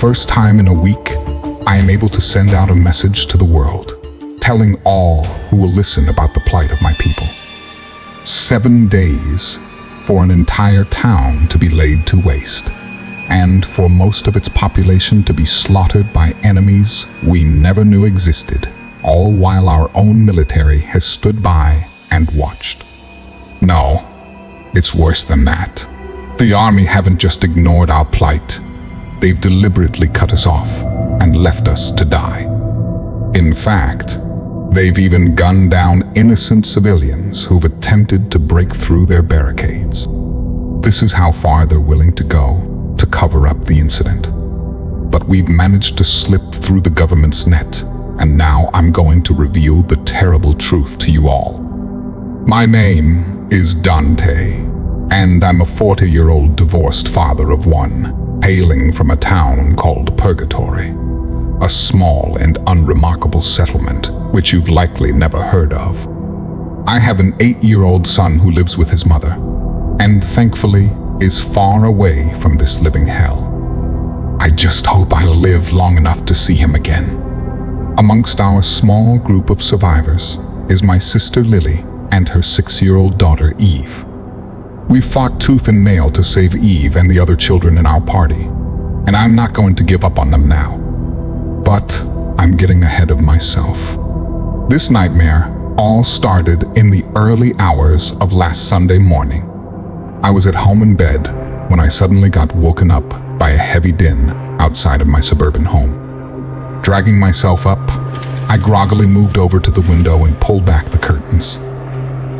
first time in a week, I am able to send out a message to the world, telling all who will listen about the plight of my people. 7 days for an entire town to be laid to waste, and for most of its population to be slaughtered by enemies we never knew existed, all while our own military has stood by and watched. No, it's worse than that. The army haven't just ignored our plight. They've deliberately cut us off and left us to die. In fact, they've even gunned down innocent civilians who've attempted to break through their barricades. This is how far they're willing to go to cover up the incident. But we've managed to slip through the government's net, and now I'm going to reveal the terrible truth to you all. My name is Dante, and I'm a 40-year-old divorced father of one, hailing from a town called Purgatory, a small and unremarkable settlement which you've likely never heard of. I have an 8-year-old son who lives with his mother, and thankfully is far away from this living hell. I just hope I'll live long enough to see him again. Amongst our small group of survivors is my sister Lily and her 6-year-old daughter Eve. We fought tooth and nail to save Eve and the other children in our party, and I'm not going to give up on them now. But I'm getting ahead of myself. This nightmare all started in the early hours of last Sunday morning. I was at home in bed when I suddenly got woken up by a heavy din outside of my suburban home. Dragging myself up, I groggily moved over to the window and pulled back the curtains.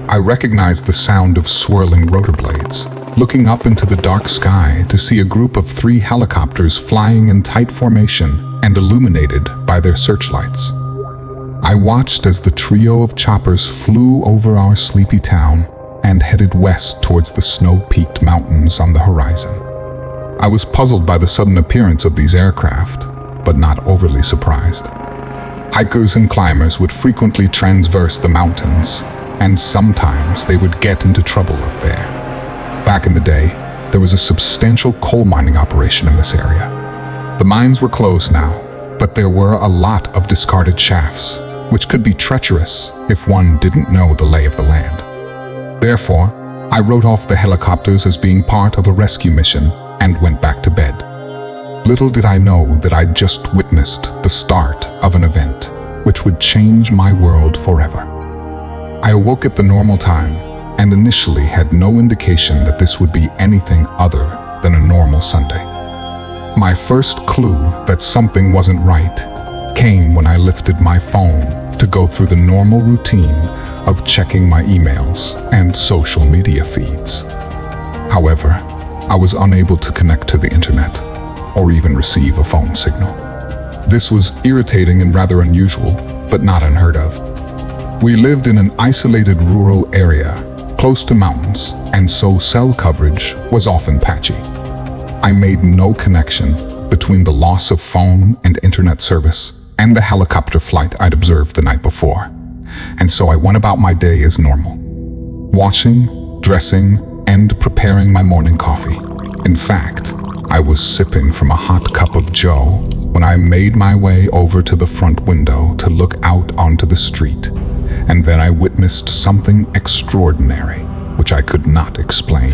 I recognized the sound of swirling rotor blades, looking up into the dark sky to see a group of 3 helicopters flying in tight formation and illuminated by their searchlights. I watched as the trio of choppers flew over our sleepy town and headed west towards the snow-peaked mountains on the horizon. I was puzzled by the sudden appearance of these aircraft, but not overly surprised. Hikers and climbers would frequently transverse the mountains, and sometimes they would get into trouble up there. Back in the day, there was a substantial coal mining operation in this area. The mines were closed now, but there were a lot of discarded shafts, which could be treacherous if one didn't know the lay of the land. Therefore, I wrote off the helicopters as being part of a rescue mission and went back to bed. Little did I know that I'd just witnessed the start of an event which would change my world forever. I awoke at the normal time and initially had no indication that this would be anything other than a normal Sunday. My first clue that something wasn't right came when I lifted my phone to go through the normal routine of checking my emails and social media feeds. However, I was unable to connect to the internet or even receive a phone signal. This was irritating and rather unusual, but not unheard of. We lived in an isolated rural area close to mountains, and so cell coverage was often patchy. I made no connection between the loss of phone and internet service and the helicopter flight I'd observed the night before, and so I went about my day as normal, washing, dressing, and preparing my morning coffee. In fact, I was sipping from a hot cup of joe when I made my way over to the front window to look out onto the street, and then I witnessed something extraordinary, which I could not explain.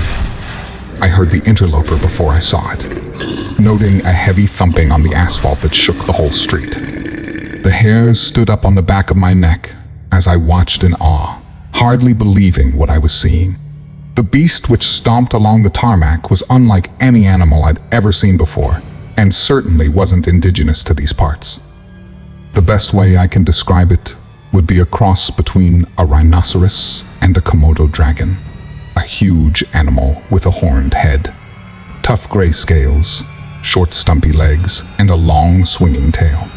I heard the interloper before I saw it, noting a heavy thumping on the asphalt that shook the whole street. The hairs stood up on the back of my neck as I watched in awe, hardly believing what I was seeing. The beast which stomped along the tarmac was unlike any animal I'd ever seen before, and certainly wasn't indigenous to these parts. The best way I can describe it would be a cross between a rhinoceros and a Komodo dragon, a huge animal with a horned head, tough gray scales, short stumpy legs, and a long swinging tail.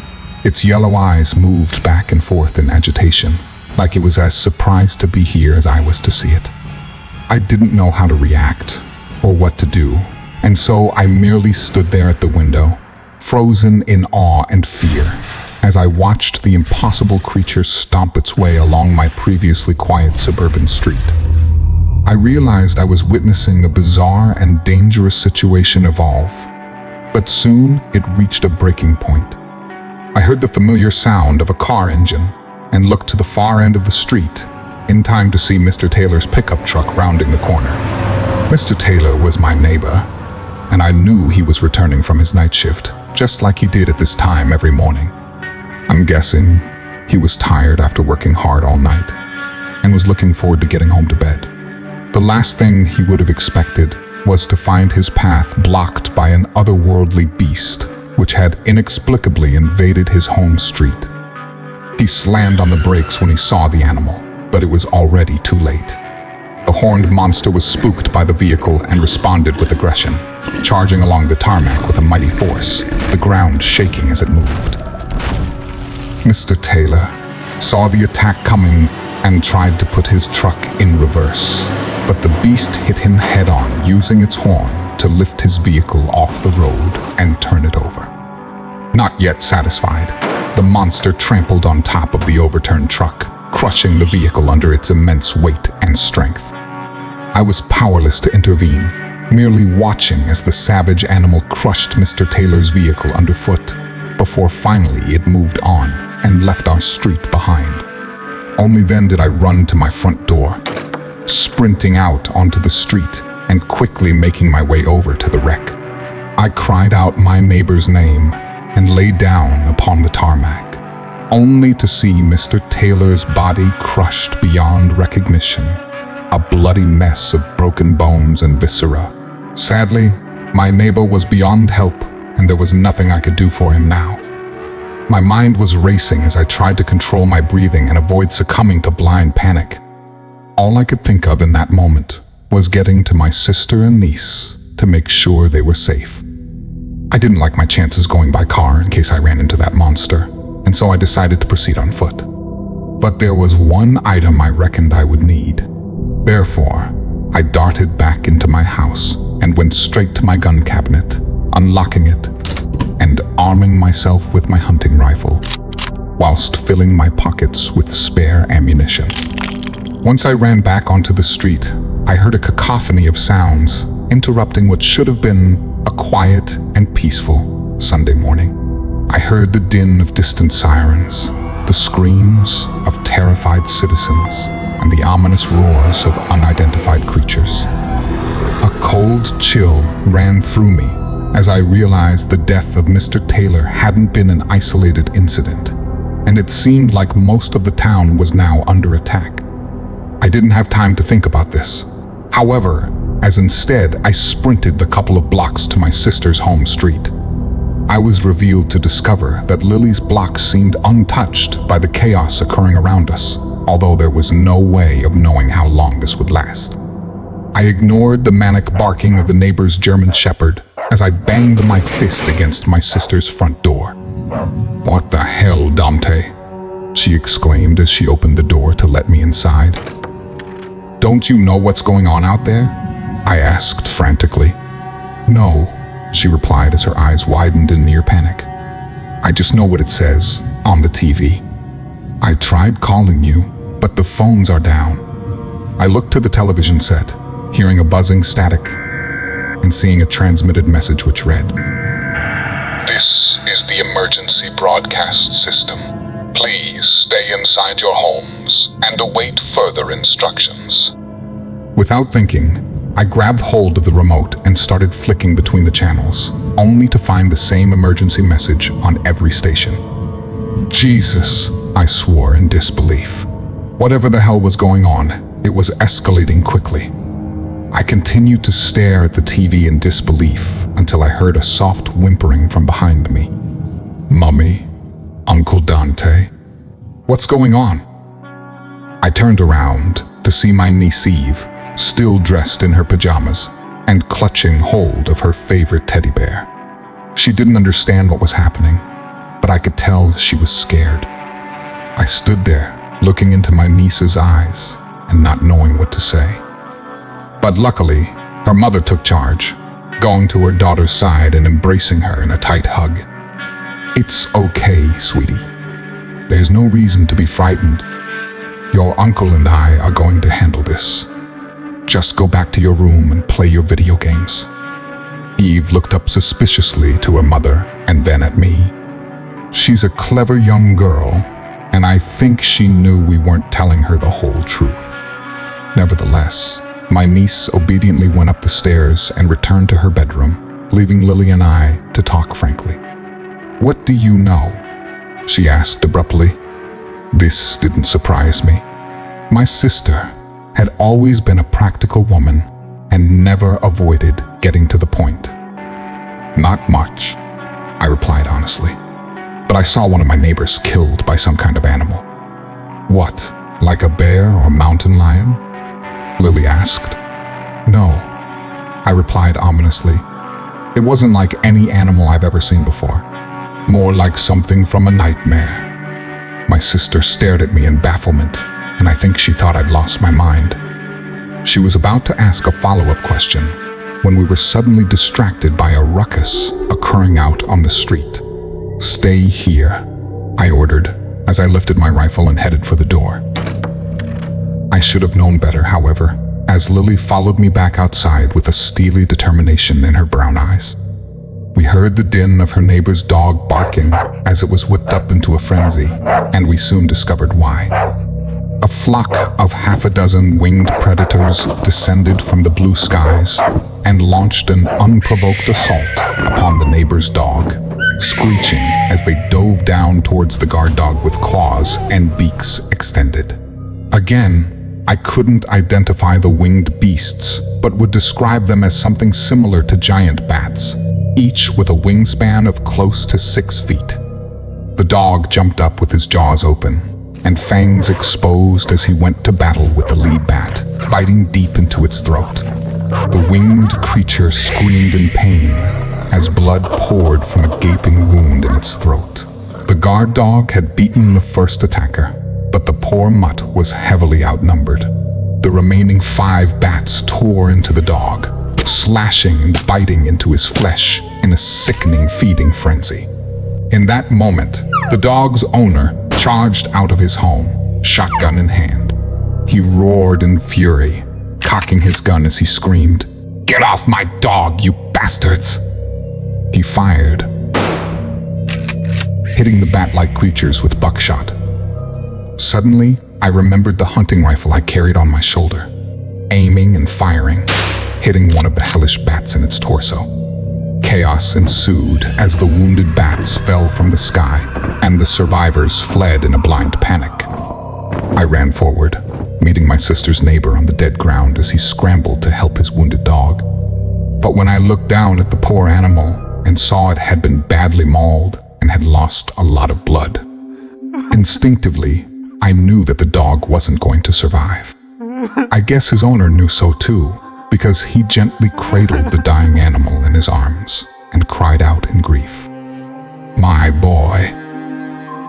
Its yellow eyes moved back and forth in agitation, like it was as surprised to be here as I was to see it. I didn't know how to react or what to do, and so I merely stood there at the window, frozen in awe and fear, as I watched the impossible creature stomp its way along my previously quiet suburban street. I realized I was witnessing a bizarre and dangerous situation evolve. But soon it reached a breaking point. I heard the familiar sound of a car engine and looked to the far end of the street in time to see Mr. Taylor's pickup truck rounding the corner. Mr. Taylor was my neighbor, and I knew he was returning from his night shift, just like he did at this time every morning. I'm guessing he was tired after working hard all night and was looking forward to getting home to bed. The last thing he would have expected was to find his path blocked by an otherworldly beast which had inexplicably invaded his home street. He slammed on the brakes when he saw the animal, but it was already too late. The horned monster was spooked by the vehicle and responded with aggression, charging along the tarmac with a mighty force, the ground shaking as it moved. Mr. Taylor saw the attack coming and tried to put his truck in reverse, but the beast hit him head-on, using its horn to lift his vehicle off the road and turn it over. Not yet satisfied, the monster trampled on top of the overturned truck, crushing the vehicle under its immense weight and strength. I was powerless to intervene, merely watching as the savage animal crushed Mr. Taylor's vehicle underfoot, before finally it moved on and left our street behind. Only then did I run to my front door, sprinting out onto the street and quickly making my way over to the wreck. I cried out my neighbor's name and lay down upon the tarmac, only to see Mr. Taylor's body crushed beyond recognition, a bloody mess of broken bones and viscera. Sadly, my neighbor was beyond help, and there was nothing I could do for him now. My mind was racing as I tried to control my breathing and avoid succumbing to blind panic. All I could think of in that moment was getting to my sister and niece to make sure they were safe. I didn't like my chances going by car in case I ran into that monster, and so I decided to proceed on foot. But there was one item I reckoned I would need. Therefore, I darted back into my house and went straight to my gun cabinet, unlocking it and arming myself with my hunting rifle, whilst filling my pockets with spare ammunition. Once I ran back onto the street, I heard a cacophony of sounds interrupting what should have been a quiet and peaceful Sunday morning. I heard the din of distant sirens, the screams of terrified citizens, and the ominous roars of unidentified creatures. A cold chill ran through me as I realized the death of Mr. Taylor hadn't been an isolated incident, and it seemed like most of the town was now under attack. I didn't have time to think about this. However, as instead I sprinted the couple of blocks to my sister's home street, I was revealed to discover that Lily's block seemed untouched by the chaos occurring around us, although there was no way of knowing how long this would last. I ignored the manic barking of the neighbor's German shepherd as I banged my fist against my sister's front door. "What the hell, Dante?" she exclaimed as she opened the door to let me inside. "Don't you know what's going on out there?" I asked frantically. "No," she replied as her eyes widened in near panic. "I just know what it says on the TV. I tried calling you, but the phones are down." I looked to the television set, hearing a buzzing static and seeing a transmitted message which read, "This is the emergency broadcast system. Please stay inside your homes and await further instructions." Without thinking, I grabbed hold of the remote and started flicking between the channels, only to find the same emergency message on every station. "Jesus," I swore in disbelief. Whatever the hell was going on, it was escalating quickly. I continued to stare at the TV in disbelief until I heard a soft whimpering from behind me. "Mummy? Uncle Dante? What's going on?" I turned around to see my niece Eve, still dressed in her pajamas and clutching hold of her favorite teddy bear. She didn't understand what was happening, but I could tell she was scared. I stood there, looking into my niece's eyes and not knowing what to say. But luckily, her mother took charge, going to her daughter's side and embracing her in a tight hug. "It's okay, sweetie. There's no reason to be frightened. Your uncle and I are going to handle this. Just go back to your room and play your video games." Eve looked up suspiciously to her mother and then at me. She's a clever young girl, and I think she knew we weren't telling her the whole truth. Nevertheless, my niece obediently went up the stairs and returned to her bedroom, leaving Lily and I to talk frankly. "What do you know?" she asked abruptly. This didn't surprise me. My sister had always been a practical woman and never avoided getting to the point. "Not much," I replied honestly, "but I saw one of my neighbors killed by some kind of animal." "What, like a bear or mountain lion?" Lily asked. "No," I replied ominously. "It wasn't like any animal I've ever seen before. More like something from a nightmare." My sister stared at me in bafflement, and I think she thought I'd lost my mind. She was about to ask a follow-up question when we were suddenly distracted by a ruckus occurring out on the street. "Stay here," I ordered as I lifted my rifle and headed for the door. I should have known better, however, as Lily followed me back outside with a steely determination in her brown eyes. We heard the din of her neighbor's dog barking as it was whipped up into a frenzy, and we soon discovered why. A flock of half a dozen winged predators descended from the blue skies and launched an unprovoked assault upon the neighbor's dog, screeching as they dove down towards the guard dog with claws and beaks extended. Again, I couldn't identify the winged beasts, but would describe them as something similar to giant bats, each with a wingspan of close to 6 feet. The dog jumped up with his jaws open and fangs exposed as he went to battle with the lead bat, biting deep into its throat. The winged creature screamed in pain as blood poured from a gaping wound in its throat. The guard dog had beaten the first attacker, but the poor mutt was heavily outnumbered. The remaining 5 bats tore into the dog, slashing and biting into his flesh in a sickening feeding frenzy. In that moment, the dog's owner charged out of his home, shotgun in hand. He roared in fury, cocking his gun as he screamed, "Get off my dog, you bastards!" He fired, hitting the bat-like creatures with buckshot. Suddenly, I remembered the hunting rifle I carried on my shoulder, aiming and firing, hitting one of the hellish bats in its torso. Chaos ensued as the wounded bats fell from the sky and the survivors fled in a blind panic. I ran forward, meeting my sister's neighbor on the dead ground as he scrambled to help his wounded dog. But when I looked down at the poor animal and saw it had been badly mauled and had lost a lot of blood, instinctively, I knew that the dog wasn't going to survive. I guess his owner knew so too, because he gently cradled the dying animal in his arms and cried out in grief, "My boy,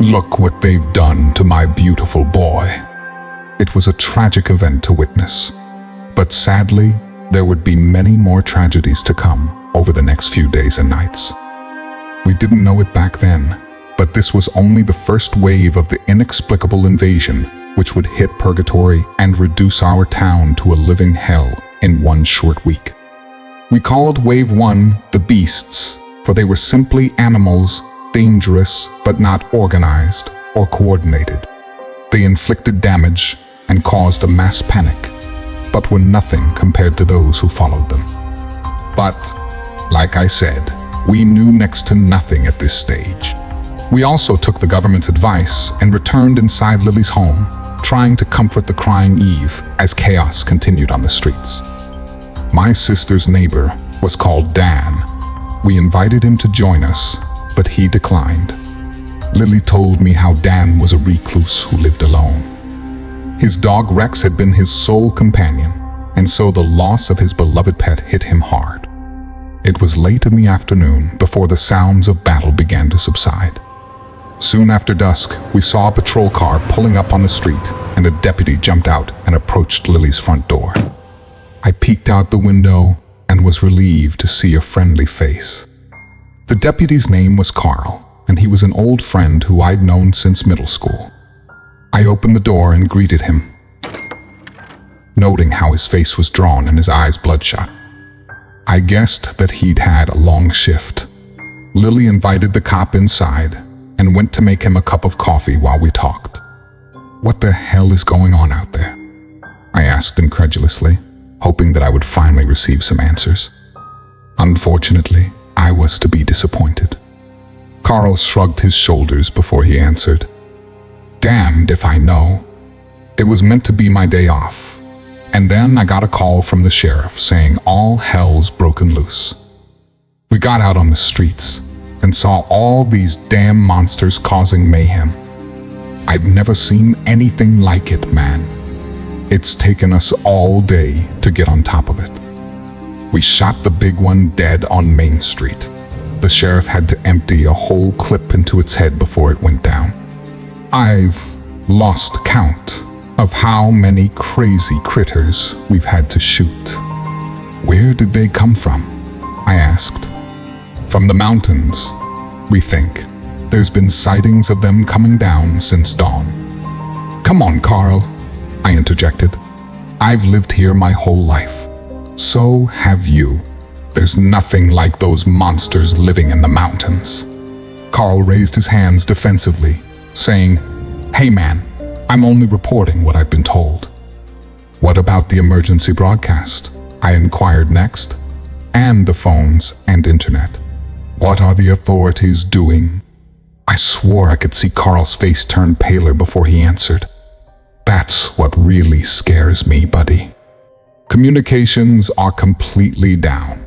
look what they've done to my beautiful boy." It was a tragic event to witness, but sadly, there would be many more tragedies to come over the next few days and nights. We didn't know it back then, but this was only the first wave of the inexplicable invasion which would hit Purgatory and reduce our town to a living hell in one short week. We called Wave 1 the Beasts, for they were simply animals, dangerous but not organized or coordinated. They inflicted damage and caused a mass panic, but were nothing compared to those who followed them. But, like I said, we knew next to nothing at this stage. We also took the government's advice and returned inside Lily's home, trying to comfort the crying Eve as chaos continued on the streets. My sister's neighbor was called Dan. We invited him to join us, but he declined. Lily told me how Dan was a recluse who lived alone. His dog Rex had been his sole companion, and so the loss of his beloved pet hit him hard. It was late in the afternoon before the sounds of battle began to subside. Soon after dusk, we saw a patrol car pulling up on the street, and a deputy jumped out and approached Lily's front door. I peeked out the window and was relieved to see a friendly face. The deputy's name was Carl, and he was an old friend who I'd known since middle school. I opened the door and greeted him, noting how his face was drawn and his eyes bloodshot. I guessed that he'd had a long shift. Lily invited the cop inside and went to make him a cup of coffee while we talked. "What the hell is going on out there?" I asked incredulously, hoping that I would finally receive some answers. Unfortunately, I was to be disappointed. Carl shrugged his shoulders before he answered. "Damned if I know. It was meant to be my day off. And then I got a call from the sheriff saying all hell's broken loose. We got out on the streets and saw all these damn monsters causing mayhem. I'd never seen anything like it, man. It's taken us all day to get on top of it. We shot the big one dead on Main Street. The sheriff had to empty a whole clip into its head before it went down. I've lost count of how many crazy critters we've had to shoot." "Where did they come from?" I asked. "From the mountains, we think. There's been sightings of them coming down since dawn." "Come on, Carl," I interjected. "I've lived here my whole life. So have you. There's nothing like those monsters living in the mountains." Carl raised his hands defensively, saying, "Hey man, I'm only reporting what I've been told." "What about the emergency broadcast?" I inquired next. "And the phones and internet. What are the authorities doing?" I swore I could see Carl's face turn paler before he answered. "That's what really scares me, buddy. Communications are completely down.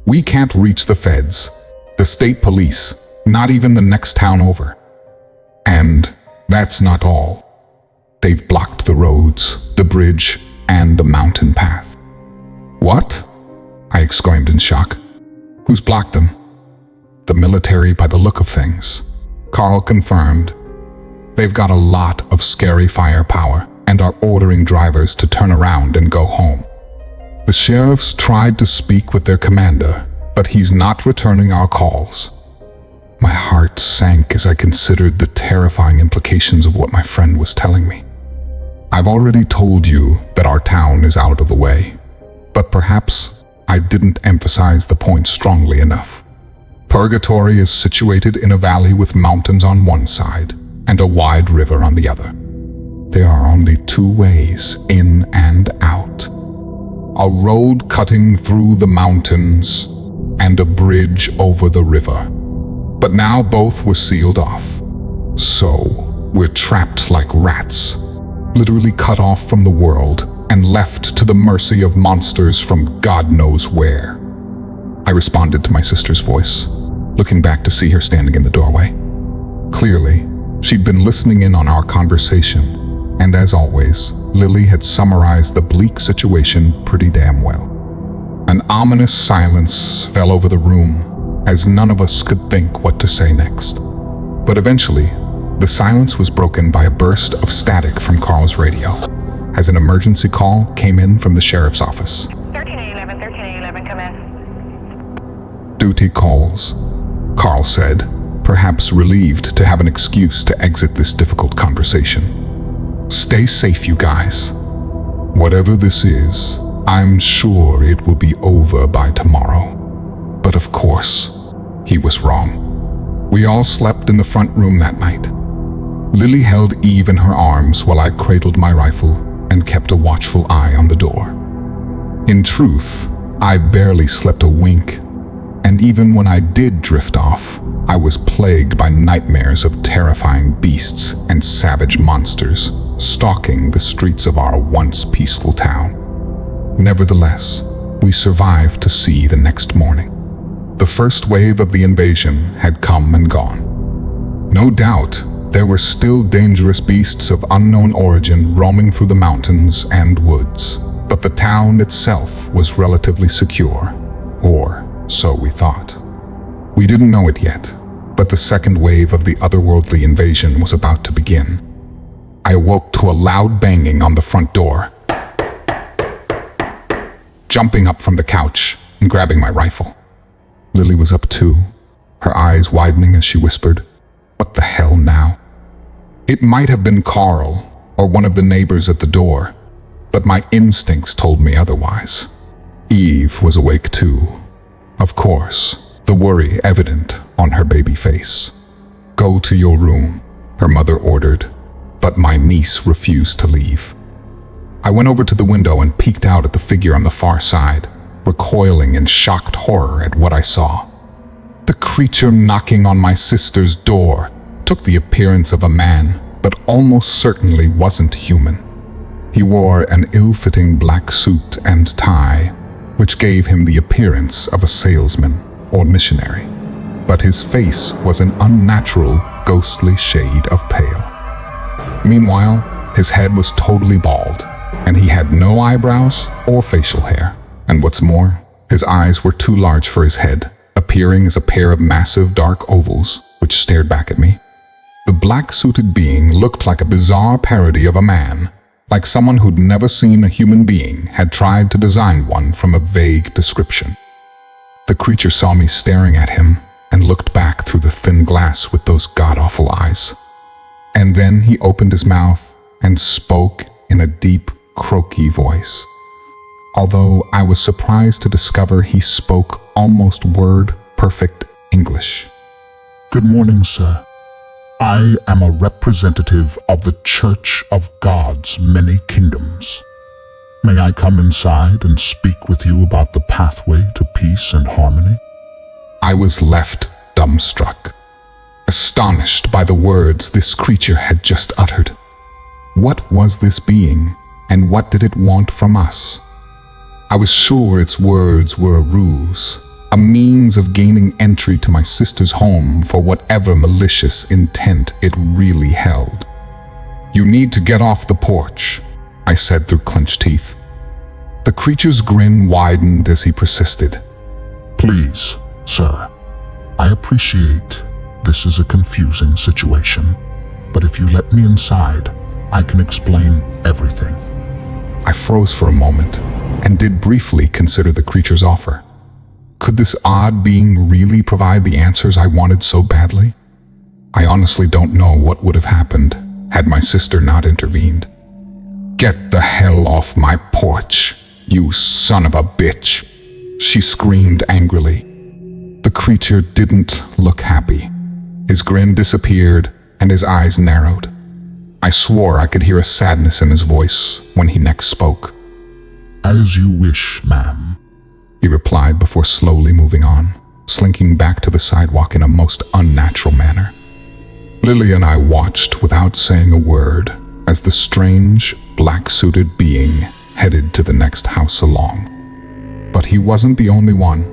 We can't reach the feds, the state police, not even the next town over. And that's not all. They've blocked the roads, the bridge, and the mountain path." "What?" I exclaimed in shock. "Who's blocked them?" "The military by the look of things," Carl confirmed. "They've got a lot of scary firepower and are ordering drivers to turn around and go home. The sheriffs tried to speak with their commander, but he's not returning our calls." My heart sank as I considered the terrifying implications of what my friend was telling me. "I've already told you that our town is out of the way, but perhaps I didn't emphasize the point strongly enough. Purgatory is situated in a valley with mountains on one side and a wide river on the other. There are only two ways in and out. A road cutting through the mountains and a bridge over the river. But now both were sealed off. So we're trapped like rats, literally cut off from the world and left to the mercy of monsters from God knows where." I responded to my sister's voice, looking back to see her standing in the doorway. Clearly, she'd been listening in on our conversation, and as always, Lily had summarized the bleak situation pretty damn well. An ominous silence fell over the room, as none of us could think what to say next. But eventually, the silence was broken by a burst of static from Carl's radio, as an emergency call came in from the sheriff's office. 13A11, come in. "Duty calls," Carl said, perhaps relieved to have an excuse to exit this difficult conversation. "Stay safe, you guys. Whatever this is, I'm sure it will be over by tomorrow." But of course, he was wrong. We all slept in the front room that night. Lily held Eve in her arms while I cradled my rifle and kept a watchful eye on the door. In truth, I barely slept a wink, and even when I did drift off, I was plagued by nightmares of terrifying beasts and savage monsters stalking the streets of our once peaceful town. Nevertheless, we survived to see the next morning. The first wave of the invasion had come and gone. No doubt, there were still dangerous beasts of unknown origin roaming through the mountains and woods, but the town itself was relatively secure, or so we thought. We didn't know it yet, but the second wave of the otherworldly invasion was about to begin. I awoke to a loud banging on the front door. Jumping up from the couch and grabbing my rifle. Lily was up too, her eyes widening as she whispered, "What the hell now?" It might have been Carl or one of the neighbors at the door, but my instincts told me otherwise. Eve was awake too. Of course, the worry evident on her baby face. "Go to your room," her mother ordered, but my niece refused to leave. I went over to the window and peeked out at the figure on the far side, recoiling in shocked horror at what I saw. The creature knocking on my sister's door took the appearance of a man, but almost certainly wasn't human. He wore an ill-fitting black suit and tie, which gave him the appearance of a salesman or missionary, but his face was an unnatural, ghostly shade of pale. Meanwhile, his head was totally bald, and he had no eyebrows or facial hair. And what's more, his eyes were too large for his head, appearing as a pair of massive dark ovals, which stared back at me. The black-suited being looked like a bizarre parody of a man, like someone who'd never seen a human being had tried to design one from a vague description. The creature saw me staring at him and looked back through the thin glass with those god-awful eyes. And then he opened his mouth and spoke in a deep, croaky voice. Although I was surprised to discover he spoke almost word-perfect English. "Good morning, sir. I am a representative of the Church of God's Many Kingdoms. May I come inside and speak with you about the pathway to peace and harmony?" I was left dumbstruck, astonished by the words this creature had just uttered. What was this being, and what did it want from us? I was sure its words were a ruse, a means of gaining entry to my sister's home for whatever malicious intent it really held. "You need to get off the porch," I said through clenched teeth. The creature's grin widened as he persisted. "Please, sir, I appreciate this is a confusing situation, but if you let me inside, I can explain everything." I froze for a moment and did briefly consider the creature's offer. Could this odd being really provide the answers I wanted so badly? I honestly don't know what would have happened had my sister not intervened. "Get the hell off my porch, you son of a bitch!" she screamed angrily. The creature didn't look happy. His grin disappeared and his eyes narrowed. I swore I could hear a sadness in his voice when he next spoke. "As you wish, ma'am," he replied before slowly moving on, slinking back to the sidewalk in a most unnatural manner. Lily and I watched without saying a word as the strange, black-suited being headed to the next house along. But he wasn't the only one.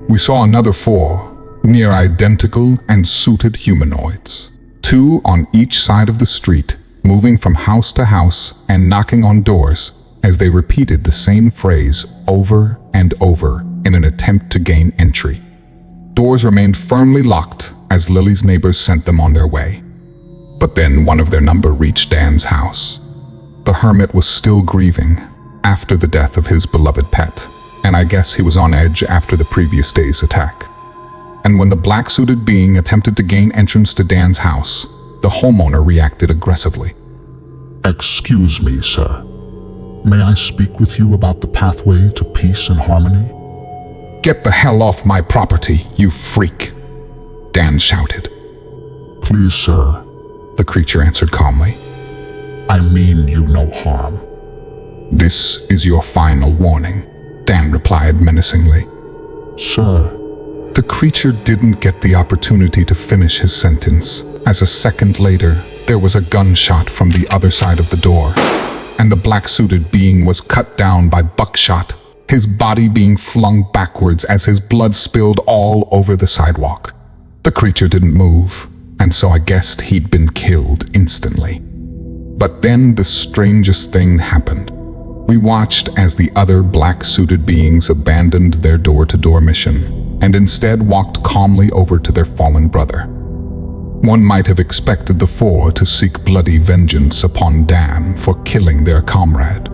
We saw another 4 near-identical and suited humanoids, 2 on each side of the street, moving from house to house and knocking on doors as they repeated the same phrase over and over in an attempt to gain entry. Doors remained firmly locked as Lily's neighbors sent them on their way. But then one of their number reached Dan's house. The hermit was still grieving after the death of his beloved pet, and I guess he was on edge after the previous day's attack. And when the black-suited being attempted to gain entrance to Dan's house, the homeowner reacted aggressively. "Excuse me, sir. May I speak with you about the pathway to peace and harmony?" "Get the hell off my property, you freak!" Dan shouted. "Please, sir," the creature answered calmly. "I mean you no harm." "This is your final warning," Dan replied menacingly. "Sir." The creature didn't get the opportunity to finish his sentence, as a second later, there was a gunshot from the other side of the door, and the black-suited being was cut down by buckshot, his body being flung backwards as his blood spilled all over the sidewalk. The creature didn't move, and so I guessed he'd been killed instantly. But then the strangest thing happened. We watched as the other black-suited beings abandoned their door-to-door mission and instead walked calmly over to their fallen brother. One might have expected the 4 to seek bloody vengeance upon Dan for killing their comrade,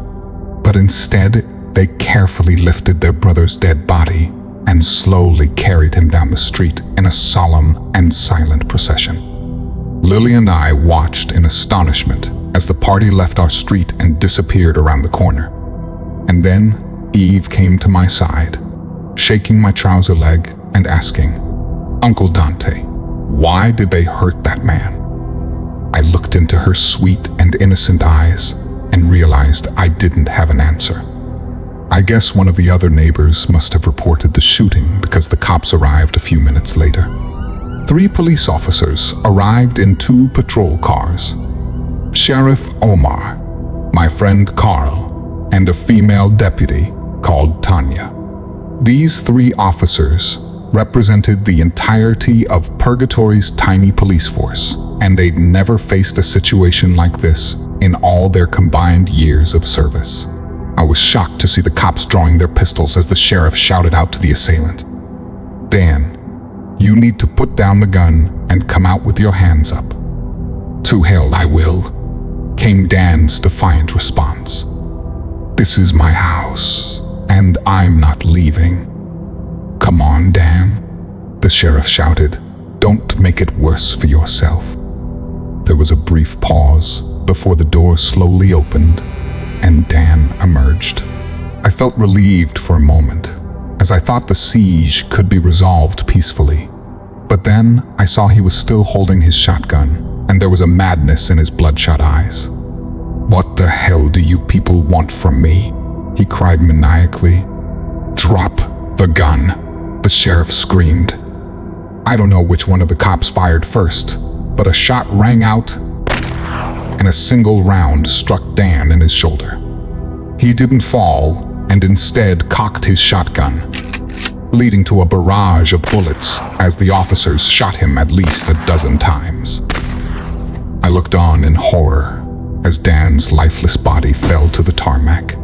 but instead they carefully lifted their brother's dead body and slowly carried him down the street in a solemn and silent procession. Lily and I watched in astonishment as the party left our street and disappeared around the corner. And then Eve came to my side, shaking my trouser leg and asking, "Uncle Dante, why did they hurt that man?" I looked into her sweet and innocent eyes and realized I didn't have an answer. I guess one of the other neighbors must have reported the shooting because the cops arrived a few minutes later. 3 police officers arrived in 2 patrol cars. Sheriff Omar, my friend Carl, and a female deputy called Tanya. These 3 officers represented the entirety of Purgatory's tiny police force, and they'd never faced a situation like this in all their combined years of service. I was shocked to see the cops drawing their pistols as the sheriff shouted out to the assailant, "Dan, you need to put down the gun and come out with your hands up." "To hell I will," came Dan's defiant response. "This is my house, and I'm not leaving." "Come on, Dan," the sheriff shouted. "Don't make it worse for yourself." There was a brief pause before the door slowly opened and Dan emerged. I felt relieved for a moment, as I thought the siege could be resolved peacefully. But then I saw he was still holding his shotgun, and there was a madness in his bloodshot eyes. "What the hell do you people want from me?" he cried maniacally. "Drop the gun," the sheriff screamed. I don't know which one of the cops fired first, but a shot rang out and a single round struck Dan in his shoulder. He didn't fall and instead cocked his shotgun, leading to a barrage of bullets as the officers shot him at least a dozen times. I looked on in horror as Dan's lifeless body fell to the tarmac,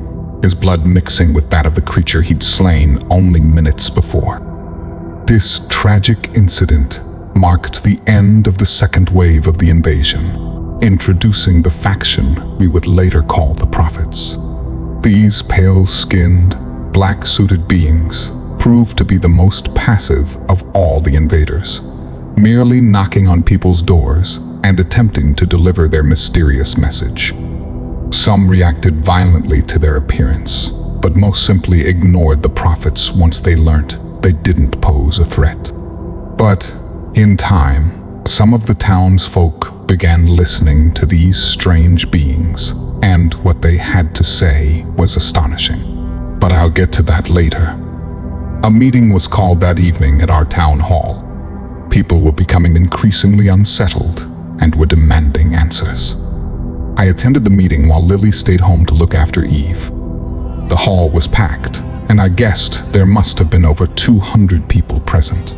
his blood mixing with that of the creature he'd slain only minutes before. This tragic incident marked the end of the second wave of the invasion, introducing the faction we would later call the Prophets. These pale-skinned, black-suited beings proved to be the most passive of all the invaders, merely knocking on people's doors and attempting to deliver their mysterious message. Some reacted violently to their appearance, but most simply ignored the Prophets once they learnt they didn't pose a threat. But in time, some of the townsfolk began listening to these strange beings, and what they had to say was astonishing. But I'll get to that later. A meeting was called that evening at our town hall. People were becoming increasingly unsettled and were demanding answers. I attended the meeting while Lily stayed home to look after Eve. The hall was packed, and I guessed there must have been over 200 people present.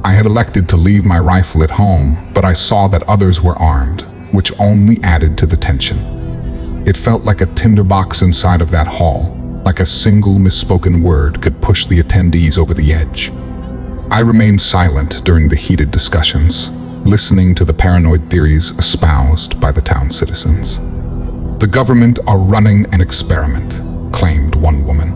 I had elected to leave my rifle at home, but I saw that others were armed, which only added to the tension. It felt like a tinderbox inside of that hall, like a single misspoken word could push the attendees over the edge. I remained silent during the heated discussions, listening to the paranoid theories espoused by the town citizens. "The government are running an experiment," claimed one woman.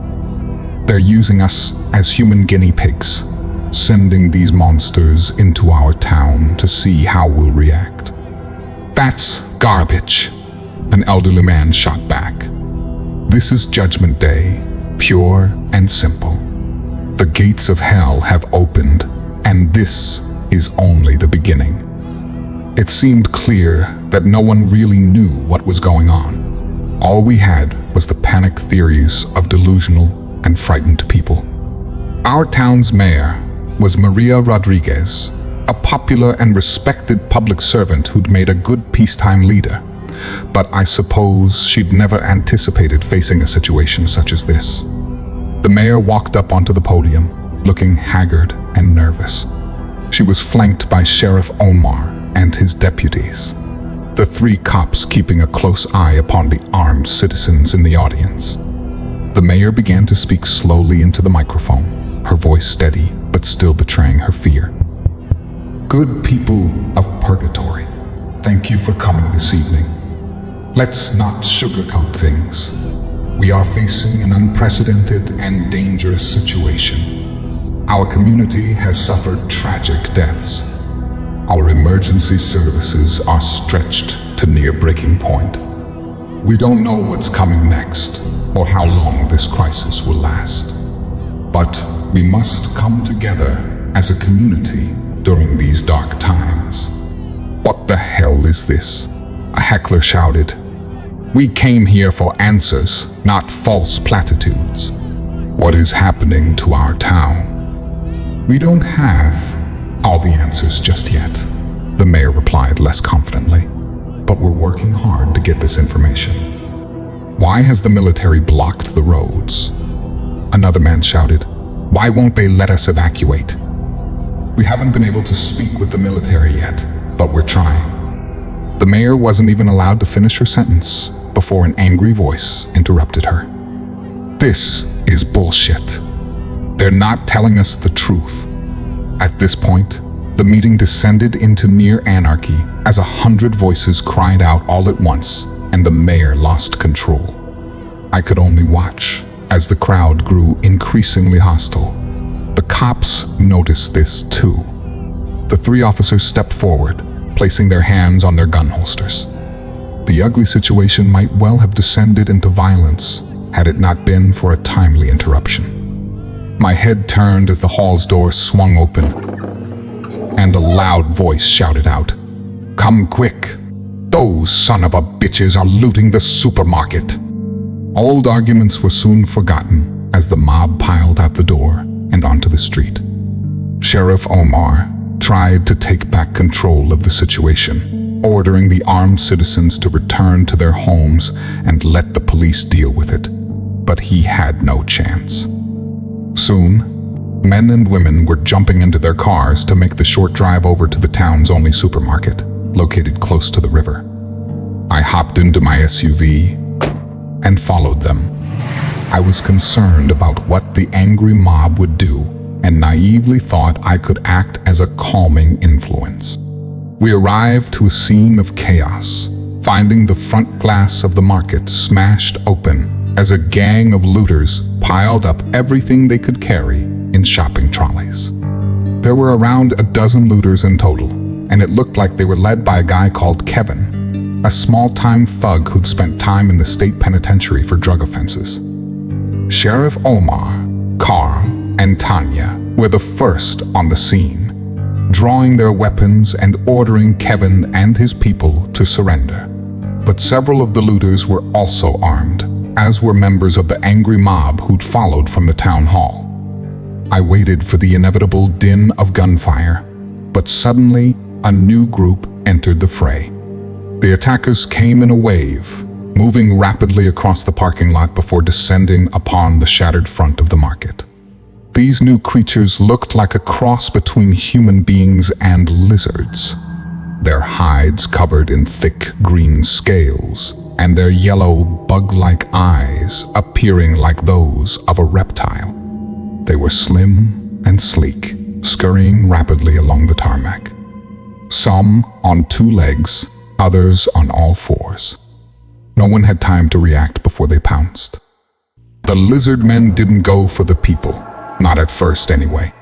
"They're using us as human guinea pigs, sending these monsters into our town to see how we'll react." "That's garbage," an elderly man shot back. "This is Judgment Day, pure and simple. The gates of hell have opened, and this is only the beginning." It seemed clear that no one really knew what was going on. All we had was the panic theories of delusional and frightened people. Our town's mayor was Maria Rodriguez, a popular and respected public servant who'd made a good peacetime leader. But I suppose she'd never anticipated facing a situation such as this. The mayor walked up onto the podium, looking haggard and nervous. She was flanked by Sheriff Omar and his deputies, the 3 cops keeping a close eye upon the armed citizens in the audience. The mayor began to speak slowly into the microphone, her voice steady but still betraying her fear. "Good people of Purgatory, thank you for coming this evening. Let's not sugarcoat things. We are facing an unprecedented and dangerous situation. Our community has suffered tragic deaths. Our emergency services are stretched to near breaking point. We don't know what's coming next or how long this crisis will last. But we must come together as a community during these dark times. What the hell is this? A heckler shouted. We came here for answers, not false platitudes. What is happening to our town? We don't have all the answers just yet, the mayor replied less confidently. But we're working hard to get this information. Why has the military blocked the roads? Another man shouted. Why won't they let us evacuate? We haven't been able to speak with the military yet, but we're trying. The mayor wasn't even allowed to finish her sentence before an angry voice interrupted her. This is bullshit. They're not telling us the truth. At this point, the meeting descended into near anarchy as 100 voices cried out all at once, and the mayor lost control. I could only watch as the crowd grew increasingly hostile. The cops noticed this too. The 3 officers stepped forward, placing their hands on their gun holsters. The ugly situation might well have descended into violence had it not been for a timely interruption. My head turned as the hall's door swung open, and a loud voice shouted out, "Come quick! Those son of a bitches are looting the supermarket!" Old arguments were soon forgotten as the mob piled out the door and onto the street. Sheriff Omar tried to take back control of the situation, ordering the armed citizens to return to their homes and let the police deal with it. But he had no chance. Soon, men and women were jumping into their cars to make the short drive over to the town's only supermarket, located close to the river. I hopped into my SUV and followed them. I was concerned about what the angry mob would do and naively thought I could act as a calming influence. We arrived to a scene of chaos, finding the front glass of the market smashed open as a gang of looters piled up everything they could carry in shopping trolleys. There were around a dozen looters in total, and it looked like they were led by a guy called Kevin, a small-time thug who'd spent time in the state penitentiary for drug offenses. Sheriff Omar, Carl, and Tanya were the first on the scene, drawing their weapons and ordering Kevin and his people to surrender. But several of the looters were also armed, as were members of the angry mob who'd followed from the town hall. I waited for the inevitable din of gunfire, but suddenly a new group entered the fray. The attackers came in a wave, moving rapidly across the parking lot before descending upon the shattered front of the market. These new creatures looked like a cross between human beings and lizards, their hides covered in thick green scales, and their yellow bug-like eyes appearing like those of a reptile. They were slim and sleek, scurrying rapidly along the tarmac. Some on 2 legs, others on all 4s. No one had time to react before they pounced. The lizard men didn't go for the people, not at first anyway.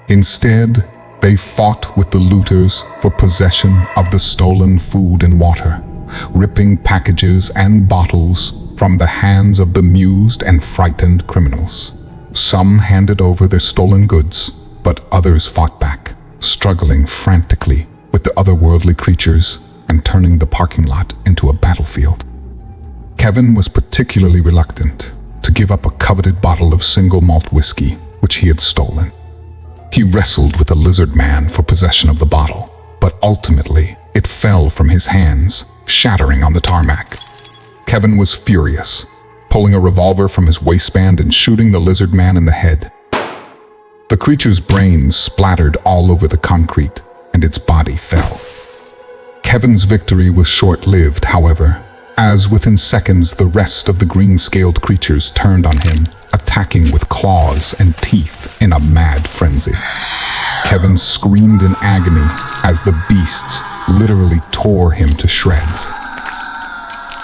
Instead, they fought with the looters for possession of the stolen food and water, ripping packages and bottles from the hands of bemused and frightened criminals. Some handed over their stolen goods, but others fought back, struggling frantically with the otherworldly creatures and turning the parking lot into a battlefield. Kevin was particularly reluctant to give up a coveted bottle of single malt whiskey which he had stolen. He wrestled with the lizard man for possession of the bottle, but ultimately it fell from his hands, shattering on the tarmac. Kevin was furious, pulling a revolver from his waistband and shooting the lizard man in the head. The creature's brains splattered all over the concrete, and its body fell. Kevin's victory was short-lived, however, as within seconds the rest of the green-scaled creatures turned on him, attacking with claws and teeth in a mad frenzy. Kevin screamed in agony as the beasts literally tore him to shreds.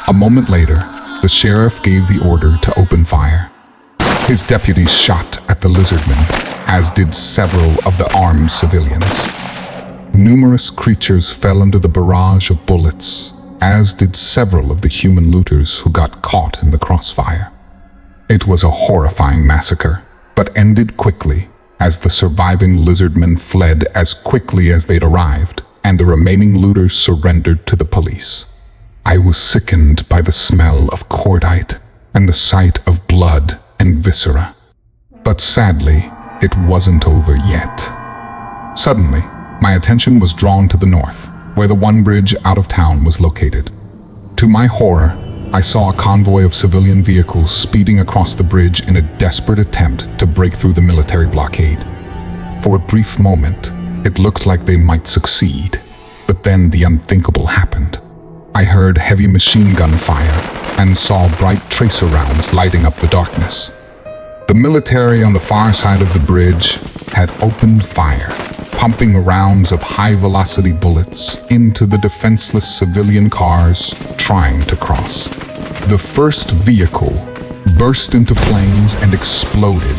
A moment later, the sheriff gave the order to open fire. His deputies shot at the lizardmen, as did several of the armed civilians. Numerous creatures fell under the barrage of bullets, as did several of the human looters who got caught in the crossfire. It was a horrifying massacre, but ended quickly as the surviving lizardmen fled as quickly as they'd arrived, and the remaining looters surrendered to the police. I was sickened by the smell of cordite and the sight of blood and viscera. But sadly, it wasn't over yet. Suddenly, my attention was drawn to the north, where the one bridge out of town was located. To my horror, I saw a convoy of civilian vehicles speeding across the bridge in a desperate attempt to break through the military blockade. For a brief moment, it looked like they might succeed, but then the unthinkable happened. I heard heavy machine gun fire and saw bright tracer rounds lighting up the darkness. The military on the far side of the bridge had opened fire, pumping rounds of high-velocity bullets into the defenseless civilian cars trying to cross. The first vehicle burst into flames and exploded,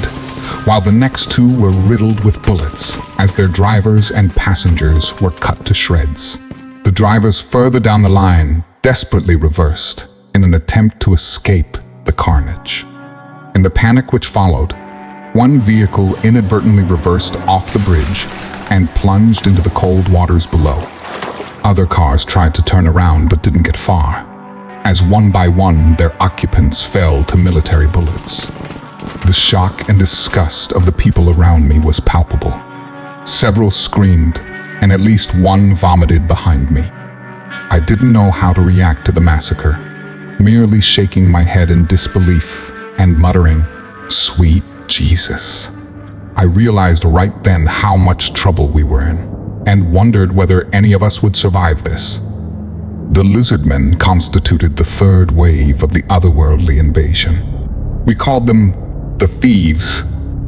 while the next two were riddled with bullets as their drivers and passengers were cut to shreds. The drivers further down the line desperately reversed in an attempt to escape the carnage. In the panic which followed, one vehicle inadvertently reversed off the bridge and plunged into the cold waters below. Other cars tried to turn around but didn't get far, as one by one their occupants fell to military bullets. The shock and disgust of the people around me was palpable. Several screamed, and at least one vomited behind me. I didn't know how to react to the massacre, merely shaking my head in disbelief and muttering, "Sweet Jesus." I realized right then how much trouble we were in, and wondered whether any of us would survive this. The lizardmen constituted the third wave of the otherworldly invasion. We called them the Thieves.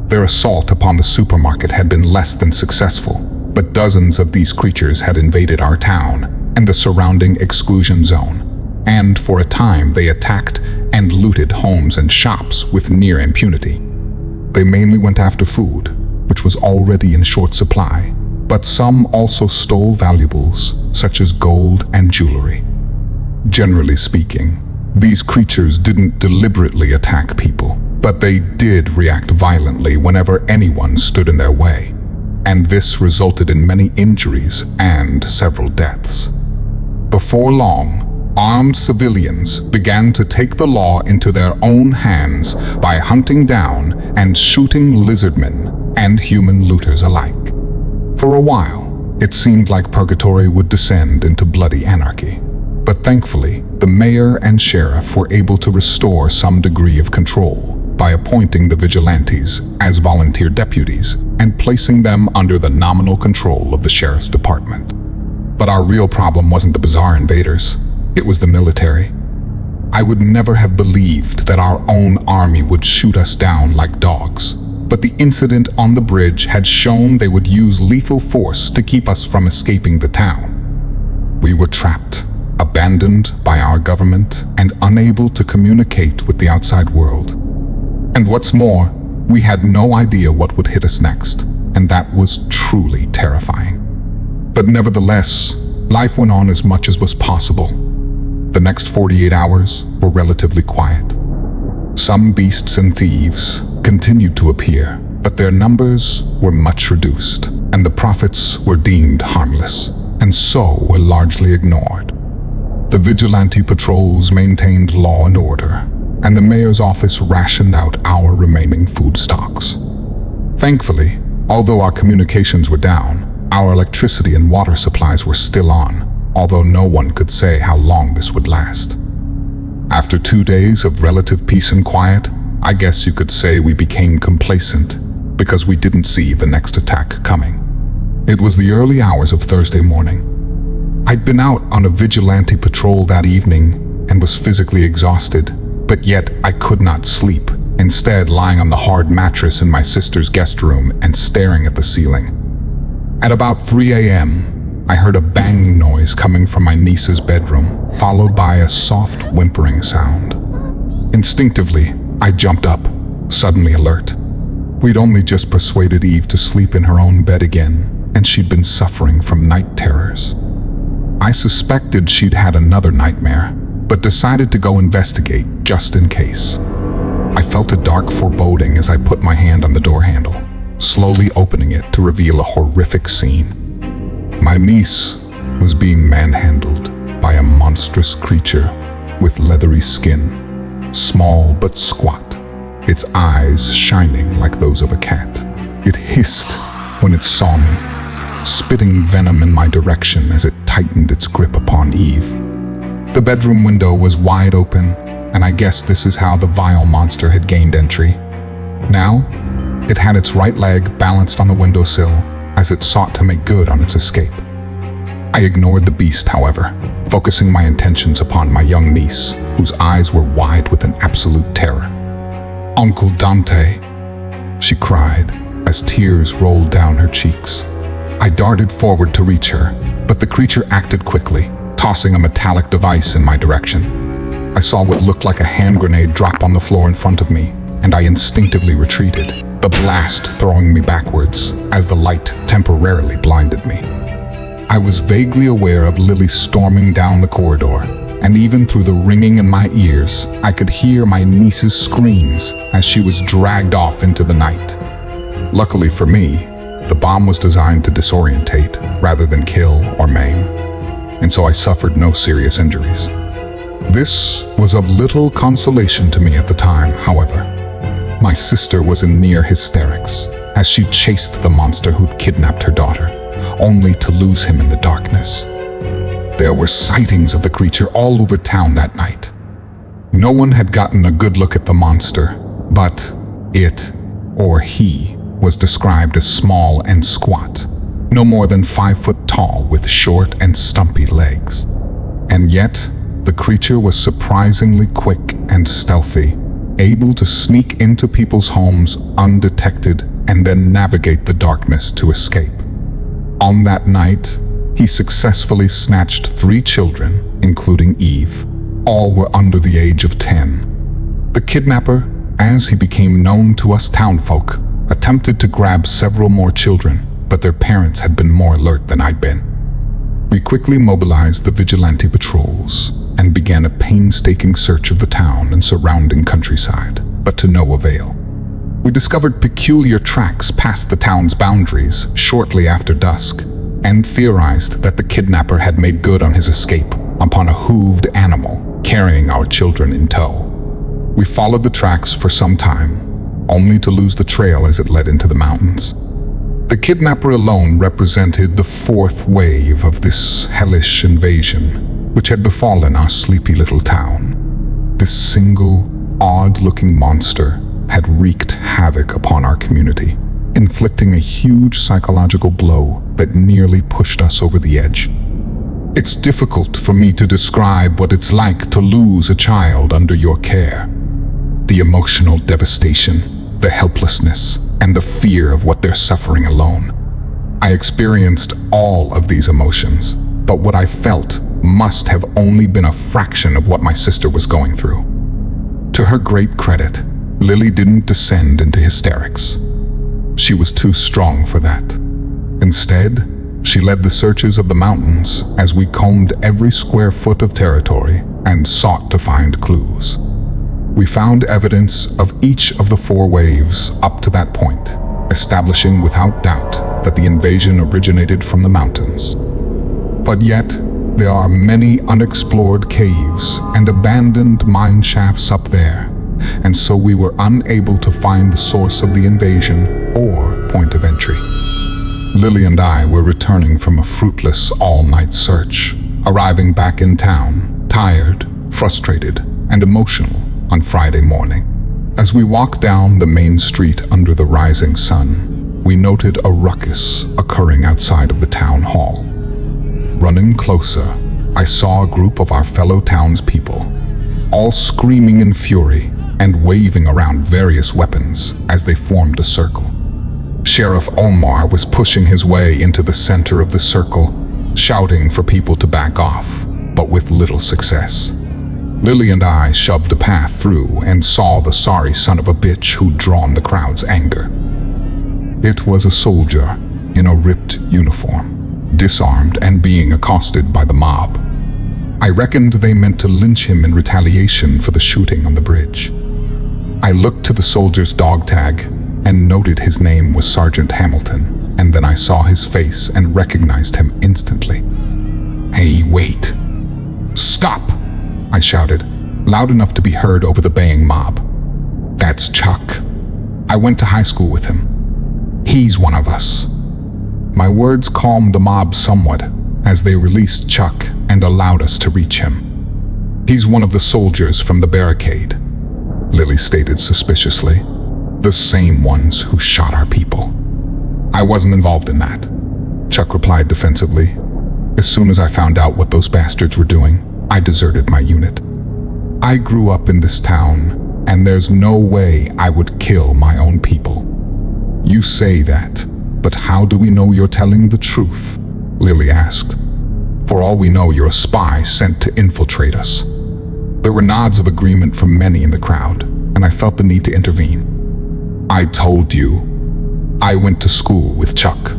Their assault upon the supermarket had been less than successful, but dozens of these creatures had invaded our town and the surrounding exclusion zone, and for a time they attacked and looted homes and shops with near impunity. They mainly went after food, which was already in short supply, but some also stole valuables such as gold and jewelry. Generally speaking, these creatures didn't deliberately attack people, but they did react violently whenever anyone stood in their way, and this resulted in many injuries and several deaths. Before long, armed civilians began to take the law into their own hands by hunting down and shooting lizardmen and human looters alike. For a while, it seemed like purgatory would descend into bloody anarchy. But thankfully, the mayor and sheriff were able to restore some degree of control by appointing the vigilantes as volunteer deputies and placing them under the nominal control of the sheriff's department. But our real problem wasn't the bizarre invaders. It was the military. I would never have believed that our own army would shoot us down like dogs, but the incident on the bridge had shown they would use lethal force to keep us from escaping the town. We were trapped, abandoned by our government, and unable to communicate with the outside world. And what's more, we had no idea what would hit us next, and that was truly terrifying. But nevertheless, life went on as much as was possible. The next 48 hours were relatively quiet. Some beasts and thieves continued to appear, but their numbers were much reduced, and the prophets were deemed harmless, and so were largely ignored. The vigilante patrols maintained law and order, and the mayor's office rationed out our remaining food stocks. Thankfully, although our communications were down, our electricity and water supplies were still on, although no one could say how long this would last. After 2 days of relative peace and quiet, I guess you could say we became complacent because we didn't see the next attack coming. It was the early hours of Thursday morning. I'd been out on a vigilante patrol that evening and was physically exhausted, but yet I could not sleep, instead lying on the hard mattress in my sister's guest room and staring at the ceiling. At about 3 a.m., I heard a banging noise coming from my niece's bedroom, followed by a soft whimpering sound. Instinctively, I jumped up, suddenly alert. We'd only just persuaded Eve to sleep in her own bed again, and she'd been suffering from night terrors. I suspected she'd had another nightmare, but decided to go investigate just in case. I felt a dark foreboding as I put my hand on the door handle, slowly opening it to reveal a horrific scene. My niece was being manhandled by a monstrous creature with leathery skin, small but squat, its eyes shining like those of a cat. It hissed when it saw me, spitting venom in my direction as it tightened its grip upon Eve. The bedroom window was wide open, and I guess this is how the vile monster had gained entry. Now, it had its right leg balanced on the windowsill as it sought to make good on its escape. I ignored the beast, however, focusing my intentions upon my young niece, whose eyes were wide with an absolute terror. "Uncle Dante," she cried as tears rolled down her cheeks. I darted forward to reach her, but the creature acted quickly, tossing a metallic device in my direction. I saw what looked like a hand grenade drop on the floor in front of me, and I instinctively retreated, the blast throwing me backwards as the light temporarily blinded me. I was vaguely aware of Lily storming down the corridor, and even through the ringing in my ears, I could hear my niece's screams as she was dragged off into the night. Luckily for me, the bomb was designed to disorientate rather than kill or maim, and so I suffered no serious injuries. This was of little consolation to me at the time, however. My sister was in near hysterics as she chased the monster who'd kidnapped her daughter, only to lose him in the darkness. There were sightings of the creature all over town that night. No one had gotten a good look at the monster, but it, or he, was described as small and squat, no more than 5 foot tall with short and stumpy legs. And yet, the creature was surprisingly quick and stealthy, able to sneak into people's homes undetected and then navigate the darkness to escape. On that night, he successfully snatched 3 children, including Eve. All were under the age of 10. The kidnapper, as he became known to us townfolk, attempted to grab several more children, but their parents had been more alert than I'd been. We quickly mobilized the vigilante patrols and began a painstaking search of the town and surrounding countryside, but to no avail. We discovered peculiar tracks past the town's boundaries shortly after dusk, and theorized that the kidnapper had made good on his escape upon a hooved animal carrying our children in tow. We followed the tracks for some time, only to lose the trail as it led into the mountains. The kidnapper alone represented the 4th wave of this hellish invasion, which had befallen our sleepy little town. This single, odd-looking monster had wreaked havoc upon our community, inflicting a huge psychological blow that nearly pushed us over the edge. It's difficult for me to describe what it's like to lose a child under your care. The emotional devastation, the helplessness, and the fear of what they're suffering alone. I experienced all of these emotions, but what I felt must have only been a fraction of what my sister was going through. To her great credit, Lily didn't descend into hysterics. She was too strong for that. Instead, she led the searches of the mountains as we combed every square foot of territory and sought to find clues. We found evidence of each of the 4 waves up to that point, establishing without doubt that the invasion originated from the mountains. But yet, there are many unexplored caves and abandoned mine shafts up there, and so we were unable to find the source of the invasion or point of entry. Lily and I were returning from a fruitless all-night search, arriving back in town, tired, frustrated, and emotional on Friday morning. As we walked down the main street under the rising sun, we noted a ruckus occurring outside of the town hall. Running closer, I saw a group of our fellow townspeople, all screaming in fury and waving around various weapons as they formed a circle. Sheriff Omar was pushing his way into the center of the circle, shouting for people to back off, but with little success. Lily and I shoved a path through and saw the sorry son of a bitch who'd drawn the crowd's anger. It was a soldier in a ripped uniform, disarmed and being accosted by the mob. I reckoned they meant to lynch him in retaliation for the shooting on the bridge. I looked to the soldier's dog tag and noted his name was Sergeant Hamilton, and then I saw his face and recognized him instantly. "Hey, wait. Stop!" I shouted, loud enough to be heard over the baying mob. "That's Chuck. I went to high school with him. He's one of us." My words calmed the mob somewhat as they released Chuck and allowed us to reach him. "He's one of the soldiers from the barricade," Lily stated suspiciously. "The same ones who shot our people." "I wasn't involved in that," Chuck replied defensively. "As soon as I found out what those bastards were doing, I deserted my unit. I grew up in this town, and there's no way I would kill my own people." "You say that, but how do we know you're telling the truth?" Lily asked. "For all we know, you're a spy sent to infiltrate us." There were nods of agreement from many in the crowd, and I felt the need to intervene. "I told you. I went to school with Chuck.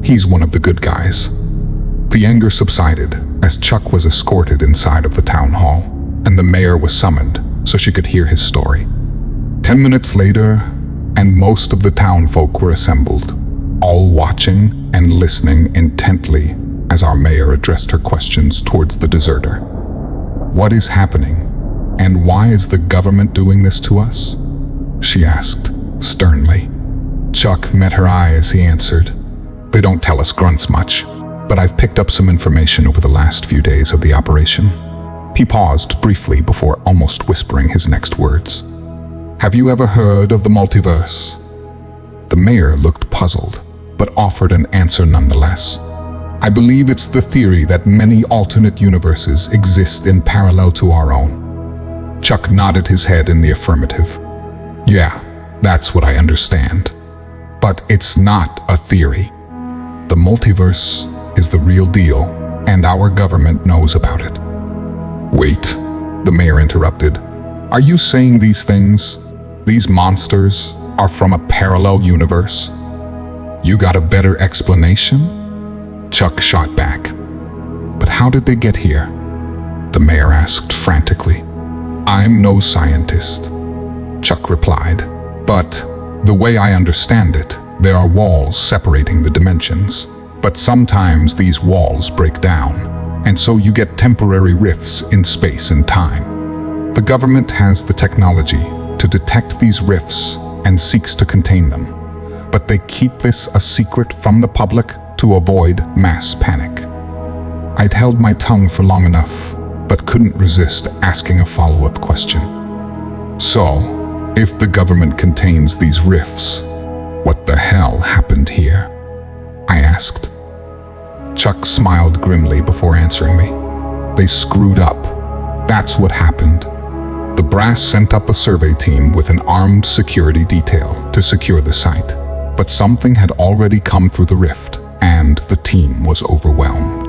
He's one of the good guys." The anger subsided as Chuck was escorted inside of the town hall, and the mayor was summoned so she could hear his story. 10 minutes later, and most of the town folk were assembled, all watching and listening intently as our mayor addressed her questions towards the deserter. "What is happening, and why is the government doing this to us?" she asked, sternly. Chuck met her eye as he answered. "They don't tell us grunts much, but I've picked up some information over the last few days of the operation." He paused briefly before almost whispering his next words. "Have you ever heard of the multiverse?" The mayor looked puzzled, but offered an answer nonetheless. "I believe it's the theory that many alternate universes exist in parallel to our own." Chuck nodded his head in the affirmative. "Yeah, that's what I understand. But it's not a theory. The multiverse is the real deal, and our government knows about it." "Wait," the mayor interrupted. "Are you saying these things, these monsters, are from a parallel universe? You got a better explanation?" Chuck shot back. "But how did they get here?" the mayor asked frantically. "I'm no scientist," Chuck replied. "But the way I understand it, there are walls separating the dimensions. But sometimes these walls break down, and so you get temporary rifts in space and time. The government has the technology to detect these rifts and seeks to contain them, but they keep this a secret from the public to avoid mass panic." I'd held my tongue for long enough, but couldn't resist asking a follow-up question. "So, if the government contains these rifts, what the hell happened here?" I asked. Chuck smiled grimly before answering me. "They screwed up. That's what happened. The brass sent up a survey team with an armed security detail to secure the site, but something had already come through the rift, and the team was overwhelmed.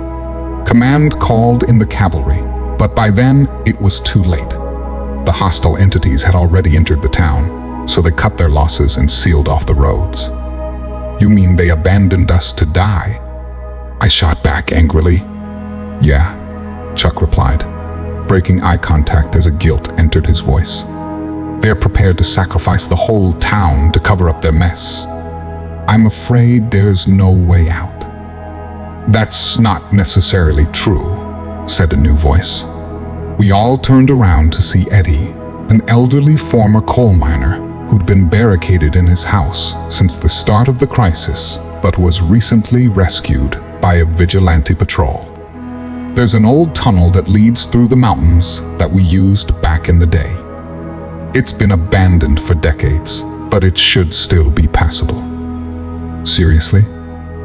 Command called in the cavalry, but by then it was too late. The hostile entities had already entered the town, so they cut their losses and sealed off the roads." "You mean they abandoned us to die?" I shot back angrily. "Yeah," Chuck replied, breaking eye contact as a guilt entered his voice. "They're prepared to sacrifice the whole town to cover up their mess. I'm afraid there's no way out." "That's not necessarily true," said a new voice. We all turned around to see Eddie, an elderly former coal miner who'd been barricaded in his house since the start of the crisis, but was recently rescued by a vigilante patrol. "There's an old tunnel that leads through the mountains that we used back in the day. It's been abandoned for decades, but it should still be passable." "Seriously?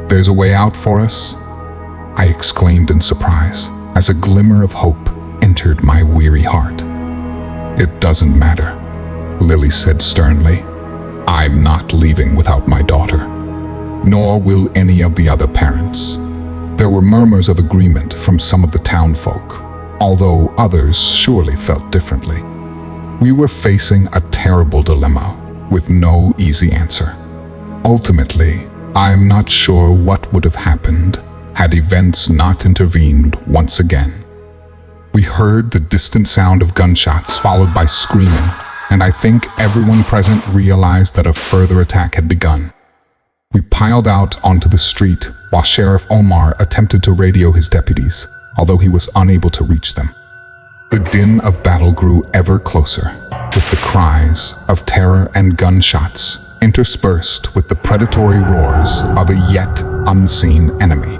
There's a way out for us?" I exclaimed in surprise as a glimmer of hope entered my weary heart. "It doesn't matter," Lily said sternly. "I'm not leaving without my daughter, nor will any of the other parents." There were murmurs of agreement from some of the townfolk, although others surely felt differently. We were facing a terrible dilemma with no easy answer. Ultimately, I'm not sure what would have happened had events not intervened once again. We heard the distant sound of gunshots followed by screaming and I think everyone present realized that a further attack had begun. We piled out onto the street while Sheriff Omar attempted to radio his deputies, although he was unable to reach them. The din of battle grew ever closer, with the cries of terror and gunshots interspersed with the predatory roars of a yet unseen enemy.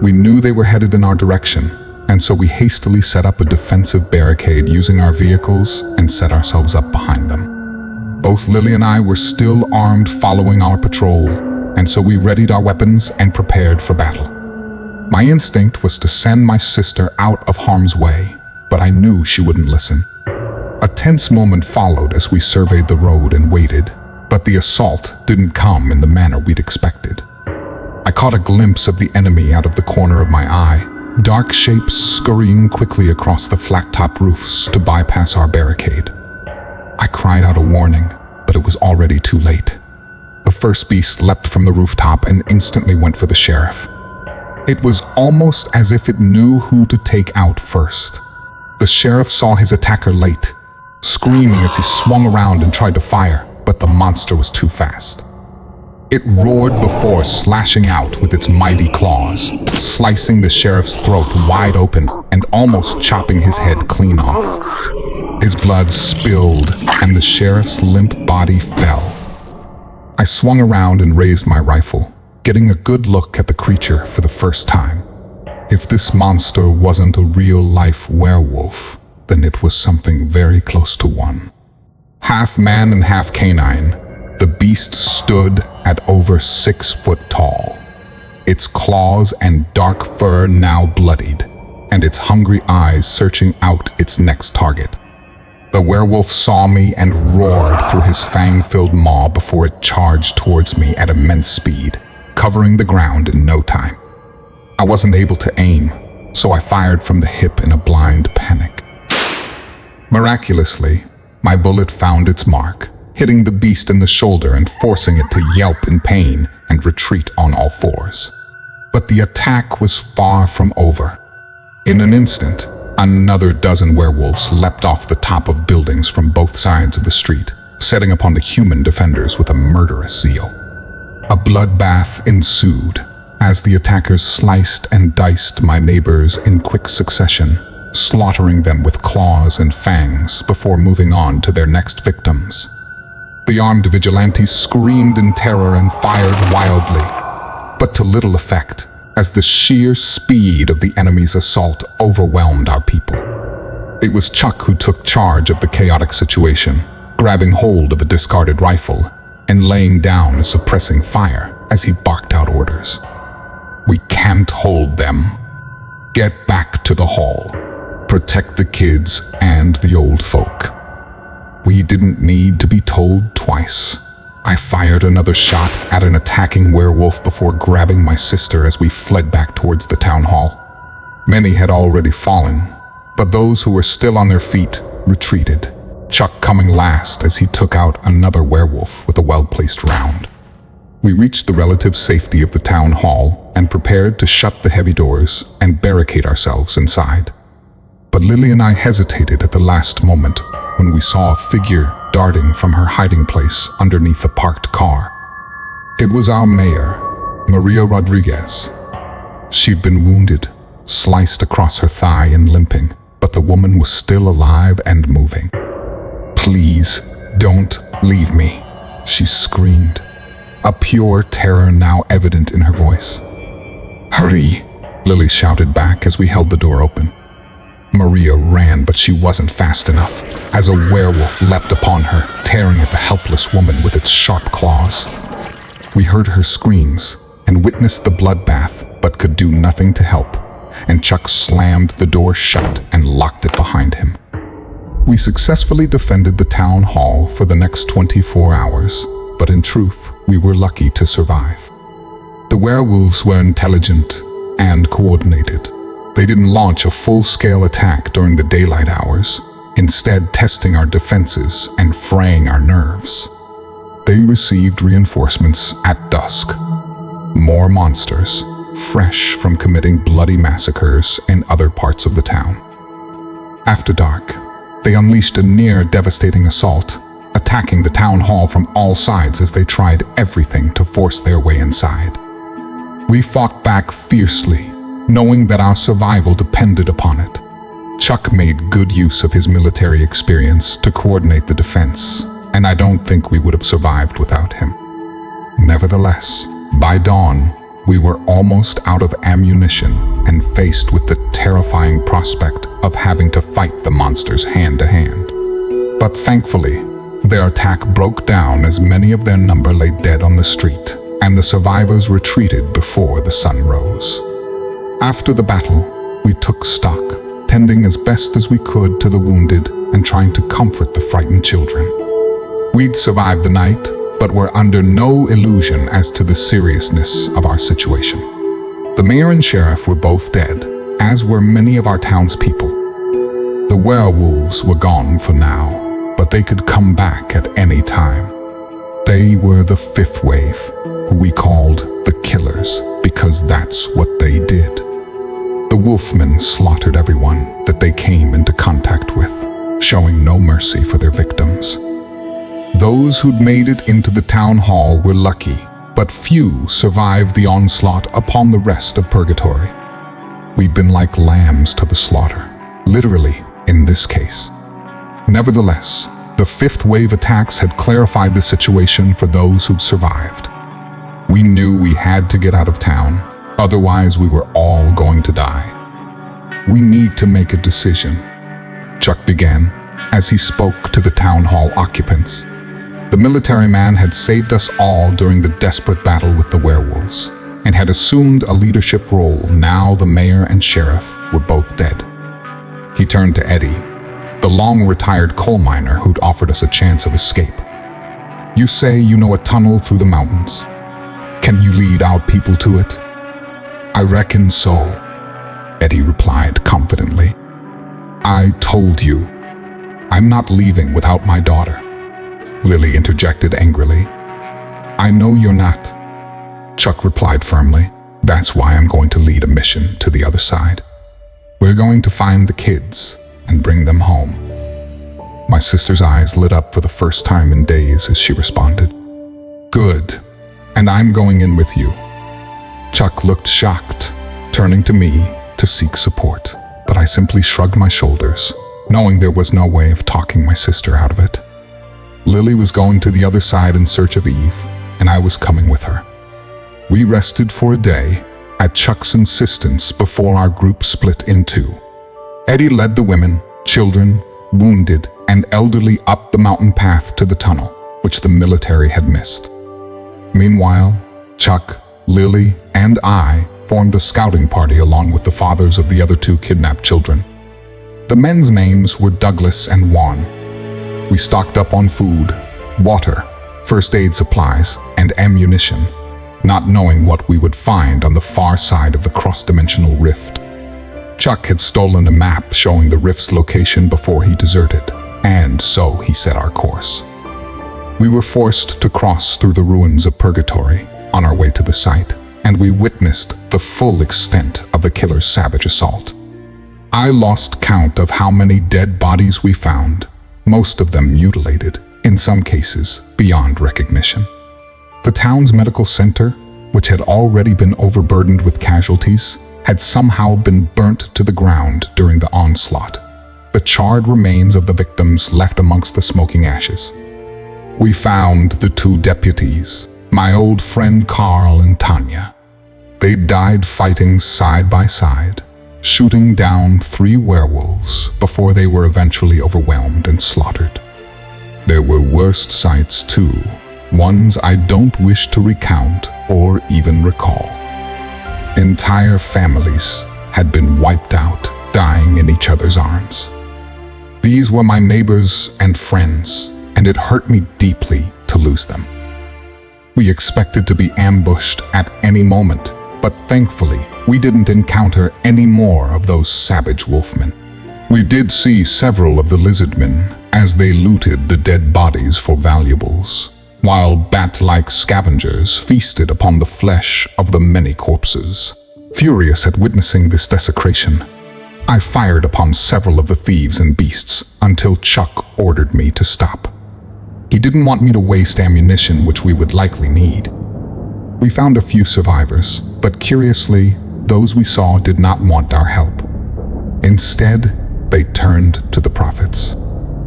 We knew they were headed in our direction, and so we hastily set up a defensive barricade using our vehicles and set ourselves up behind them. Both Lily and I were still armed following our patrol, and so we readied our weapons and prepared for battle. My instinct was to send my sister out of harm's way, but I knew she wouldn't listen. A tense moment followed as we surveyed the road and waited, but the assault didn't come in the manner we'd expected. I caught a glimpse of the enemy out of the corner of my eye, dark shapes scurrying quickly across the flat-top roofs to bypass our barricade. I cried out a warning, but it was already too late. The first beast leapt from the rooftop and instantly went for the sheriff. It was almost as if it knew who to take out first. The sheriff saw his attacker late, screaming as he swung around and tried to fire, but the monster was too fast. It roared before slashing out with its mighty claws, slicing the sheriff's throat wide open and almost chopping his head clean off. His blood spilled and the sheriff's limp body fell. I swung around and raised my rifle, getting a good look at the creature for the first time. If this monster wasn't a real-life werewolf, then it was something very close to one. Half man and half canine, the beast stood at over 6 foot tall. Its claws and dark fur now bloodied, and its hungry eyes searching out its next target. The werewolf saw me and roared through his fang-filled maw before it charged towards me at immense speed, covering the ground in no time. I wasn't able to aim, so I fired from the hip in a blind panic. Miraculously, my bullet found its mark, hitting the beast in the shoulder and forcing it to yelp in pain and retreat on all fours. But the attack was far from over. In an instant, another dozen werewolves leapt off the top of buildings from both sides of the street, setting upon the human defenders with a murderous zeal. A bloodbath ensued as the attackers sliced and diced my neighbors in quick succession, slaughtering them with claws and fangs before moving on to their next victims. The armed vigilantes screamed in terror and fired wildly, but to little effect, as the sheer speed of the enemy's assault overwhelmed our people. It was Chuck who took charge of the chaotic situation, grabbing hold of a discarded rifle and laying down a suppressing fire as he barked out orders. "We can't hold them. Get back to the hall. Protect the kids and the old folk." We didn't need to be told twice. I fired another shot at an attacking werewolf before grabbing my sister as we fled back towards the town hall. Many had already fallen, but those who were still on their feet retreated, Chuck coming last as he took out another werewolf with a well-placed round. We reached the relative safety of the town hall and prepared to shut the heavy doors and barricade ourselves inside. But Lily and I hesitated at the last moment when we saw a figure darting from her hiding place underneath a parked car. It was our mayor, Maria Rodriguez. She'd been wounded, sliced across her thigh and limping, but the woman was still alive and moving. "Please, don't leave me," she screamed, a pure terror now evident in her voice. "Hurry," Lily shouted back as we held the door open. Maria ran, but she wasn't fast enough, as a werewolf leapt upon her, tearing at the helpless woman with its sharp claws. We heard her screams and witnessed the bloodbath, but could do nothing to help, and Chuck slammed the door shut and locked it behind him. We successfully defended the town hall for the next 24 hours, but in truth, we were lucky to survive. The werewolves were intelligent and coordinated. They didn't launch a full-scale attack during the daylight hours, instead testing our defenses and fraying our nerves. They received reinforcements at dusk. More monsters, fresh from committing bloody massacres in other parts of the town. After dark, They unleashed a near-devastating assault, attacking the town hall from all sides as they tried everything to force their way inside. We fought back fiercely, knowing that our survival depended upon it. Chuck made good use of his military experience to coordinate the defense, and I don't think we would have survived without him. Nevertheless, by dawn, we were almost out of ammunition and faced with the terrifying prospect of having to fight the monsters hand to hand. But thankfully, their attack broke down as many of their number lay dead on the street, and the survivors retreated before the sun rose. After the battle, we took stock, tending as best as we could to the wounded and trying to comfort the frightened children. We'd survived the night, but were under no illusion as to the seriousness of our situation. The mayor and sheriff were both dead, as were many of our townspeople. The werewolves were gone for now, but they could come back at any time. They were the fifth wave, who we called the Killers, because that's what they did. The wolfmen slaughtered everyone that they came into contact with, showing no mercy for their victims. Those who'd made it into the town hall were lucky, but few survived the onslaught upon the rest of purgatory. We'd been like lambs to the slaughter, literally in this case. Nevertheless, the fifth wave attacks had clarified the situation for those who'd survived. We knew we had to get out of town, otherwise we were all going to die. We need to make a decision, Chuck began, as he spoke to the town hall occupants. The military man had saved us all during the desperate battle with the werewolves, and had assumed a leadership role now the mayor and sheriff were both dead. He turned to Eddie, the long-retired coal miner who'd offered us a chance of escape. You say you know a tunnel through the mountains. Can you lead our people to it? I reckon so, Eddie replied confidently. I told you, I'm not leaving without my daughter, Lily interjected angrily. I know you're not, Chuck replied firmly. That's why I'm going to lead a mission to the other side. We're going to find the kids and bring them home. My sister's eyes lit up for the first time in days as she responded. Good, and I'm going in with you. Chuck looked shocked, turning to me to seek support, but I simply shrugged my shoulders, knowing there was no way of talking my sister out of it. Lily was going to the other side in search of Eve, and I was coming with her. We rested for a day at Chuck's insistence before our group split in two. Eddie led the women, children, wounded, and elderly up the mountain path to the tunnel, which the military had missed. Meanwhile, Chuck, Lily, and I formed a scouting party along with the fathers of the other two kidnapped children. The men's names were Douglas and Juan. We stocked up on food, water, first aid supplies, and ammunition, not knowing what we would find on the far side of the cross-dimensional rift. Chuck had stolen a map showing the rift's location before he deserted, and so he set our course. We were forced to cross through the ruins of Purgatory on our way to the site, and we witnessed the full extent of the killer's savage assault. I lost count of how many dead bodies we found, most of them mutilated, in some cases beyond recognition. The town's medical center, which had already been overburdened with casualties, had somehow been burnt to the ground during the onslaught, the charred remains of the victims left amongst the smoking ashes. We found the two deputies, my old friend Carl and Tanya. They died fighting side by side, shooting down 3 werewolves before they were eventually overwhelmed and slaughtered. There were worse sights too, ones I don't wish to recount or even recall. Entire families had been wiped out, dying in each other's arms. These were my neighbors and friends, and it hurt me deeply to lose them. We expected to be ambushed at any moment, but thankfully, we didn't encounter any more of those savage wolfmen. We did see several of the lizardmen as they looted the dead bodies for valuables, while bat-like scavengers feasted upon the flesh of the many corpses. Furious at witnessing this desecration, I fired upon several of the thieves and beasts until Chuck ordered me to stop. He didn't want me to waste ammunition, which we would likely need. We found a few survivors, but curiously, those we saw did not want our help. Instead, they turned to the prophets,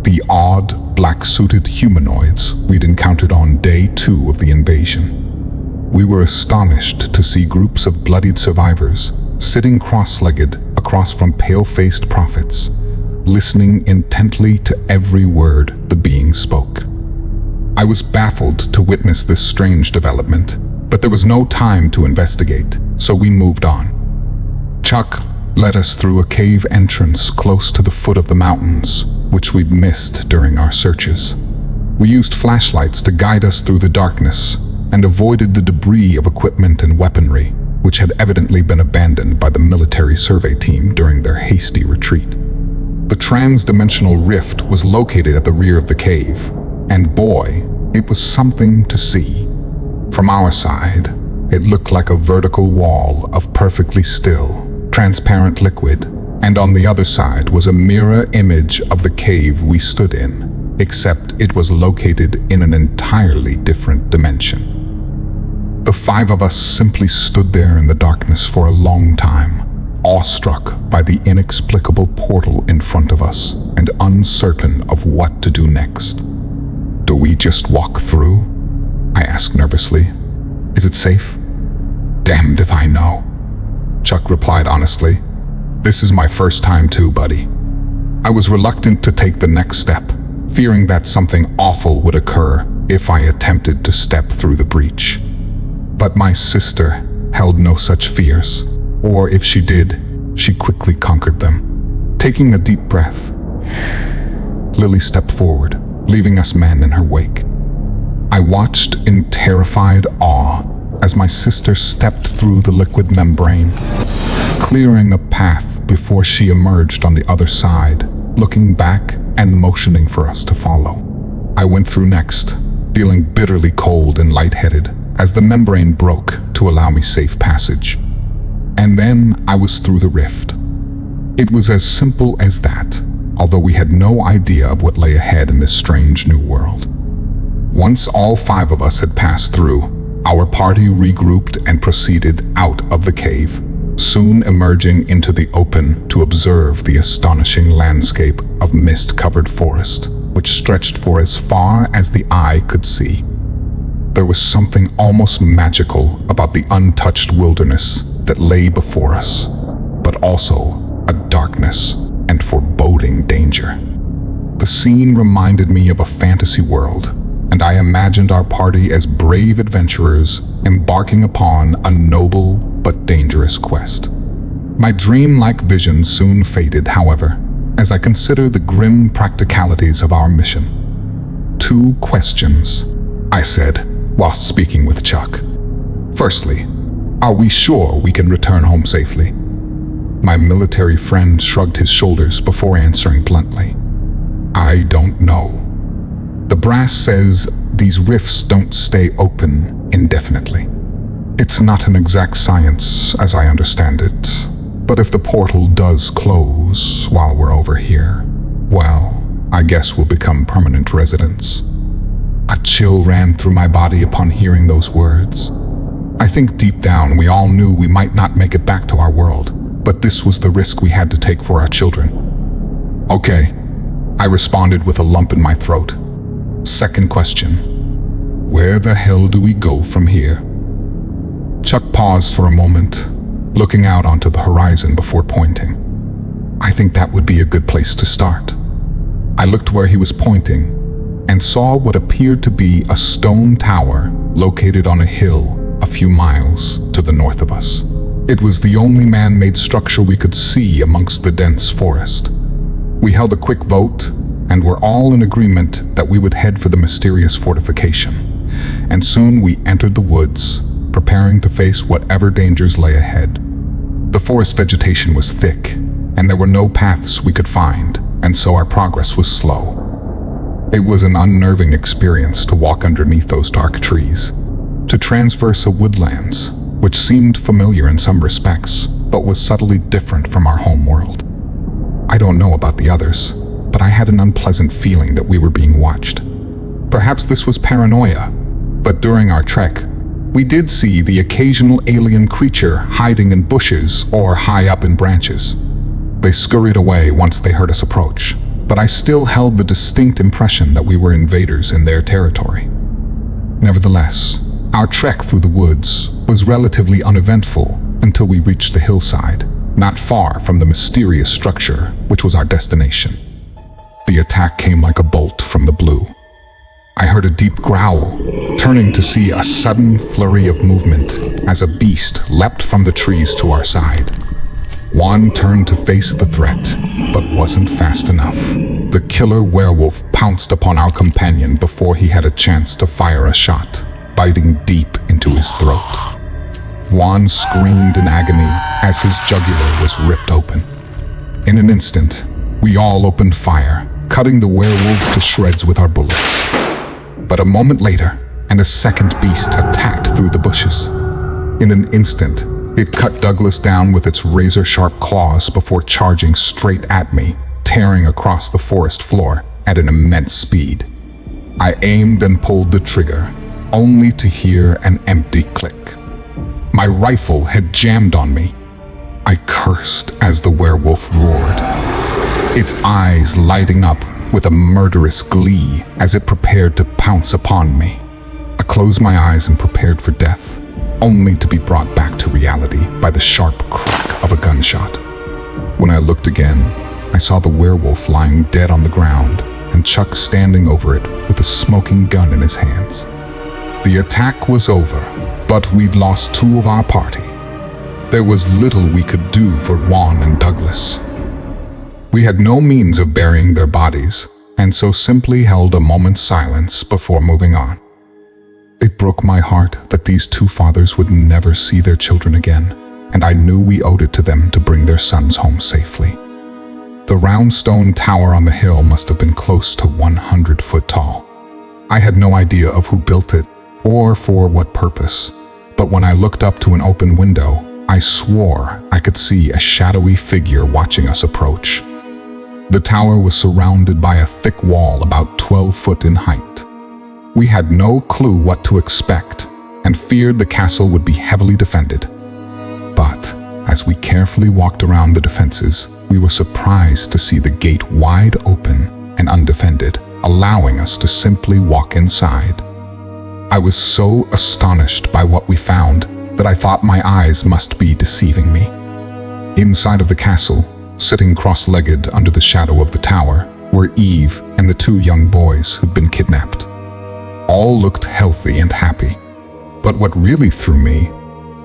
the odd, black-suited humanoids we'd encountered on day 2 of the invasion. We were astonished to see groups of bloodied survivors sitting cross-legged across from pale-faced prophets, listening intently to every word the beings spoke. I was baffled to witness this strange development, but there was no time to investigate, so we moved on. Chuck led us through a cave entrance close to the foot of the mountains, which we'd missed during our searches. We used flashlights to guide us through the darkness and avoided the debris of equipment and weaponry, which had evidently been abandoned by the military survey team during their hasty retreat. The trans-dimensional rift was located at the rear of the cave, and boy, it was something to see. From our side, it looked like a vertical wall of perfectly still, transparent liquid, and on the other side was a mirror image of the cave we stood in, except it was located in an entirely different dimension. The 5 of us simply stood there in the darkness for a long time, awestruck by the inexplicable portal in front of us and uncertain of what to do next. "Do we just walk through?" I asked nervously. "Is it safe?" "Damned if I know," Chuck replied honestly. "This is my first time too, buddy." I was reluctant to take the next step, fearing that something awful would occur if I attempted to step through the breach. But my sister held no such fears, or if she did, she quickly conquered them. Taking a deep breath, Lily stepped forward, leaving us men in her wake. I watched in terrified awe as my sister stepped through the liquid membrane, clearing a path before she emerged on the other side, looking back and motioning for us to follow. I went through next, feeling bitterly cold and lightheaded as the membrane broke to allow me safe passage. And then I was through the rift. It was as simple as that, although we had no idea of what lay ahead in this strange new world. Once all 5 of us had passed through, our party regrouped and proceeded out of the cave, soon emerging into the open to observe the astonishing landscape of mist-covered forest, which stretched for as far as the eye could see. There was something almost magical about the untouched wilderness that lay before us, but also a darkness and foreboding danger. The scene reminded me of a fantasy world, and I imagined our party as brave adventurers embarking upon a noble but dangerous quest. My dream-like vision soon faded, however, as I considered the grim practicalities of our mission. 2 questions, I said, while speaking with Chuck. Firstly, are we sure we can return home safely? My military friend shrugged his shoulders before answering bluntly. I don't know. The brass says these rifts don't stay open indefinitely. It's not an exact science, as I understand it, but if the portal does close while we're over here, well, I guess we'll become permanent residents. A chill ran through my body upon hearing those words. I think deep down we all knew we might not make it back to our world, but this was the risk we had to take for our children. Okay, I responded with a lump in my throat. Second question, where the hell do we go from here? Chuck paused for a moment, looking out onto the horizon before pointing. I think that would be a good place to start. I looked where he was pointing and saw what appeared to be a stone tower located on a hill a few miles to the north of us. It was the only man-made structure we could see amongst the dense forest. We held a quick vote and were all in agreement that we would head for the mysterious fortification. And soon we entered the woods, preparing to face whatever dangers lay ahead. The forest vegetation was thick, and there were no paths we could find, and so our progress was slow. It was an unnerving experience to walk underneath those dark trees, to traverse a woodlands, which seemed familiar in some respects, but was subtly different from our home world. I don't know about the others, but I had an unpleasant feeling that we were being watched. Perhaps this was paranoia, but during our trek, we did see the occasional alien creature hiding in bushes or high up in branches. They scurried away once they heard us approach, but I still held the distinct impression that we were invaders in their territory. Nevertheless, our trek through the woods was relatively uneventful until we reached the hillside, not far from the mysterious structure which was our destination. The attack came like a bolt from the blue. I heard a deep growl, turning to see a sudden flurry of movement as a beast leapt from the trees to our side. Juan turned to face the threat, but wasn't fast enough. The killer werewolf pounced upon our companion before he had a chance to fire a shot, biting deep into his throat. Juan screamed in agony as his jugular was ripped open. In an instant, we all opened fire, cutting the werewolves to shreds with our bullets. But a moment later, and a second beast attacked through the bushes. In an instant, it cut Douglas down with its razor-sharp claws before charging straight at me, tearing across the forest floor at an immense speed. I aimed and pulled the trigger, only to hear an empty click. My rifle had jammed on me. I cursed as the werewolf roared, its eyes lighting up with a murderous glee as it prepared to pounce upon me. I closed my eyes and prepared for death, only to be brought back to reality by the sharp crack of a gunshot. When I looked again, I saw the werewolf lying dead on the ground and Chuck standing over it with a smoking gun in his hands. The attack was over, but we'd lost 2 of our party. There was little we could do for Juan and Douglas. We had no means of burying their bodies, and so simply held a moment's silence before moving on. It broke my heart that these 2 fathers would never see their children again, and I knew we owed it to them to bring their sons home safely. The round stone tower on the hill must have been close to 100 foot tall. I had no idea of who built it, or for what purpose, but when I looked up to an open window, I swore I could see a shadowy figure watching us approach. The tower was surrounded by a thick wall about 12 foot in height. We had no clue what to expect and feared the castle would be heavily defended. But as we carefully walked around the defenses, we were surprised to see the gate wide open and undefended, allowing us to simply walk inside. I was so astonished by what we found that I thought my eyes must be deceiving me. Inside of the castle, sitting cross-legged under the shadow of the tower, were Eve and the 2 young boys who'd been kidnapped. All looked healthy and happy, but what really threw me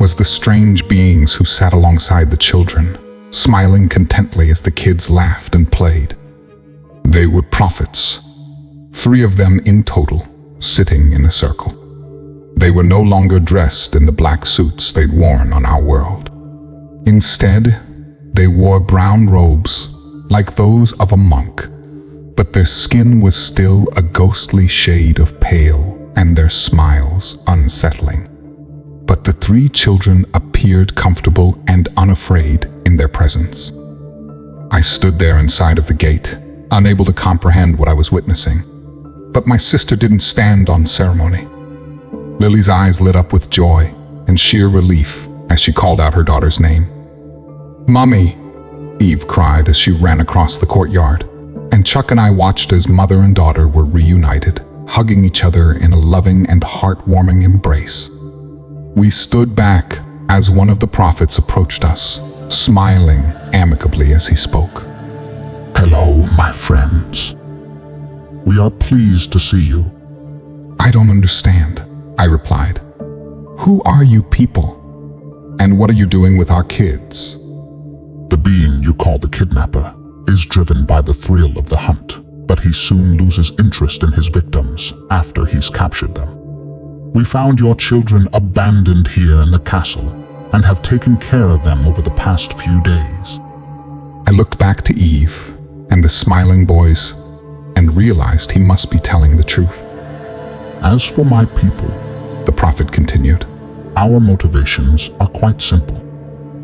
was the strange beings who sat alongside the children, smiling contently as the kids laughed and played. They were prophets, 3 of them in total, sitting in a circle. They were no longer dressed in the black suits they'd worn on our world. Instead, they wore brown robes like those of a monk, but their skin was still a ghostly shade of pale and their smiles unsettling. But the 3 children appeared comfortable and unafraid in their presence. I stood there inside of the gate, unable to comprehend what I was witnessing. But my sister didn't stand on ceremony. Lily's eyes lit up with joy and sheer relief as she called out her daughter's name. "Mommy!" Eve cried as she ran across the courtyard, and Chuck and I watched as mother and daughter were reunited, hugging each other in a loving and heartwarming embrace. We stood back as one of the prophets approached us, smiling amicably as he spoke. Hello, my friends. We are pleased to see you. "I don't understand," I replied. "Who are you people? And what are you doing with our kids?" The being you call the kidnapper is driven by the thrill of the hunt, but he soon loses interest in his victims after he's captured them. We found your children abandoned here in the castle and have taken care of them over the past few days. I looked back to Eve and the smiling boys and realized he must be telling the truth. As for my people, the prophet continued, our motivations are quite simple.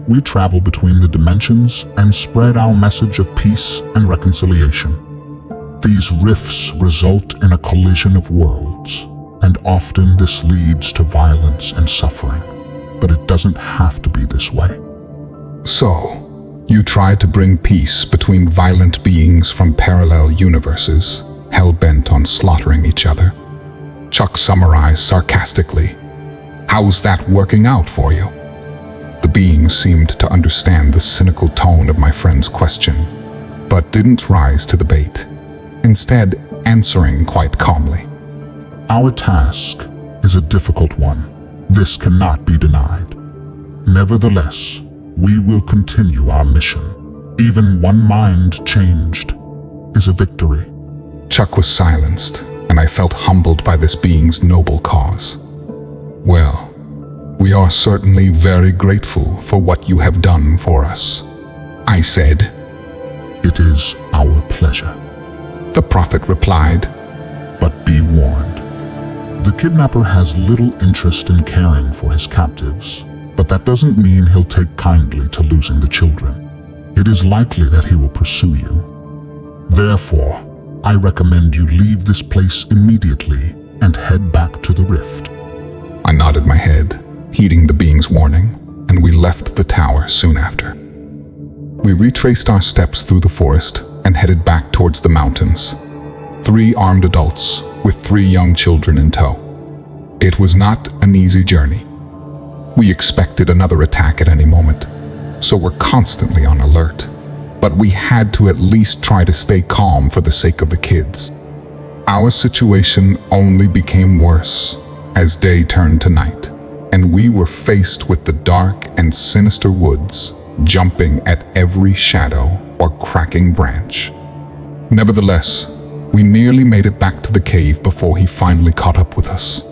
we travel between the dimensions and spread our message of peace and reconciliation. These rifts result in a collision of worlds, and often this leads to violence and suffering. But it doesn't have to be this way. So, you try to bring peace between violent beings from parallel universes, hell-bent on slaughtering each other. Chuck summarized sarcastically. How's that working out for you? The beings seemed to understand the cynical tone of my friend's question, but didn't rise to the bait, instead answering quite calmly. Our task is a difficult one. This cannot be denied. Nevertheless, we will continue our mission. Even one mind changed is a victory. Chuck was silenced, and I felt humbled by this being's noble cause. Well, we are certainly very grateful for what you have done for us, I said. It is our pleasure. The prophet replied. But be warned. The kidnapper has little interest in caring for his captives, but that doesn't mean he'll take kindly to losing the children. It is likely that he will pursue you. Therefore, I recommend you leave this place immediately and head back to the rift. I nodded my head, heeding the being's warning, and we left the tower soon after. We retraced our steps through the forest and headed back towards the mountains. 3 armed adults with 3 young children in tow. It was not an easy journey. We expected another attack at any moment, so we're constantly on alert. But we had to at least try to stay calm for the sake of the kids. Our situation only became worse as day turned to night, and we were faced with the dark and sinister woods, jumping at every shadow or cracking branch. Nevertheless, we nearly made it back to the cave before he finally caught up with us.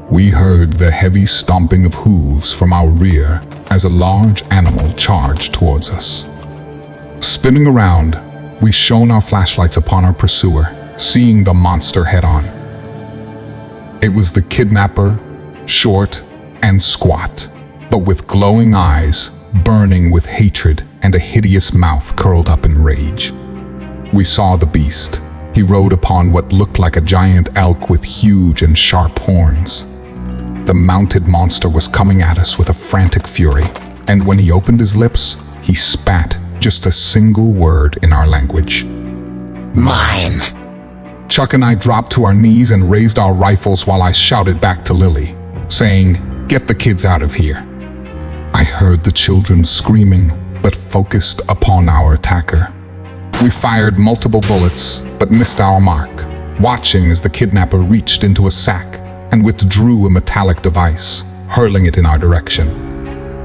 We heard the heavy stomping of hooves from our rear as a large animal charged towards us. Spinning around, we shone our flashlights upon our pursuer, seeing the monster head-on. It was the kidnapper, short and squat, but with glowing eyes, burning with hatred and a hideous mouth curled up in rage. We saw the beast. He rode upon what looked like a giant elk with huge and sharp horns. The mounted monster was coming at us with a frantic fury, and when he opened his lips, he spat just a single word in our language. Mine. Chuck and I dropped to our knees and raised our rifles while I shouted back to Lily, saying, "Get the kids out of here." I heard the children screaming, but focused upon our attacker. We fired multiple bullets, but missed our mark, watching as the kidnapper reached into a sack and withdrew a metallic device, hurling it in our direction.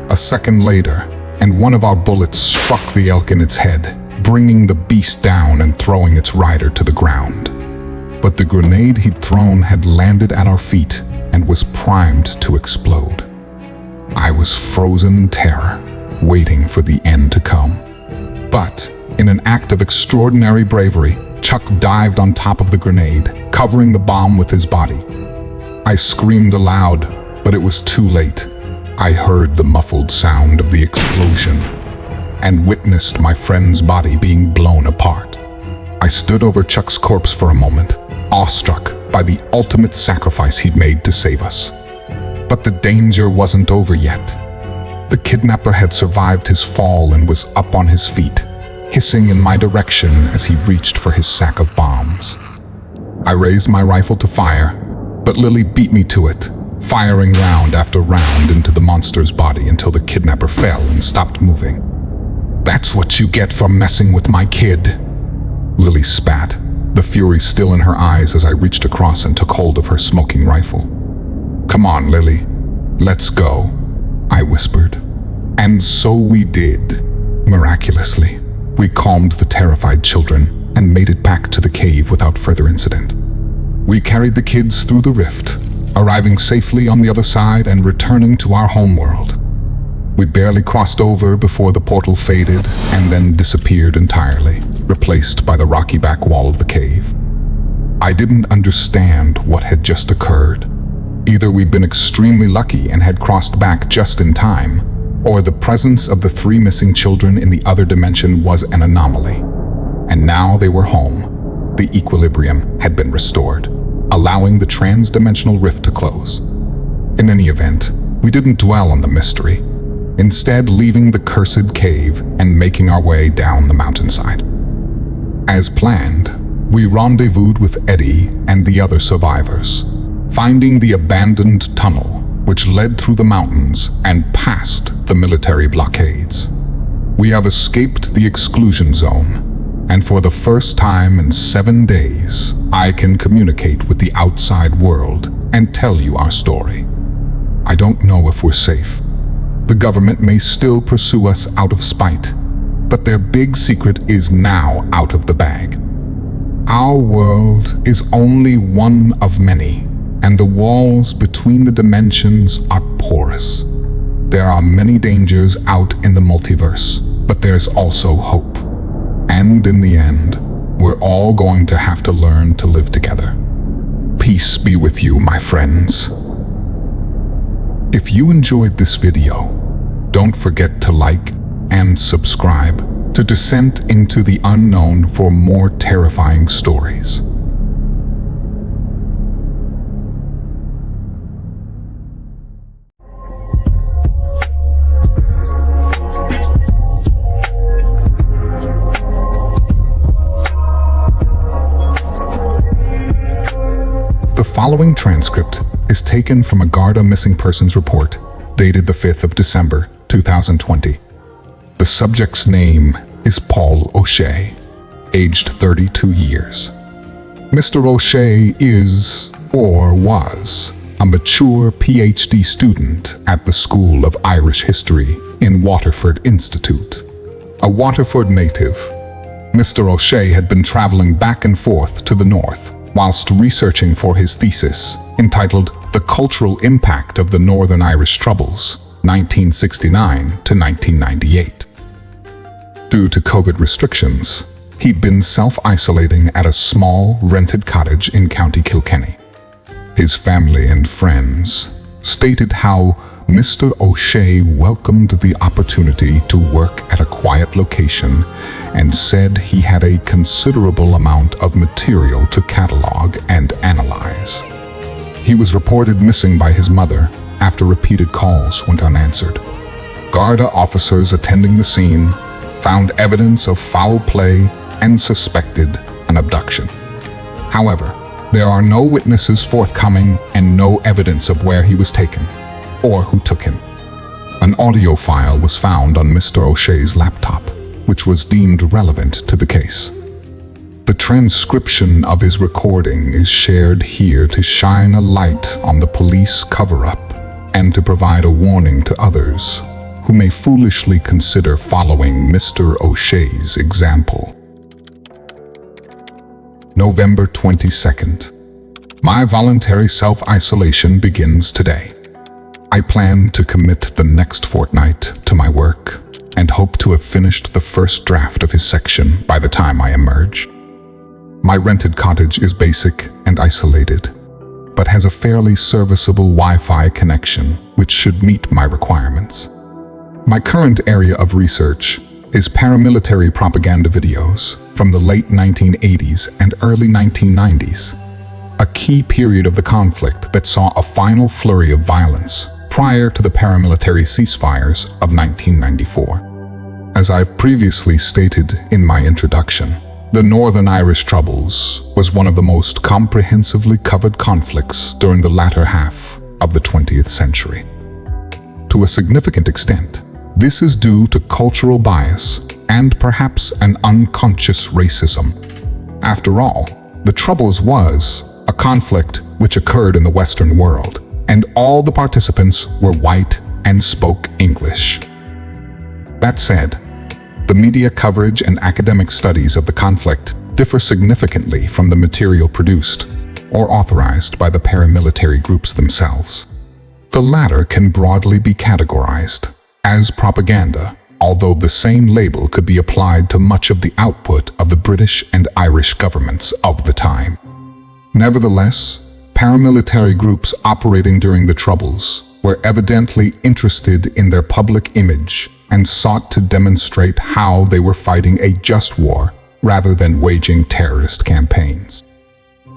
A second later, and one of our bullets struck the elk in its head, bringing the beast down and throwing its rider to the ground. But the grenade he'd thrown had landed at our feet and was primed to explode. I was frozen in terror, waiting for the end to come. But, in an act of extraordinary bravery, Chuck dived on top of the grenade, covering the bomb with his body. I screamed aloud, but it was too late. I heard the muffled sound of the explosion and witnessed my friend's body being blown apart. I stood over Chuck's corpse for a moment, awestruck by the ultimate sacrifice he'd made to save us. But the danger wasn't over yet. The kidnapper had survived his fall and was up on his feet, hissing in my direction as he reached for his sack of bombs. I raised my rifle to fire, but Lily beat me to it, firing round after round into the monster's body until the kidnapper fell and stopped moving. "That's what you get for messing with my kid," Lily spat, the fury still in her eyes as I reached across and took hold of her smoking rifle. "Come on, Lily, let's go," I whispered. And so we did. Miraculously, we calmed the terrified children and made it back to the cave without further incident. We carried the kids through the rift, arriving safely on the other side and returning to our homeworld. We barely crossed over before the portal faded and then disappeared entirely, replaced by the rocky back wall of the cave. I didn't understand what had just occurred. Either we'd been extremely lucky and had crossed back just in time, or the presence of the 3 missing children in the other dimension was an anomaly. And now they were home. The equilibrium had been restored, allowing the trans-dimensional rift to close. In any event, we didn't dwell on the mystery, instead leaving the cursed cave and making our way down the mountainside. As planned, we rendezvoused with Eddie and the other survivors, finding the abandoned tunnel which led through the mountains and past the military blockades. We have escaped the exclusion zone, and for the first time in 7 days, I can communicate with the outside world and tell you our story. I don't know if we're safe. The government may still pursue us out of spite, but their big secret is now out of the bag. Our world is only one of many, and the walls between the dimensions are porous. There are many dangers out in the multiverse, but there's also hope. And in the end, we're all going to have to learn to live together. Peace be with you, my friends. If you enjoyed this video, don't forget to like and subscribe to Descent into the Unknown for more terrifying stories. The following transcript is taken from a Garda missing persons report dated the 5th of December, 2020. The subject's name is Paul O'Shea, aged 32 years. Mr. O'Shea is, or was, a mature PhD student at the School of Irish History in Waterford Institute. A Waterford native, Mr. O'Shea had been traveling back and forth to the north whilst researching for his thesis entitled The Cultural Impact of the Northern Irish Troubles, 1969 to 1998. Due to COVID restrictions, he'd been self-isolating at a small rented cottage in County Kilkenny. His family and friends stated how Mr. O'Shea welcomed the opportunity to work at a quiet location and said he had a considerable amount of material to catalog and analyze. He was reported missing by his mother after repeated calls went unanswered. Garda officers attending the scene found evidence of foul play and suspected an abduction. However, there are no witnesses forthcoming and no evidence of where he was taken or who took him. An audio file was found on Mr. O'Shea's laptop, which was deemed relevant to the case. The transcription of his recording is shared here to shine a light on the police cover-up and to provide a warning to others who may foolishly consider following Mr. O'Shea's example. November 22nd. My voluntary self-isolation begins today. I plan to commit the next fortnight to my work and hope to have finished the first draft of his section by the time I emerge. My rented cottage is basic and isolated, but has a fairly serviceable Wi-Fi connection which should meet my requirements. My current area of research is paramilitary propaganda videos from the late 1980s and early 1990s, a key period of the conflict that saw a final flurry of violence prior to the paramilitary ceasefires of 1994. As I've previously stated in my introduction, the Northern Irish Troubles was one of the most comprehensively covered conflicts during the latter half of the 20th century. To a significant extent, this is due to cultural bias and perhaps an unconscious racism. After all, the Troubles was a conflict which occurred in the Western world, and all the participants were white and spoke English. That said, the media coverage and academic studies of the conflict differ significantly from the material produced or authorized by the paramilitary groups themselves. The latter can broadly be categorized as propaganda, although the same label could be applied to much of the output of the British and Irish governments of the time. Nevertheless, paramilitary groups operating during the Troubles were evidently interested in their public image and sought to demonstrate how they were fighting a just war rather than waging terrorist campaigns.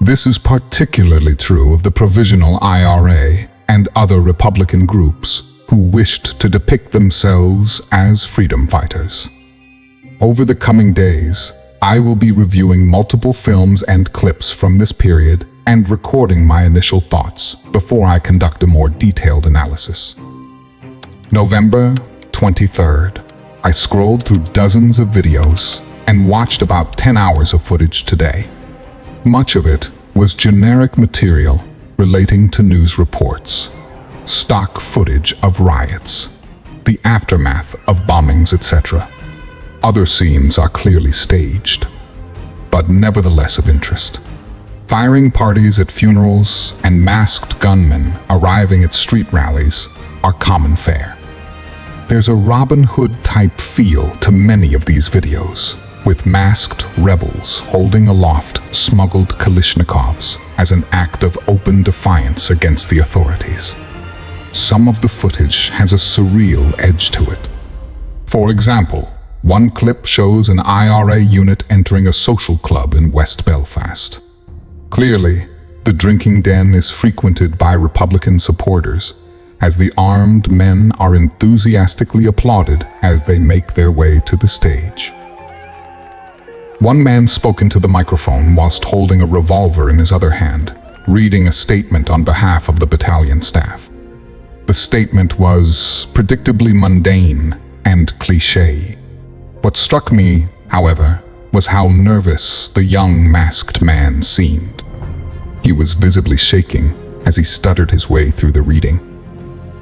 This is particularly true of the Provisional IRA and other Republican groups who wished to depict themselves as freedom fighters. Over the coming days, I will be reviewing multiple films and clips from this period and recording my initial thoughts before I conduct a more detailed analysis. November 23rd. I scrolled through dozens of videos and watched about 10 hours of footage today. Much of it was generic material relating to news reports, stock footage of riots, the aftermath of bombings, etc. Other scenes are clearly staged, but nevertheless of interest. Firing parties at funerals and masked gunmen arriving at street rallies are common fare. There's a Robin Hood-type feel to many of these videos, with masked rebels holding aloft smuggled Kalashnikovs as an act of open defiance against the authorities. Some of the footage has a surreal edge to it. For example, one clip shows an IRA unit entering a social club in West Belfast. Clearly, the drinking den is frequented by Republican supporters, as the armed men are enthusiastically applauded as they make their way to the stage. One man spoke into the microphone whilst holding a revolver in his other hand, reading a statement on behalf of the battalion staff. The statement was predictably mundane and cliché. What struck me, however, was how nervous the young masked man seemed. He was visibly shaking as he stuttered his way through the reading.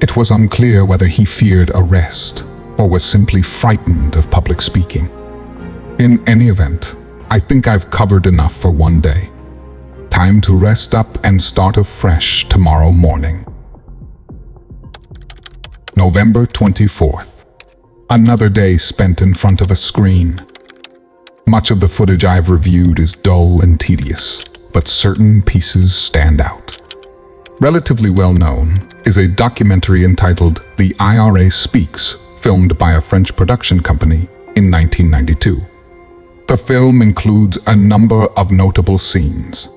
It was unclear whether he feared arrest or was simply frightened of public speaking. In any event, I think I've covered enough for one day. Time to rest up and start afresh tomorrow morning. November 24th. Another day spent in front of a screen. Much of the footage I've reviewed is dull and tedious, but certain pieces stand out. Relatively well known is a documentary entitled The IRA Speaks, filmed by a French production company in 1992. The film includes a number of notable scenes.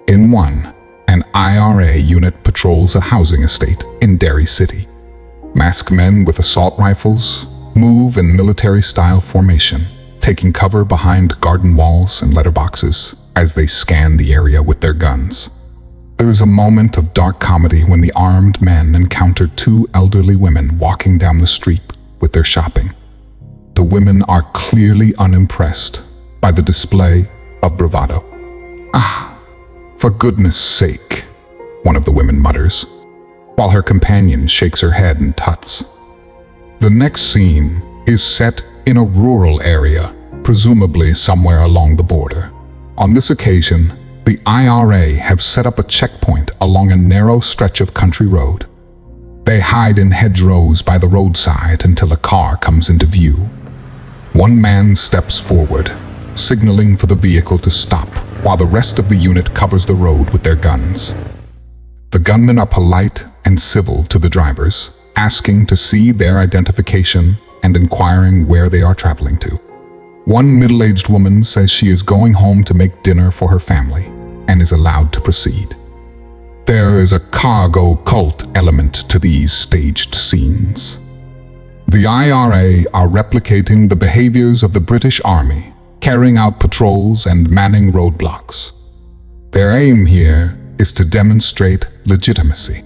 In one, an IRA unit patrols a housing estate in Derry City. Masked men with assault rifles move in military-style formation, taking cover behind garden walls and letterboxes as they scan the area with their guns. There is a moment of dark comedy when the armed men encounter two elderly women walking down the street with their shopping. The women are clearly unimpressed by the display of bravado. "Ah, for goodness sake," one of the women mutters, while her companion shakes her head in tuts. The next scene is set in a rural area, presumably somewhere along the border. On this occasion, the IRA have set up a checkpoint along a narrow stretch of country road. They hide in hedgerows by the roadside until a car comes into view. One man steps forward, signaling for the vehicle to stop, while the rest of the unit covers the road with their guns. The gunmen are polite and civil to the drivers, asking to see their identification and inquiring where they are traveling to. One middle-aged woman says she is going home to make dinner for her family and is allowed to proceed. There is a cargo cult element to these staged scenes. The IRA are replicating the behaviors of the British Army, carrying out patrols and manning roadblocks. Their aim here is to demonstrate legitimacy.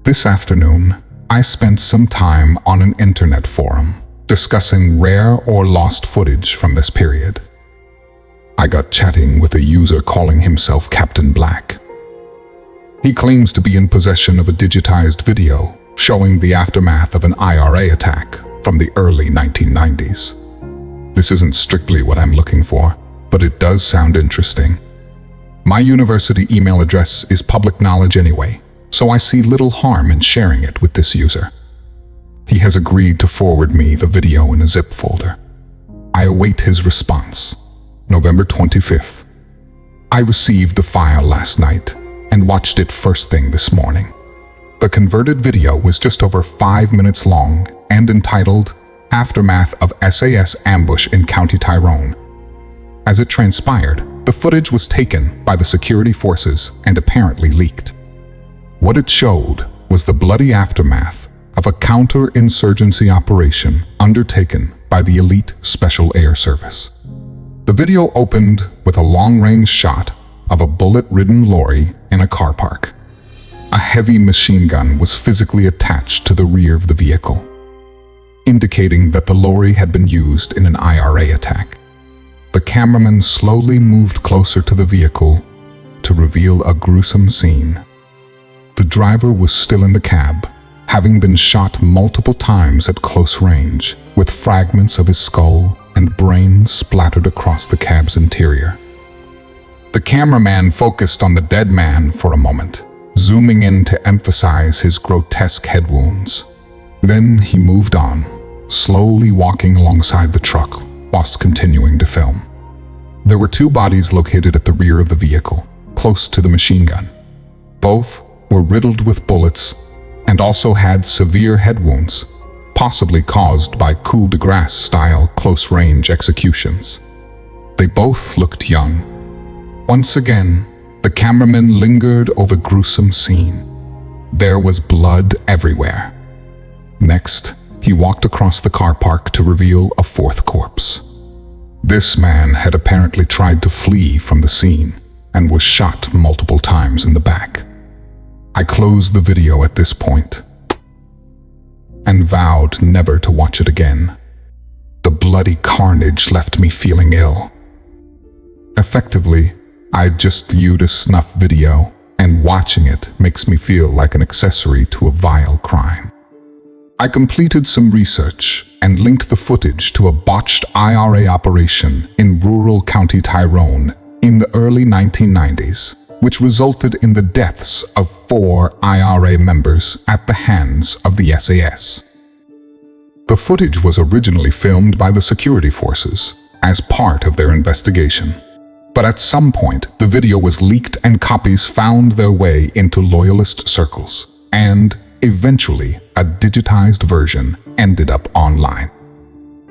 This afternoon, I spent some time on an internet forum discussing rare or lost footage from this period. I got chatting with a user calling himself Captain Black. He claims to be in possession of a digitized video showing the aftermath of an IRA attack from the early 1990s. This isn't strictly what I'm looking for, but it does sound interesting. My university email address is public knowledge anyway, so I see little harm in sharing it with this user. He has agreed to forward me the video in a zip folder. I await his response. November 25th. I received the file last night and watched it first thing this morning. The converted video was just over 5 minutes long and entitled Aftermath of SAS Ambush in County Tyrone. As it transpired, the footage was taken by the security forces and apparently leaked. What it showed was the bloody aftermath of a counter-insurgency operation undertaken by the elite Special Air Service. The video opened with a long-range shot of a bullet-ridden lorry in a car park. A heavy machine gun was physically attached to the rear of the vehicle, indicating that the lorry had been used in an IRA attack. The cameraman slowly moved closer to the vehicle to reveal a gruesome scene. The driver was still in the cab, having been shot multiple times at close range, with fragments of his skull and brain splattered across the cab's interior. The cameraman focused on the dead man for a moment, zooming in to emphasize his grotesque head wounds. Then he moved on, slowly walking alongside the truck whilst continuing to film. There were 2 bodies located at the rear of the vehicle, close to the machine gun. Both were riddled with bullets and also had severe head wounds, possibly caused by coup de grace-style close-range executions. They both looked young. Once again, the cameraman lingered over the gruesome scene. There was blood everywhere. Next, he walked across the car park to reveal a 4th corpse. This man had apparently tried to flee from the scene and was shot multiple times in the back. I closed the video at this point and vowed never to watch it again. The bloody carnage left me feeling ill. Effectively, I just viewed a snuff video, and watching it makes me feel like an accessory to a vile crime. I completed some research and linked the footage to a botched IRA operation in rural County Tyrone in the early 1990s, which resulted in the deaths of 4 IRA members at the hands of the SAS. The footage was originally filmed by the security forces as part of their investigation. But at some point, the video was leaked and copies found their way into loyalist circles, and eventually a digitized version ended up online.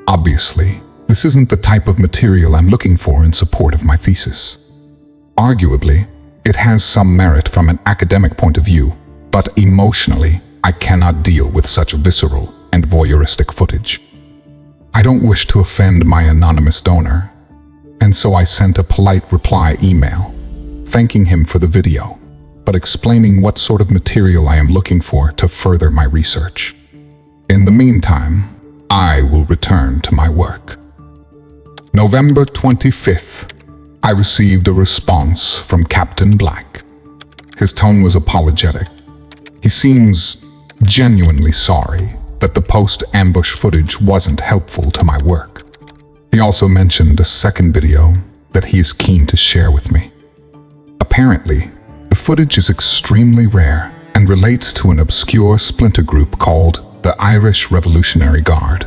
Obviously, this isn't the type of material I'm looking for in support of my thesis. Arguably, it has some merit from an academic point of view, but emotionally, I cannot deal with such visceral and voyeuristic footage. I don't wish to offend my anonymous donor, and so I sent a polite reply email, thanking him for the video, but explaining what sort of material I am looking for to further my research. In the meantime, I will return to my work. November 25th, I received a response from Captain Black. His tone was apologetic. He seems genuinely sorry that the post-ambush footage wasn't helpful to my work. He also mentioned a second video that he is keen to share with me. Apparently, the footage is extremely rare and relates to an obscure splinter group called the Irish Revolutionary Guard.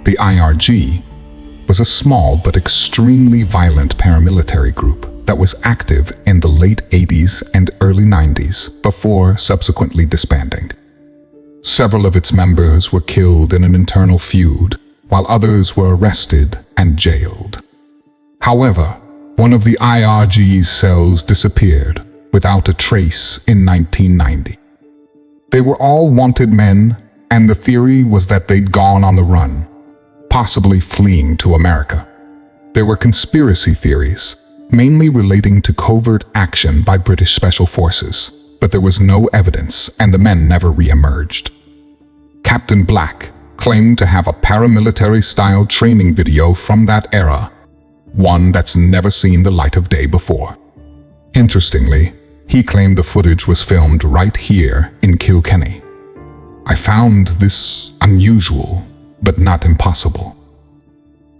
The IRG was a small but extremely violent paramilitary group that was active in the late 80s and early 90s before subsequently disbanding. Several of its members were killed in an internal feud, while others were arrested and jailed. However, one of the IRG's cells disappeared without a trace in 1990. They were all wanted men, and the theory was that they'd gone on the run, possibly fleeing to America. There were conspiracy theories, mainly relating to covert action by British Special Forces, but there was no evidence and the men never re-emerged. Captain Black claimed to have a paramilitary-style training video from that era, one that's never seen the light of day before. Interestingly, he claimed the footage was filmed right here in Kilkenny. I found this unusual, but not impossible.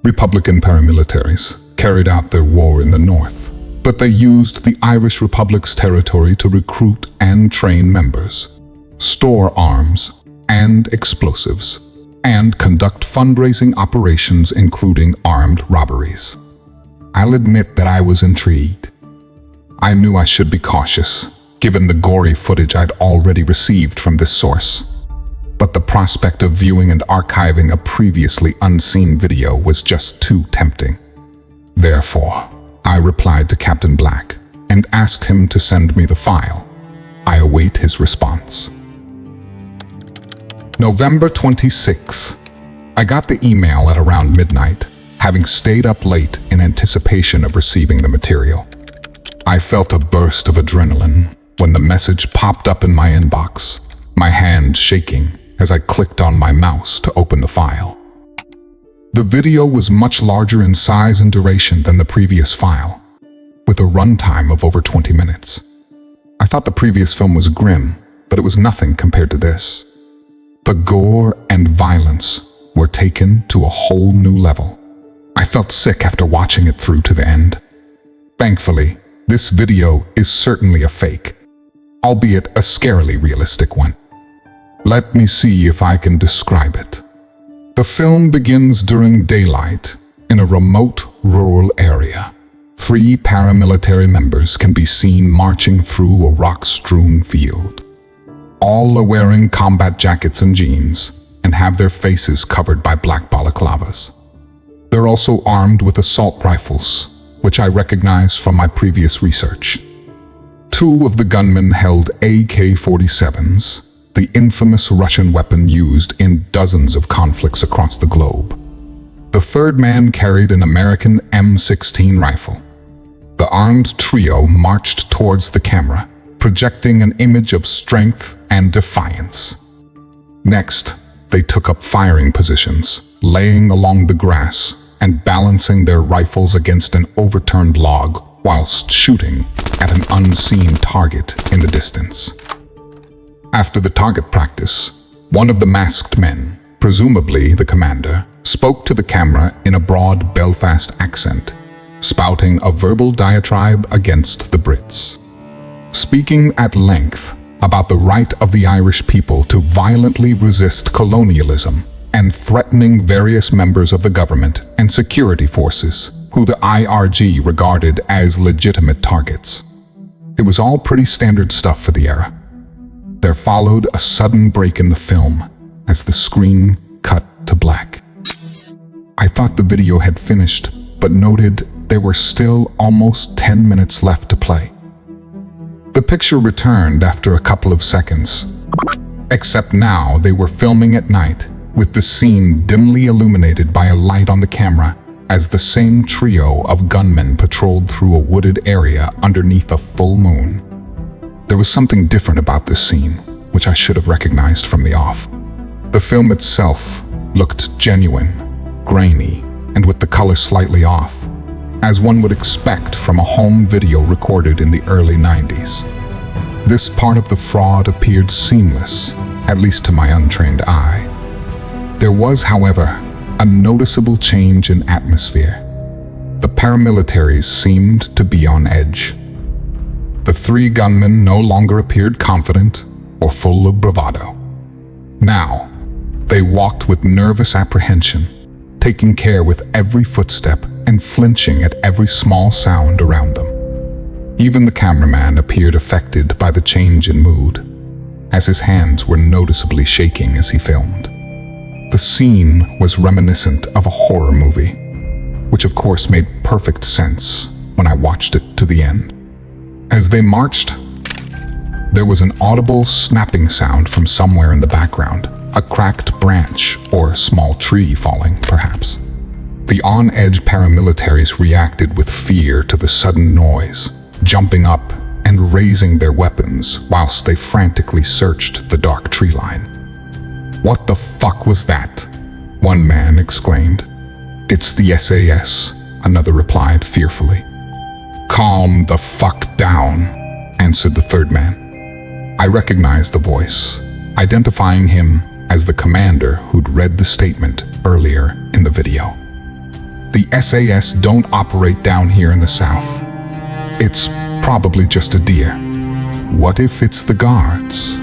Republican paramilitaries carried out their war in the north, but they used the Irish Republic's territory to recruit and train members, store arms and explosives, and conduct fundraising operations including armed robberies. I'll admit that I was intrigued. I knew I should be cautious, given the gory footage I'd already received from this source. But the prospect of viewing and archiving a previously unseen video was just too tempting. Therefore, I replied to Captain Black and asked him to send me the file. I await his response. November 26. I got the email at around midnight, having stayed up late in anticipation of receiving the material. I felt a burst of adrenaline when the message popped up in my inbox, my hand shaking as I clicked on my mouse to open the file. The video was much larger in size and duration than the previous file, with a runtime of over 20 minutes. I thought the previous film was grim, but it was nothing compared to this. The gore and violence were taken to a whole new level. I felt sick after watching it through to the end. Thankfully, this video is certainly a fake, albeit a scarily realistic one. Let me see if I can describe it. The film begins during daylight in a remote rural area. 3 paramilitary members can be seen marching through a rock-strewn field. All are wearing combat jackets and jeans and have their faces covered by black balaclavas. They're also armed with assault rifles, which I recognize from my previous research. 2 of the gunmen held AK-47s, the infamous Russian weapon used in dozens of conflicts across the globe. The 3rd man carried an American M16 rifle. The armed trio marched towards the camera, projecting an image of strength and defiance. Next, they took up firing positions, laying along the grass and balancing their rifles against an overturned log whilst shooting at an unseen target in the distance. After the target practice, one of the masked men, presumably the commander, spoke to the camera in a broad Belfast accent, spouting a verbal diatribe against the Brits. Speaking at length about the right of the Irish people to violently resist colonialism and threatening various members of the government and security forces who the IRG regarded as legitimate targets. It was all pretty standard stuff for the era. There followed a sudden break in the film as the screen cut to black. I thought the video had finished, but noted there were still almost 10 minutes left to play. The picture returned after a couple of seconds, except now they were filming at night, with the scene dimly illuminated by a light on the camera as the same trio of gunmen patrolled through a wooded area underneath a full moon. There was something different about this scene, which I should have recognized from the off. The film itself looked genuine, grainy, and with the color slightly off, as one would expect from a home video recorded in the early 90s. This part of the fraud appeared seamless, at least to my untrained eye. There was, however, a noticeable change in atmosphere. The paramilitaries seemed to be on edge. The 3 gunmen no longer appeared confident or full of bravado. Now, they walked with nervous apprehension, taking care with every footstep and flinching at every small sound around them. Even the cameraman appeared affected by the change in mood, as his hands were noticeably shaking as he filmed. The scene was reminiscent of a horror movie, which of course made perfect sense when I watched it to the end. As they marched, there was an audible snapping sound from somewhere in the background, a cracked branch or small tree falling, perhaps. The on-edge paramilitaries reacted with fear to the sudden noise, jumping up and raising their weapons whilst they frantically searched the dark tree line. "What the fuck was that?" one man exclaimed. "It's the SAS," another replied fearfully. "Calm the fuck down," answered the 3rd man. I recognized the voice, identifying him as the commander who'd read the statement earlier in the video. "The SAS don't operate down here in the south. It's probably just a deer." "What if it's the Guards?"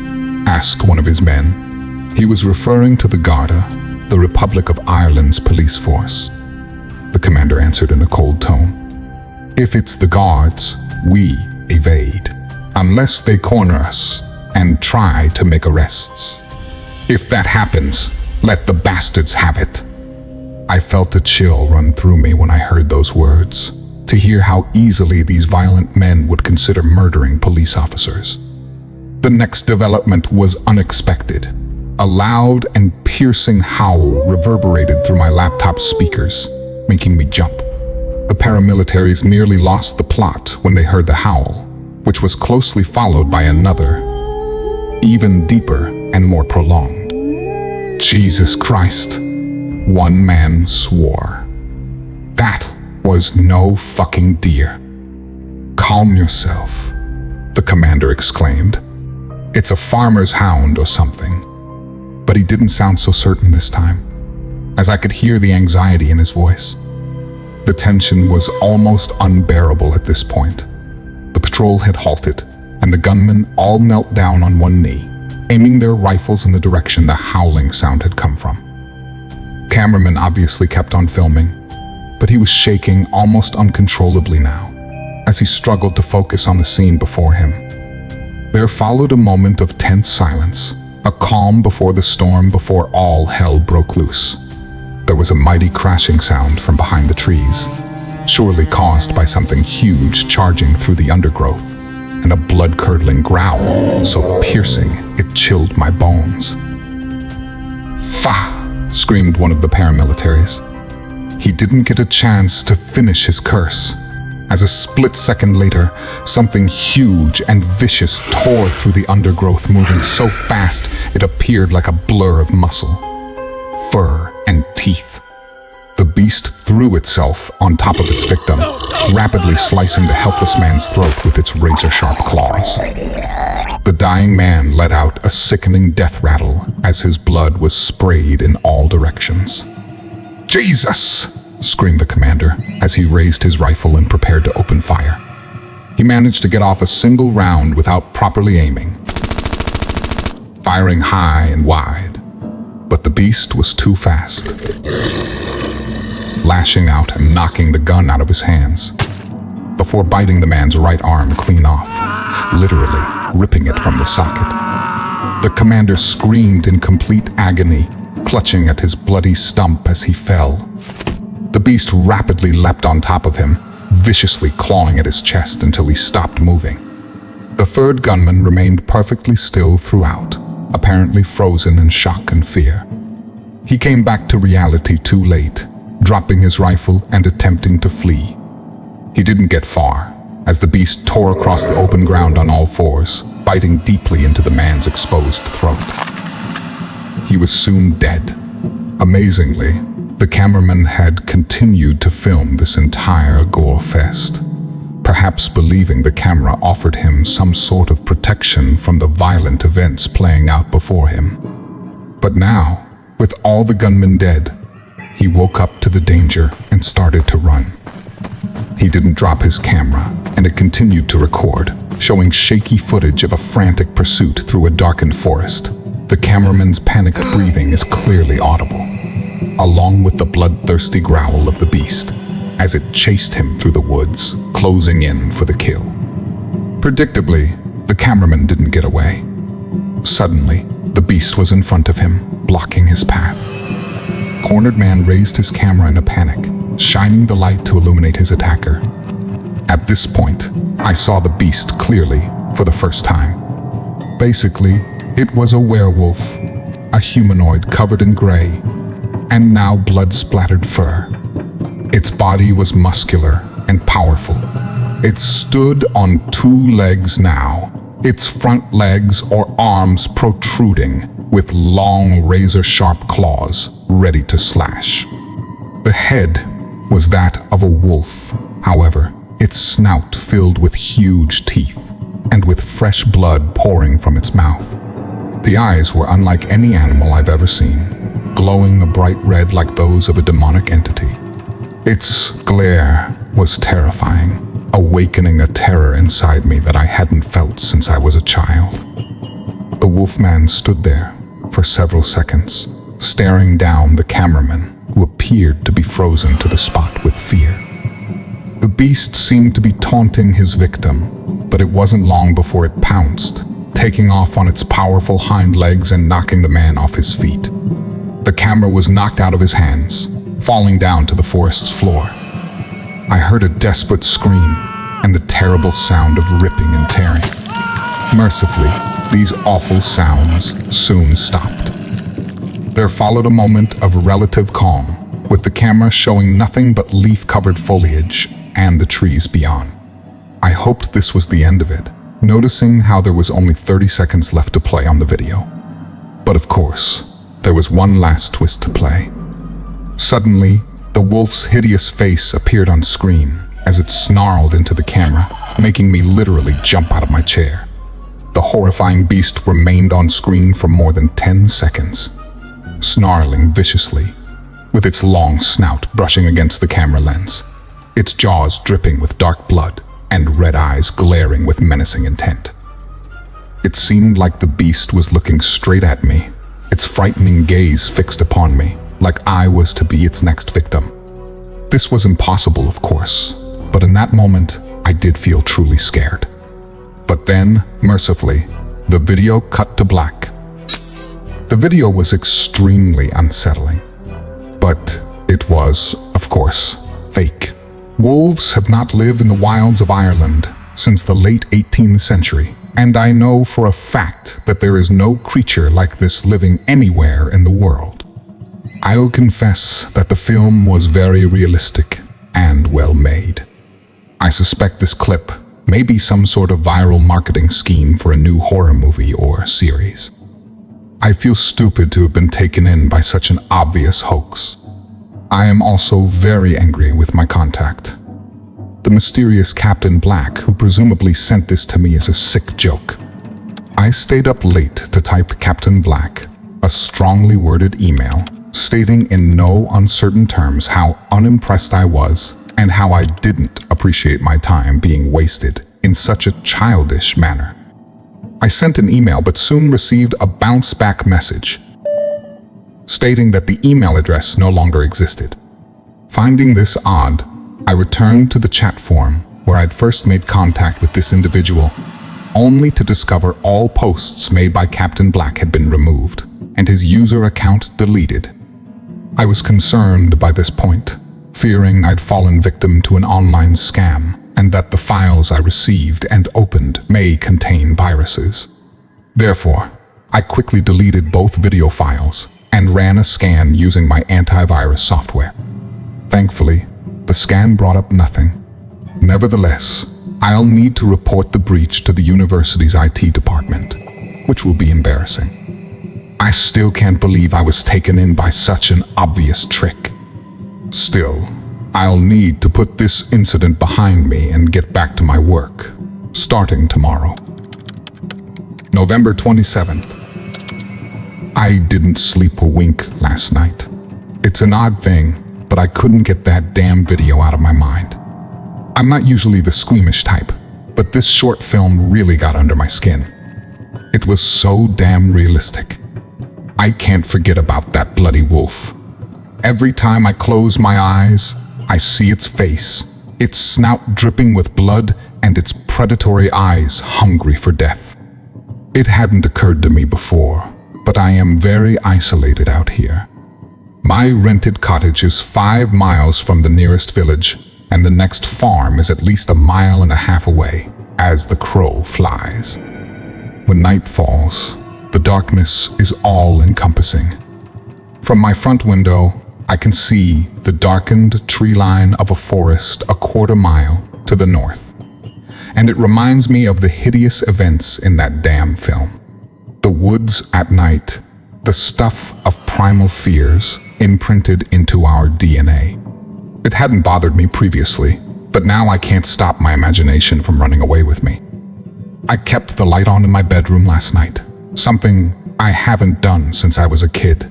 asked one of his men. He was referring to the Garda, the Republic of Ireland's police force. The commander answered in a cold tone. "If it's the Guards, we evade," unless they corner us and try to make arrests. If that happens, let the bastards have it. I felt a chill run through me when I heard those words, to hear how easily these violent men would consider murdering police officers. The next development was unexpected. A loud and piercing howl reverberated through my laptop speakers, making me jump. The paramilitaries nearly lost the plot when they heard the howl, which was closely followed by another, even deeper and more prolonged. Jesus Christ, one man swore. That was no fucking deer. Calm yourself, the commander exclaimed. It's a farmer's hound or something. But he didn't sound so certain this time, as I could hear the anxiety in his voice. The tension was almost unbearable at this point. The patrol had halted, and the gunmen all knelt down on one knee, aiming their rifles in the direction the howling sound had come from. Cameraman obviously kept on filming, but he was shaking almost uncontrollably now, as he struggled to focus on the scene before him. There followed a moment of tense silence, a calm before the storm before all hell broke loose. There was a mighty crashing sound from behind the trees, surely caused by something huge charging through the undergrowth, and a blood-curdling growl so piercing it chilled my bones. "Fa!" screamed one of the paramilitaries. He didn't get a chance to finish his curse, as a split second later, something huge and vicious tore through the undergrowth, moving so fast it appeared like a blur of muscle, fur, and teeth. The beast threw itself on top of its victim, rapidly slicing the helpless man's throat with its razor-sharp claws. The dying man let out a sickening death rattle as his blood was sprayed in all directions. "Jesus!" screamed the commander as he raised his rifle and prepared to open fire. He managed to get off a single round without properly aiming, firing high and wide, but the beast was too fast, lashing out and knocking the gun out of his hands before biting the man's right arm clean off, literally ripping it from the socket. The commander screamed in complete agony, clutching at his bloody stump as he fell. The beast rapidly leapt on top of him, viciously clawing at his chest until he stopped moving. The third gunman remained perfectly still throughout, apparently frozen in shock and fear. He came back to reality too late, dropping his rifle and attempting to flee. He didn't get far, as the beast tore across the open ground on all fours, biting deeply into the man's exposed throat. He was soon dead. Amazingly, the cameraman had continued to film this entire gore fest, perhaps believing the camera offered him some sort of protection from the violent events playing out before him. But now, with all the gunmen dead, he woke up to the danger and started to run. He didn't drop his camera, and it continued to record, showing shaky footage of a frantic pursuit through a darkened forest. The cameraman's panicked breathing is clearly audible, along with the bloodthirsty growl of the beast, as it chased him through the woods, closing in for the kill. Predictably, the cameraman didn't get away. Suddenly, the beast was in front of him, blocking his path. Cornered man raised his camera in a panic, shining the light to illuminate his attacker. At this point, I saw the beast clearly for the first time. Basically, it was a werewolf, a humanoid covered in gray, and now blood-splattered fur. Its body was muscular and powerful. It stood on two legs now, its front legs or arms protruding, with long razor-sharp claws ready to slash. The head was that of a wolf, however, its snout filled with huge teeth, and with fresh blood pouring from its mouth. The eyes were unlike any animal I've ever seen, glowing a bright red like those of a demonic entity. Its glare was terrifying, awakening a terror inside me that I hadn't felt since I was a child. The wolfman stood there for several seconds, staring down the cameraman, who appeared to be frozen to the spot with fear. The beast seemed to be taunting his victim, but it wasn't long before it pounced, taking off on its powerful hind legs and knocking the man off his feet. The camera was knocked out of his hands, falling down to the forest's floor. I heard a desperate scream and the terrible sound of ripping and tearing. Mercifully, these awful sounds soon stopped. There followed a moment of relative calm, with the camera showing nothing but leaf-covered foliage and the trees beyond. I hoped this was the end of it, noticing how there was only 30 seconds left to play on the video. But of course, there was one last twist to play. Suddenly, the wolf's hideous face appeared on screen as it snarled into the camera, making me literally jump out of my chair. The horrifying beast remained on screen for more than 10 seconds, snarling viciously, with its long snout brushing against the camera lens, its jaws dripping with dark blood, and red eyes glaring with menacing intent. It seemed like the beast was looking straight at me, its frightening gaze fixed upon me, like I was to be its next victim. This was impossible, of course, but in that moment, I did feel truly scared. But then, mercifully, the video cut to black. The video was extremely unsettling, but it was, of course, fake. Wolves have not lived in the wilds of Ireland since the late 18th century, and I know for a fact that there is no creature like this living anywhere in the world. I'll confess that the film was very realistic and well made. I suspect this clip may be some sort of viral marketing scheme for a new horror movie or series. I feel stupid to have been taken in by such an obvious hoax. I am also very angry with my contact, the mysterious Captain Black, who presumably sent this to me as a sick joke. I stayed up late to type Captain Black, a strongly worded email, stating in no uncertain terms how unimpressed I was and how I didn't appreciate my time being wasted in such a childish manner. I sent an email but soon received a bounce-back message stating that the email address no longer existed. Finding this odd, I returned to the chat forum where I'd first made contact with this individual, only to discover all posts made by Captain Black had been removed and his user account deleted. I was concerned by this point, fearing I'd fallen victim to an online scam and that the files I received and opened may contain viruses. Therefore, I quickly deleted both video files and ran a scan using my antivirus software. Thankfully, the scan brought up nothing. Nevertheless, I'll need to report the breach to the university's IT department, which will be embarrassing. I still can't believe I was taken in by such an obvious trick. Still, I'll need to put this incident behind me and get back to my work, starting tomorrow. November 27th. I didn't sleep a wink last night. It's an odd thing, but I couldn't get that damn video out of my mind. I'm not usually the squeamish type, but this short film really got under my skin. It was so damn realistic. I can't forget about that bloody wolf. Every time I close my eyes, I see its face, its snout dripping with blood and its predatory eyes hungry for death. It hadn't occurred to me before, but I am very isolated out here. My rented cottage is 5 miles from the nearest village, and the next farm is at least 1.5 miles away, as the crow flies. When night falls, the darkness is all-encompassing. From my front window, I can see the darkened tree line of a forest 1/4 mile to the north, and it reminds me of the hideous events in that damn film. The woods at night, the stuff of primal fears imprinted into our DNA. It hadn't bothered me previously, but now I can't stop my imagination from running away with me. I kept the light on in my bedroom last night, something I haven't done since I was a kid.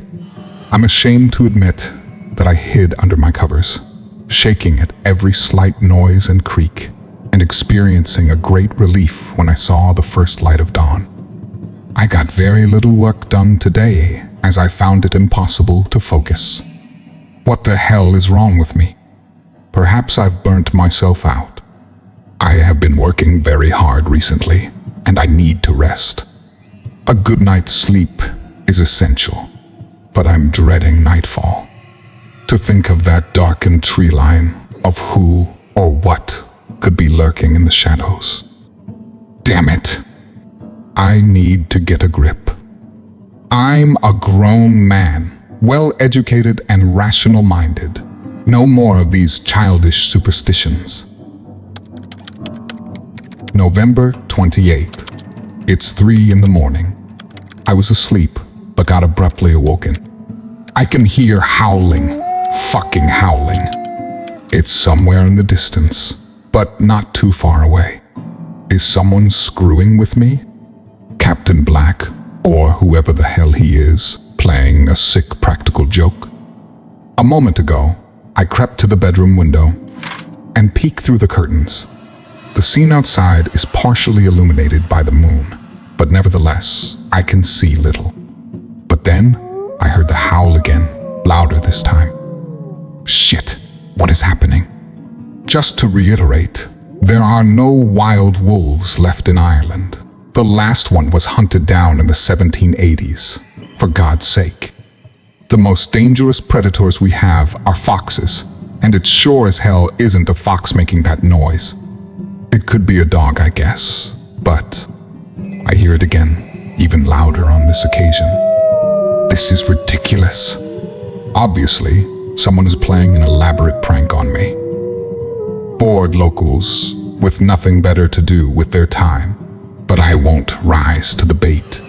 I'm ashamed to admit that I hid under my covers, shaking at every slight noise and creak, and experiencing a great relief when I saw the first light of dawn. I got very little work done today, as I found it impossible to focus. What the hell is wrong with me? Perhaps I've burnt myself out. I have been working very hard recently, and I need to rest. A good night's sleep is essential, but I'm dreading nightfall. To think of that darkened tree line of who or what could be lurking in the shadows. Damn it. I need to get a grip. I'm a grown man, well-educated and rational-minded. No more of these childish superstitions. November 28th. It's 3 in the morning. I was asleep, but got abruptly awoken. I can hear howling, fucking howling. It's somewhere in the distance, but not too far away. Is someone screwing with me? Captain Black, or whoever the hell he is, playing a sick practical joke? A moment ago, I crept to the bedroom window and peeked through the curtains. The scene outside is partially illuminated by the moon, but nevertheless, I can see little. But then, I heard the howl again, louder this time. Shit, what is happening? Just to reiterate, there are no wild wolves left in Ireland. The last one was hunted down in the 1780s, for God's sake. The most dangerous predators we have are foxes, and it sure as hell isn't a fox making that noise. It could be a dog, I guess, but I hear it again, even louder on this occasion. This is ridiculous. Obviously, someone is playing an elaborate prank on me. Bored locals with nothing better to do with their time, but I won't rise to the bait.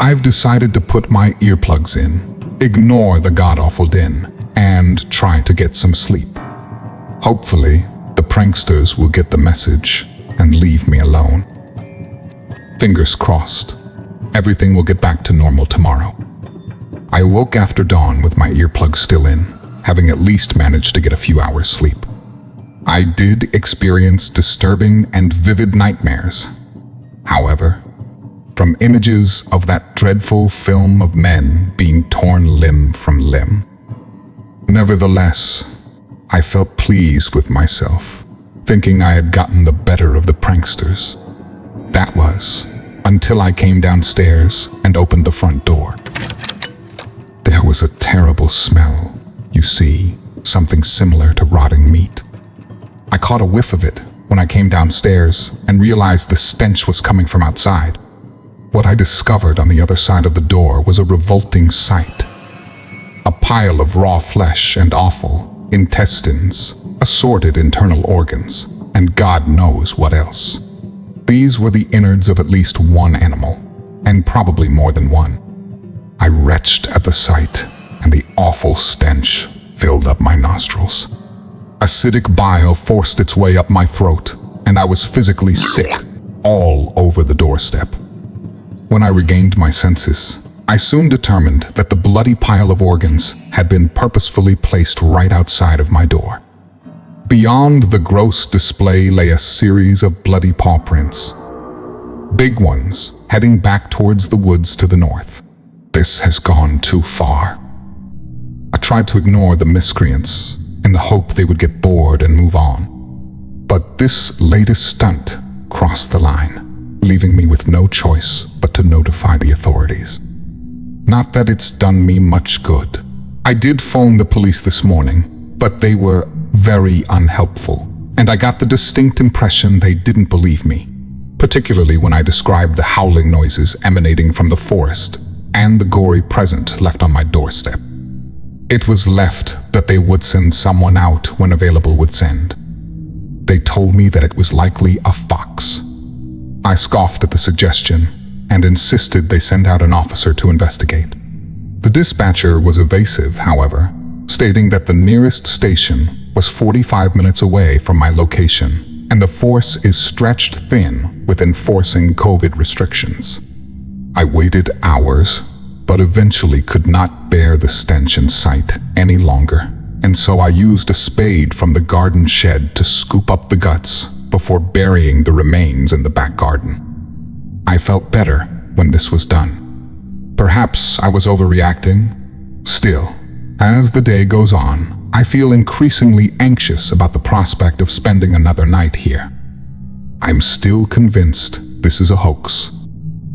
I've decided to put my earplugs in, ignore the god-awful din, and try to get some sleep. Hopefully, the pranksters will get the message and leave me alone. Fingers crossed. Everything will get back to normal tomorrow. I awoke after dawn with my earplugs still in, having at least managed to get a few hours sleep. I did experience disturbing and vivid nightmares. However, from images of that dreadful film of men being torn limb from limb. Nevertheless, I felt pleased with myself, thinking I had gotten the better of the pranksters. That was until I came downstairs and opened the front door. There was a terrible smell. You see, something similar to rotting meat. I caught a whiff of it when I came downstairs and realized the stench was coming from outside. What I discovered on the other side of the door was a revolting sight. A pile of raw flesh and offal, intestines, assorted internal organs, and God knows what else. These were the innards of at least one animal, and probably more than one. I retched at the sight, and the awful stench filled up my nostrils. Acidic bile forced its way up my throat, and I was physically sick all over the doorstep. When I regained my senses, I soon determined that the bloody pile of organs had been purposefully placed right outside of my door. Beyond the gross display lay a series of bloody paw prints. Big ones, heading back towards the woods to the north. This has gone too far. I tried to ignore the miscreants in the hope they would get bored and move on. But this latest stunt crossed the line, leaving me with no choice but to notify the authorities. Not that it's done me much good. I did phone the police this morning, but they were very unhelpful, and I got the distinct impression they didn't believe me, particularly when I described the howling noises emanating from the forest and the gory present left on my doorstep. It was left that they would send someone out when available would send. They told me that it was likely a fox. I scoffed at the suggestion and insisted they send out an officer to investigate. The dispatcher was evasive, however, stating that the nearest station was 45 minutes away from my location, and the force is stretched thin with enforcing COVID restrictions. I waited hours, but eventually could not bear the stench in sight any longer, and so I used a spade from the garden shed to scoop up the guts before burying the remains in the back garden. I felt better when this was done. Perhaps I was overreacting. Still, as the day goes on, I feel increasingly anxious about the prospect of spending another night here. I'm still convinced this is a hoax.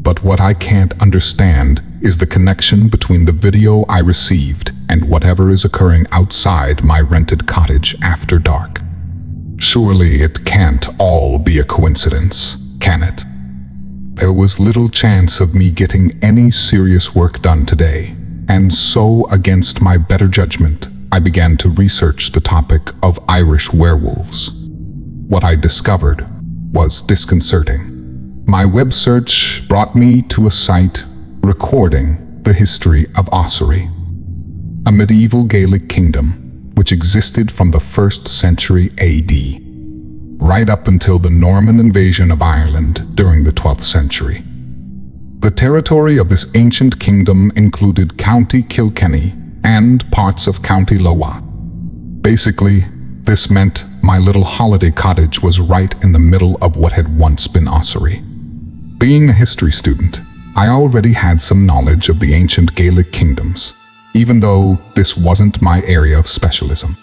But what I can't understand is the connection between the video I received and whatever is occurring outside my rented cottage after dark. Surely it can't all be a coincidence, can it? There was little chance of me getting any serious work done today, and so, against my better judgment, I began to research the topic of Irish werewolves. What I discovered was disconcerting. My web search brought me to a site recording the history of Ossory, a medieval Gaelic kingdom which existed from the 1st century AD, right up until the Norman invasion of Ireland during the 12th century. The territory of this ancient kingdom included County Kilkenny and parts of County Lowa. Basically, this meant my little holiday cottage was right in the middle of what had once been Ossory. Being a history student, I already had some knowledge of the ancient Gaelic kingdoms, even though this wasn't my area of specialism.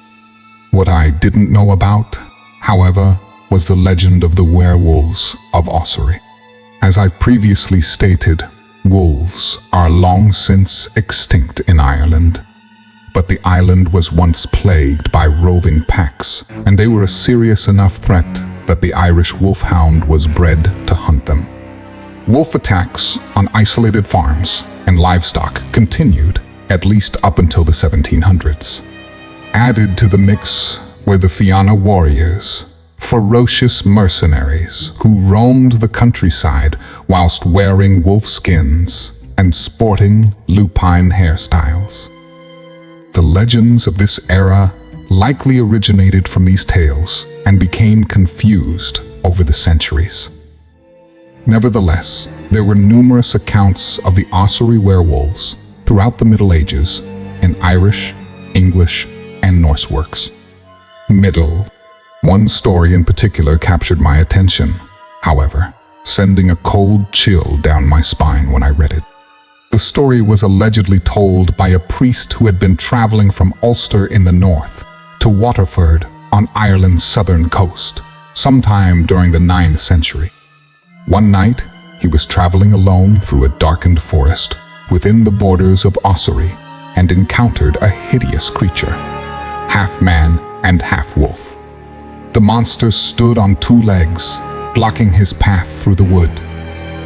What I didn't know about, however, was the legend of the werewolves of Ossory. As I've previously stated, wolves are long since extinct in Ireland. But the island was once plagued by roving packs, and they were a serious enough threat that the Irish wolfhound was bred to hunt them. Wolf attacks on isolated farms and livestock continued at least up until the 1700s. Added to the mix were the Fianna warriors, ferocious mercenaries who roamed the countryside whilst wearing wolf skins and sporting lupine hairstyles. The legends of this era likely originated from these tales and became confused over the centuries. Nevertheless, there were numerous accounts of the Ossory werewolves throughout the Middle Ages in Irish, English, and Norse works. One story in particular captured my attention, however, sending a cold chill down my spine when I read it. The story was allegedly told by a priest who had been traveling from Ulster in the north to Waterford on Ireland's southern coast, sometime during the 9th century. One night, he was traveling alone through a darkened forest within the borders of Ossory and encountered a hideous creature, half man and half wolf. The monster stood on 2 legs, blocking his path through the wood.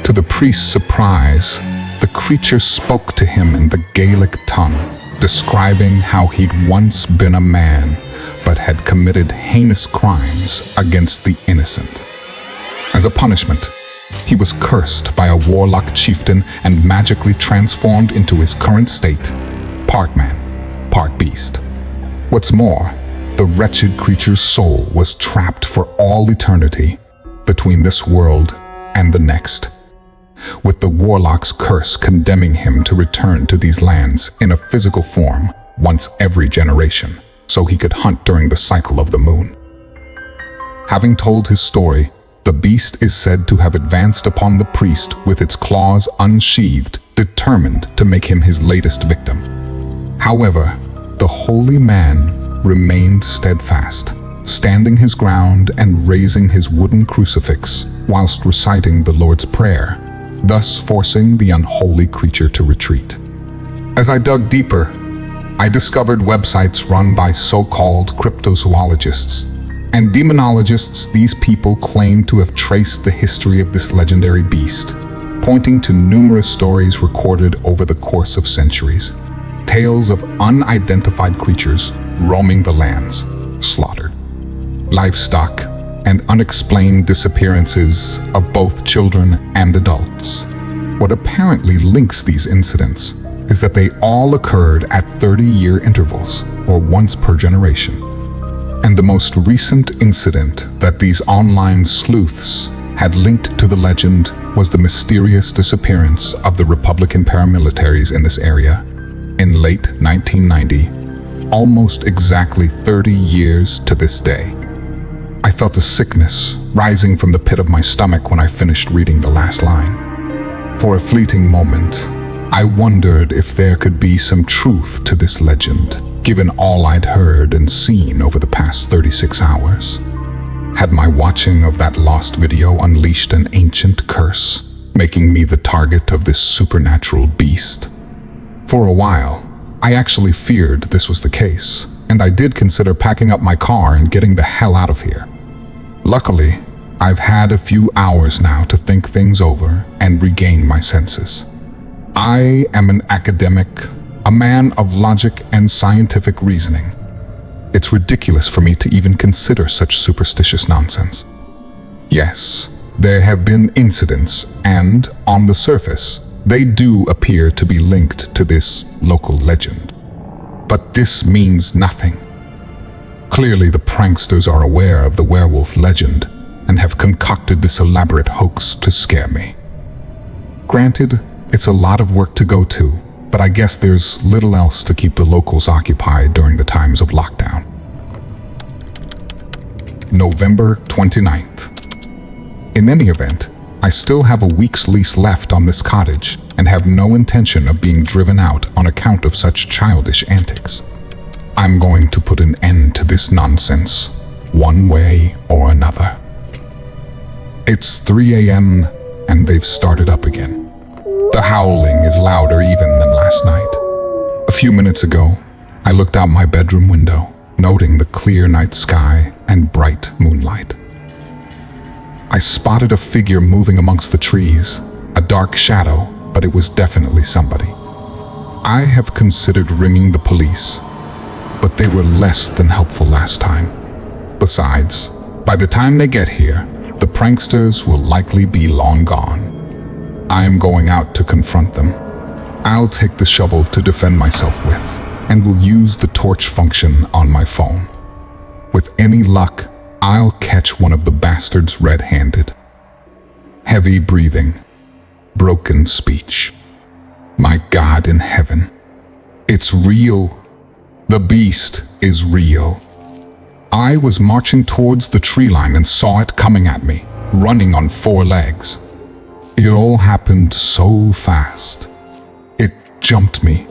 To the priest's surprise, the creature spoke to him in the Gaelic tongue, describing how he'd once been a man, but had committed heinous crimes against the innocent. As a punishment, he was cursed by a warlock chieftain and magically transformed into his current state, part man, part beast. What's more, the wretched creature's soul was trapped for all eternity between this world and the next, with the warlock's curse condemning him to return to these lands in a physical form once every generation, so he could hunt during the cycle of the moon. Having told his story, the beast is said to have advanced upon the priest with its claws unsheathed, determined to make him his latest victim. However, the holy man remained steadfast, standing his ground and raising his wooden crucifix whilst reciting the Lord's Prayer, thus forcing the unholy creature to retreat. As I dug deeper, I discovered websites run by so-called cryptozoologists and demonologists. These people claim to have traced the history of this legendary beast, pointing to numerous stories recorded over the course of centuries. Tales of unidentified creatures roaming the lands, slaughtered livestock, and unexplained disappearances of both children and adults. What apparently links these incidents is that they all occurred at 30-year intervals, or once per generation. And the most recent incident that these online sleuths had linked to the legend was the mysterious disappearance of the Republican paramilitaries in this area in late 1990, almost exactly 30 years to this day. I felt a sickness rising from the pit of my stomach when I finished reading the last line. For a fleeting moment, I wondered if there could be some truth to this legend, given all I'd heard and seen over the past 36 hours. Had my watching of that lost video unleashed an ancient curse, making me the target of this supernatural beast? For a while, I actually feared this was the case, and I did consider packing up my car and getting the hell out of here. Luckily, I've had a few hours now to think things over and regain my senses. I am an academic, a man of logic and scientific reasoning. It's ridiculous for me to even consider such superstitious nonsense. Yes, there have been incidents, and on the surface, they do appear to be linked to this local legend. But this means nothing. Clearly, the pranksters are aware of the werewolf legend and have concocted this elaborate hoax to scare me. Granted, it's a lot of work to go to, but I guess there's little else to keep the locals occupied during the times of lockdown. November 29th. In any event, I still have a week's lease left on this cottage and have no intention of being driven out on account of such childish antics. I'm going to put an end to this nonsense, one way or another. It's 3 a.m. and they've started up again. The howling is louder even than last night. A few minutes ago, I looked out my bedroom window, noting the clear night sky and bright moonlight. I spotted a figure moving amongst the trees, a dark shadow, but it was definitely somebody. I have considered ringing the police, but they were less than helpful last time. Besides, by the time they get here, the pranksters will likely be long gone. I am going out to confront them. I'll take the shovel to defend myself with, and will use the torch function on my phone. With any luck, I'll catch one of the bastards red-handed. Heavy breathing, broken speech. My God in heaven, it's real. The beast is real. I was marching towards the tree line and saw it coming at me, running on 4 legs. It all happened so fast. It jumped me,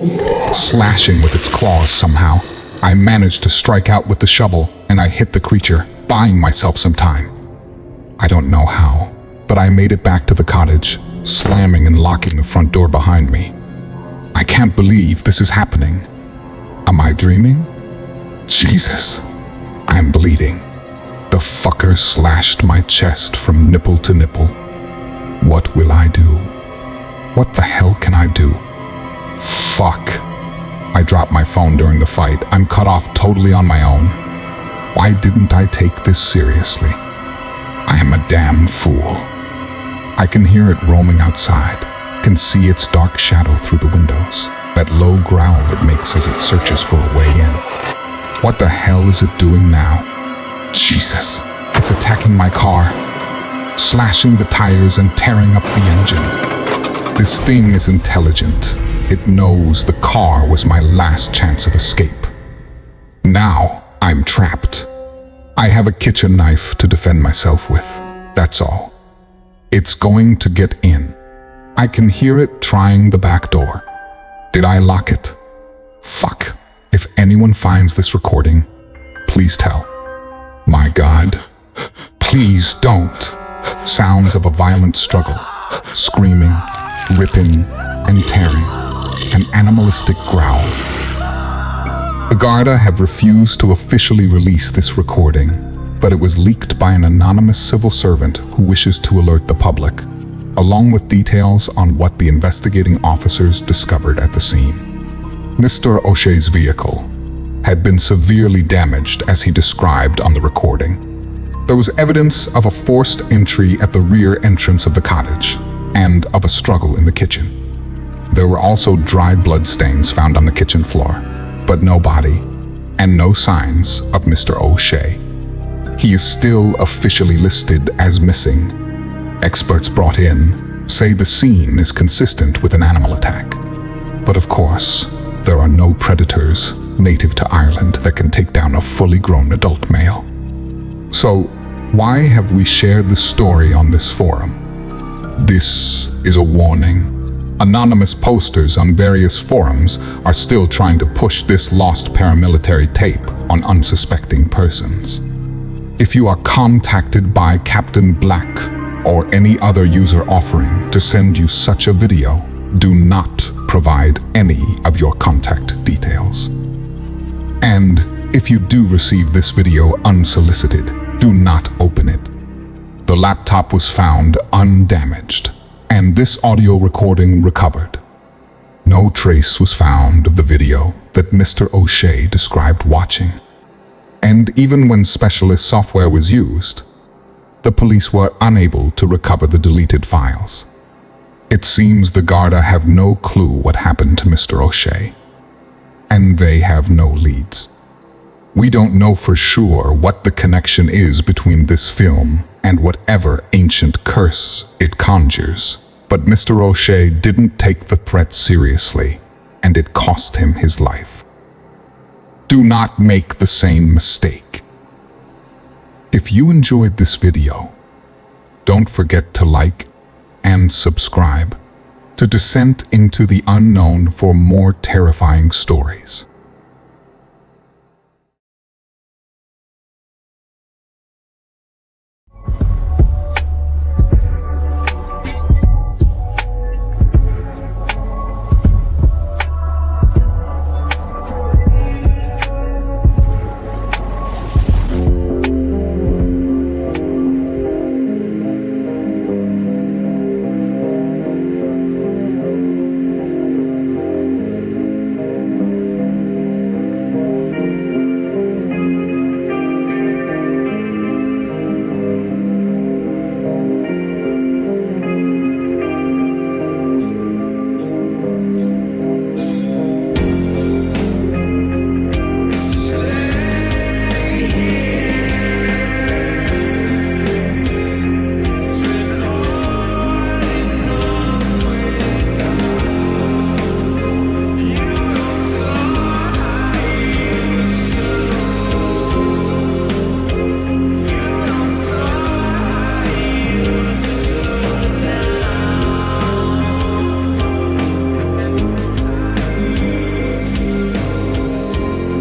slashing with its claws somehow. I managed to strike out with the shovel, and I hit the creature, buying myself some time. I don't know how, but I made it back to the cottage, slamming and locking the front door behind me. I can't believe this is happening. Am I dreaming? Jesus, I'm bleeding. The fucker slashed my chest from nipple to nipple. What will I do? What the hell can I do? Fuck. I dropped my phone during the fight. I'm cut off totally on my own. Why didn't I take this seriously? I am a damn fool. I can hear it roaming outside, can see its dark shadow through the windows, that low growl it makes as it searches for a way in. What the hell is it doing now? Jesus, it's attacking my car, slashing the tires and tearing up the engine. This thing is intelligent. It knows the car was my last chance of escape. Now I'm trapped. I have a kitchen knife to defend myself with, that's all. It's going to get in. I can hear it trying the back door. Did I lock it? Fuck. If anyone finds this recording, please tell. My God, please don't. Sounds of a violent struggle, screaming, ripping, and tearing, an animalistic growl. The Garda have refused to officially release this recording, but it was leaked by an anonymous civil servant who wishes to alert the public, along with details on what the investigating officers discovered at the scene. Mr. O'Shea's vehicle had been severely damaged as he described on the recording. There was evidence of a forced entry at the rear entrance of the cottage and of a struggle in the kitchen. There were also dried blood stains found on the kitchen floor, but no body and no signs of Mr. O'Shea. He is still officially listed as missing. Experts brought in say the scene is consistent with an animal attack. But of course, there are no predators native to Ireland that can take down a fully grown adult male. So, why have we shared the story on this forum? This is a warning. Anonymous posters on various forums are still trying to push this lost paramilitary tape on unsuspecting persons. If you are contacted by Captain Black or any other user offering to send you such a video, do not provide any of your contact details. And if you do receive this video unsolicited, do not open it. The laptop was found undamaged, and this audio recording recovered. No trace was found of the video that Mr. O'Shea described watching. And even when specialist software was used, the police were unable to recover the deleted files. It seems the Garda have no clue what happened to Mr. O'Shea, and they have no leads. We don't know for sure what the connection is between this film and whatever ancient curse it conjures, but Mr. O'Shea didn't take the threat seriously, and it cost him his life. Do not make the same mistake. If you enjoyed this video, don't forget to like and subscribe to Descent into the Unknown for more terrifying stories.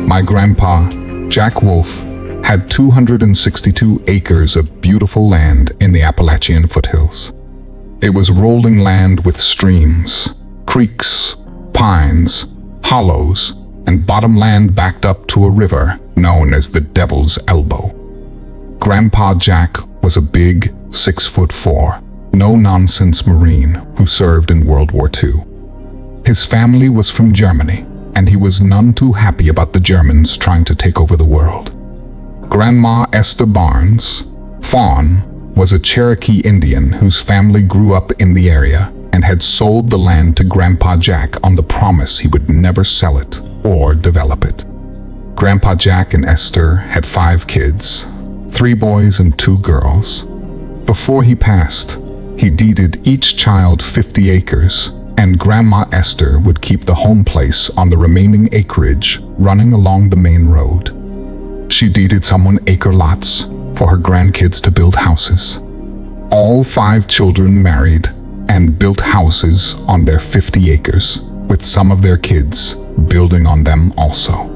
My grandpa, Jack Wolfe, had 262 acres of beautiful land in the Appalachian foothills. It was rolling land with streams, creeks, pines, hollows, and bottomland backed up to a river known as the Devil's Elbow. Grandpa Jack was a big 6'4", no-nonsense Marine who served in World War II. His family was from Germany, and he was none too happy about the Germans trying to take over the world. Grandma Esther Barnes, Fawn, was a Cherokee Indian whose family grew up in the area and had sold the land to Grandpa Jack on the promise he would never sell it or develop it. Grandpa Jack and Esther had 5 kids, 3 boys and 2 girls. Before he passed, he deeded each child 50 acres, and Grandma Esther would keep the home place on the remaining acreage running along the main road. She deeded some 1-acre lots for her grandkids to build houses. All 5 children married and built houses on their 50 acres, with some of their kids building on them also.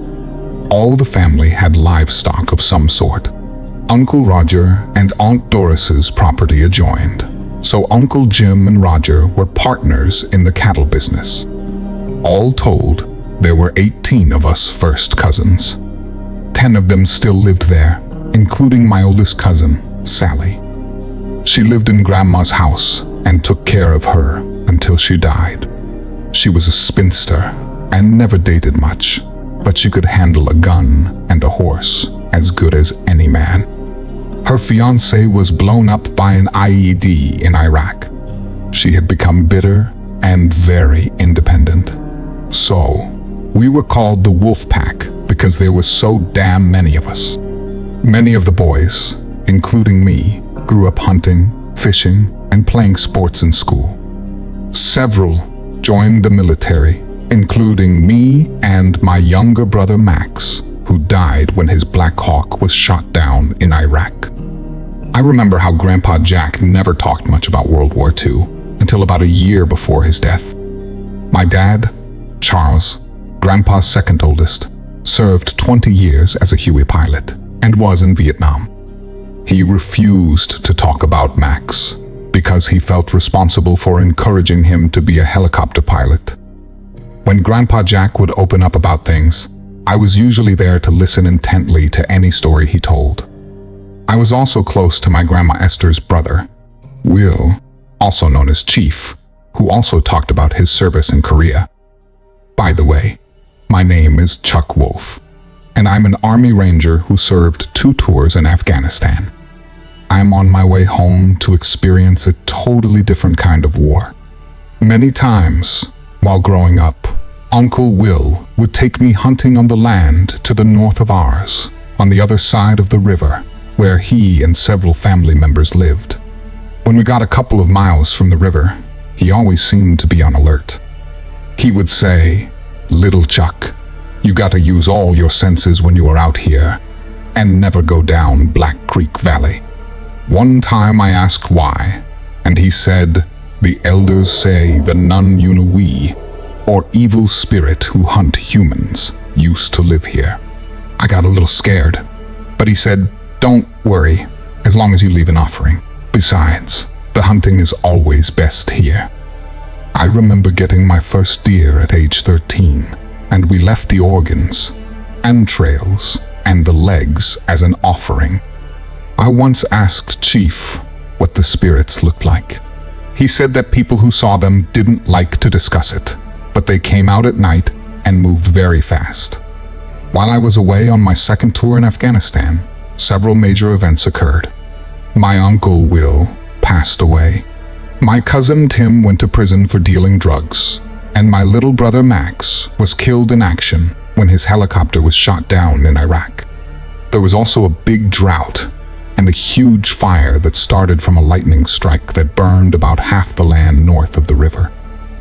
All the family had livestock of some sort. Uncle Roger and Aunt Doris's property adjoined, so Uncle Jim and Roger were partners in the cattle business. All told, there were 18 of us first cousins. 10 of them still lived there, including my oldest cousin, Sally. She lived in Grandma's house and took care of her until she died. She was a spinster and never dated much, but she could handle a gun and a horse as good as any man. Her fiancé was blown up by an IED in Iraq. She had become bitter and very independent. So, we were called the Wolf Pack because there were so damn many of us. Many of the boys, including me, grew up hunting, fishing, and playing sports in school. Several joined the military, including me and my younger brother Max, who died when his Black Hawk was shot down in Iraq. I remember how Grandpa Jack never talked much about World War II until about a year before his death. My dad, Charles, Grandpa's second oldest, served 20 years as a Huey pilot and was in Vietnam. He refused to talk about Max because he felt responsible for encouraging him to be a helicopter pilot. When Grandpa Jack would open up about things, I was usually there to listen intently to any story he told. I was also close to my Grandma Esther's brother, Will, also known as Chief, who also talked about his service in Korea. By the way, my name is Chuck Wolf, and I'm an Army Ranger who served 2 tours in Afghanistan. I'm on my way home to experience a totally different kind of war. Many times, while growing up, Uncle Will would take me hunting on the land to the north of ours, on the other side of the river, where he and several family members lived. When we got a couple of miles from the river, he always seemed to be on alert. He would say, "Little Chuck, you gotta use all your senses when you are out here, and never go down Black Creek Valley." One time I asked why, and he said, "The elders say the Nun-Yunui, or evil spirit who hunt humans, used to live here." I got a little scared, but he said, "Don't worry, as long as you leave an offering. Besides, the hunting is always best here." I remember getting my first deer at age 13, and we left the organs, entrails, and the legs as an offering. I once asked Chief what the spirits looked like. He said that people who saw them didn't like to discuss it, but they came out at night and moved very fast. While I was away on my second tour in Afghanistan, several major events occurred. My Uncle Will passed away. My cousin Tim went to prison for dealing drugs, and my little brother Max was killed in action when his helicopter was shot down in Iraq. There was also a big drought and a huge fire that started from a lightning strike that burned about half the land north of the river.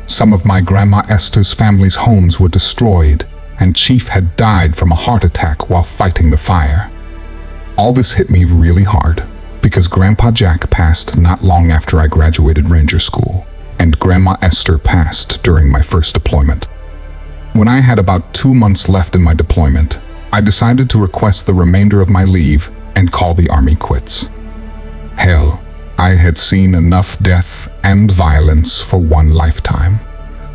Some of my Grandma Esther's family's homes were destroyed, and Chief had died from a heart attack while fighting the fire. All this hit me really hard, because Grandpa Jack passed not long after I graduated Ranger School, and Grandma Esther passed during my first deployment. When I had about 2 months left in my deployment, I decided to request the remainder of my leave and call the Army quits. Hell, I had seen enough death and violence for one lifetime.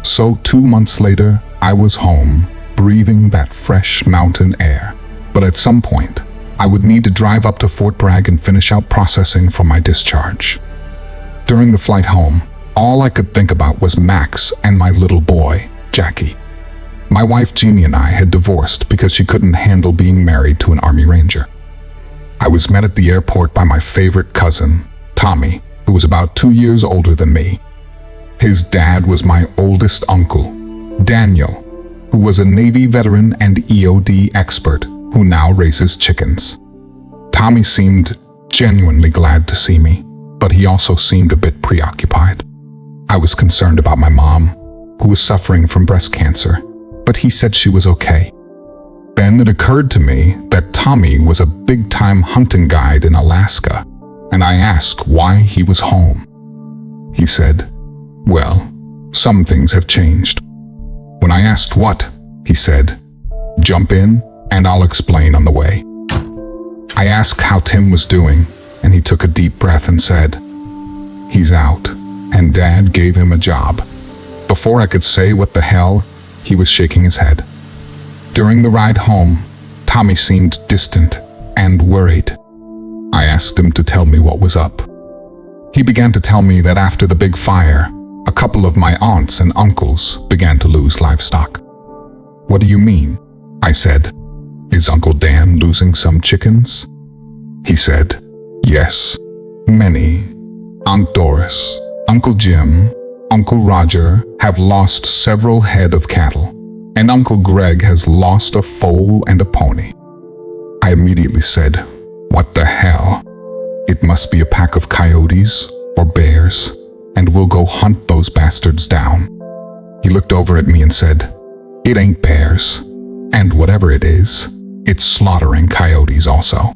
So 2 months later, I was home, breathing that fresh mountain air. But at some point, I would need to drive up to Fort Bragg and finish out processing for my discharge. During the flight home, all I could think about was Max and my little boy, Jackie. My wife Jeannie and I had divorced because she couldn't handle being married to an Army Ranger. I was met at the airport by my favorite cousin, Tommy, who was about 2 years older than me. His dad was my oldest uncle, Daniel, who was a Navy veteran and EOD expert who now raises chickens. Tommy seemed genuinely glad to see me, but he also seemed a bit preoccupied. I was concerned about my mom, who was suffering from breast cancer, but he said she was okay. Then it occurred to me that Tommy was a big-time hunting guide in Alaska, and I asked why he was home. He said, "Well, some things have changed." When I asked what, he said, "Jump in and I'll explain on the way." I asked how Tim was doing, and he took a deep breath and said, "He's out, and Dad gave him a job." Before I could say what the hell, he was shaking his head. During the ride home, Tommy seemed distant and worried. I asked him to tell me what was up. He began to tell me that after the big fire, a couple of my aunts and uncles began to lose livestock. "What do you mean?" I said. "Is Uncle Dan losing some chickens?" He said, "Yes, many. Aunt Doris, Uncle Jim, Uncle Roger have lost several head of cattle, and Uncle Greg has lost a foal and a pony." I immediately said, "What the hell? It must be a pack of coyotes or bears, and we'll go hunt those bastards down." He looked over at me and said, "It ain't bears, and whatever it is, it's slaughtering coyotes also."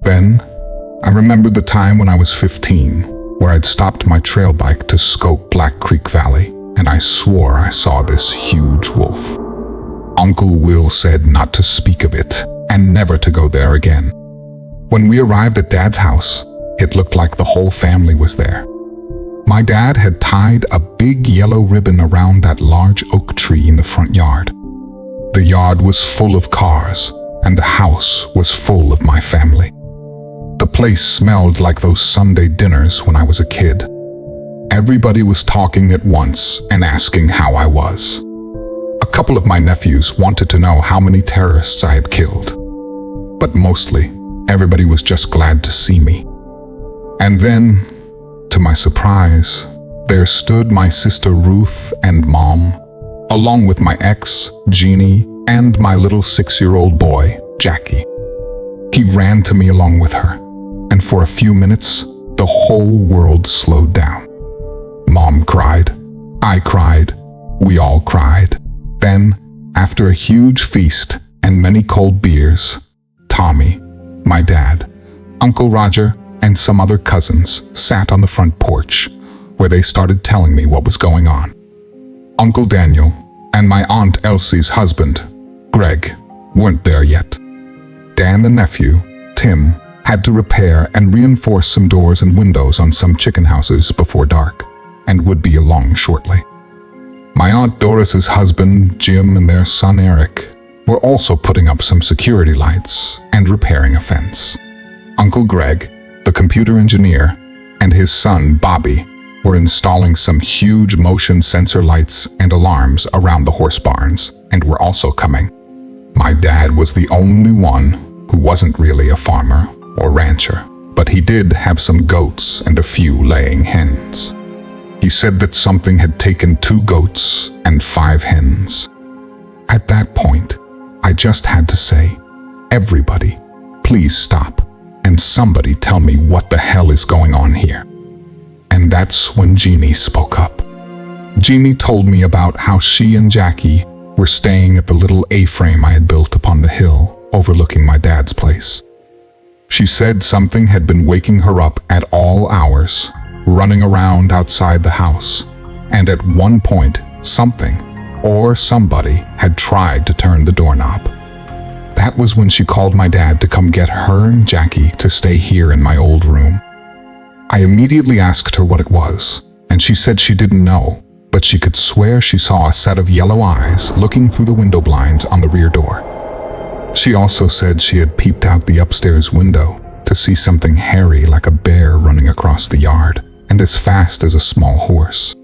Then, I remembered the time when I was 15, where I'd stopped my trail bike to scope Black Creek Valley, and I swore I saw this huge wolf. Uncle Will said not to speak of it, and never to go there again. When we arrived at Dad's house, it looked like the whole family was there. My dad had tied a big yellow ribbon around that large oak tree in the front yard. The yard was full of cars, and the house was full of my family. The place smelled like those Sunday dinners when I was a kid. Everybody was talking at once and asking how I was. A couple of my nephews wanted to know how many terrorists I had killed. But mostly, everybody was just glad to see me. And then, to my surprise, there stood my sister Ruth and Mom, along with my ex, Jeannie, and my little 6-year-old boy, Jackie. He ran to me along with her, and for a few minutes, the whole world slowed down. Mom cried, I cried, we all cried. Then, after a huge feast and many cold beers, Tommy, my dad, Uncle Roger, and some other cousins sat on the front porch, where they started telling me what was going on. Uncle Daniel and my Aunt Elsie's husband, Greg, weren't there yet. Dan the nephew, Tim, had to repair and reinforce some doors and windows on some chicken houses before dark, and would be along shortly. My Aunt Doris's husband, Jim, and their son Eric were also putting up some security lights and repairing a fence. Uncle Greg, the computer engineer, and his son Bobby were installing some huge motion sensor lights and alarms around the horse barns and were also coming. My dad was the only one who wasn't really a farmer or rancher, but he did have some goats and a few laying hens. He said that something had taken 2 goats and 5 hens. At that point, I just had to say, everybody, please stop, and somebody tell me what the hell is going on here. And that's when Jeannie spoke up. Jeannie told me about how she and Jackie were staying at the little A-frame I had built upon the hill overlooking my dad's place. She said something had been waking her up at all hours, running around outside the house, and at one point, something or somebody had tried to turn the doorknob. That was when she called my dad to come get her and Jackie to stay here in my old room. I immediately asked her what it was, and she said she didn't know, but she could swear she saw a set of yellow eyes looking through the window blinds on the rear door. She also said she had peeped out the upstairs window to see something hairy like a bear running across the yard and as fast as a small horse.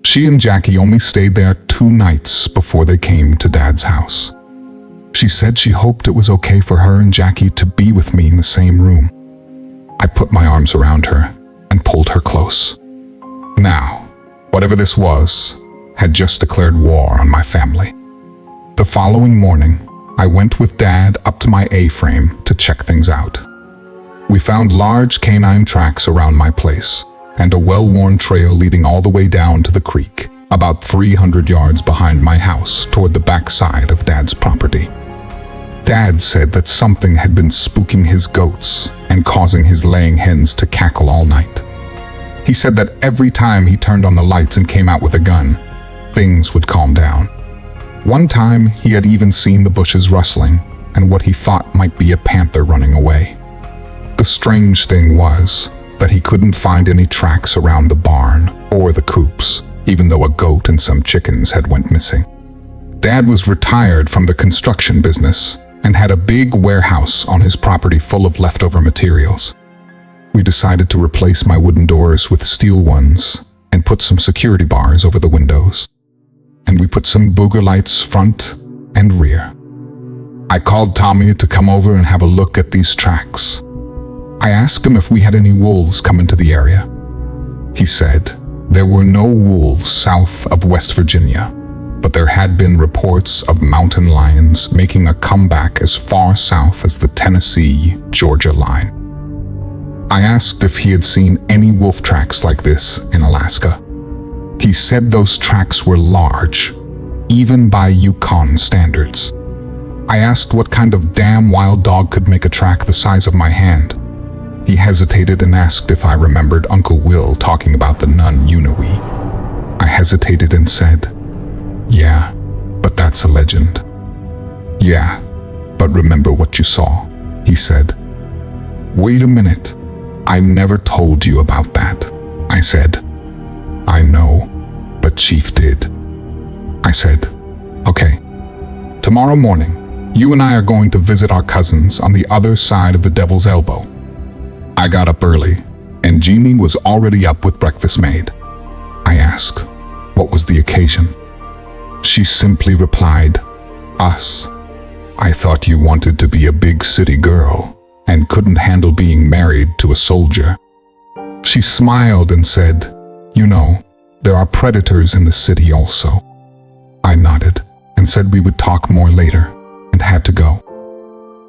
She and Jackie only stayed there 2 nights before they came to Dad's house. She said she hoped it was okay for her and Jackie to be with me in the same room. I put my arms around her and pulled her close. Now, whatever this was, had just declared war on my family. The following morning, I went with Dad up to my A-frame to check things out. We found large canine tracks around my place and a well-worn trail leading all the way down to the creek, about 300 yards behind my house toward the backside of Dad's property. Dad said that something had been spooking his goats and causing his laying hens to cackle all night. He said that every time he turned on the lights and came out with a gun, things would calm down. One time, he had even seen the bushes rustling and what he thought might be a panther running away. The strange thing was that he couldn't find any tracks around the barn or the coops, even though a goat and some chickens had went missing. Dad was retired from the construction business and had a big warehouse on his property full of leftover materials. We decided to replace my wooden doors with steel ones and put some security bars over the windows. And we put some booger lights front and rear. I called Tommy to come over and have a look at these tracks. I asked him if we had any wolves come into the area. He said there were no wolves south of West Virginia, but there had been reports of mountain lions making a comeback as far south as the Tennessee-Georgia line. I asked if he had seen any wolf tracks like this in Alaska. He said those tracks were large, even by Yukon standards. I asked what kind of damn wild dog could make a track the size of my hand. He hesitated and asked if I remembered Uncle Will talking about the nun Yunui. I hesitated and said, "Yeah, but that's a legend." "Yeah, but remember what you saw," he said. "Wait a minute. I never told you about that," I said. "I know, but Chief did." I said, "Okay. Tomorrow morning, you and I are going to visit our cousins on the other side of the Devil's Elbow." I got up early, and Jeannie was already up with breakfast made. I asked, what was the occasion? She simply replied, "Us. I thought you wanted to be a big city girl and couldn't handle being married to a soldier." She smiled and said, "You know, there are predators in the city also." I nodded and said we would talk more later and had to go.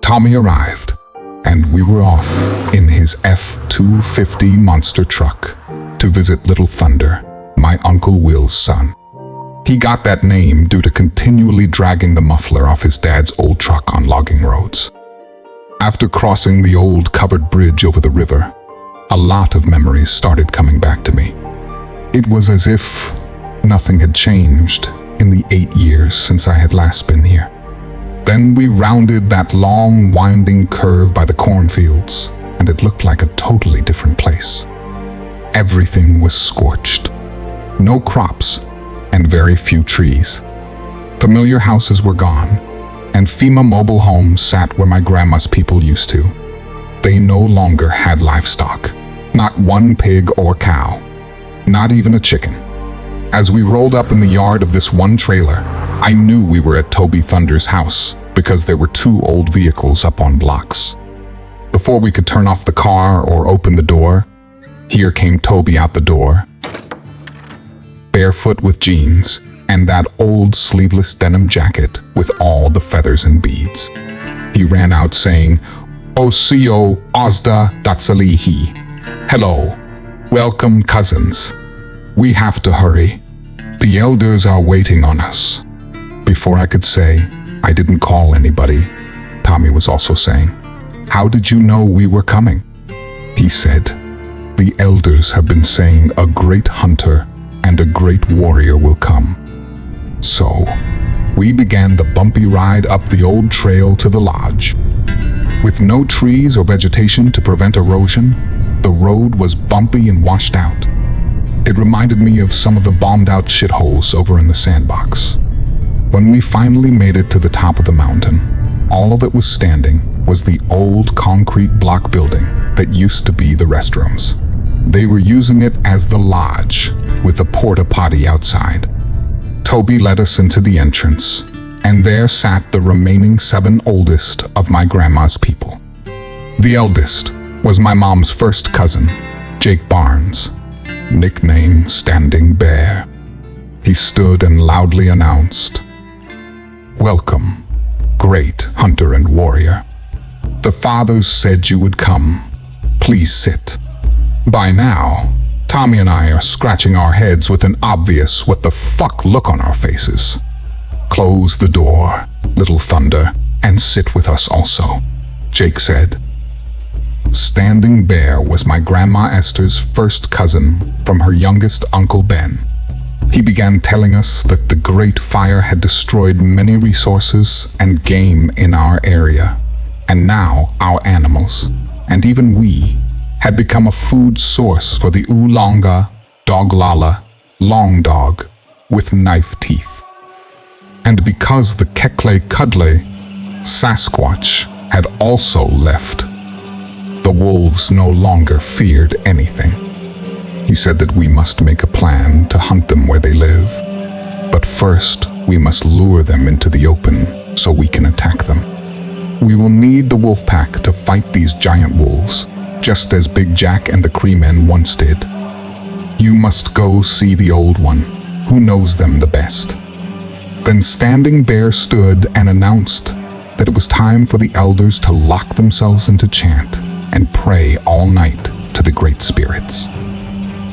Tommy arrived, and we were off in his F-250 monster truck to visit Little Thunder, my Uncle Will's son. He got that name due to continually dragging the muffler off his dad's old truck on logging roads. After crossing the old covered bridge over the river, a lot of memories started coming back to me. It was as if nothing had changed in the 8 years since I had last been here. Then we rounded that long, winding curve by the cornfields, and it looked like a totally different place. Everything was scorched. No crops, and very few trees. Familiar houses were gone, and FEMA mobile homes sat where my grandma's people used to. They no longer had livestock, not one pig or cow, not even a chicken. As we rolled up in the yard of this one trailer, I knew we were at Toby Thunder's house because there were 2 old vehicles up on blocks. Before we could turn off the car or open the door, here came Toby out the door, barefoot with jeans and that old sleeveless denim jacket with all the feathers and beads. He ran out saying, "Osio Ozda Datsalihi. Hello. Welcome, cousins. We have to hurry. The elders are waiting on us." Before I could say, "I didn't call anybody," Tommy was also saying, "How did you know we were coming?" He said, "The elders have been saying a great hunter and a great warrior will come." So, we began the bumpy ride up the old trail to the lodge. With no trees or vegetation to prevent erosion, the road was bumpy and washed out. It reminded me of some of the bombed-out shitholes over in the sandbox. When we finally made it to the top of the mountain, all that was standing was the old concrete block building that used to be the restrooms. They were using it as the lodge, with a porta-potty outside. Toby led us into the entrance, and there sat the remaining 7 oldest of my grandma's people. The eldest was my mom's first cousin, Jake Barnes, nickname Standing Bear. He stood and loudly announced, "Welcome, great hunter and warrior. The fathers said you would come. Please sit." By now, Tommy and I are scratching our heads with an obvious what the fuck look on our faces. "Close the door, Little Thunder, and sit with us also," Jake said. Standing Bear was my Grandma Esther's first cousin from her youngest Uncle Ben. He began telling us that the Great Fire had destroyed many resources and game in our area, and now our animals, and even we, had become a food source for the Oolonga, Doglala, Long Dog, with knife teeth. And because the Kekle Kudle, Sasquatch, had also left, the wolves no longer feared anything. He said that we must make a plan to hunt them where they live, but first we must lure them into the open so we can attack them. We will need the wolf pack to fight these giant wolves, just as Big Jack and the Cree Men once did. You must go see the Old One, who knows them the best. Then Standing Bear stood and announced that it was time for the elders to lock themselves into chant and pray all night to the Great Spirits.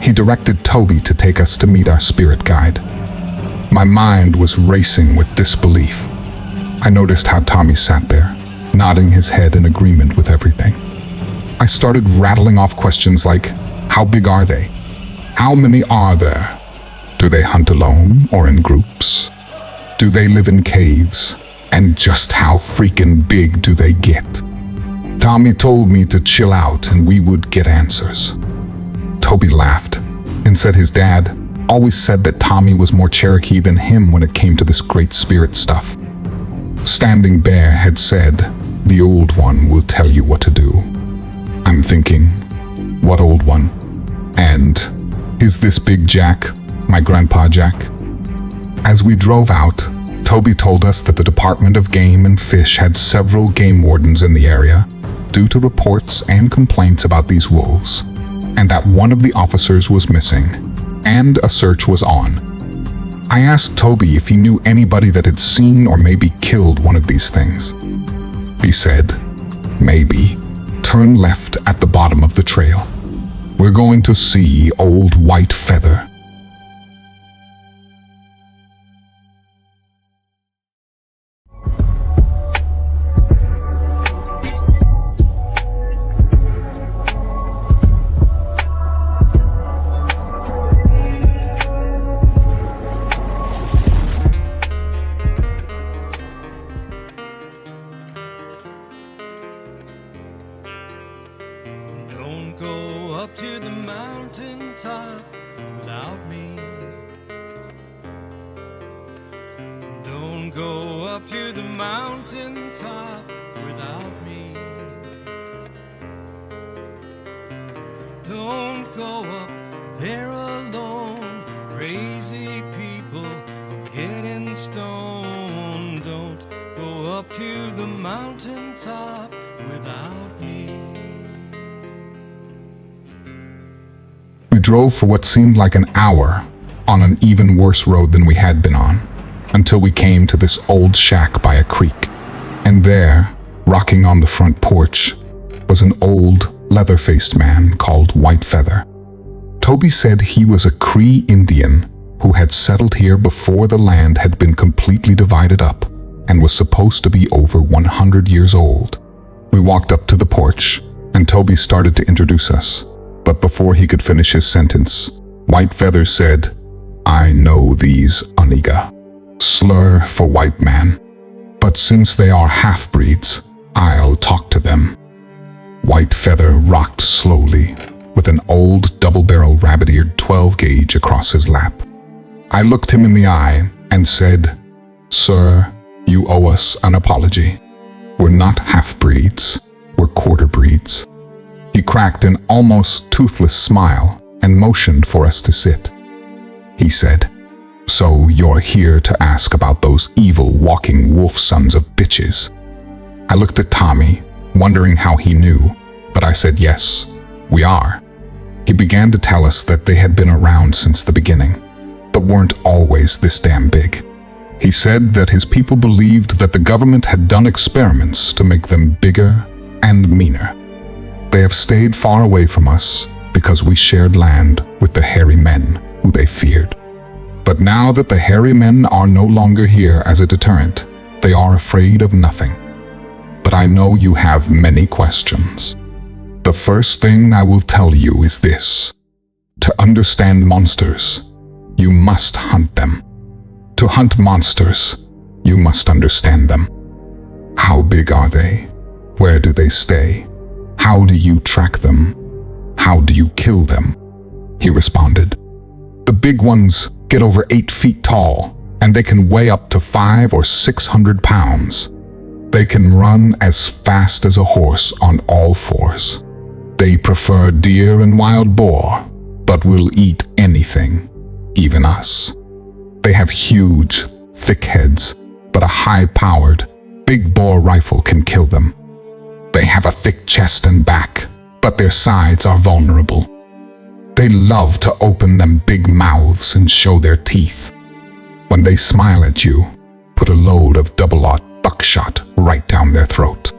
He directed Toby to take us to meet our spirit guide. My mind was racing with disbelief. I noticed how Tommy sat there, nodding his head in agreement with everything. I started rattling off questions like, how big are they? How many are there? Do they hunt alone or in groups? Do they live in caves? And just how freaking big do they get? Tommy told me to chill out and we would get answers. Toby laughed and said his dad always said that Tommy was more Cherokee than him when it came to this great spirit stuff. Standing Bear had said, "The old one will tell you what to do." I'm thinking, what old one? And is this Big Jack, my Grandpa Jack? As we drove out, Toby told us that the Department of Game and Fish had several game wardens in the area due to reports and complaints about these wolves, and that one of the officers was missing, and a search was on. I asked Toby if he knew anybody that had seen or maybe killed one of these things. He said, "Maybe. Turn left at the bottom of the trail. We're going to see old White Feather." Don't go up to the mountaintop without me. Don't go up to the mountaintop without me. Don't go up there alone. Crazy people are getting stoned. Don't go up to the mountaintop without me. We drove for what seemed like an hour on an even worse road than we had been on, until we came to this old shack by a creek. And there, rocking on the front porch, was an old, leather-faced man called White Feather. Toby said he was a Cree Indian who had settled here before the land had been completely divided up and was supposed to be over 100 years old. We walked up to the porch, and Toby started to introduce us. But before he could finish his sentence, White Feather said, "I know these Aniga," slur for white man, "but since they are half-breeds, I'll talk to them." White Feather rocked slowly, with an old double-barrel rabbit-eared 12-gauge across his lap. I looked him in the eye and said, "Sir, you owe us an apology. We're not half-breeds, we're quarter-breeds." He cracked an almost toothless smile and motioned for us to sit. He said, "So you're here to ask about those evil walking wolf sons of bitches?" I looked at Tommy, wondering how he knew, but I said, "Yes, we are." He began to tell us that they had been around since the beginning, but weren't always this damn big. He said that his people believed that the government had done experiments to make them bigger and meaner. They have stayed far away from us because we shared land with the hairy men who they feared. But now that the hairy men are no longer here as a deterrent, they are afraid of nothing. But I know you have many questions. The first thing I will tell you is this. To understand monsters, you must hunt them. To hunt monsters, you must understand them. How big are they? Where do they stay? How do you track them? How do you kill them? He responded. The big ones get over 8 feet tall, and they can weigh up to 500 or 600 pounds. They can run as fast as a horse on all fours. They prefer deer and wild boar, but will eat anything, even us. They have huge, thick heads, but a high-powered, big-bore rifle can kill them. They have a thick chest and back, but their sides are vulnerable. They love to open them big mouths and show their teeth. When they smile at you, put a load of double-aught buckshot right down their throat.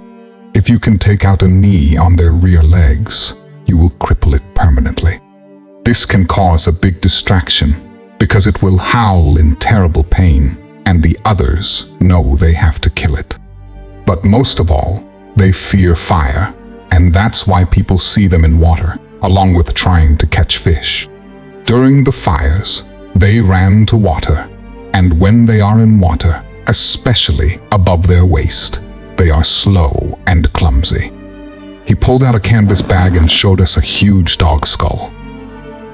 If you can take out a knee on their rear legs, you will cripple it permanently. This can cause a big distraction because it will howl in terrible pain, and the others know they have to kill it. But most of all, they fear fire, and that's why people see them in water, along with trying to catch fish. During the fires, they ran to water, and when they are in water, especially above their waist, they are slow and clumsy. He pulled out a canvas bag and showed us a huge dog skull.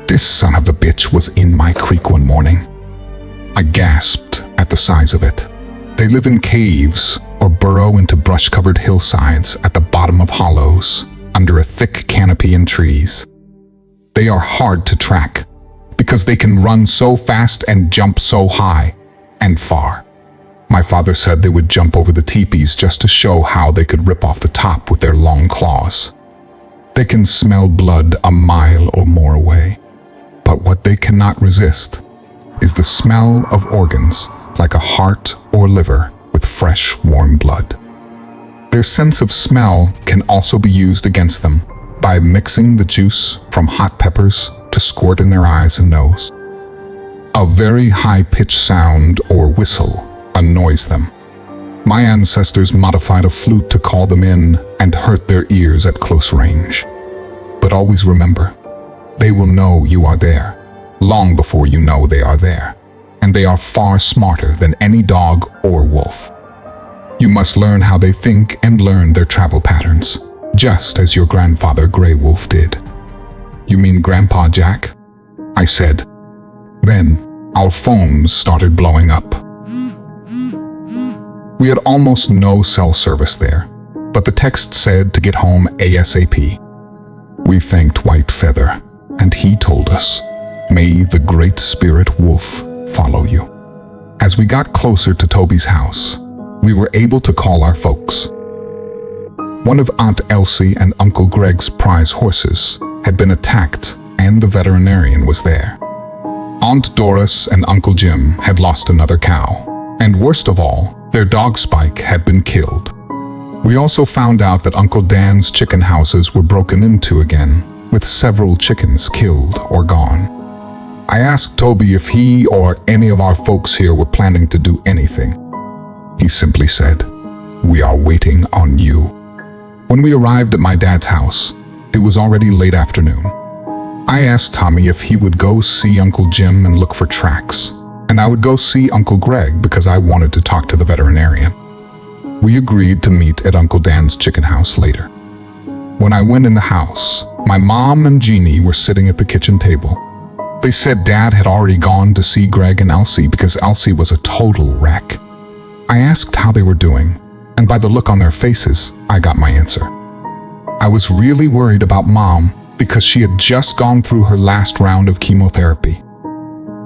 This son of a bitch was in my creek one morning. I gasped at the size of it. They live in caves or burrow into brush-covered hillsides at the bottom of hollows, under a thick canopy and trees. They are hard to track because they can run so fast and jump so high and far. My father said they would jump over the teepees just to show how they could rip off the top with their long claws. They can smell blood a mile or more away, but what they cannot resist is the smell of organs like a heart or liver with fresh, warm blood. Their sense of smell can also be used against them by mixing the juice from hot peppers to squirt in their eyes and nose. A very high-pitched sound or whistle annoys them. My ancestors modified a flute to call them in and hurt their ears at close range. But always remember, they will know you are there long before you know they are there, and they are far smarter than any dog or wolf. You must learn how they think and learn their travel patterns, just as your grandfather Grey Wolf did. You mean Grandpa Jack? I said. Then our phones started blowing up. We had almost no cell service there, but the text said to get home ASAP. We thanked White Feather, and he told us, "May the Great Spirit Wolf follow you." As we got closer to Toby's house, we were able to call our folks. One of Aunt Elsie and Uncle Greg's prize horses had been attacked, and the veterinarian was there. Aunt Doris and Uncle Jim had lost another cow, and worst of all, their dog Spike had been killed. We also found out that Uncle Dan's chicken houses were broken into again, with several chickens killed or gone. I asked Toby if he or any of our folks here were planning to do anything. He simply said, "We are waiting on you." When we arrived at my dad's house, it was already late afternoon. I asked Tommy if he would go see Uncle Jim and look for tracks, and I would go see Uncle Greg because I wanted to talk to the veterinarian. We agreed to meet at Uncle Dan's chicken house later. When I went in the house, my mom and Jeannie were sitting at the kitchen table. They said Dad had already gone to see Greg and Elsie because Elsie was a total wreck. I asked how they were doing, and by the look on their faces, I got my answer. I was really worried about Mom because she had just gone through her last round of chemotherapy.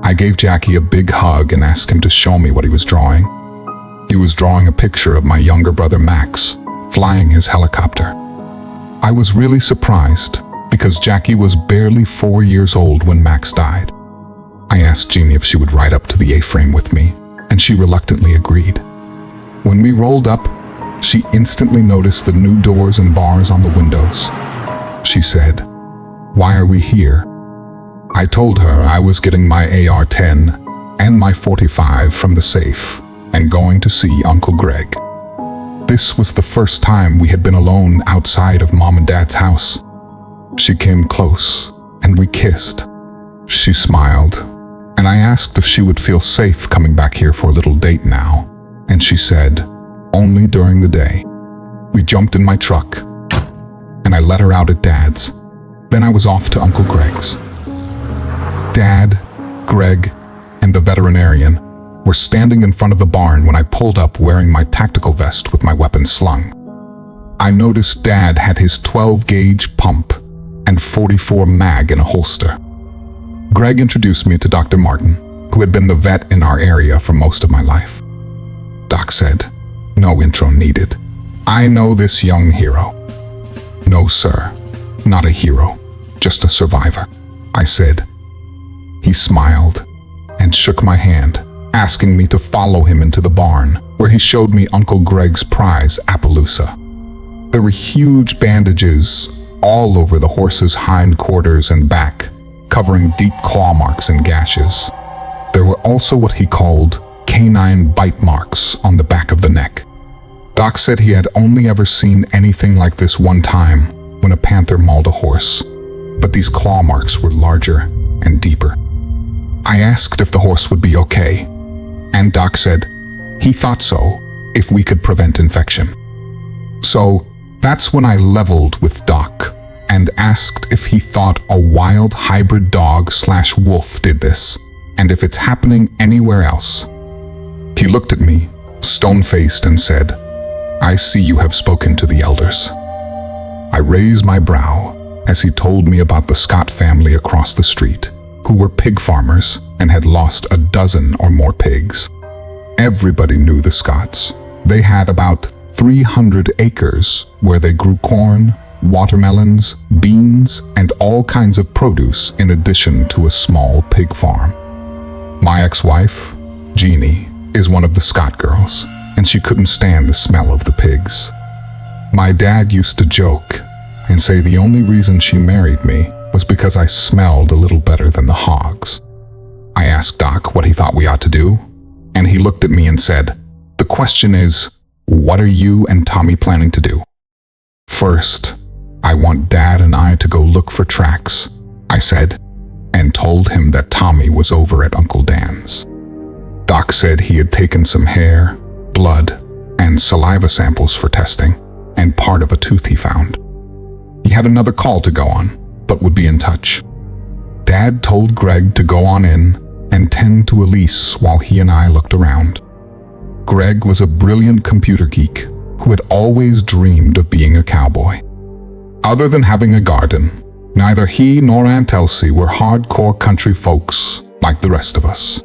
I gave Jackie a big hug and asked him to show me what he was drawing. He was drawing a picture of my younger brother Max, flying his helicopter. I was really surprised because Jackie was barely 4 years old when Max died. I asked Jeannie if she would ride up to the A-frame with me, and she reluctantly agreed. When we rolled up, she instantly noticed the new doors and bars on the windows. She said, "Why are we here?" I told her I was getting my AR-10 and my .45 from the safe and going to see Uncle Greg. This was the first time we had been alone outside of Mom and Dad's house. She came close and we kissed. She smiled, and I asked if she would feel safe coming back here for a little date now, and she said, "Only during the day." We jumped in my truck, and I let her out at Dad's. Then I was off to Uncle Greg's. Dad, Greg, and the veterinarian were standing in front of the barn when I pulled up wearing my tactical vest with my weapon slung. I noticed Dad had his 12-gauge pump and .44 mag in a holster. Greg introduced me to Dr. Martin, who had been the vet in our area for most of my life. Doc said, "No intro needed. I know this young hero." "No, sir, not a hero, just a survivor," I said. He smiled and shook my hand, asking me to follow him into the barn, where he showed me Uncle Greg's prize, Appaloosa. There were huge bandages all over the horse's hindquarters and back, covering deep claw marks and gashes. There were also what he called canine bite marks on the back of the neck. Doc said he had only ever seen anything like this one time when a panther mauled a horse, but these claw marks were larger and deeper. I asked if the horse would be okay, and Doc said he thought so if we could prevent infection. So That's when I leveled with Doc and asked if he thought a wild hybrid dog/wolf did this, and if it's happening anywhere else. He looked at me, stone-faced, and said, "I see you have spoken to the elders." I raised my brow as he told me about the Scott family across the street, who were pig farmers and had lost a dozen or more pigs. Everybody knew the Scotts. They had about 300 acres where they grew corn, watermelons, beans, and all kinds of produce in addition to a small pig farm. My ex-wife, Jeannie, is one of the Scott girls, and she couldn't stand the smell of the pigs. My dad used to joke and say the only reason she married me was because I smelled a little better than the hogs. I asked Doc what he thought we ought to do, and he looked at me and said, "The question is, what are you and Tommy planning to do?" "First, I want Dad and I to go look for tracks," I said, and told him that Tommy was over at Uncle Dan's. Doc said he had taken some hair, blood, and saliva samples for testing, and part of a tooth he found. He had another call to go on, but would be in touch. Dad told Greg to go on in and tend to Elise while he and I looked around. Greg was a brilliant computer geek who had always dreamed of being a cowboy. Other than having a garden, neither he nor Aunt Elsie were hardcore country folks like the rest of us.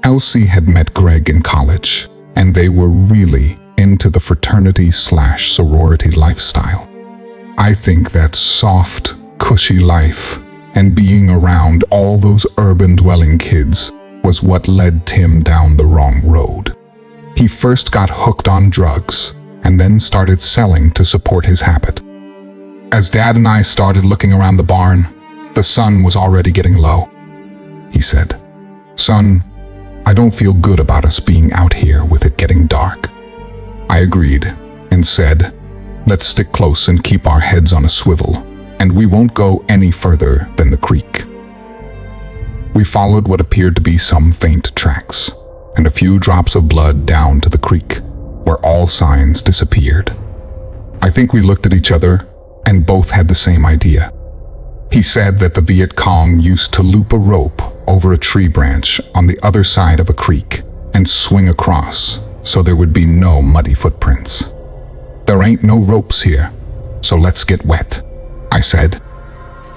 Elsie had met Greg in college, and they were really into the fraternity/sorority lifestyle. I think that soft, cushy life and being around all those urban-dwelling kids was what led Tim down the wrong road. He first got hooked on drugs and then started selling to support his habit. As Dad and I started looking around the barn, the sun was already getting low. He said, "Son, I don't feel good about us being out here with it getting dark." I agreed and said, "Let's stick close and keep our heads on a swivel, and we won't go any further than the creek." We followed what appeared to be some faint tracks and a few drops of blood down to the creek, where all signs disappeared. I think we looked at each other and both had the same idea. He said that the Viet Cong used to loop a rope over a tree branch on the other side of a creek and swing across so there would be no muddy footprints. "There ain't no ropes here, so let's get wet," I said.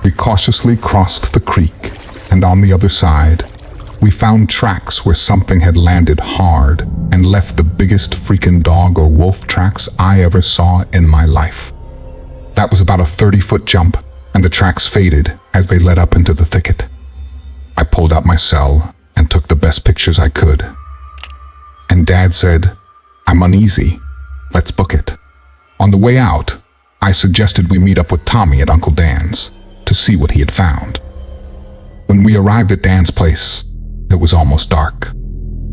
We cautiously crossed the creek, and on the other side, we found tracks where something had landed hard and left the biggest freaking dog or wolf tracks I ever saw in my life. That was about a 30-foot jump, and the tracks faded as they led up into the thicket. I pulled out my cell and took the best pictures I could. And Dad said, "I'm uneasy. Let's book it." On the way out, I suggested we meet up with Tommy at Uncle Dan's to see what he had found. When we arrived at Dan's place, it was almost dark,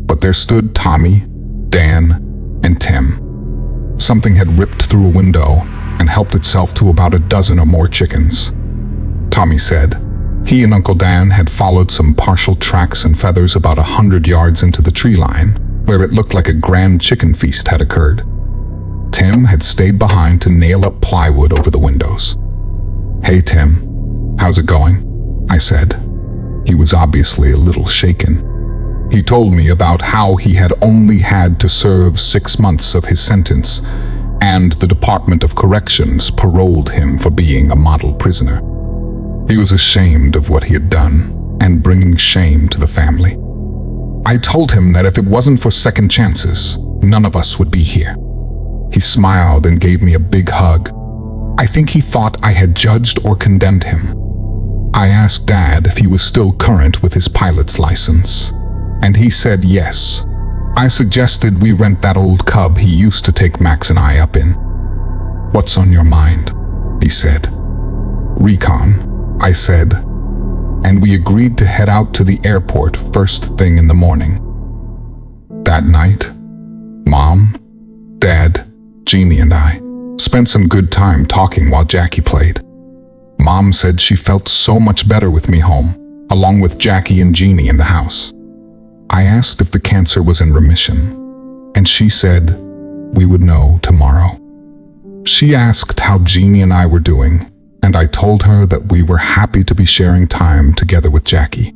but there stood Tommy, Dan, and Tim. Something had ripped through a window and helped itself to about a dozen or more chickens. Tommy said he and Uncle Dan had followed some partial tracks and feathers about 100 yards into the tree line, where it looked like a grand chicken feast had occurred. Tim had stayed behind to nail up plywood over the windows. "Hey Tim, how's it going?" I said. He was obviously a little shaken. He told me about how he had only had to serve 6 months of his sentence, and the Department of Corrections paroled him for being a model prisoner. He was ashamed of what he had done and bringing shame to the family. I told him that if it wasn't for second chances, none of us would be here. He smiled and gave me a big hug. I think he thought I had judged or condemned him. I asked Dad if he was still current with his pilot's license, and he said yes. I suggested we rent that old Cub he used to take Max and I up in. "What's on your mind?" he said. "Recon," I said, and we agreed to head out to the airport first thing in the morning. That night, Mom, Dad, Jeannie, and I spent some good time talking while Jackie played. Mom said she felt so much better with me home, along with Jackie and Jeannie in the house. I asked if the cancer was in remission, and she said we would know tomorrow. She asked how Jeannie and I were doing, and I told her that we were happy to be sharing time together with Jackie.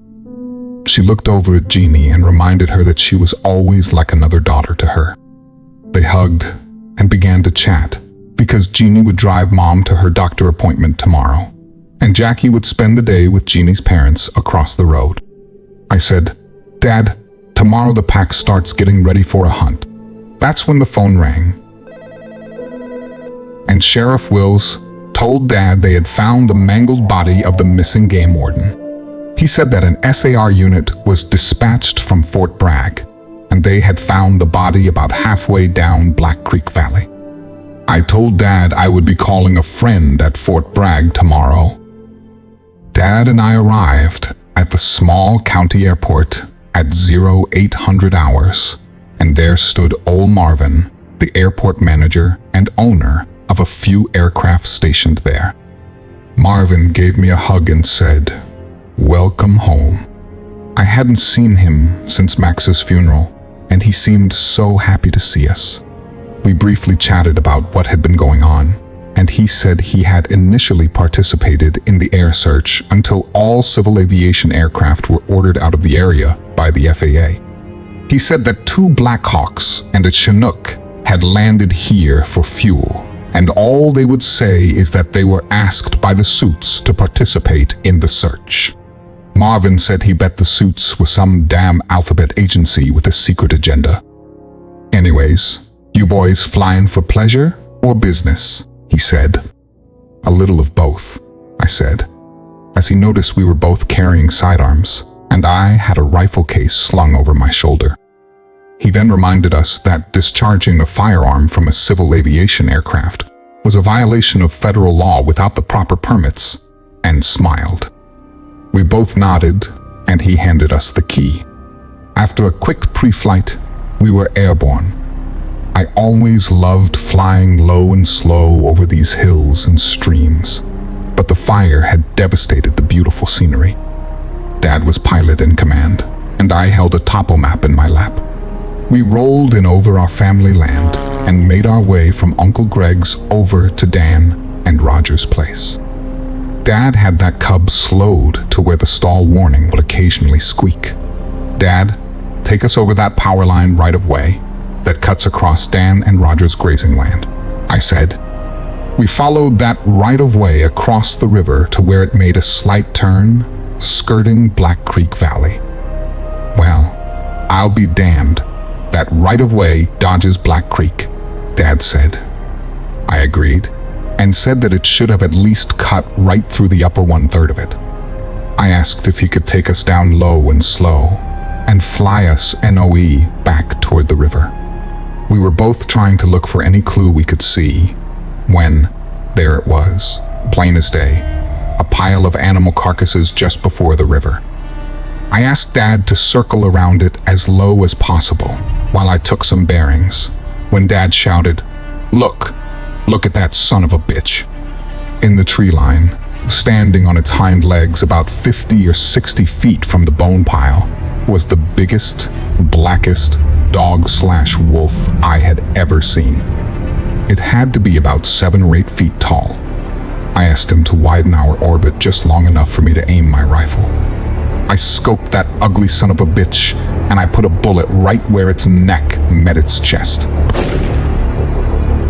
She looked over at Jeannie and reminded her that she was always like another daughter to her. They hugged and began to chat because Jeannie would drive Mom to her doctor appointment tomorrow, and Jackie would spend the day with Jeannie's parents across the road. I said, "Dad, tomorrow the pack starts getting ready for a hunt." That's when the phone rang, and Sheriff Wills told Dad they had found the mangled body of the missing game warden. He said that an SAR unit was dispatched from Fort Bragg, and they had found the body about halfway down Black Creek Valley. I told Dad I would be calling a friend at Fort Bragg tomorrow. Dad and I arrived at the small county airport at 0800 hours, and there stood old Marvin, the airport manager and owner of a few aircraft stationed there. Marvin gave me a hug and said, "Welcome home." I hadn't seen him since Max's funeral, and he seemed so happy to see us. We briefly chatted about what had been going on, and he said he had initially participated in the air search until all civil aviation aircraft were ordered out of the area by the FAA. He said that 2 Black Hawks and a Chinook had landed here for fuel, and all they would say is that they were asked by the suits to participate in the search. Marvin said he bet the suits were some damn alphabet agency with a secret agenda. "Anyways, you boys flying for pleasure or business?" he said. "A little of both," I said, as he noticed we were both carrying sidearms, and I had a rifle case slung over my shoulder. He then reminded us that discharging a firearm from a civil aviation aircraft was a violation of federal law without the proper permits, and smiled. We both nodded, and he handed us the key. After a quick pre-flight, we were airborne. I always loved flying low and slow over these hills and streams, but the fire had devastated the beautiful scenery. Dad was pilot in command, and I held a topo map in my lap. We rolled in over our family land and made our way from Uncle Greg's over to Dan and Roger's place. Dad had that cub slowed to where the stall warning would occasionally squeak. "Dad, take us over that power line right of way that cuts across Dan and Roger's grazing land," I said. We followed that right of way across the river to where it made a slight turn, skirting Black Creek Valley. "Well, I'll be damned. That right of way dodges Black Creek," Dad said. I agreed, and said that it should have at least cut right through the upper 1/3 of it. I asked if he could take us down low and slow, and fly us NOE back toward the river. We were both trying to look for any clue we could see, when there it was, plain as day, a pile of animal carcasses just before the river. I asked Dad to circle around it as low as possible while I took some bearings, when Dad shouted, Look at that son of a bitch." In the tree line, standing on its hind legs about 50 or 60 feet from the bone pile, was the biggest, blackest dog/wolf I had ever seen. It had to be about 7 or 8 feet tall. I asked him to widen our orbit just long enough for me to aim my rifle. I scoped that ugly son of a bitch, and I put a bullet right where its neck met its chest.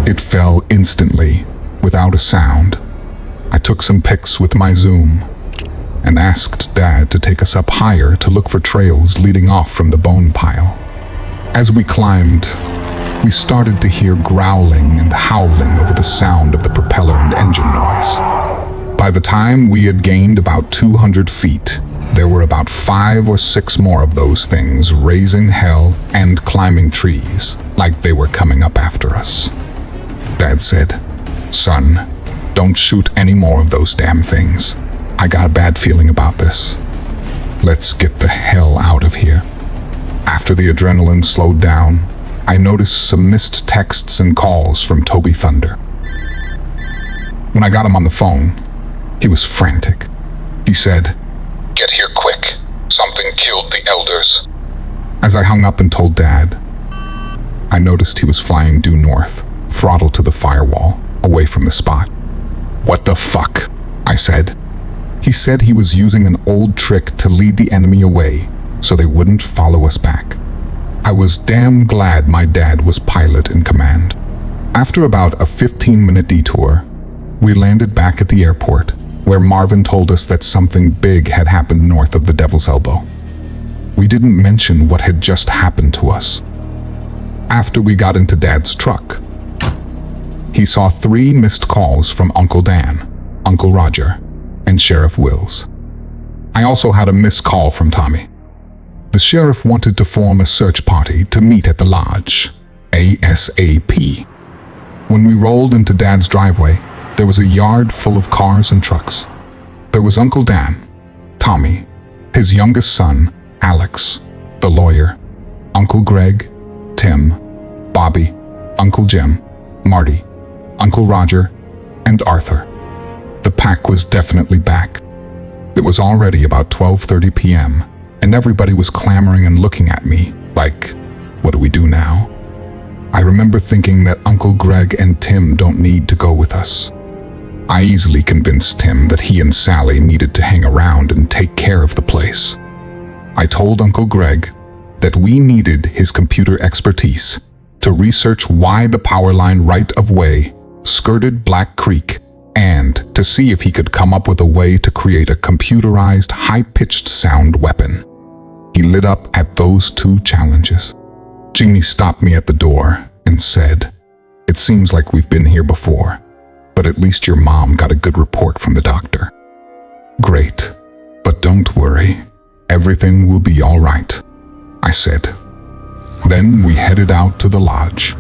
It fell instantly, without a sound. I took some pics with my zoom, and asked Dad to take us up higher to look for trails leading off from the bone pile. As we climbed, we started to hear growling and howling over the sound of the propeller and engine noise. By the time we had gained about 200 feet, there were about 5 or 6 more of those things raising hell and climbing trees like they were coming up after us. Dad said, "Son, don't shoot any more of those damn things. I got a bad feeling about this. Let's get the hell out of here." After the adrenaline slowed down, I noticed some missed texts and calls from Toby Thunder. When I got him on the phone, he was frantic. He said, "Get here quick. Something killed the elders." As I hung up and told Dad, I noticed he was flying due north, throttle to the firewall, away from the spot. "What the fuck?" I said. He said he was using an old trick to lead the enemy away so they wouldn't follow us back. I was damn glad my dad was pilot in command. After about a 15-minute detour, we landed back at the airport, where Marvin told us that something big had happened north of the Devil's Elbow. We didn't mention what had just happened to us. After we got into Dad's truck, he saw 3 missed calls from Uncle Dan, Uncle Roger, and Sheriff Wills. I also had a missed call from Tommy. The sheriff wanted to form a search party to meet at the lodge, ASAP. When we rolled into Dad's driveway, there was a yard full of cars and trucks. There was Uncle Dan, Tommy, his youngest son, Alex, the lawyer, Uncle Greg, Tim, Bobby, Uncle Jim, Marty, Uncle Roger, and Arthur. The pack was definitely back. It was already about 12:30 p.m., and everybody was clamoring and looking at me like, what do we do now? I remember thinking that Uncle Greg and Tim don't need to go with us. I easily convinced Tim that he and Sally needed to hang around and take care of the place. I told Uncle Greg that we needed his computer expertise to research why the power line right-of-way skirted Black Creek and to see if he could come up with a way to create a computerized, high-pitched sound weapon. He lit up at those 2 challenges. Jeannie stopped me at the door and said, "It seems like we've been here before, but at least your mom got a good report from the doctor." "Great, but don't worry. Everything will be all right," I said. Then we headed out to the lodge.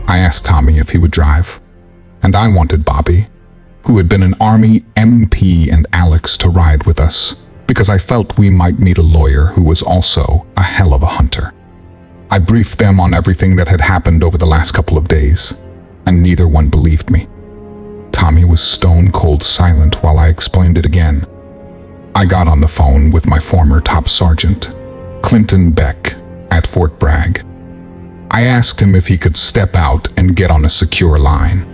I asked Tommy if he would drive, and I wanted Bobby, who had been an Army MP, and Alex to ride with us, because I felt we might meet a lawyer who was also a hell of a hunter. I briefed them on everything that had happened over the last couple of days, and neither one believed me. Tommy was stone cold silent while I explained it again. I got on the phone with my former top sergeant, Clinton Beck, at Fort Bragg. I asked him if he could step out and get on a secure line.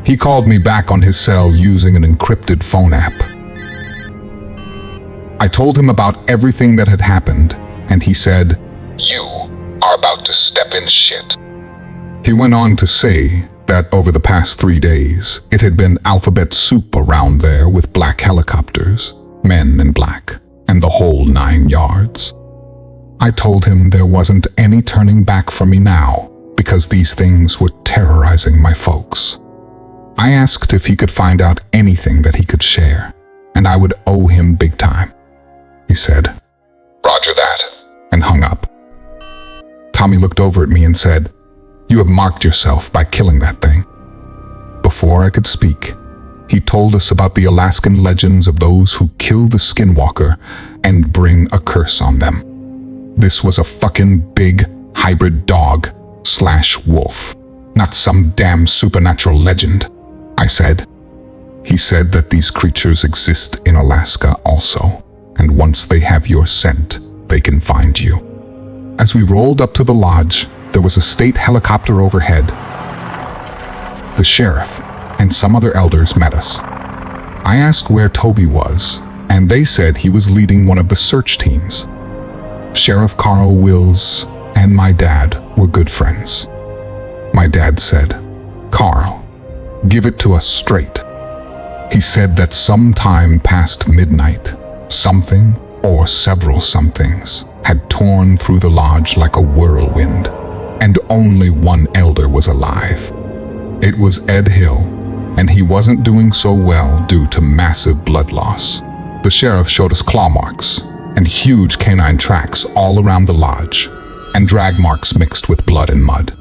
He called me back on his cell using an encrypted phone app. I told him about everything that had happened, and he said, "You are about to step in shit." He went on to say that over the past 3 days, it had been alphabet soup around there with black helicopters, men in black, and the whole 9 yards. I told him there wasn't any turning back for me now because these things were terrorizing my folks. I asked if he could find out anything that he could share, and I would owe him big time. He said, "Roger that," and hung up. Tommy looked over at me and said, "You have marked yourself by killing that thing." Before I could speak, he told us about the Alaskan legends of those who kill the skinwalker and bring a curse on them. This was a fucking big hybrid dog/wolf, not some damn supernatural legend, I said. He said that these creatures exist in Alaska also, and once they have your scent, they can find you. As we rolled up to the lodge, there was a state helicopter overhead. The sheriff and some other elders met us. I asked where Toby was, and they said he was leading one of the search teams. Sheriff Carl Wills and my dad were good friends. My dad said, "Carl, give it to us straight." He said that sometime past midnight, something or several somethings had torn through the lodge like a whirlwind. and only one elder was alive. It was Ed Hill, and he wasn't doing so well due to massive blood loss. The sheriff showed us claw marks and huge canine tracks all around the lodge, and drag marks mixed with blood and mud.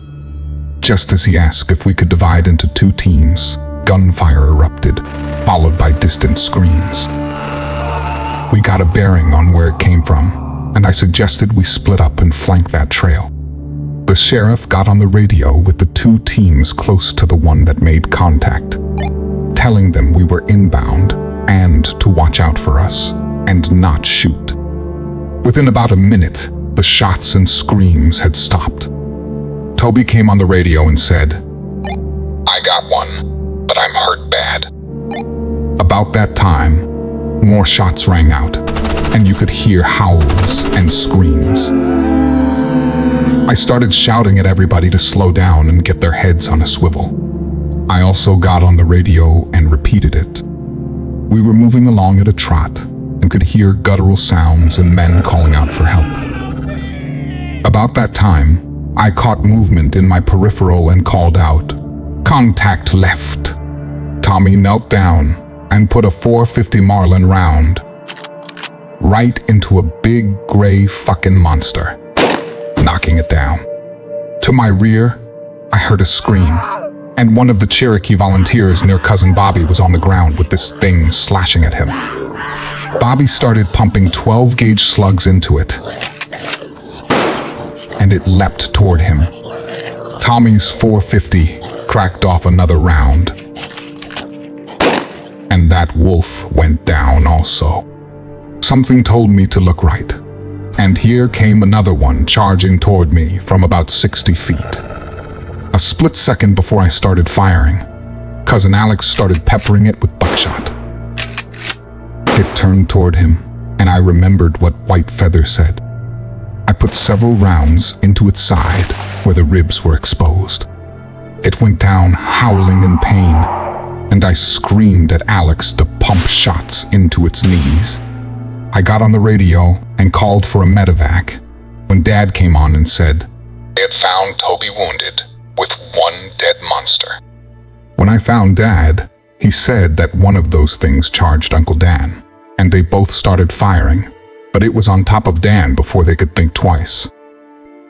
Just as he asked if we could divide into 2 teams, gunfire erupted, followed by distant screams. We got a bearing on where it came from, and I suggested we split up and flank that trail. The sheriff got on the radio with the 2 teams close to the one that made contact, telling them we were inbound and to watch out for us and not shoot. Within about a minute, the shots and screams had stopped. Toby came on the radio and said, "I got one, but I'm hurt bad." About that time, more shots rang out, and you could hear howls and screams. I started shouting at everybody to slow down and get their heads on a swivel. I also got on the radio and repeated it. We were moving along at a trot and could hear guttural sounds and men calling out for help. About that time, I caught movement in my peripheral and called out, "Contact left." Tommy knelt down and put a .450 Marlin round right into a big gray fucking monster, knocking it down. To my rear, I heard a scream, and one of the Cherokee volunteers near Cousin Bobby was on the ground with this thing slashing at him. Bobby started pumping 12-gauge slugs into it, and it leapt toward him. Tommy's .450 cracked off another round, and that wolf went down also. Something told me to look right, and here came another one charging toward me from about 60 feet. A split second before I started firing, Cousin Alex started peppering it with buckshot. It turned toward him, and I remembered what White Feather said. I put several rounds into its side where the ribs were exposed. It went down howling in pain, and I screamed at Alex to pump shots into its knees. I got on the radio and called for a medevac when Dad came on and said, "They had found Toby wounded with one dead monster." When I found Dad, he said that one of those things charged Uncle Dan, and they both started firing, but it was on top of Dan before they could think twice.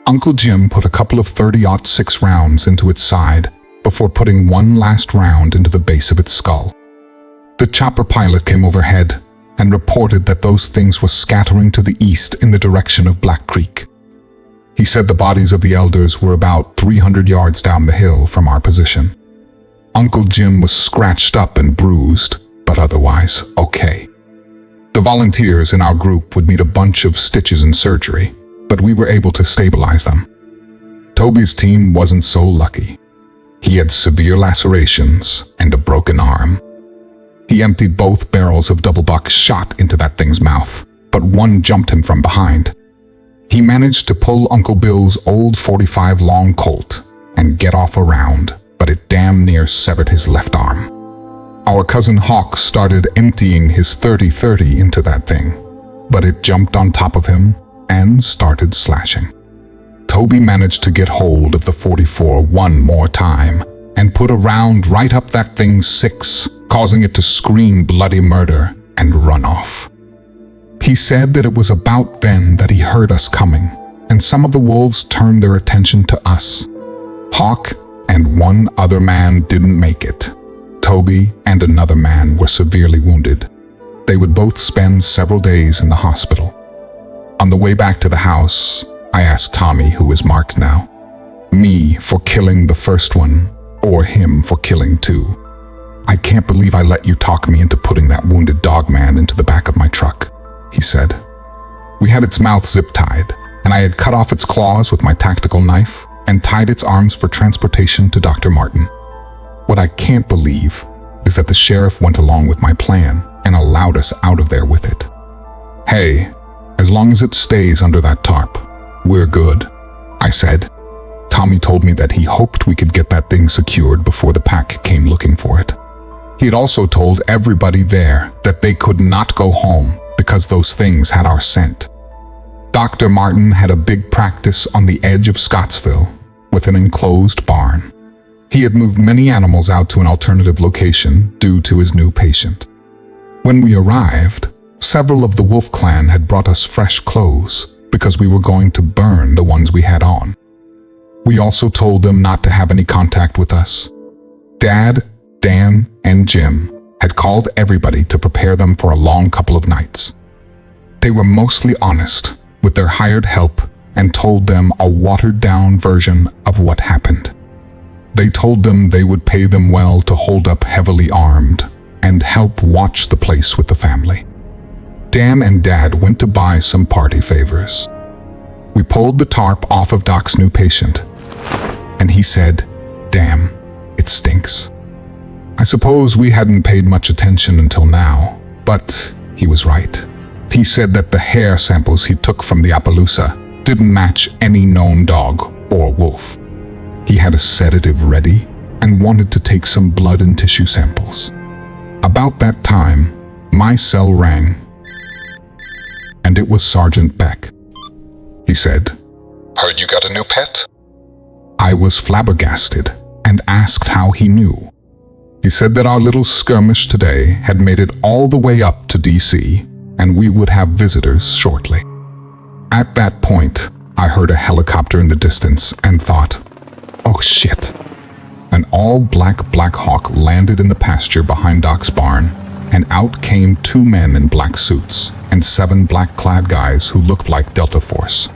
Uncle Jim put a couple of .30-06 rounds into its side before putting one last round into the base of its skull. The chopper pilot came overhead and reported that those things were scattering to the east in the direction of Black Creek. He said the bodies of the elders were about 300 yards down the hill from our position. Uncle Jim was scratched up and bruised, but otherwise okay. The volunteers in our group would need a bunch of stitches and surgery, but we were able to stabilize them. Toby's team wasn't so lucky. He had severe lacerations and a broken arm. He emptied both barrels of double buck shot into that thing's mouth, but one jumped him from behind. He managed to pull Uncle Bill's old .45 long Colt and get off a round, but it damn near severed his left arm. Our cousin Hawk started emptying his .30 into that thing, but it jumped on top of him and started slashing. Toby managed to get hold of the .44 one more time and put a round right up that thing's 6, causing it to scream bloody murder and run off. He said that it was about then that he heard us coming, and some of the wolves turned their attention to us. Hawk and one other man didn't make it. Toby and another man were severely wounded. They would both spend several days in the hospital. On the way back to the house, I asked Tommy, who is marked now, me for killing the first one, or him for killing 2. "I can't believe I let you talk me into putting that wounded Dogman into the back of my truck," he said. We had its mouth zip-tied, and I had cut off its claws with my tactical knife and tied its arms for transportation to Dr. Martin. What I can't believe is that the sheriff went along with my plan and allowed us out of there with it. "Hey, as long as it stays under that tarp, we're good," I said. Tommy told me that he hoped we could get that thing secured before the pack came looking for it. He had also told everybody there that they could not go home because those things had our scent. Dr. Martin had a big practice on the edge of Scottsville, with an enclosed barn. He had moved many animals out to an alternative location due to his new patient. When we arrived, several of the wolf clan had brought us fresh clothes because we were going to burn the ones we had on. We also told them not to have any contact with us. Dad, Dan, and Jim had called everybody to prepare them for a long couple of nights. They were mostly honest with their hired help and told them a watered-down version of what happened. They told them they would pay them well to hold up heavily armed and help watch the place with the family. Dan and Dad went to buy some party favors. We pulled the tarp off of Doc's new patient, and he said, "Damn, it stinks." I suppose we hadn't paid much attention until now, but he was right. He said that the hair samples he took from the Appaloosa didn't match any known dog or wolf. He had a sedative ready and wanted to take some blood and tissue samples. About that time, my cell rang, and it was Sergeant Beck. He said, "Heard you got a new pet?" I was flabbergasted and asked how he knew. He said that our little skirmish today had made it all the way up to DC, and we would have visitors shortly. At that point, I heard a helicopter in the distance and thought, "Oh shit." An all-black Black Hawk landed in the pasture behind Doc's barn, and out came 2 men in black suits and 7 black-clad guys who looked like Delta Force.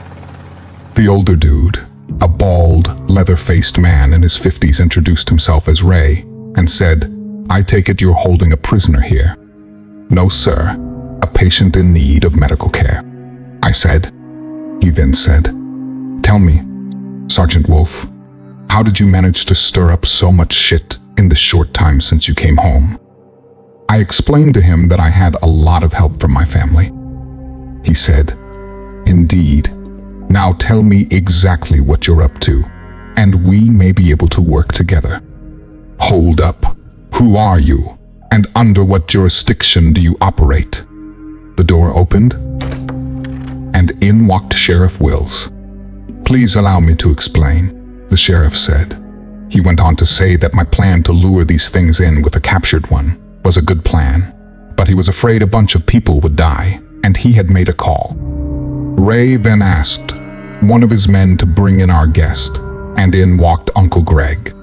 The older dude, a bald, leather-faced man in his 50s, introduced himself as Ray and said, "I take it you're holding a prisoner here." "No, sir, a patient in need of medical care," I said. He then said, "Tell me, Sergeant Wolf, how did you manage to stir up so much shit in the short time since you came home?" I explained to him that I had a lot of help from my family. He said, "Indeed. Now tell me exactly what you're up to, and we may be able to work together." "Hold up. Who are you, and under what jurisdiction do you operate?" The door opened, and in walked Sheriff Wills. "Please allow me to explain," the sheriff said. He went on to say that my plan to lure these things in with a captured one was a good plan, but he was afraid a bunch of people would die, and he had made a call. Ray then asked one of his men to bring in our guest, and in walked Uncle Greg.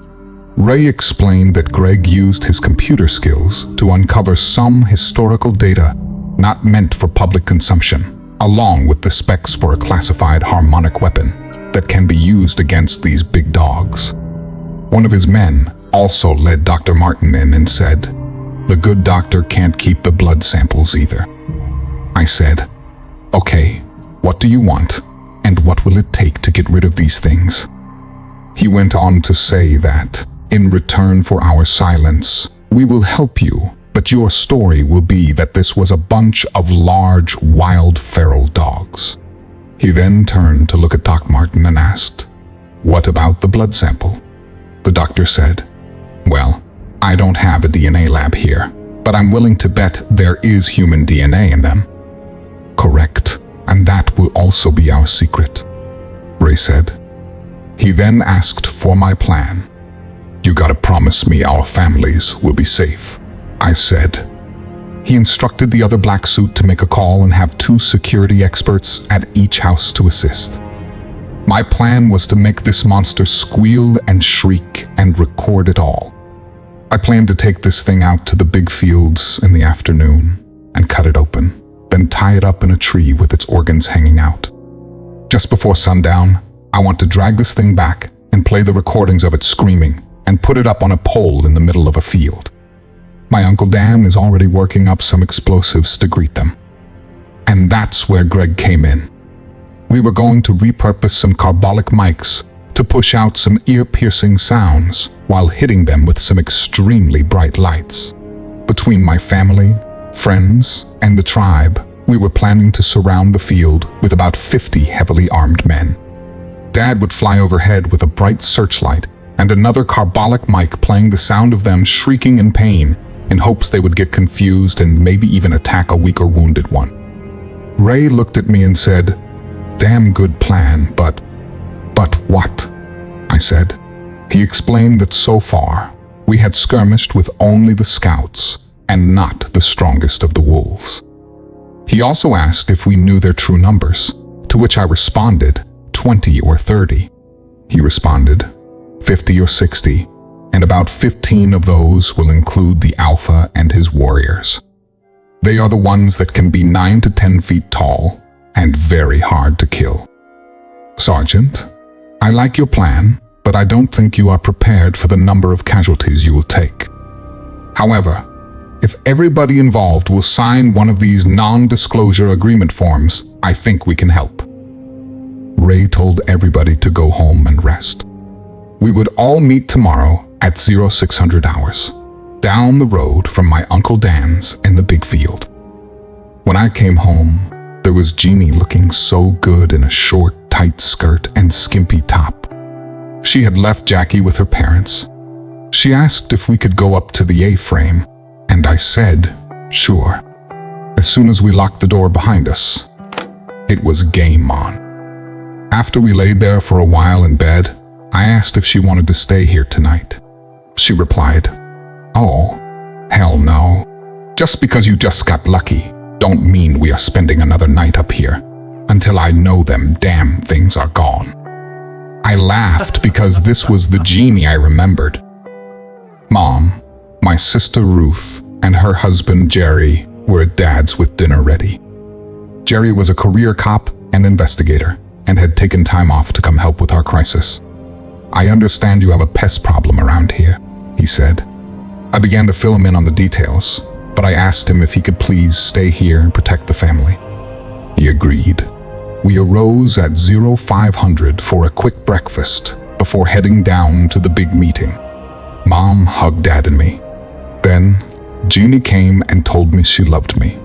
Ray explained that Greg used his computer skills to uncover some historical data not meant for public consumption, along with the specs for a classified harmonic weapon that can be used against these big dogs. One of his men also led Dr. Martin in and said, "The good doctor can't keep the blood samples either." I said, "Okay, what do you want, and what will it take to get rid of these things?" He went on to say that, in return for our silence, we will help you, but your story will be that this was a bunch of large, wild, feral dogs. He then turned to look at Doc Martin and asked, "What about the blood sample?" The doctor said, "Well, I don't have a DNA lab here, but I'm willing to bet there is human DNA in them." "Correct, and that will also be our secret," Ray said. He then asked for my plan. "You gotta promise me our families will be safe," I said. He instructed the other black suit to make a call and have 2 security experts at each house to assist. My plan was to make this monster squeal and shriek and record it all. I planned to take this thing out to the big fields in the afternoon and cut it open, then tie it up in a tree with its organs hanging out. Just before sundown, I want to drag this thing back and play the recordings of it screaming and put it up on a pole in the middle of a field. My Uncle Dan is already working up some explosives to greet them. And that's where Greg came in. We were going to repurpose some carbolic mics to push out some ear-piercing sounds while hitting them with some extremely bright lights. Between my family, friends, and the tribe, we were planning to surround the field with about 50 heavily armed men. Dad would fly overhead with a bright searchlight and another carbolic mic playing the sound of them shrieking in pain in hopes they would get confused and maybe even attack a weak or wounded one. Ray looked at me and said, "Damn good plan, but what?" I said. He explained that so far, we had skirmished with only the scouts and not the strongest of the wolves. He also asked if we knew their true numbers, to which I responded, 20 or 30. He responded, 50 or 60, and about 15 of those will include the Alpha and his warriors. They are the ones that can be 9 to 10 feet tall and very hard to kill. Sergeant, I like your plan, but I don't think you are prepared for the number of casualties you will take. However, if everybody involved will sign one of these non-disclosure agreement forms, I think we can help. Ray told everybody to go home and rest. We would all meet tomorrow at 0600 hours, down the road from my Uncle Dan's in the big field. When I came home, there was Jeannie looking so good in a short, tight skirt and skimpy top. She had left Jackie with her parents. She asked if we could go up to the A-frame, and I said, sure. As soon as we locked the door behind us, it was game on. After we laid there for a while in bed, I asked if she wanted to stay here tonight. She replied, oh, hell no. Just because you just got lucky, don't mean we are spending another night up here, until I know them damn things are gone. I laughed because this was the Jeannie I remembered. Mom, my sister Ruth, and her husband Jerry were at Dad's with dinner ready. Jerry was a career cop and investigator and had taken time off to come help with our crisis. I understand you have a pest problem around here, he said. I began to fill him in on the details, but I asked him if he could please stay here and protect the family. He agreed. We arose at 0500 for a quick breakfast before heading down to the big meeting. Mom hugged Dad and me. Then, Jeannie came and told me she loved me,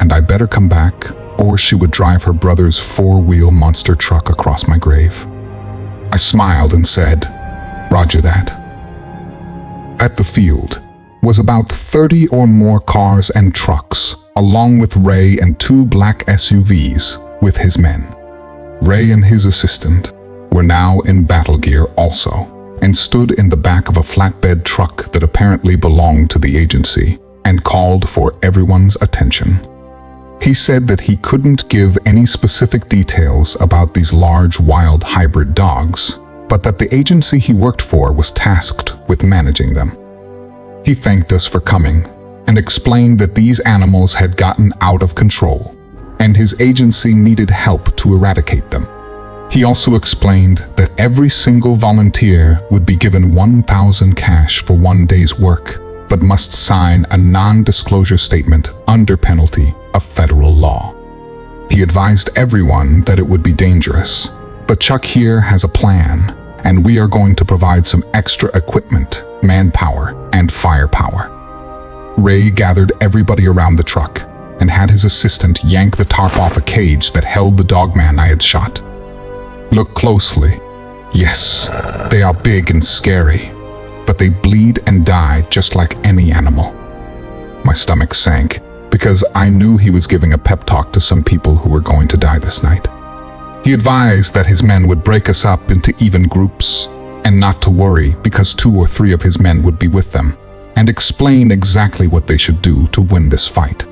and I better come back or she would drive her brother's 4-wheel monster truck across my grave. I smiled and said, Roger that. At the field was about 30 or more cars and trucks, along with Ray and 2 black SUVs with his men. Ray and his assistant were now in battle gear also, and stood in the back of a flatbed truck that apparently belonged to the agency and called for everyone's attention. He said that he couldn't give any specific details about these large wild hybrid dogs, but that the agency he worked for was tasked with managing them. He thanked us for coming and explained that these animals had gotten out of control and his agency needed help to eradicate them. He also explained that every single volunteer would be given 1,000 cash for 1 day's work, but must sign a non-disclosure statement under penalty of federal law. He advised everyone that it would be dangerous, but Chuck here has a plan, and we are going to provide some extra equipment, manpower, and firepower. Ray gathered everybody around the truck and had his assistant yank the tarp off a cage that held the Dogman I had shot. Look closely. Yes, they are big and scary, but they bleed and die just like any animal. My stomach sank because I knew he was giving a pep talk to some people who were going to die this night. He advised that his men would break us up into even groups and not to worry because 2 or 3 of his men would be with them and explain exactly what they should do to win this fight.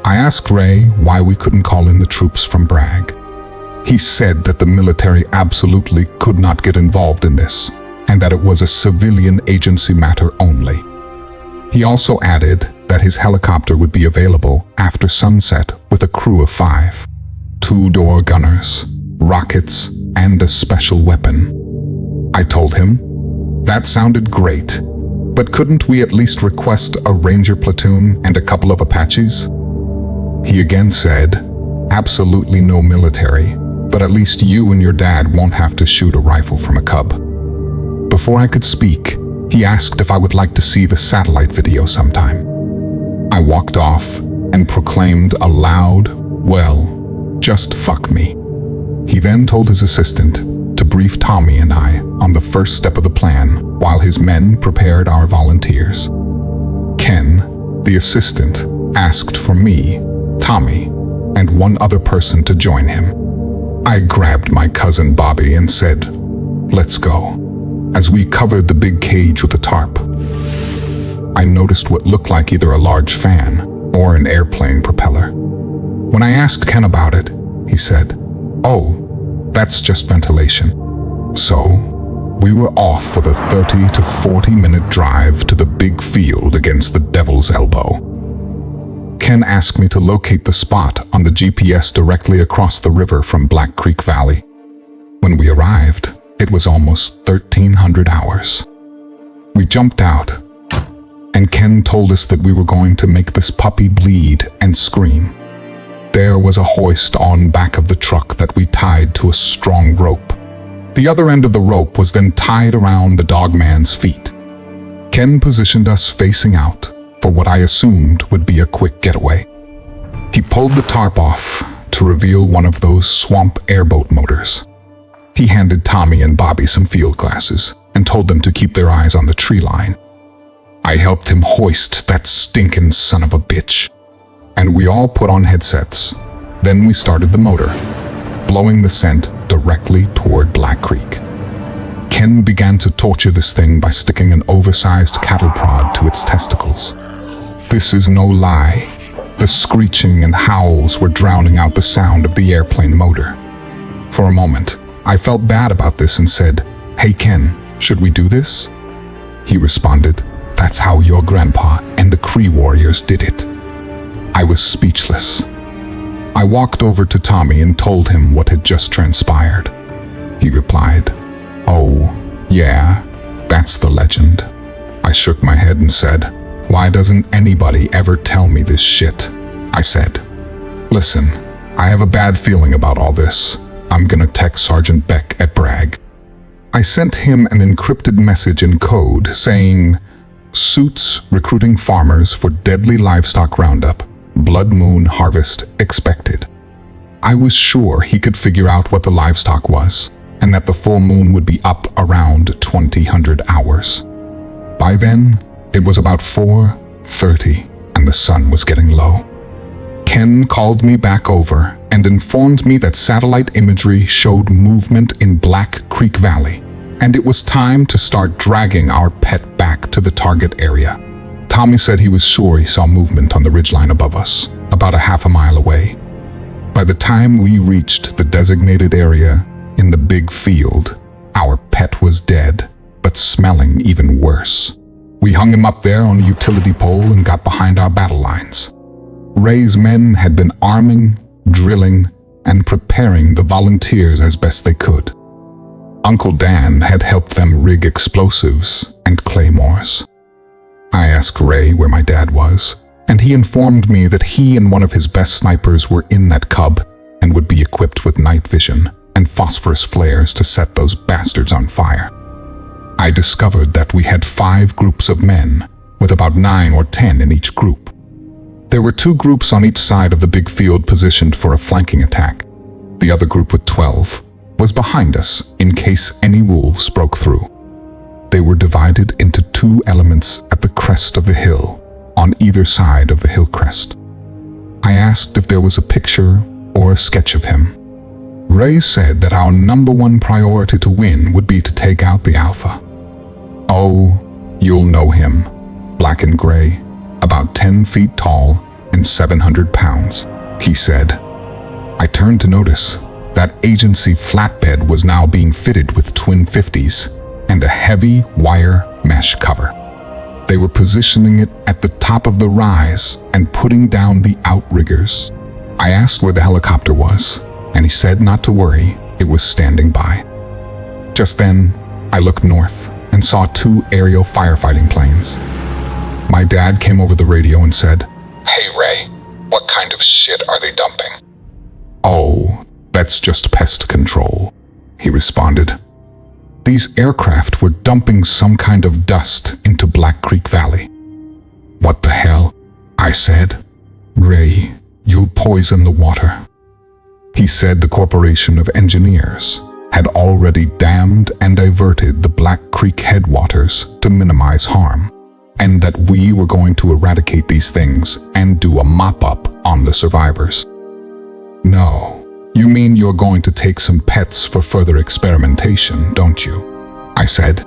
I asked Ray why we couldn't call in the troops from Bragg. He said that the military absolutely could not get involved in this, and that it was a civilian agency matter only. He also added that his helicopter would be available after sunset with a crew of 5, 2-door gunners, rockets, and a special weapon. I told him, that sounded great, but couldn't we at least request a Ranger platoon and a couple of Apaches? He again said, absolutely no military, but at least you and your dad won't have to shoot a rifle from a cub. Before I could speak, he asked if I would like to see the satellite video sometime. I walked off and proclaimed aloud, well, just fuck me. He then told his assistant to brief Tommy and I on the first step of the plan while his men prepared our volunteers. Ken, the assistant, asked for me, Tommy, and 1 other person to join him. I grabbed my cousin Bobby and said, let's go. As we covered the big cage with a tarp, I noticed what looked like either a large fan or an airplane propeller. When I asked Ken about it, he said, "Oh, that's just ventilation." So, we were off for the 30 to 40-minute drive to the big field against the Devil's Elbow. Ken asked me to locate the spot on the GPS directly across the river from Black Creek Valley. When we arrived, it was almost 1,300 hours. We jumped out, and Ken told us that we were going to make this puppy bleed and scream. There was a hoist on back of the truck that we tied to a strong rope. The other end of the rope was then tied around the Dogman's feet. Ken positioned us facing out for what I assumed would be a quick getaway. He pulled the tarp off to reveal one of those swamp airboat motors. He handed Tommy and Bobby some field glasses and told them to keep their eyes on the tree line. I helped him hoist that stinking son of a bitch, and we all put on headsets. Then we started the motor, blowing the scent directly toward Black Creek. Ken began to torture this thing by sticking an oversized cattle prod to its testicles. This is no lie. The screeching and howls were drowning out the sound of the airplane motor. For a moment, I felt bad about this and said, "Hey Ken, should we do this?" He responded, "That's how your grandpa and the Cree warriors did it." I was speechless. I walked over to Tommy and told him what had just transpired. He replied, "Oh, yeah, that's the legend." I shook my head and said, "Why doesn't anybody ever tell me this shit?" I said, "Listen, I have a bad feeling about all this. I'm gonna text Sergeant Beck at Bragg." I sent him an encrypted message in code saying, "Suits recruiting farmers for deadly livestock roundup. Blood moon harvest expected." I was sure he could figure out what the livestock was, and that the full moon would be up around 2000 hours. By then, it was about 4:30, and the sun was getting low. Ken called me back over and informed me that satellite imagery showed movement in Black Creek Valley, and it was time to start dragging our pet back to the target area. Tommy said he was sure he saw movement on the ridgeline above us, about a half a mile away. By the time we reached the designated area in the big field, our pet was dead, but smelling even worse. We hung him up there on a utility pole and got behind our battle lines. Ray's men had been arming, drilling, and preparing the volunteers as best they could. Uncle Dan had helped them rig explosives and claymores. I asked Ray where my dad was, and he informed me that he and one of his best snipers were in that cub and would be equipped with night vision and phosphorus flares to set those bastards on fire. I discovered that we had 5 groups of men, with about 9 or 10 in each group. There were 2 groups on each side of the big field positioned for a flanking attack. The other group with 12 was behind us in case any wolves broke through. They were divided into 2 elements at the crest of the hill, on either side of the hill crest. I asked if there was a picture or a sketch of him. Ray said that our #1 priority to win would be to take out the Alpha. "Oh, you'll know him. Black and gray, about 10 feet tall and 700 pounds, he said. I turned to notice that agency flatbed was now being fitted with twin 50s and a heavy wire mesh cover. They were positioning it at the top of the rise and putting down the outriggers. I asked where the helicopter was, and he said not to worry, it was standing by. Just then, I looked north and saw 2 aerial firefighting planes. My dad came over the radio and said, "Hey Ray, what kind of shit are they dumping?" "Oh, that's just pest control," he responded. These aircraft were dumping some kind of dust into Black Creek Valley. "What the hell?" I said. "Ray, you'll poison the water." He said the Corporation of Engineers had already dammed and diverted the Black Creek headwaters to minimize harm, and that we were going to eradicate these things and do a mop-up on the survivors. "No, You mean you're going to take some pets for further experimentation, don't you? I said.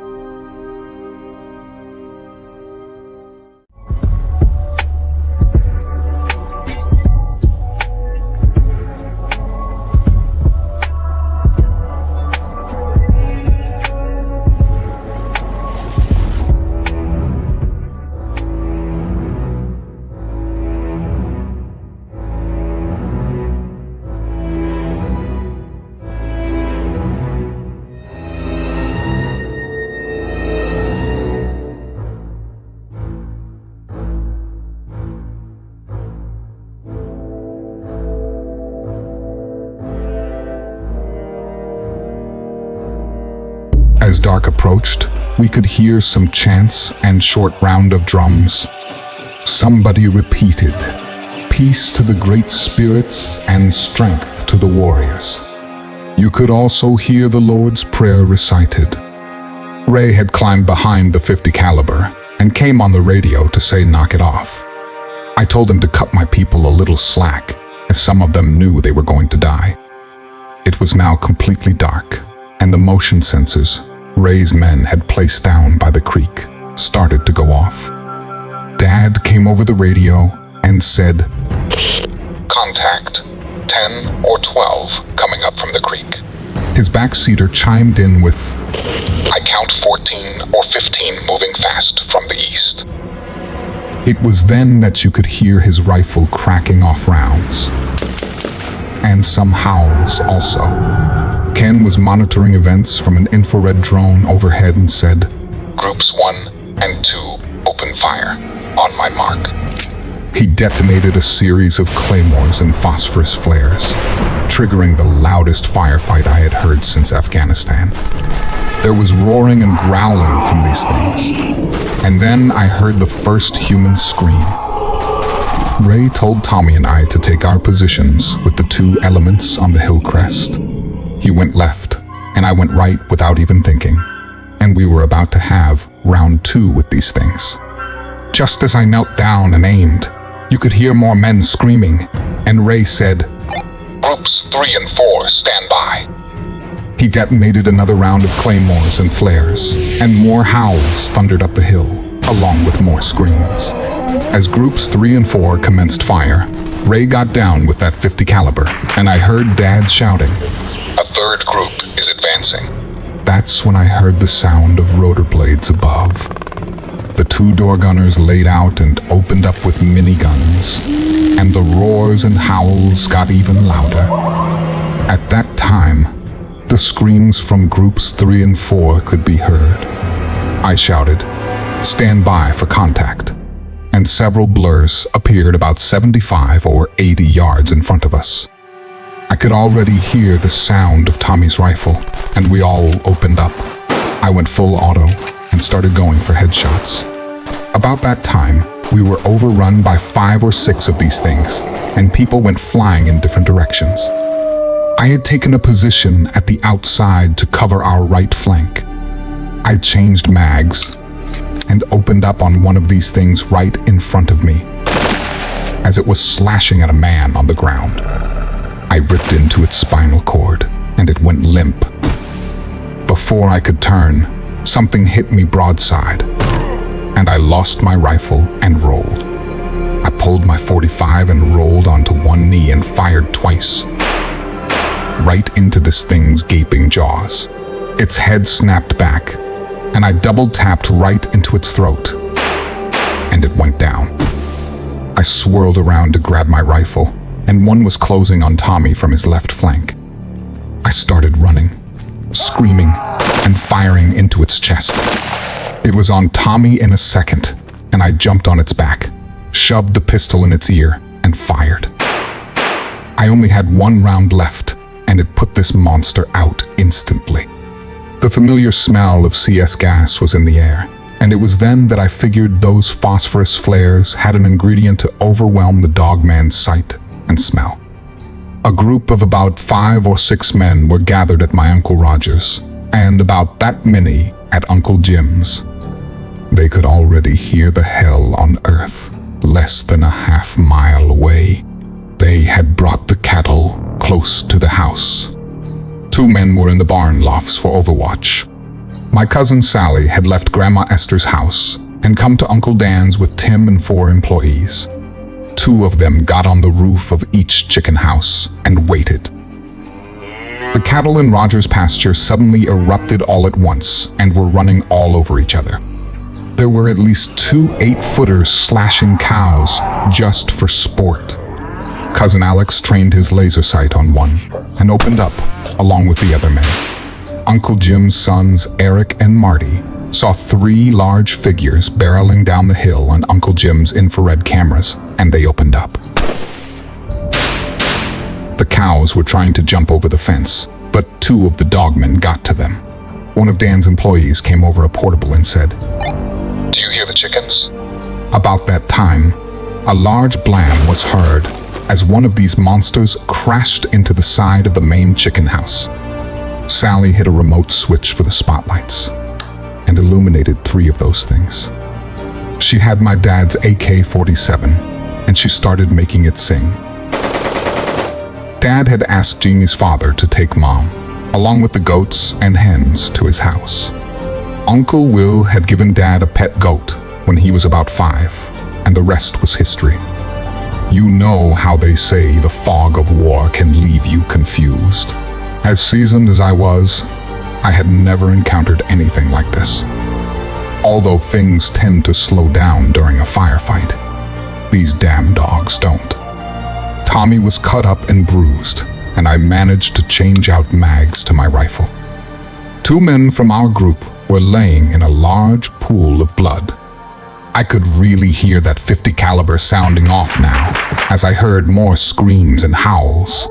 As dark approached, we could hear some chants and short round of drums. Somebody repeated, "Peace to the great spirits and strength to the warriors." You could also hear the Lord's Prayer recited. Ray had climbed behind the .50 caliber and came on the radio to say knock it off. I told him to cut my people a little slack, as some of them knew they were going to die. It was now completely dark, and the motion sensors Ray's men had placed down by the creek started to go off. Dad came over the radio and said, "Contact 10 or 12 coming up from the creek." His backseater chimed in with, "I count 14 or 15 moving fast from the east." It was then that you could hear his rifle cracking off rounds. And some howls also. Ken was monitoring events from an infrared drone overhead and said, "Groups 1 and 2 open fire, on my mark." He detonated a series of claymores and phosphorus flares, triggering the loudest firefight I had heard since Afghanistan. There was roaring and growling from these things, and then I heard the first human scream. Ray told Tommy and I to take our positions with the 2 elements on the hill crest. He went left, and I went right without even thinking, and we were about to have round 2 with these things. Just as I knelt down and aimed, you could hear more men screaming, and Ray said, "Groups 3 and 4, stand by." He detonated another round of claymores and flares, and more howls thundered up the hill, along with more screams. As groups 3 and 4 commenced fire, Ray got down with that .50 caliber, and I heard Dad shouting, "A third group is advancing." That's when I heard the sound of rotor blades above. The 2 door gunners laid out and opened up with miniguns, and the roars and howls got even louder. At that time, the screams from groups 3 and 4 could be heard. I shouted, "Stand by for contact," and several blurs appeared about 75 or 80 yards in front of us. I could already hear the sound of Tommy's rifle, and we all opened up. I went full auto and started going for headshots. About that time, we were overrun by 5 or 6 of these things, and people went flying in different directions. I had taken a position at the outside to cover our right flank. I changed mags and opened up on one of these things right in front of me. As it was slashing at a man on the ground, I ripped into its spinal cord, and it went limp. Before I could turn, something hit me broadside, and I lost my rifle and rolled. I pulled my .45 and rolled onto one knee and fired twice, right into this thing's gaping jaws. Its head snapped back, and I double-tapped right into its throat, and it went down. I swirled around to grab my rifle, and one was closing on Tommy from his left flank. I started running, screaming, and firing into its chest. It was on Tommy in a second, and I jumped on its back, shoved the pistol in its ear, and fired. I only had 1 round left, and it put this monster out instantly. The familiar smell of CS gas was in the air, and it was then that I figured those phosphorus flares had an ingredient to overwhelm the Dogman's sight and smell. A group of about 5 or 6 men were gathered at my Uncle Roger's, and about that many at Uncle Jim's. They could already hear the hell on earth, less than a half mile away. They had brought the cattle close to the house. 2 men were in the barn lofts for overwatch. My cousin Sally had left Grandma Esther's house and come to Uncle Dan's with Tim and 4 employees. 2 of them got on the roof of each chicken house and waited. The cattle in Roger's pasture suddenly erupted all at once and were running all over each other. There were at least 2 8-footers slashing cows just for sport. Cousin Alex trained his laser sight on one and opened up along with the other men. Uncle Jim's sons, Eric and Marty, saw 3 large figures barreling down the hill on Uncle Jim's infrared cameras, and they opened up. The cows were trying to jump over the fence, but 2 of the dogmen got to them. One of Dan's employees came over a portable and said, "Do you hear the chickens?" About that time, a large blam was heard as one of these monsters crashed into the side of the main chicken house. Sally hit a remote switch for the spotlights and illuminated 3 of those things. She had my dad's AK-47 and she started making it sing. Dad had asked Jeannie's father to take Mom, along with the goats and hens, to his house. Uncle Will had given Dad a pet goat when he was about 5, and the rest was history. You know how they say the fog of war can leave you confused. As seasoned as I was, I had never encountered anything like this. Although things tend to slow down during a firefight, these damn dogs don't. Tommy was cut up and bruised, and I managed to change out mags to my rifle. 2 men from our group were laying in a large pool of blood. I could really hear that .50 caliber sounding off now, as I heard more screams and howls.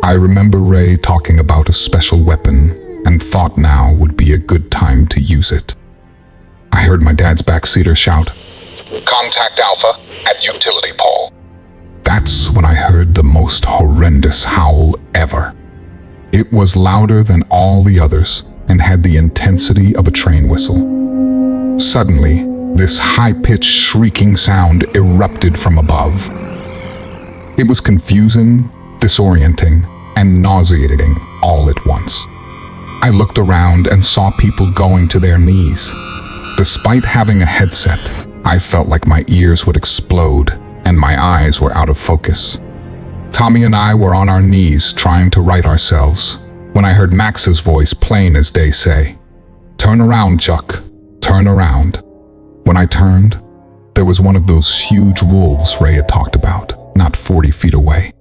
I remember Ray talking about a special weapon and thought now would be a good time to use it. I heard my dad's backseater shout, "Contact Alpha at utility pole." That's when I heard the most horrendous howl ever. It was louder than all the others and had the intensity of a train whistle. Suddenly, this high-pitched shrieking sound erupted from above. It was confusing, disorienting, and nauseating all at once. I looked around and saw people going to their knees. Despite having a headset, I felt like my ears would explode and my eyes were out of focus. Tommy and I were on our knees trying to right ourselves when I heard Max's voice plain as day say, "Turn around, Chuck, turn around." When I turned, there was one of those huge wolves Ray had talked about, not 40 feet away.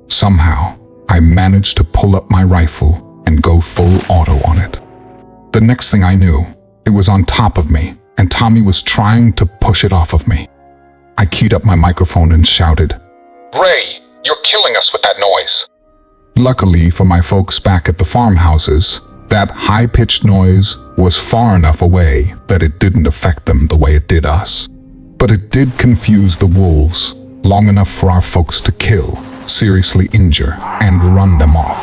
Somehow, I managed to pull up my rifle and go full auto on it. The next thing I knew, it was on top of me, and Tommy was trying to push it off of me. I keyed up my microphone and shouted, "Ray, you're killing us with that noise." Luckily for my folks back at the farmhouses, that high-pitched noise was far enough away that it didn't affect them the way it did us. But it did confuse the wolves long enough for our folks to kill, seriously injure, and run them off.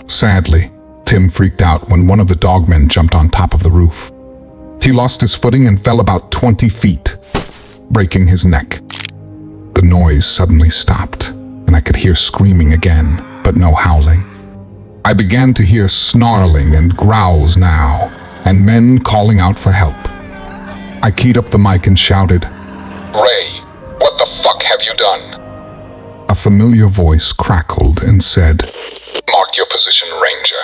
Sadly, Tim freaked out when one of the dogmen jumped on top of the roof. He lost his footing and fell about 20 feet, breaking his neck. The noise suddenly stopped, and I could hear screaming again, but no howling. I began to hear snarling and growls now, and men calling out for help. I keyed up the mic and shouted, "Ray, what the fuck have you done?" A familiar voice crackled and said, "Mark your position, Ranger."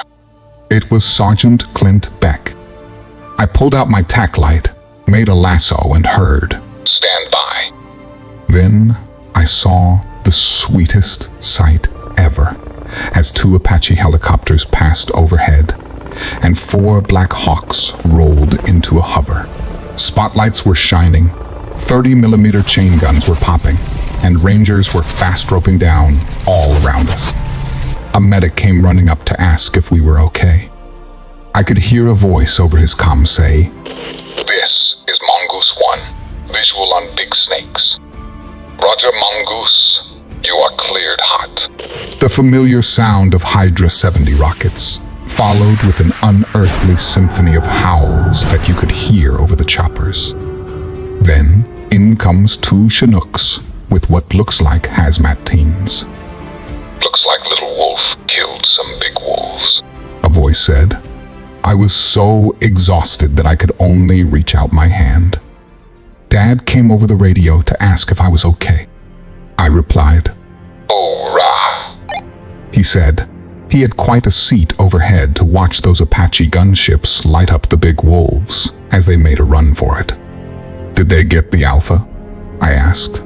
It was Sergeant Clint Beck. I pulled out my tack light, made a lasso, and heard, "Stand by." Then I saw the sweetest sight ever as 2 Apache helicopters passed overhead and 4 Black Hawks rolled into a hover. Spotlights were shining, 30mm chain guns were popping, and Rangers were fast roping down all around us. A medic came running up to ask if we were okay. I could hear a voice over his comm say, "This is Mongoose 1, visual on big snakes. Roger, Mongoose, you are cleared hot." The familiar sound of Hydra 70 rockets, followed with an unearthly symphony of howls that you could hear over the choppers. Then in comes 2 Chinooks with what looks like hazmat teams. "Looks like Little Wolf killed some big wolves," a voice said. I was so exhausted that I could only reach out my hand. Dad came over the radio to ask if I was okay. I replied, "Oh, rah," he said. He had quite a seat overhead to watch those Apache gunships light up the big wolves as they made a run for it. "Did they get the Alpha?" I asked.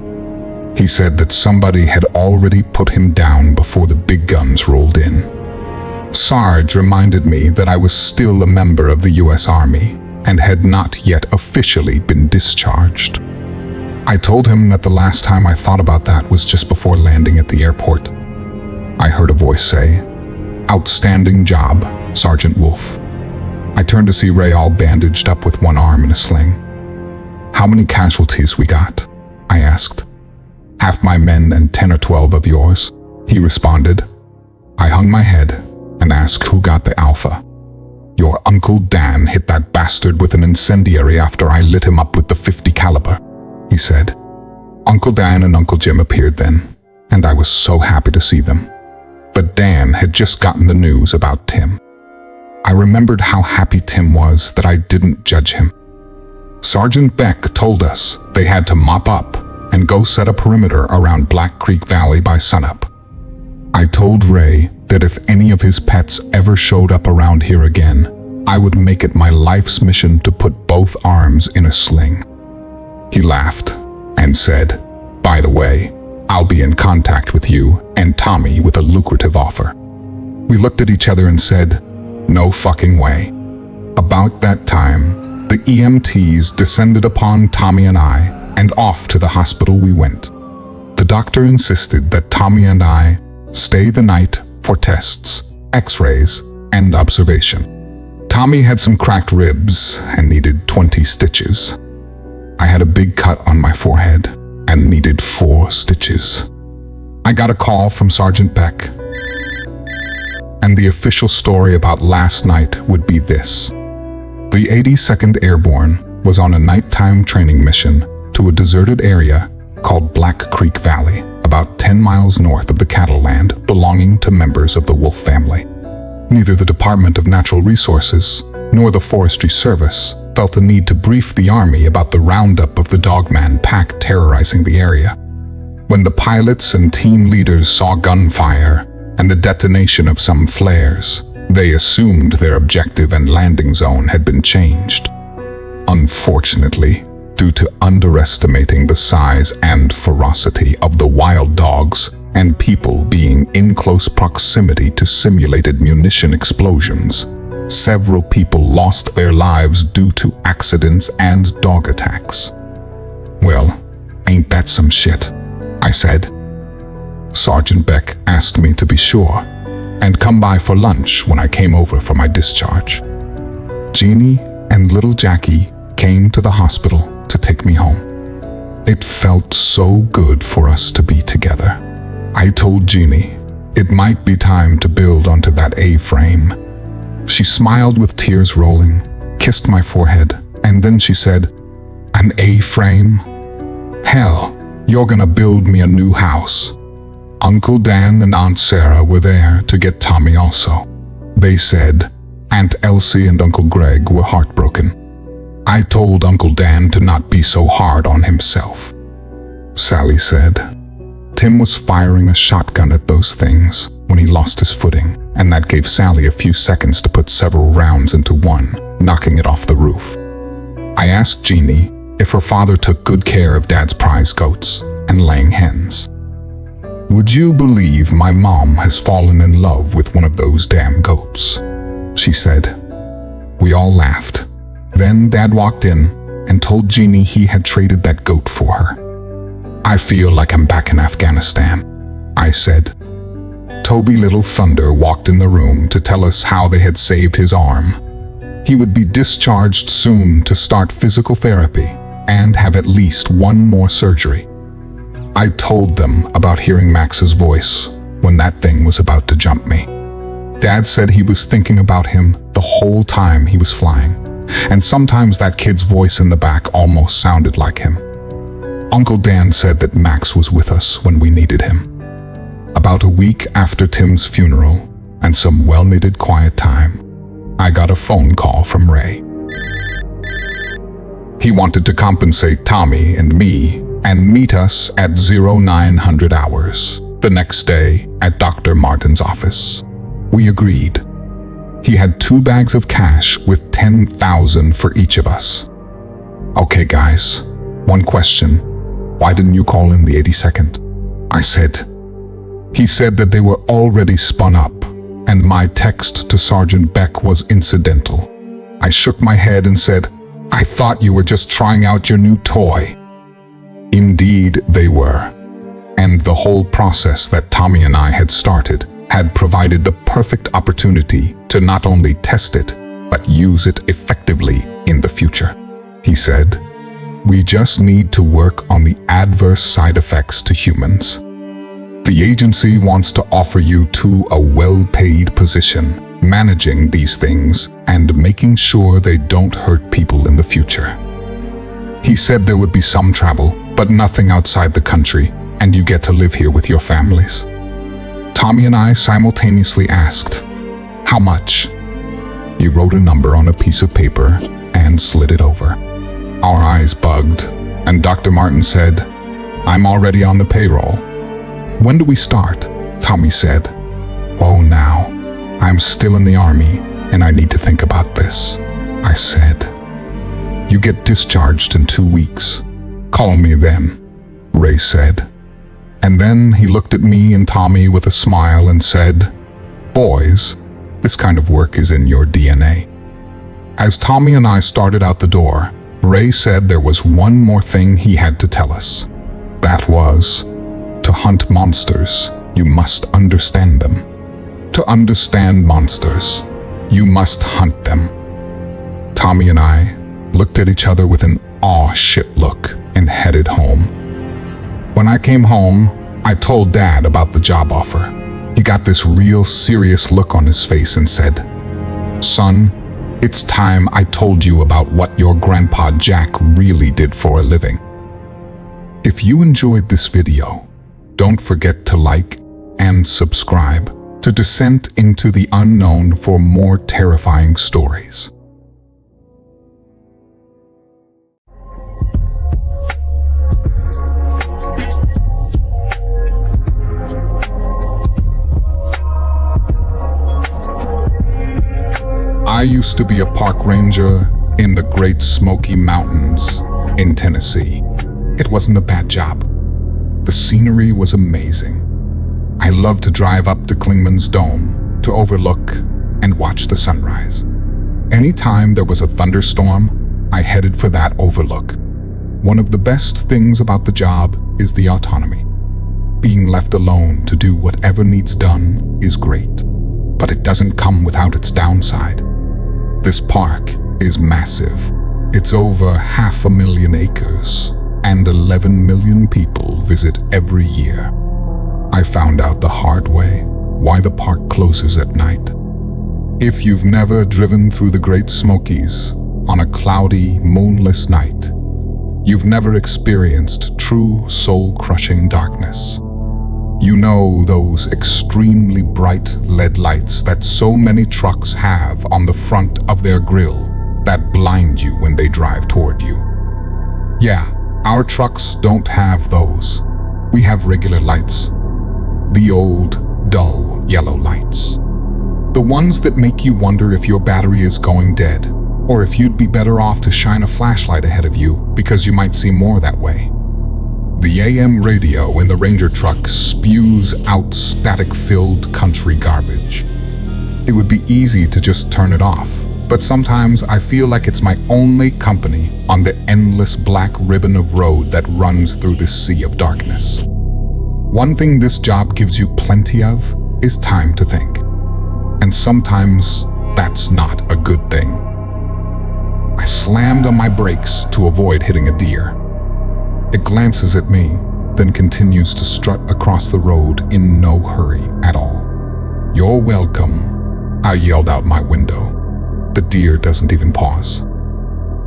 He said that somebody had already put him down before the big guns rolled in. Sarge reminded me that I was still a member of the U.S. Army and had not yet officially been discharged. I told him that the last time I thought about that was just before landing at the airport. I heard a voice say, "Outstanding job, Sergeant Wolf." I turned to see Ray all bandaged up with one arm in a sling. "How many casualties we got?" I asked. "Half my men and 10 or 12 of yours," he responded. I hung my head and asked who got the Alpha. "Your Uncle Dan hit that bastard with an incendiary after I lit him up with the .50 caliber, he said. Uncle Dan and Uncle Jim appeared then, and I was so happy to see them. But Dan had just gotten the news about Tim. I remembered how happy Tim was that I didn't judge him. Sergeant Beck told us they had to mop up and go set a perimeter around Black Creek Valley by sunup. I told Ray that if any of his pets ever showed up around here again, I would make it my life's mission to put both arms in a sling. He laughed and said, "By the way, I'll be in contact with you and Tommy with a lucrative offer." We looked at each other and said, "No fucking way." About that time, the EMTs descended upon Tommy and I, and off to the hospital we went. The doctor insisted that Tommy and I stay the night for tests, x-rays, and observation. Tommy had some cracked ribs and needed 20 stitches. I had a big cut on my forehead and needed 4 stitches. I got a call from Sergeant Beck, and the official story about last night would be this. The 82nd Airborne was on a nighttime training mission to a deserted area called Black Creek Valley, about 10 miles north of the cattle land belonging to members of the Wolf family. Neither the Department of Natural Resources nor the Forestry Service felt a need to brief the Army about the roundup of the Dogman pack terrorizing the area. When the pilots and team leaders saw gunfire and the detonation of some flares, they assumed their objective and landing zone had been changed. Unfortunately, due to underestimating the size and ferocity of the wild dogs and people being in close proximity to simulated munition explosions, several people lost their lives due to accidents and dog attacks. "Well, ain't that some shit?" I said. Sergeant Beck asked me to be sure and come by for lunch when I came over for my discharge. Jeannie and little Jackie came to the hospital to take me home. It felt so good for us to be together. I told Jeannie it might be time to build onto that A-frame. She smiled with tears rolling, kissed my forehead, and then she said, "An A-frame? Hell, you're gonna build me a new house." Uncle Dan and Aunt Sarah were there to get Tommy also. They said Aunt Elsie and Uncle Greg were heartbroken. I told Uncle Dan to not be so hard on himself. Sally said, Tim was firing a shotgun at those things when he lost his footing, and that gave Sally a few seconds to put several rounds into one, knocking it off the roof. I asked Jeannie if her father took good care of Dad's prize goats and laying hens. "Would you believe my mom has fallen in love with one of those damn goats?" she said. We all laughed. Then Dad walked in and told Jeannie he had traded that goat for her. "I feel like I'm back in Afghanistan," I said. Toby Little Thunder walked in the room to tell us how they had saved his arm. He would be discharged soon to start physical therapy and have at least one more surgery. I told them about hearing Max's voice when that thing was about to jump me. Dad said he was thinking about him the whole time he was flying, and sometimes that kid's voice in the back almost sounded like him. Uncle Dan said that Max was with us when we needed him. About a week after Tim's funeral and some well-needed quiet time, I got a phone call from Ray. He wanted to compensate Tommy and me and meet us at 0900 hours the next day at Dr. Martin's office. We agreed. He had 2 bags of cash with $10,000 for each of us. Okay, guys, one question. Why didn't you call in the 82nd? I said. He said that they were already spun up, and my text to Sergeant Beck was incidental. I shook my head and said, I thought you were just trying out your new toy. Indeed, they were. And the whole process that Tommy and I had started had provided the perfect opportunity to not only test it, but use it effectively in the future. He said, we just need to work on the adverse side effects to humans. The agency wants to offer you to a well-paid position, managing these things and making sure they don't hurt people in the future. He said there would be some travel, but nothing outside the country, and you get to live here with your families. Tommy and I simultaneously asked, how much? He wrote a number on a piece of paper and slid it over. Our eyes bugged, and Dr. Martin said, I'm already on the payroll. When do we start? Tommy said. Oh, now. I'm still in the army, and I need to think about this. I said. You get discharged in 2 weeks. Call me then, Ray said. And then he looked at me and Tommy with a smile and said, boys, this kind of work is in your DNA. As Tommy and I started out the door, Ray said there was one more thing he had to tell us. That was, to hunt monsters, you must understand them. To understand monsters, you must hunt them. Tommy and I looked at each other with an aw-shit look and headed home. When I came home, I told Dad about the job offer. He got this real serious look on his face and said, son, it's time I told you about what your Grandpa Jack really did for a living. If you enjoyed this video, don't forget to like and subscribe to Descent into the Unknown for more terrifying stories. I used to be a park ranger in the Great Smoky Mountains in Tennessee. It wasn't a bad job. The scenery was amazing. I loved to drive up to Klingman's Dome to overlook and watch the sunrise. Anytime there was a thunderstorm, I headed for that overlook. One of the best things about the job is the autonomy. Being left alone to do whatever needs done is great, but it doesn't come without its downside. This park is massive. It's over 500,000 acres, and 11 million people visit every year. I found out the hard way why the park closes at night. If you've never driven through the Great Smokies on a cloudy, moonless night, you've never experienced true soul-crushing darkness. You know those extremely bright LED lights that so many trucks have on the front of their grille that blind you when they drive toward you. Yeah, our trucks don't have those. We have regular lights. The old, dull, yellow lights. The ones that make you wonder if your battery is going dead, or if you'd be better off to shine a flashlight ahead of you because you might see more that way. The AM radio in the Ranger truck spews out static-filled country garbage. It would be easy to just turn it off, but sometimes I feel like it's my only company on the endless black ribbon of road that runs through this sea of darkness. One thing this job gives you plenty of is time to think. And sometimes that's not a good thing. I slammed on my brakes to avoid hitting a deer. It glances at me, then continues to strut across the road in no hurry at all. You're welcome, I yelled out my window. The deer doesn't even pause.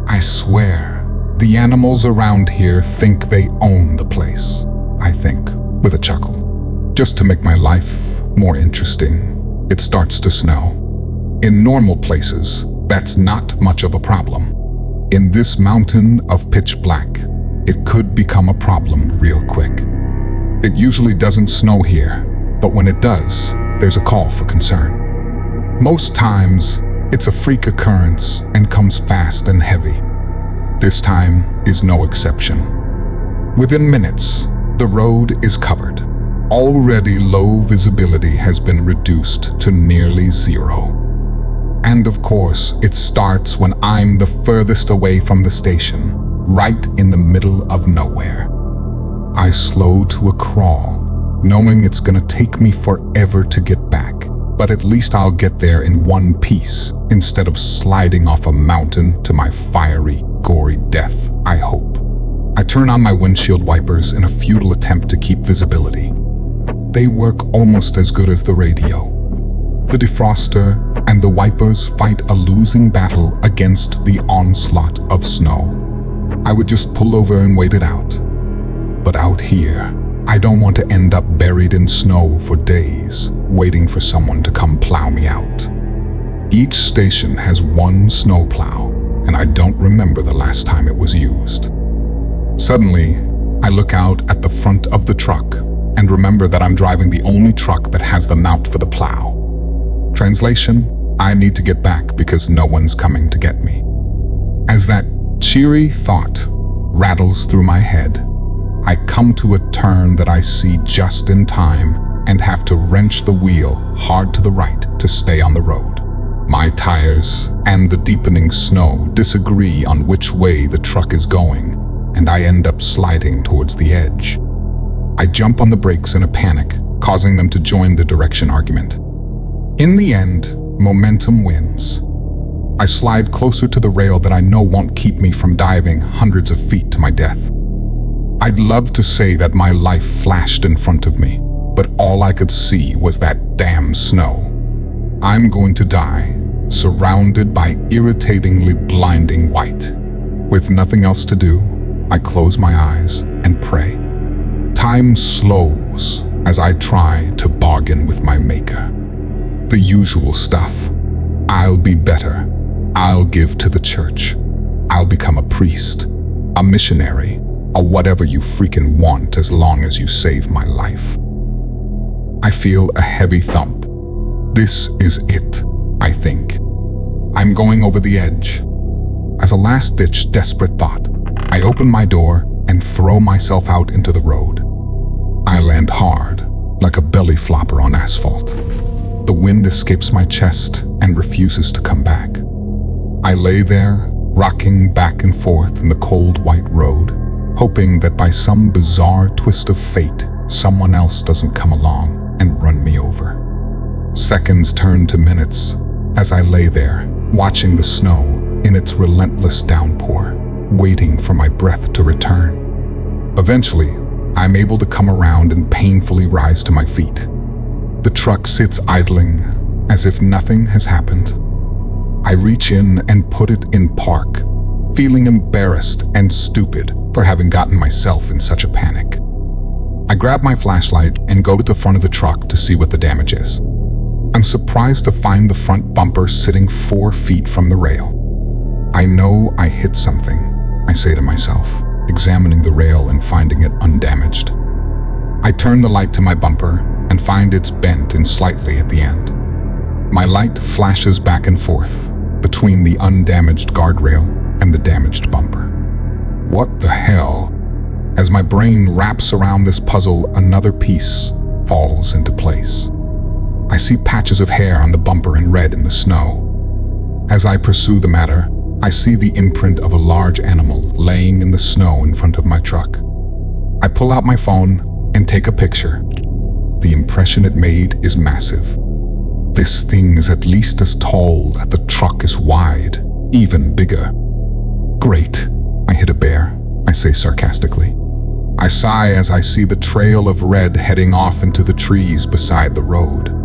I swear, The animals around here think they own the place, I think, with a chuckle. Just to make my life more interesting, it starts to snow. In normal places, that's not much of a problem. In this mountain of pitch black, it could become a problem real quick. It usually doesn't snow here, but when it does, there's a call for concern. Most times, it's a freak occurrence and comes fast and heavy. This time is no exception. Within minutes, the road is covered. Already low visibility has been reduced to nearly zero. And of course, it starts when I'm the furthest away from the station, right in the middle of nowhere. I slow to a crawl, knowing it's gonna take me forever to get back, but at least I'll get there in one piece instead of sliding off a mountain to my fiery, gory death, I hope. I turn on my windshield wipers in a futile attempt to keep visibility. They work almost as good as the radio. The defroster and the wipers fight a losing battle against the onslaught of snow. I would just pull over and wait it out. But out here, I don't want to end up buried in snow for days, waiting for someone to come plow me out. Each station has one snowplow, and I don't remember the last time it was used. Suddenly, I look out at the front of the truck and remember that I'm driving the only truck that has the mount for the plow. Translation, I need to get back because no one's coming to get me. As that cheery thought rattles through my head, I come to a turn that I see just in time and have to wrench the wheel hard to the right to stay on the road. My tires and the deepening snow disagree on which way the truck is going, and I end up sliding towards the edge. I jump on the brakes in a panic, causing them to join the direction argument. In the end, momentum wins. I slide closer to the rail that I know won't keep me from diving hundreds of feet to my death. I'd love to say that my life flashed in front of me, but all I could see was that damn snow. I'm going to die, surrounded by irritatingly blinding white. With nothing else to do, I close my eyes and pray. Time slows as I try to bargain with my maker. The usual stuff. I'll be better. I'll give to the church. I'll become a priest, a missionary, or whatever you freaking want as long as you save my life. I feel a heavy thump. This is it, I think. I'm going over the edge. As a last-ditch desperate thought, I open my door and throw myself out into the road. I land hard, like a belly flopper on asphalt. The wind escapes my chest and refuses to come back. I lay there, rocking back and forth in the cold white road, hoping that by some bizarre twist of fate, someone else doesn't come along and run me over. Seconds turn to minutes as I lay there, watching the snow in its relentless downpour, waiting for my breath to return. Eventually, I'm able to come around and painfully rise to my feet. The truck sits idling, as if nothing has happened. I reach in and put it in park, feeling embarrassed and stupid for having gotten myself in such a panic. I grab my flashlight and go to the front of the truck to see what the damage is. I'm surprised to find the front bumper sitting 4 feet from the rail. I know I hit something, I say to myself, examining the rail and finding it undamaged. I turn the light to my bumper and find it's bent in slightly at the end. My light flashes back and forth between the undamaged guardrail and the damaged bumper. What the hell? As my brain wraps around this puzzle, another piece falls into place. I see patches of hair on the bumper in red in the snow. As I pursue the matter, I see the imprint of a large animal laying in the snow in front of my truck. I pull out my phone and take a picture. The impression it made is massive. This thing is at least as tall as the truck is wide, even bigger. Great, I hit a bear, I say sarcastically. I sigh as I see the trail of red heading off into the trees beside the road.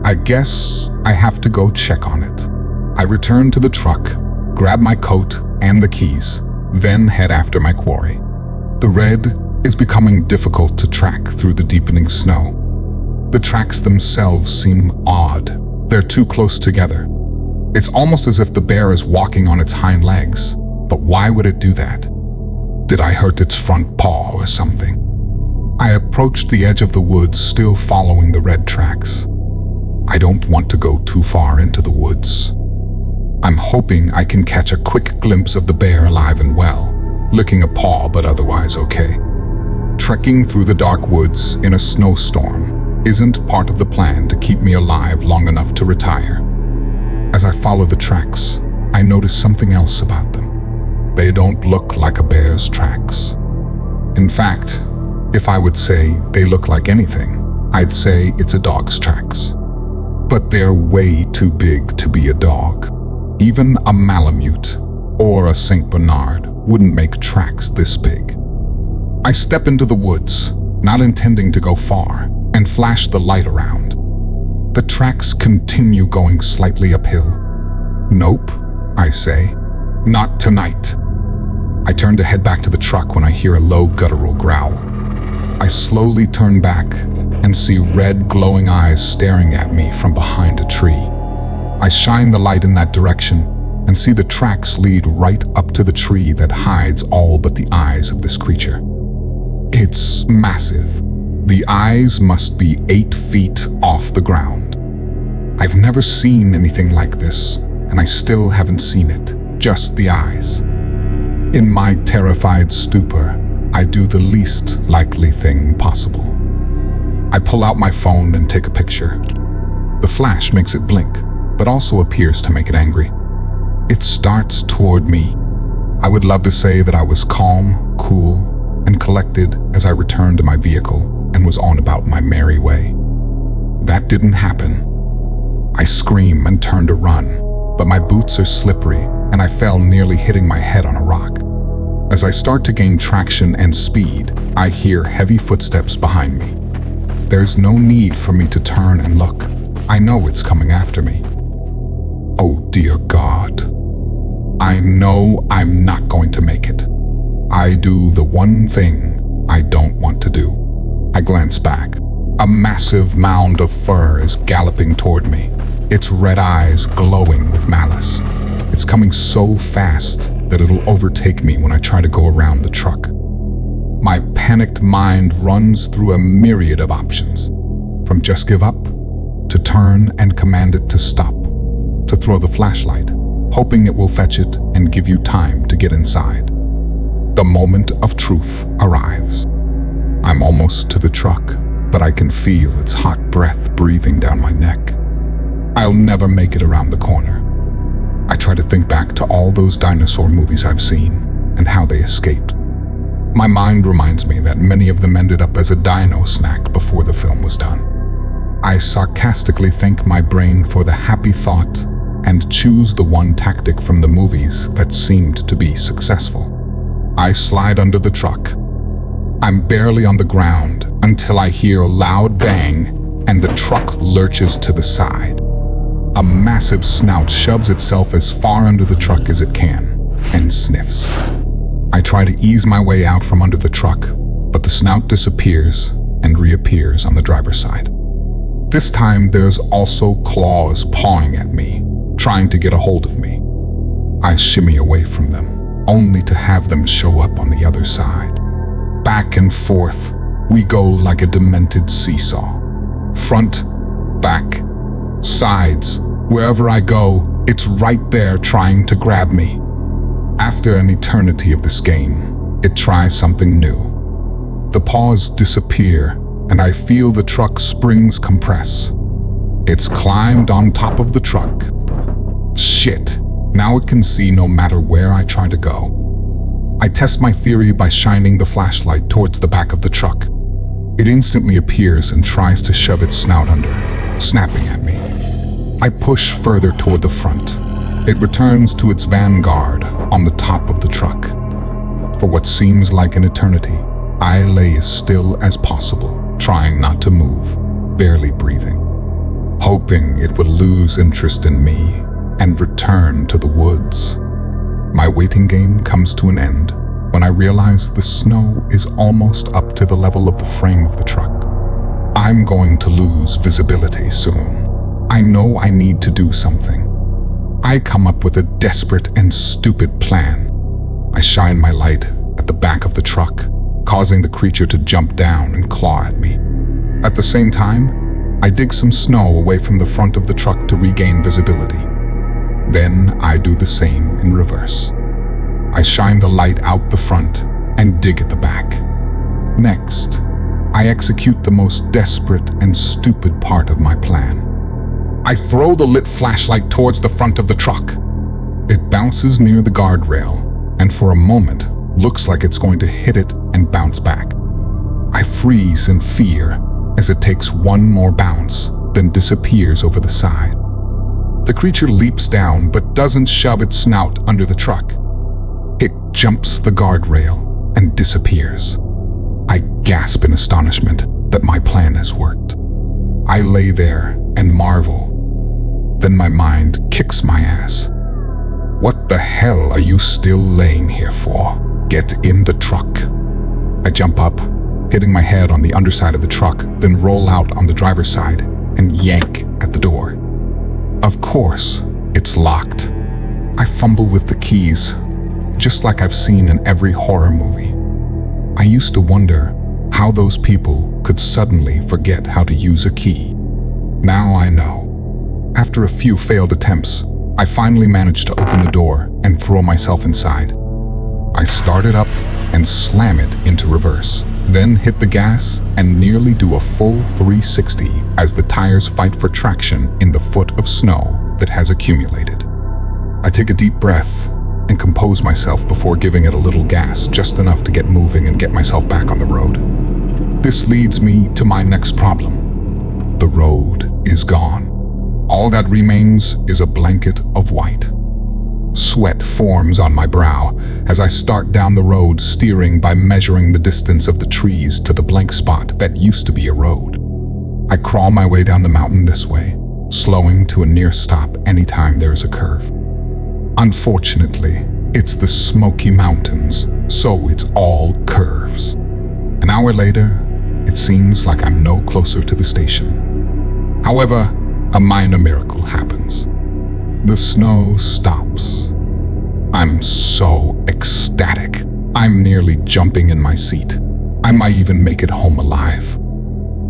I guess I have to go check on it. I return to the truck, grab my coat and the keys, then head after my quarry. The red is becoming difficult to track through the deepening snow. The tracks themselves seem odd. They're too close together. It's almost as if the bear is walking on its hind legs. But why would it do that? Did I hurt its front paw or something? I approached the edge of the woods, still following the red tracks. I don't want to go too far into the woods. I'm hoping I can catch a quick glimpse of the bear alive and well, licking a paw but otherwise okay. Trekking through the dark woods in a snowstorm isn't part of the plan to keep me alive long enough to retire. As I follow the tracks, I notice something else about them. They don't look like a bear's tracks. In fact, if I would say they look like anything, I'd say it's a dog's tracks. But they're way too big to be a dog. Even a Malamute or a Saint Bernard wouldn't make tracks this big. I step into the woods, not intending to go far, and flash the light around. The tracks continue going slightly uphill. Nope, I say. Not tonight. I turn to head back to the truck when I hear a low guttural growl. I slowly turn back and see red glowing eyes staring at me from behind a tree. I shine the light in that direction and see the tracks lead right up to the tree that hides all but the eyes of this creature. It's massive. The eyes must be 8 feet off the ground. I've never seen anything like this, and I still haven't seen it, just the eyes. In my terrified stupor, I do the least likely thing possible. I pull out my phone and take a picture. The flash makes it blink, but also appears to make it angry. It starts toward me. I would love to say that I was calm, cool, and collected as I returned to my vehicle and was on about my merry way. That didn't happen. I scream and turn to run, but my boots are slippery and I fell, nearly hitting my head on a rock. As I start to gain traction and speed, I hear heavy footsteps behind me. There's no need for me to turn and look. I know it's coming after me. Oh dear God. I know I'm not going to make it. I do the one thing I don't want to do. I glance back. A massive mound of fur is galloping toward me, its red eyes glowing with malice. It's coming so fast that it'll overtake me when I try to go around the truck. My panicked mind runs through a myriad of options, from just give up, to turn and command it to stop, to throw the flashlight, hoping it will fetch it and give you time to get inside. The moment of truth arrives. I'm almost to the truck, but I can feel its hot breath breathing down my neck. I'll never make it around the corner. I try to think back to all those dinosaur movies I've seen and how they escaped. My mind reminds me that many of them ended up as a dino snack before the film was done. I sarcastically thank my brain for the happy thought and choose the one tactic from the movies that seemed to be successful. I slide under the truck. I'm barely on the ground until I hear a loud bang and the truck lurches to the side. A massive snout shoves itself as far under the truck as it can and sniffs. I try to ease my way out from under the truck, but the snout disappears and reappears on the driver's side. This time there's also claws pawing at me, trying to get a hold of me. I shimmy away from them, only to have them show up on the other side. Back and forth, we go like a demented seesaw. Front, back, sides, wherever I go, it's right there trying to grab me. After an eternity of this game, it tries something new. The paws disappear, and I feel the truck springs compress. It's climbed on top of the truck. Shit, now it can see no matter where I try to go. I test my theory by shining the flashlight towards the back of the truck. It instantly appears and tries to shove its snout under, snapping at me. I push further toward the front. It returns to its vanguard on the top of the truck. For what seems like an eternity, I lay as still as possible, trying not to move, barely breathing, hoping it would lose interest in me and return to the woods. My waiting game comes to an end when I realize the snow is almost up to the level of the frame of the truck. I'm going to lose visibility soon. I know I need to do something. I come up with a desperate and stupid plan. I shine my light at the back of the truck, causing the creature to jump down and claw at me. At the same time, I dig some snow away from the front of the truck to regain visibility. Then I do the same in reverse. I shine the light out the front and dig at the back. Next, I execute the most desperate and stupid part of my plan. I throw the lit flashlight towards the front of the truck. It bounces near the guardrail, and for a moment, looks like it's going to hit it and bounce back. I freeze in fear as it takes one more bounce, then disappears over the side. The creature leaps down but doesn't shove its snout under the truck. It jumps the guardrail and disappears. I gasp in astonishment that my plan has worked. I lay there and marvel. Then my mind kicks my ass. What the hell are you still laying here for? Get in the truck. I jump up, hitting my head on the underside of the truck, then roll out on the driver's side and yank at the door. Of course, it's locked. I fumble with the keys, just like I've seen in every horror movie. I used to wonder how those people could suddenly forget how to use a key. Now I know. After a few failed attempts, I finally managed to open the door and throw myself inside. I start it up and slam it into reverse, then hit the gas and nearly do a full 360 as the tires fight for traction in the foot of snow that has accumulated. I take a deep breath and compose myself before giving it a little gas, just enough to get moving and get myself back on the road. This leads me to my next problem. The road is gone. All that remains is a blanket of white. Sweat forms on my brow as I start down the road, steering by measuring the distance of the trees to the blank spot that used to be a road. I crawl my way down the mountain this way, slowing to a near stop anytime there is a curve. Unfortunately, it's the Smoky Mountains, so it's all curves. An hour later, it seems like I'm no closer to the station. However, a minor miracle happens. The snow stops. I'm so ecstatic. I'm nearly jumping in my seat. I might even make it home alive.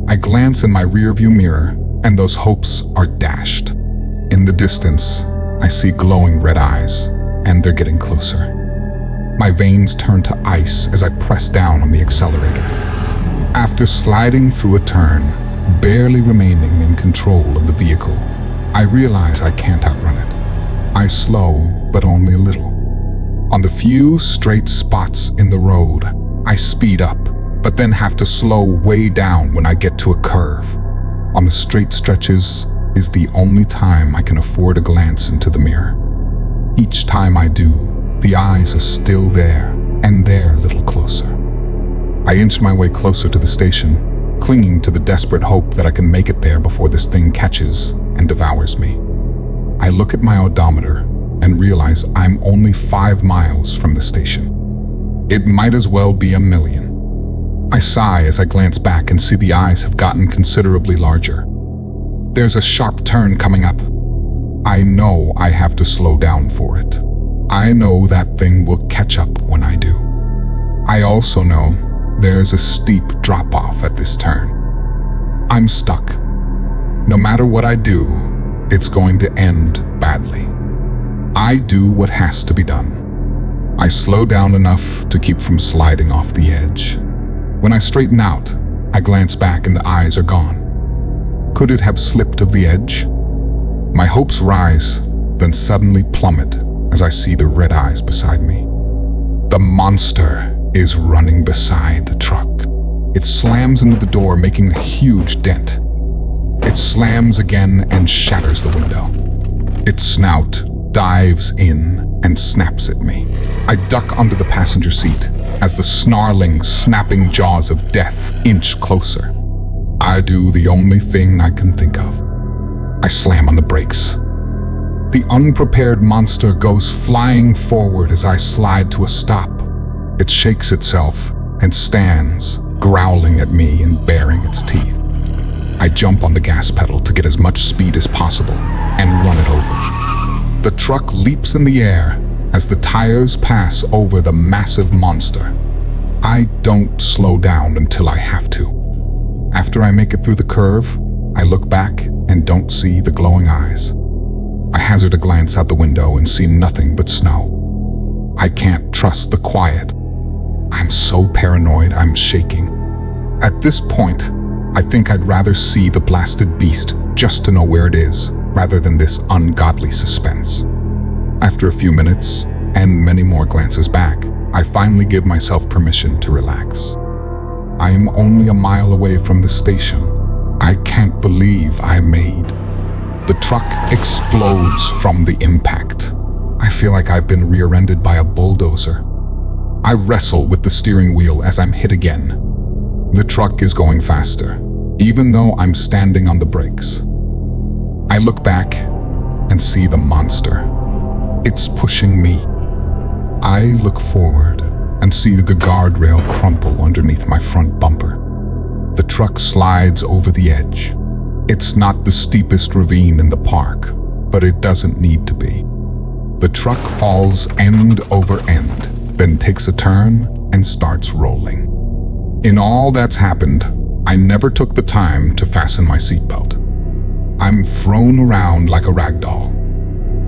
I glance in my rearview mirror, and those hopes are dashed. In the distance, I see glowing red eyes, and they're getting closer. My veins turn to ice as I press down on the accelerator. After sliding through a turn, barely remaining in control of the vehicle, I realize I can't outrun it. I slow, but only a little. On the few straight spots in the road, I speed up, but then have to slow way down when I get to a curve. On the straight stretches is the only time I can afford a glance into the mirror. Each time I do, the eyes are still there, and they're a little closer. I inch my way closer to the station, clinging to the desperate hope that I can make it there before this thing catches and devours me. I look at my odometer and realize I'm only 5 miles from the station. It might as well be 1,000,000. I sigh as I glance back and see the eyes have gotten considerably larger. There's a sharp turn coming up. I know I have to slow down for it. I know that thing will catch up when I do. I also know there's a steep drop-off at this turn. I'm stuck. No matter what I do, it's going to end badly. I do what has to be done. I slow down enough to keep from sliding off the edge. When I straighten out, I glance back and the eyes are gone. Could it have slipped of the edge? My hopes rise, then suddenly plummet as I see the red eyes beside me. The monster is running beside the truck. It slams into the door, making a huge dent. It slams again and shatters the window. Its snout dives in and snaps at me. I duck onto the passenger seat as the snarling, snapping jaws of death inch closer. I do the only thing I can think of. I slam on the brakes. The unprepared monster goes flying forward as I slide to a stop. It shakes itself and stands, growling at me and baring its teeth. I jump on the gas pedal to get as much speed as possible and run it over. The truck leaps in the air as the tires pass over the massive monster. I don't slow down until I have to. After I make it through the curve, I look back and don't see the glowing eyes. I hazard a glance out the window and see nothing but snow. I can't trust the quiet. I'm so paranoid I'm shaking. At this point, I think I'd rather see the blasted beast just to know where it is, rather than this ungodly suspense. After a few minutes, and many more glances back, I finally give myself permission to relax. I am only a mile away from the station. I can't believe I made. The truck explodes from the impact. I feel like I've been rear-ended by a bulldozer. I wrestle with the steering wheel as I'm hit again. The truck is going faster, even though I'm standing on the brakes. I look back and see the monster. It's pushing me. I look forward and see the guardrail crumple underneath my front bumper. The truck slides over the edge. It's not the steepest ravine in the park, but it doesn't need to be. The truck falls end over end, then takes a turn and starts rolling. In all that's happened, I never took the time to fasten my seatbelt. I'm thrown around like a rag doll.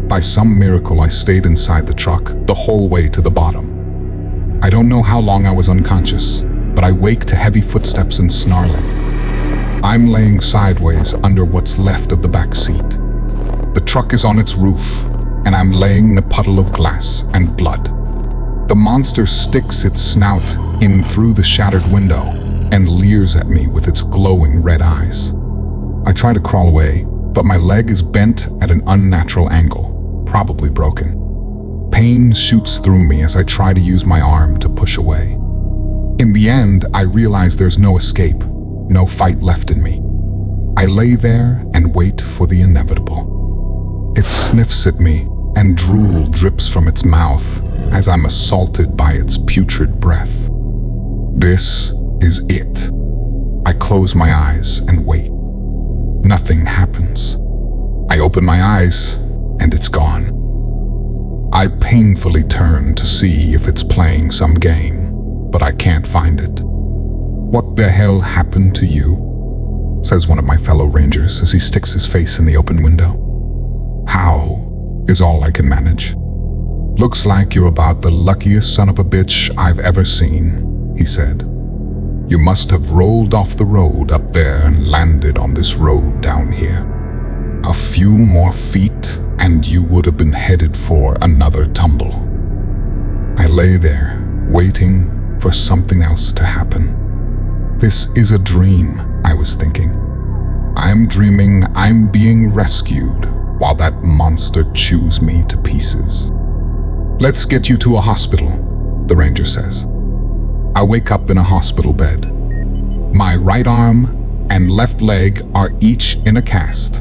By some miracle, I stayed inside the truck the whole way to the bottom. I don't know how long I was unconscious, but I wake to heavy footsteps and snarling. I'm laying sideways under what's left of the back seat. The truck is on its roof, and I'm laying in a puddle of glass and blood. The monster sticks its snout in through the shattered window and leers at me with its glowing red eyes. I try to crawl away, but my leg is bent at an unnatural angle, probably broken. Pain shoots through me as I try to use my arm to push away. In the end, I realize there's no escape, no fight left in me. I lay there and wait for the inevitable. It sniffs at me, and drool drips from its mouth as I'm assaulted by its putrid breath. This is it. I close my eyes and wait. Nothing happens. I open my eyes, and it's gone. I painfully turn to see if it's playing some game, but I can't find it. "What the hell happened to you?" says one of my fellow rangers as he sticks his face in the open window. "How?" is all I can manage. "Looks like you're about the luckiest son of a bitch I've ever seen," he said. "You must have rolled off the road up there and landed on this road down here. A few more feet and you would have been headed for another tumble." I lay there, waiting for something else to happen. This is a dream, I was thinking. I'm dreaming I'm being rescued while that monster chews me to pieces. "Let's get you to a hospital," the ranger says. I wake up in a hospital bed. My right arm and left leg are each in a cast.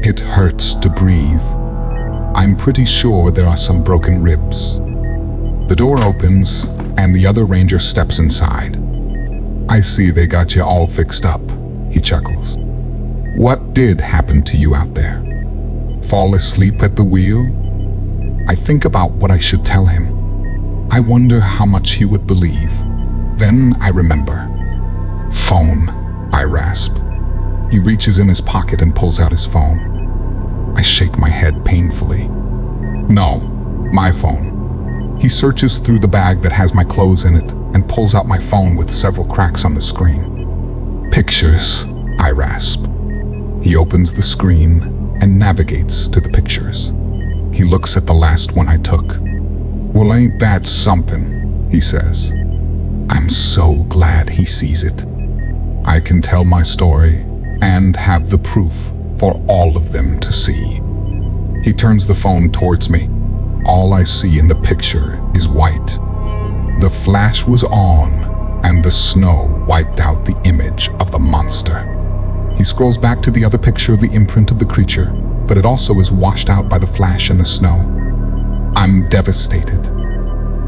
It hurts to breathe. I'm pretty sure there are some broken ribs. The door opens and the other ranger steps inside. "I see they got you all fixed up," he chuckles. "What did happen to you out there? Fall asleep at the wheel?" I think about what I should tell him. I wonder how much he would believe. Then I remember. "Phone," I rasp. He reaches in his pocket and pulls out his phone. I shake my head painfully. "No, my phone." He searches through the bag that has my clothes in it and pulls out my phone with several cracks on the screen. "Pictures," I rasp. He opens the screen and navigates to the pictures. He looks at the last one I took. "Well, ain't that something?" he says. I'm so glad he sees it. I can tell my story and have the proof for all of them to see. He turns the phone towards me. All I see in the picture is white. The flash was on, and the snow wiped out the image of the monster. He scrolls back to the other picture of the imprint of the creature, but it also is washed out by the flash and the snow. I'm devastated.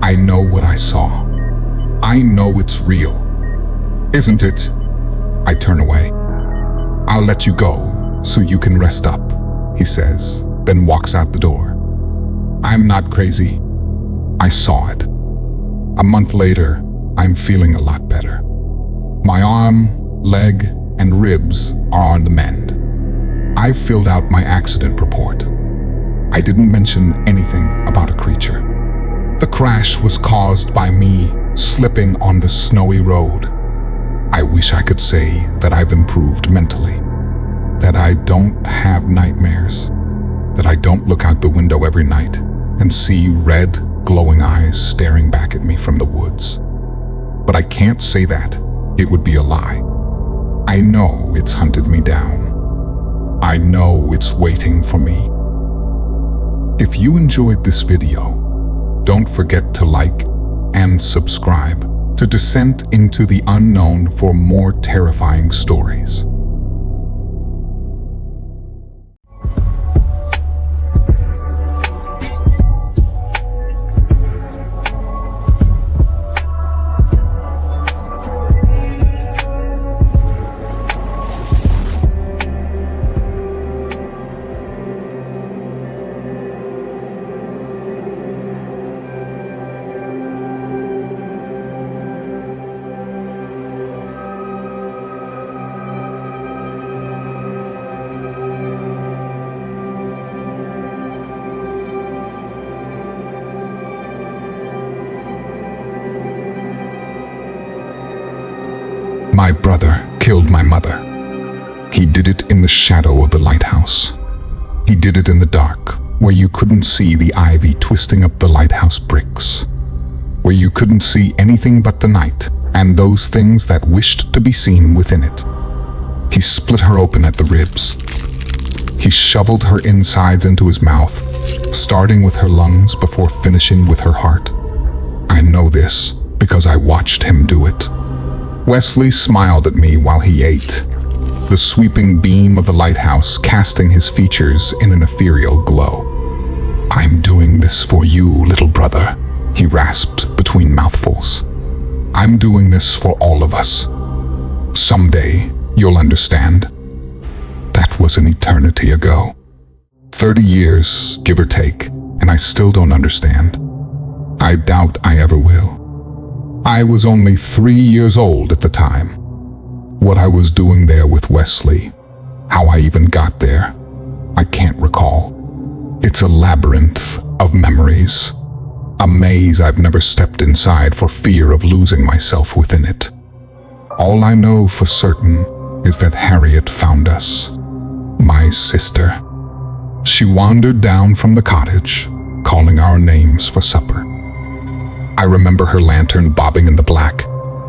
I know what I saw. I know it's real. Isn't it? I turn away. I'll let you go so you can rest up, he says, then walks out the door. I'm not crazy. I saw it. A month later, I'm feeling a lot better. My arm, leg, and ribs are on the mend. I've filled out my accident report. I didn't mention anything about a creature. The crash was caused by me slipping on the snowy road. I wish I could say that I've improved mentally, that I don't have nightmares, that I don't look out the window every night and see red, glowing eyes staring back at me from the woods. But I can't say that. It would be a lie. I know it's hunted me down. I know it's waiting for me. If you enjoyed this video, don't forget to like and subscribe to Descent into the Unknown for more terrifying stories. My brother killed my mother. He did it in the shadow of the lighthouse. He did it in the dark, where you couldn't see the ivy twisting up the lighthouse bricks, where you couldn't see anything but the night and those things that wished to be seen within it. He split her open at the ribs. He shoveled her insides into his mouth, starting with her lungs before finishing with her heart. I know this because I watched him do it. Wesley smiled at me while he ate, the sweeping beam of the lighthouse casting his features in an ethereal glow. I'm doing this for you, little brother, he rasped between mouthfuls. I'm doing this for all of us. Someday, you'll understand. That was an eternity ago. 30 years, give or take, and I still don't understand. I doubt I ever will. I was only 3 years old at the time. What I was doing there with Wesley, how I even got there, I can't recall. It's a labyrinth of memories, a maze I've never stepped inside for fear of losing myself within it. All I know for certain is that Harriet found us, my sister. She wandered down from the cottage, calling our names for supper. I remember her lantern bobbing in the black,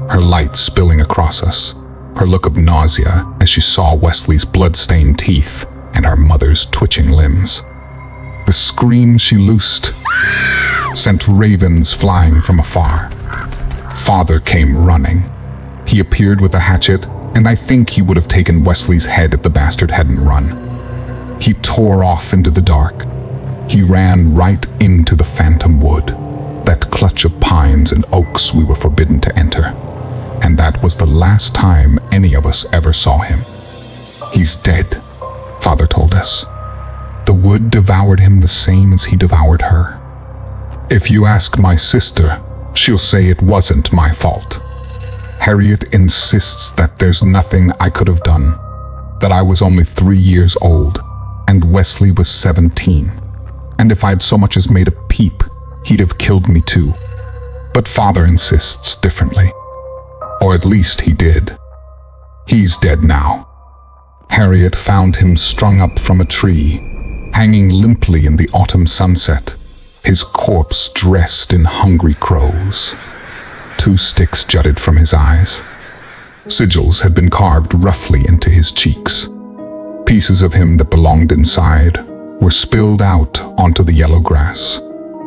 her light spilling across us, her look of nausea as she saw Wesley's blood-stained teeth and our mother's twitching limbs. The scream she loosed sent ravens flying from afar. Father came running. He appeared with a hatchet, and I think he would have taken Wesley's head if the bastard hadn't run. He tore off into the dark. He ran right into the phantom wood, that clutch of pines and oaks we were forbidden to enter, and that was the last time any of us ever saw him. He's dead, Father told us. The wood devoured him the same as he devoured her. If you ask my sister, she'll say it wasn't my fault. Harriet insists that there's nothing I could have done, that I was only 3 years old, and Wesley was 17, and if I'd so much as made a peep, he'd have killed me too. But Father insists differently. Or at least he did. He's dead now. Harriet found him strung up from a tree, hanging limply in the autumn sunset, his corpse dressed in hungry crows. 2 sticks jutted from his eyes. Sigils had been carved roughly into his cheeks. Pieces of him that belonged inside were spilled out onto the yellow grass,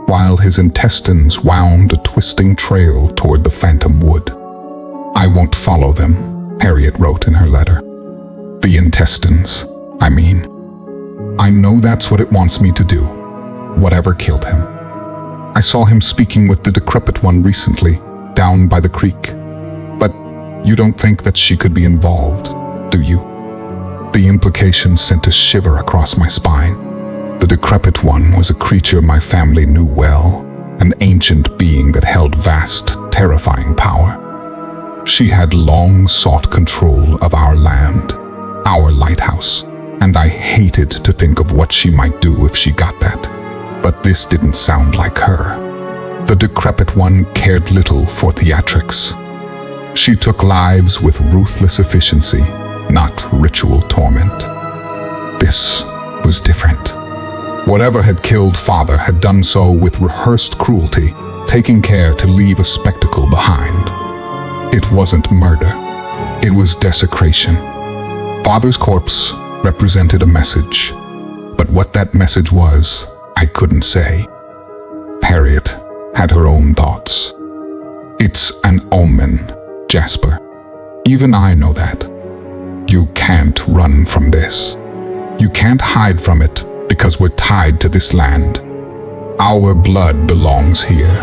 while his intestines wound a twisting trail toward the phantom wood. I won't follow them, Harriet wrote in her letter. The intestines, I mean. I know that's what it wants me to do, whatever killed him. I saw him speaking with the decrepit one recently, down by the creek. But you don't think that she could be involved, do you? The implication sent a shiver across my spine. The decrepit one was a creature my family knew well, an ancient being that held vast, terrifying power. She had long sought control of our land, our lighthouse, and I hated to think of what she might do if she got that. But this didn't sound like her. The decrepit one cared little for theatrics. She took lives with ruthless efficiency, not ritual torment. This was different. Whatever had killed Father had done so with rehearsed cruelty, taking care to leave a spectacle behind. It wasn't murder. It was desecration. Father's corpse represented a message, but what that message was, I couldn't say. Harriet had her own thoughts. It's an omen, Jasper. Even I know that. You can't run from this. You can't hide from it because we're tied to this land. Our blood belongs here.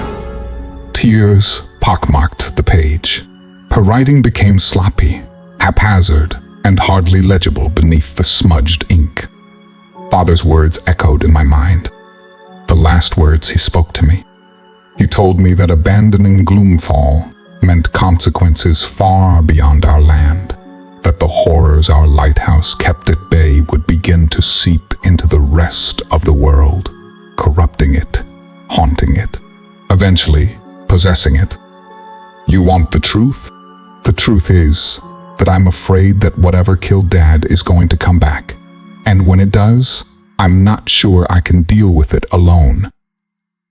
Tears pockmarked the page. Her writing became sloppy, haphazard, and hardly legible beneath the smudged ink. Father's words echoed in my mind. The last words he spoke to me. He told me that abandoning Gloomfall meant consequences far beyond our land, that the horrors our lighthouse kept at bay would begin to seep into the rest of the world, corrupting it, haunting it, eventually possessing it. You want the truth? The truth is that I'm afraid that whatever killed Dad is going to come back, and when it does, I'm not sure I can deal with it alone.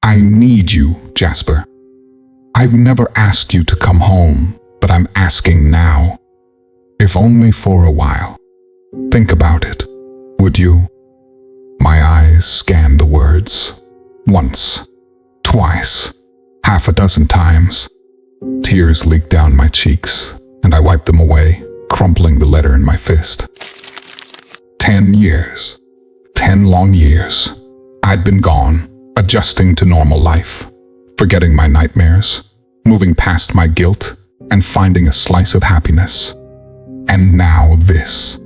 I need you, Jasper. I've never asked you to come home, but I'm asking now. If only for a while. Think about it, would you? My eyes scanned the words. Once, twice, half a dozen times. Tears leaked down my cheeks, and I wiped them away, crumpling the letter in my fist. 10 years. 10 long years. I'd been gone, adjusting to normal life, forgetting my nightmares, moving past my guilt, and finding a slice of happiness. And now this.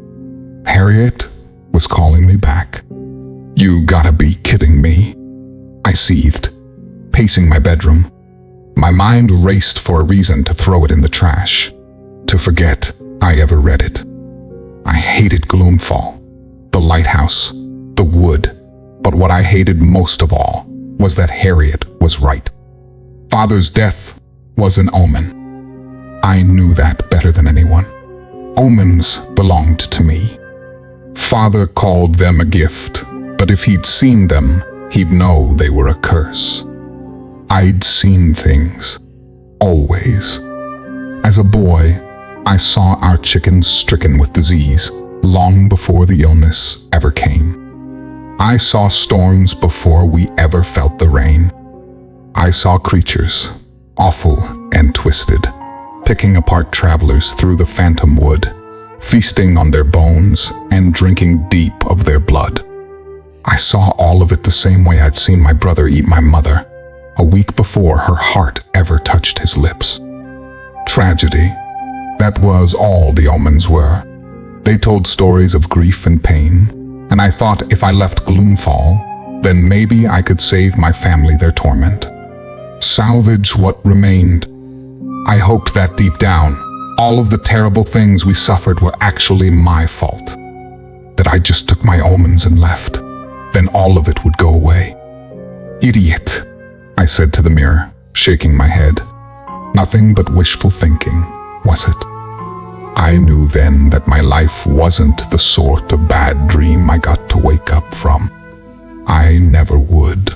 Harriet was calling me back. You gotta be kidding me. I seethed, pacing my bedroom. My mind raced for a reason to throw it in the trash, to forget I ever read it. I hated Gloomfall, the lighthouse, the wood, but what I hated most of all was that Harriet was right. Father's death was an omen. I knew that better than anyone. Omens belonged to me. Father called them a gift, but if he'd seen them, he'd know they were a curse. I'd seen things, always. As a boy, I saw our chickens stricken with disease long before the illness ever came. I saw storms before we ever felt the rain. I saw creatures, awful and twisted, picking apart travelers through the phantom wood, feasting on their bones and drinking deep of their blood. I saw all of it the same way I'd seen my brother eat my mother, a week before her heart ever touched his lips. Tragedy. That was all the omens were. They told stories of grief and pain, and I thought if I left Gloomfall, then maybe I could save my family their torment. Salvage what remained. I hoped that deep down, all of the terrible things we suffered were actually my fault. That I just took my omens and left. Then all of it would go away. Idiot, I said to the mirror, shaking my head. Nothing but wishful thinking, was it? I knew then that my life wasn't the sort of bad dream I got to wake up from. I never would.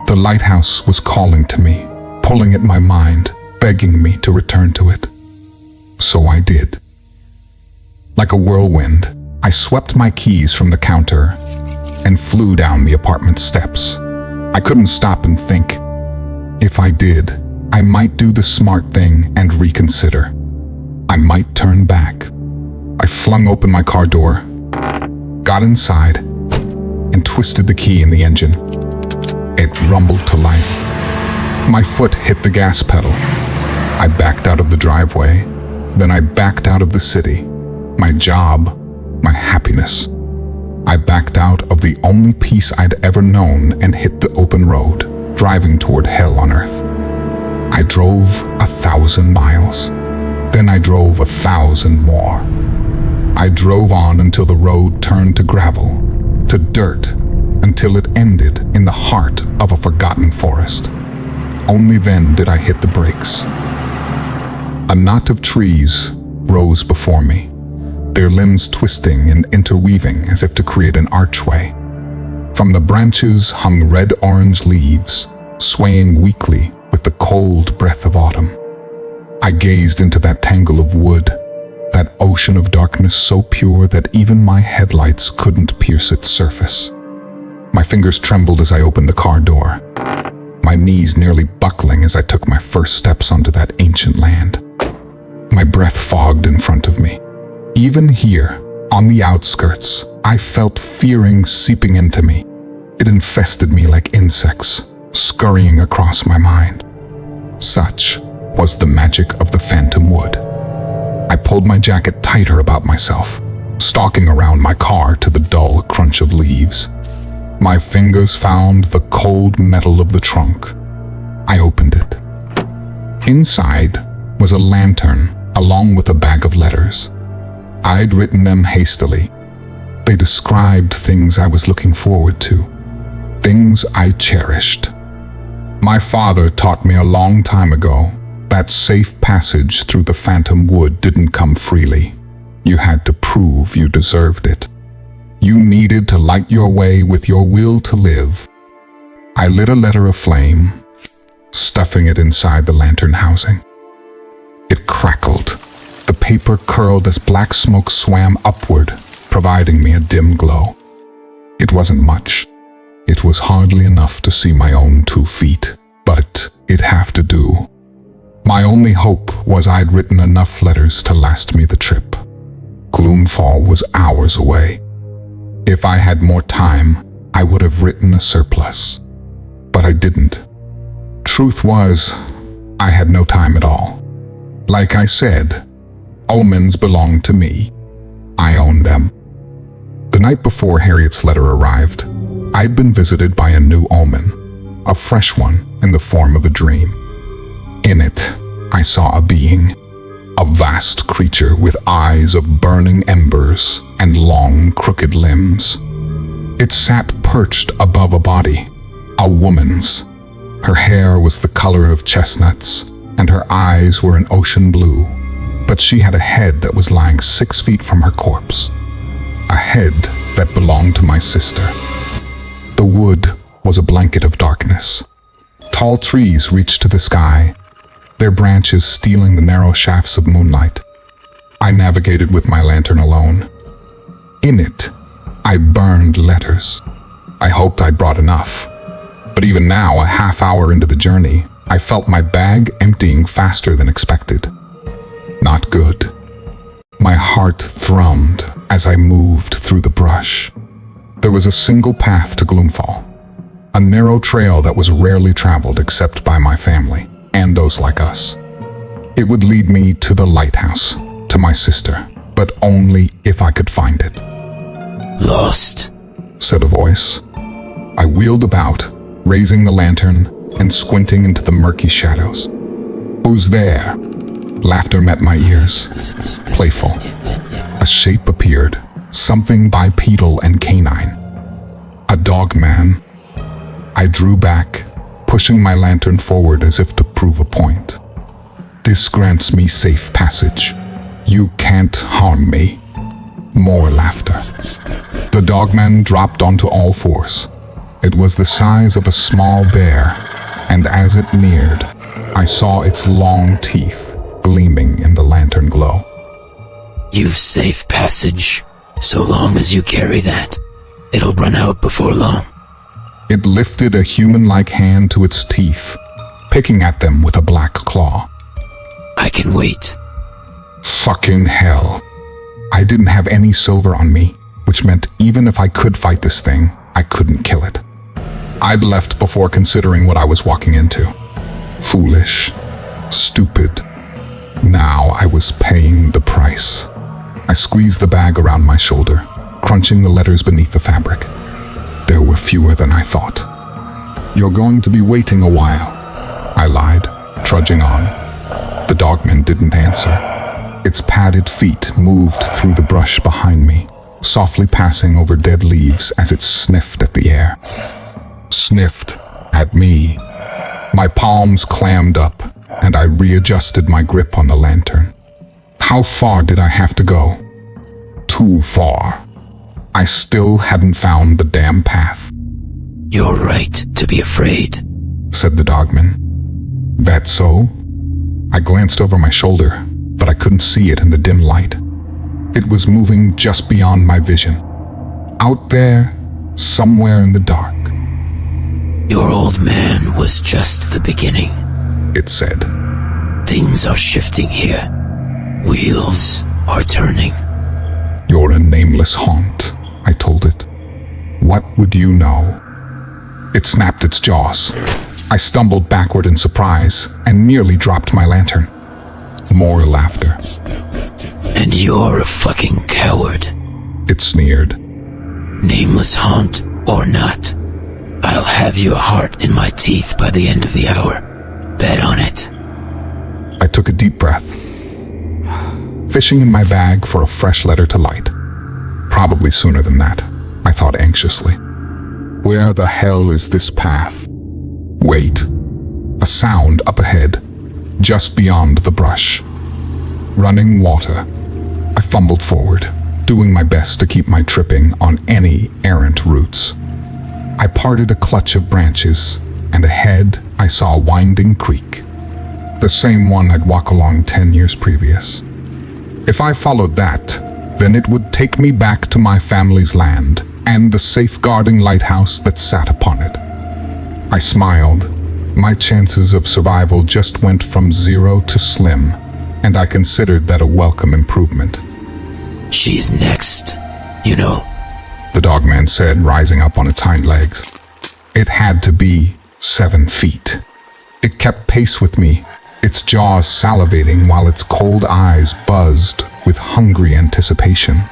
The lighthouse was calling to me, pulling at my mind, begging me to return to it. So I did. Like a whirlwind, I swept my keys from the counter and flew down the apartment steps. I couldn't stop and think. If I did, I might do the smart thing and reconsider. I might turn back. I flung open my car door, got inside, and twisted the key in the engine. It rumbled to life. My foot hit the gas pedal. I backed out of the driveway. Then I backed out of the city. My job, my happiness. I backed out of the only peace I'd ever known and hit the open road, driving toward hell on earth. I drove 1,000 miles. Then I drove 1,000 more. I drove on until the road turned to gravel, to dirt, until it ended in the heart of a forgotten forest. Only then did I hit the brakes. A knot of trees rose before me, their limbs twisting and interweaving as if to create an archway. From the branches hung red-orange leaves, swaying weakly with the cold breath of autumn. I gazed into that tangle of wood, that ocean of darkness so pure that even my headlights couldn't pierce its surface. My fingers trembled as I opened the car door, my knees nearly buckling as I took my first steps onto that ancient land. My breath fogged in front of me. Even here, on the outskirts, I felt fearing seeping into me. It infested me like insects, scurrying across my mind. Such was the magic of the phantom wood. I pulled my jacket tighter about myself, stalking around my car to the dull crunch of leaves. My fingers found the cold metal of the trunk. I opened it. Inside was a lantern along with a bag of letters. I'd written them hastily. They described things I was looking forward to, things I cherished. My father taught me a long time ago that safe passage through the phantom wood didn't come freely. You had to prove you deserved it. You needed to light your way with your will to live. I lit a letter aflame, stuffing it inside the lantern housing. It crackled. The paper curled as black smoke swam upward, providing me a dim glow. It wasn't much. It was hardly enough to see my own 2 feet, but it'd have to do. My only hope was I'd written enough letters to last me the trip. Gloomfall was hours away. If I had more time, I would have written a surplus. But I didn't. Truth was, I had no time at all. Like I said, omens belonged to me. I owned them. The night before Harriet's letter arrived, I'd been visited by a new omen, a fresh one in the form of a dream. In it, I saw a being, a vast creature with eyes of burning embers and long, crooked limbs. It sat perched above a body, a woman's. Her hair was the color of chestnuts, and her eyes were an ocean blue, but she had a head that was lying 6 feet from her corpse. A head that belonged to my sister. The wood was a blanket of darkness. Tall trees reached to the sky, their branches stealing the narrow shafts of moonlight. I navigated with my lantern alone. In it, I burned letters. I hoped I'd brought enough. But even now, a half hour into the journey, I felt my bag emptying faster than expected. Not good. My heart thrummed as I moved through the brush. There was a single path to Gloomfall, a narrow trail that was rarely traveled except by my family and those like us. It would lead me to the Lighthouse, to my sister, but only if I could find it. Lost, said a voice. I wheeled about, raising the lantern and squinting into the murky shadows. Who's there? Laughter met my ears, playful. A shape appeared, something bipedal and canine. A dogman. I drew back, pushing my lantern forward as if to prove a point. This grants me safe passage. You can't harm me. More laughter. The dogman dropped onto all fours. It was the size of a small bear, and as it neared, I saw its long teeth gleaming in the lantern glow. you've safe passage. So long as you carry that, it'll run out before long. It lifted a human-like hand to its teeth, picking at them with a black claw. I can wait. Fucking hell. I didn't have any silver on me, which meant even if I could fight this thing, I couldn't kill it. I'd left before considering what I was walking into. Foolish. Stupid. Now I was paying the price. I squeezed the bag around my shoulder, crunching the letters beneath the fabric. There were fewer than I thought. "You're going to be waiting a while," I lied, trudging on. The Dogman didn't answer. Its padded feet moved through the brush behind me, softly passing over dead leaves as it sniffed at the air. Sniffed at me. My palms clammed up, and I readjusted my grip on the lantern. How far did I have to go? Too far. I still hadn't found the damn path. You're right to be afraid, said the Dogman. That so? I glanced over my shoulder, but I couldn't see it in the dim light. It was moving just beyond my vision. Out there, somewhere in the dark. Your old man was just the beginning, it said. Things are shifting here. Wheels are turning. You're a nameless haunt, I told it. What would you know? It snapped its jaws. I stumbled backward in surprise and nearly dropped my lantern. More laughter. And you're a fucking coward, it sneered. Nameless haunt or not, I'll have your heart in my teeth by the end of the hour. Bet on it. I took a deep breath, fishing in my bag for a fresh letter to light. Probably sooner than that, I thought anxiously. Where the hell is this path? Wait. A sound up ahead, just beyond the brush. Running water. I fumbled forward, doing my best to keep my tripping on any errant routes. I parted a clutch of branches, and ahead I saw a winding creek. The same one I'd walked along 10 years previous. If I followed that, then it would take me back to my family's land and the safeguarding lighthouse that sat upon it. I smiled. My chances of survival just went from 0 to slim, and I considered that a welcome improvement. She's next, you know, the Dogman said, rising up on its hind legs. It had to be 7 feet. It kept pace with me, its jaws salivating while its cold eyes buzzed with hungry anticipation.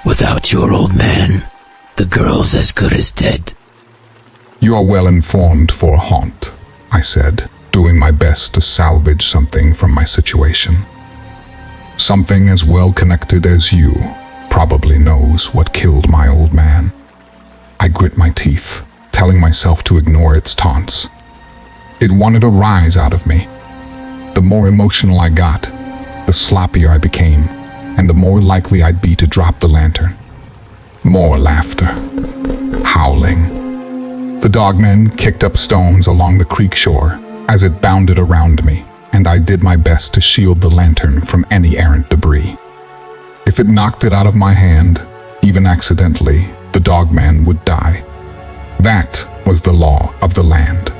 Without your old man, the girl's as good as dead. You are well informed for a haunt, I said, doing my best to salvage something from my situation. Something as well connected as you probably knows what killed my old man. I grit my teeth, telling myself to ignore its taunts. It wanted a rise out of me. The more emotional I got, the sloppier I became, and the more likely I'd be to drop the lantern. More laughter. Howling. The Dogman kicked up stones along the creek shore as it bounded around me, and I did my best to shield the lantern from any errant debris. If it knocked it out of my hand, even accidentally, the Dogman would die. That was the law of the land.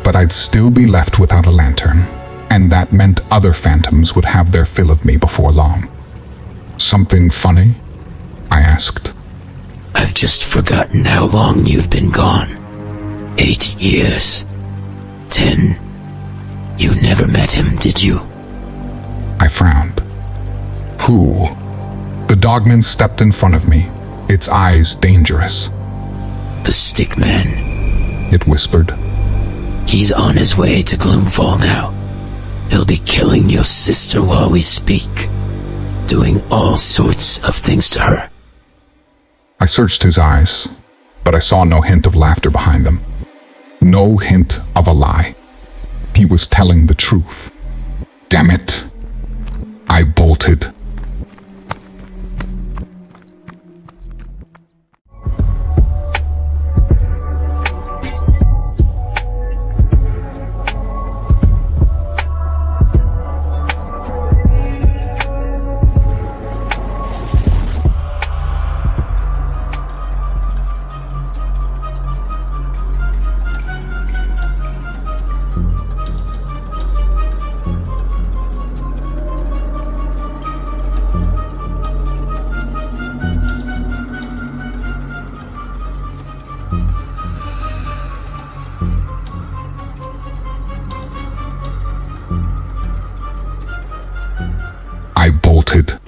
But I'd still be left without a lantern, and that meant other phantoms would have their fill of me before long. Something funny? I asked. I've just forgotten how long you've been gone. 8 years. 10. You never met him, did you? I frowned. Who? The Dogman stepped in front of me, its eyes dangerous. The stick man, it whispered. He's on his way to Gloomfall now. He'll be killing your sister while we speak, doing all sorts of things to her. I searched his eyes, but I saw no hint of laughter behind them. No hint of a lie. He was telling the truth. Damn it. I bolted. halted.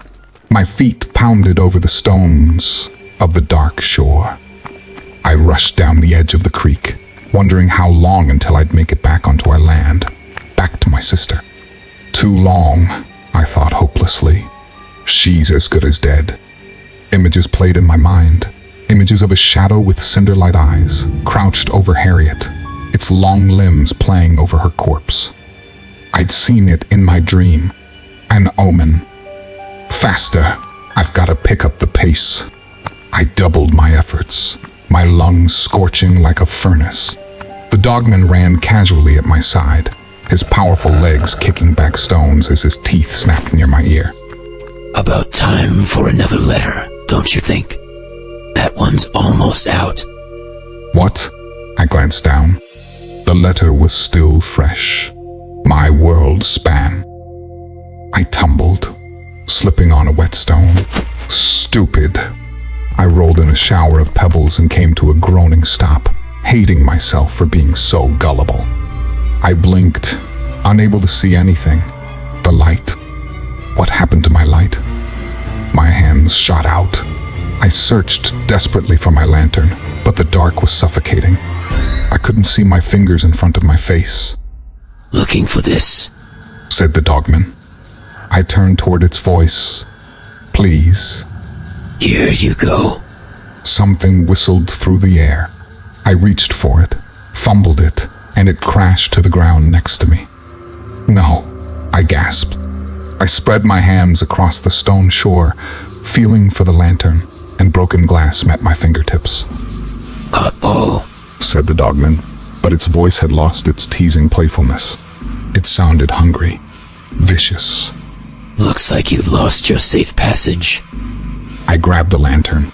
My feet pounded over the stones of the dark shore. I rushed down the edge of the creek, wondering how long until I'd make it back onto our land, back to my sister. Too long, I thought hopelessly. She's as good as dead. Images played in my mind. Images of a shadow with cinder-light eyes, crouched over Harriet, its long limbs playing over her corpse. I'd seen it in my dream. An omen. Faster, I've got to pick up the pace. I doubled my efforts, my lungs scorching like a furnace. The dogman ran casually at my side, his powerful legs kicking back stones as his teeth snapped near my ear. About time for another letter, don't you think? That one's almost out. What? I glanced down. The letter was still fresh. My world span. I tumbled, slipping on a whetstone. Stupid. I rolled in a shower of pebbles and came to a groaning stop, hating myself for being so gullible. I blinked, unable to see anything. The light. What happened to my light? My hands shot out. I searched desperately for my lantern, but the dark was suffocating. I couldn't see my fingers in front of my face. Looking for this, said the dogman. I turned toward its voice. Please. Here you go. Something whistled through the air. I reached for it, fumbled it, and it crashed to the ground next to me. No, I gasped. I spread my hands across the stone shore, feeling for the lantern, and broken glass met my fingertips. Uh-oh, said the dogman, but its voice had lost its teasing playfulness. It sounded hungry, vicious. Looks like you've lost your safe passage. I grabbed the lantern.